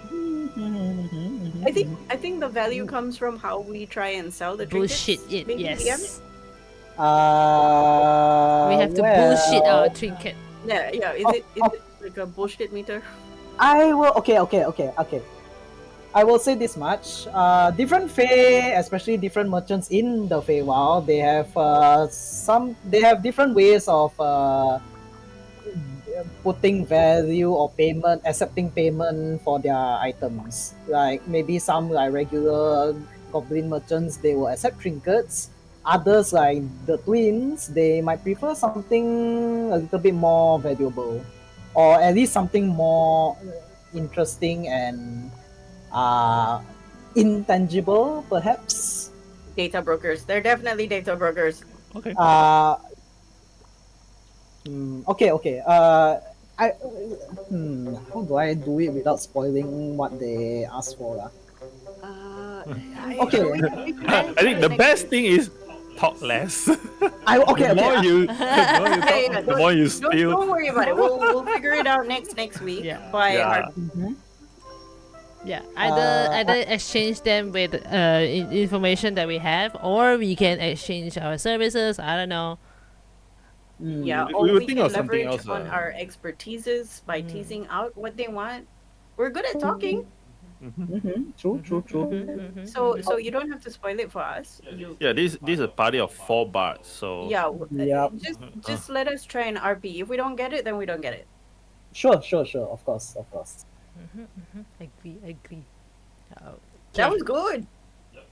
I think the value comes from how we try and sell the trinkets.
Bullshit it,
maybe,
yes.
We
We have to bullshit our trinket.
Yeah, is it like a bullshit meter?
I will. Okay. I will say this much. Different Fey, especially different merchants in the Feywild, they have different ways of putting value or payment, accepting payment for their items. Like maybe some like regular goblin merchants, they will accept trinkets. Others like the twins, they might prefer something a little bit more valuable, or at least something more interesting and intangible, perhaps.
Data brokers. They're definitely data brokers.
Okay.
Okay. How do I do it without spoiling what they ask for? Okay.
I think the best thing is talk less.
Okay.
The more you talk, the more you
Don't
steal.
worry about it. We'll figure it out next week.
Yeah.
By
Yeah.
our
Yeah, either exchange them with information that we have, or we can exchange our services. I don't know.
Yeah,
We
or
will
we
think
can
of something
leverage
else.
on our expertises by teasing out what they want. We're good at talking,
True.
so you don't have to spoil it for us. You
Yeah, this is a party of 4 bards, so
yeah,
Yep.
just let us try an RP. If we don't get it, then we don't get it.
Sure. Of course.
Agree.
That
Okay.
was good.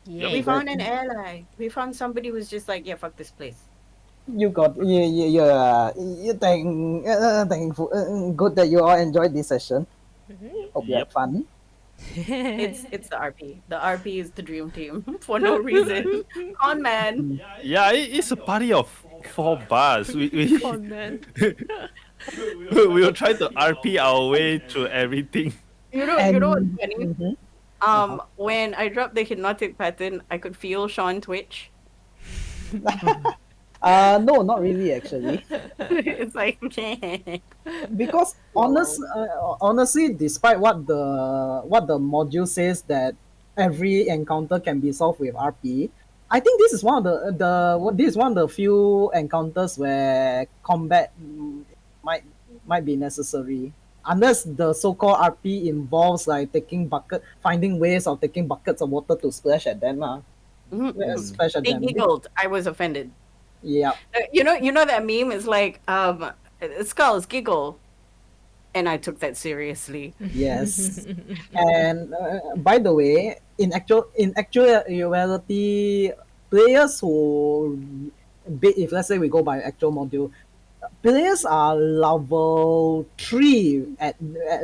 Yeah.
We found an ally. We found somebody who's just like, yeah, fuck this place.
You got you thankful good that you all enjoyed this session. Hope you had
yep.
fun.
It's the RP. The RP is the dream team for no reason. Con man.
Yeah, it's a party of 4 bards.
Con man.
We will try to RP our way through everything.
You know what's
And
funny?
uh-huh.
When I dropped the hypnotic pattern, I could feel Sean twitch.
No, not really actually.
It's like
Because honestly, despite what the module says that every encounter can be solved with RP, I think this is one of this is one of the few encounters where combat might be necessary. Unless the so-called RP involves like finding ways of taking buckets of water to splash at them. Splash at
they
them.
giggled. I was offended.
Yeah.
You know that meme is like skulls giggle, and I took that seriously.
Yes. And by the way, in actuality, players if let's say we go by actual module, players are level 3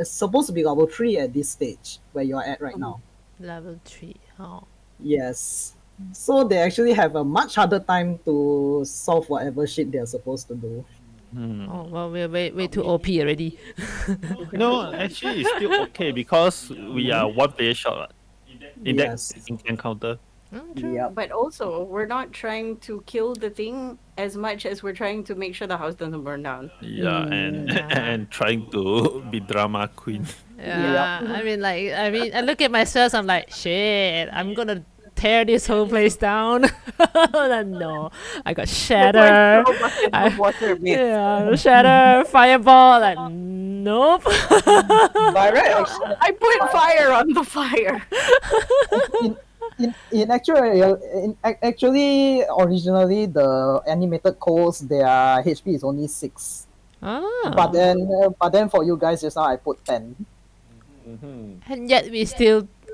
supposed to be level 3 at this stage where you're at right now.
Level 3. Oh.
Yes. So they actually have a much harder time to solve whatever shit they're supposed to do.
Oh, well, we're way too OP already.
No, actually, it's still okay because we are one player shot in that
Yes.
encounter.
True.
Yep.
But also, we're not trying to kill the thing as much as we're trying to make sure the house doesn't burn down.
Yeah, and
Yeah.
and trying to be drama queen.
Yeah. I look at myself, I'm like, shit, I'm gonna tear this whole place down. No. I got shatter. Shatter, fireball, like nope.
By right,
I put fire on the fire.
actually, originally the animated coals, their HP is only 6. But then for you guys just now I put 10.
And yet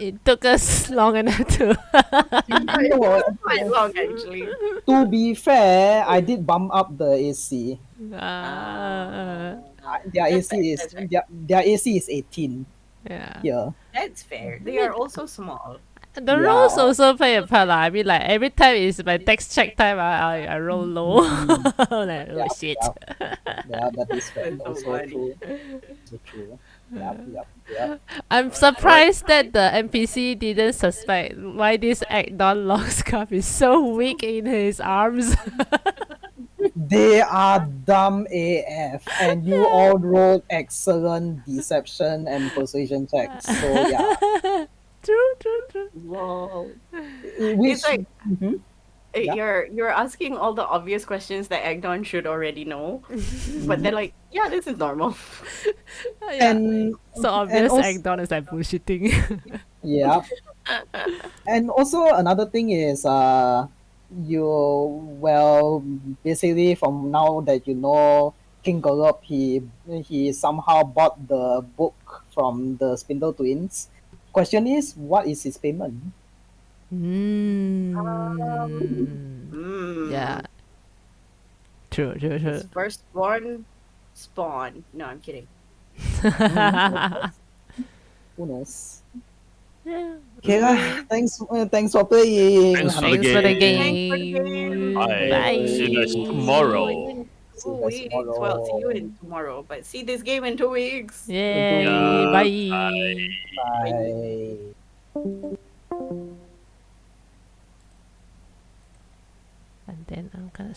it took us long enough to
Quite long, actually.
To be fair, I did bump up the AC. Their AC is
That's fair.
their AC is 18
yeah.
here.
That's fair. They are also small.
The
Yeah.
rolls also play a part. I mean, like every time is my text check time, I roll low. Like, oh shit.
Yeah, that is fair.
That's so
Also
funny.
true. So true. Yep.
I'm surprised that the NPC didn't suspect why this Agdon long scarf is so weak in his arms.
They are dumb AF, and you all rolled excellent deception and persuasion checks. So yeah,
True.
Whoa.
which
It's like
Yeah.
you're asking all the obvious questions that Agdon should already know, but they're like, yeah, this is normal.
Yeah.
and
So obvious
also-
Agdon is like bullshitting.
yeah, and also another thing is you well basically from now that you know King Golub, he somehow bought the book from the Spindle Twins. Question is, what is his payment?
Yeah. True.
His firstborn spawn. No, I'm kidding.
Who knows?
Yeah.
Okay lah, thanks for playing.
Thanks for
Thanks for the
Thanks for the
game.
game.
Bye. See you guys tomorrow.
See you in 2 weeks. Well, see you in tomorrow, but see this game in 2 weeks.
Yay.
Yeah,
Bye.
Bye.
And then I'm gonna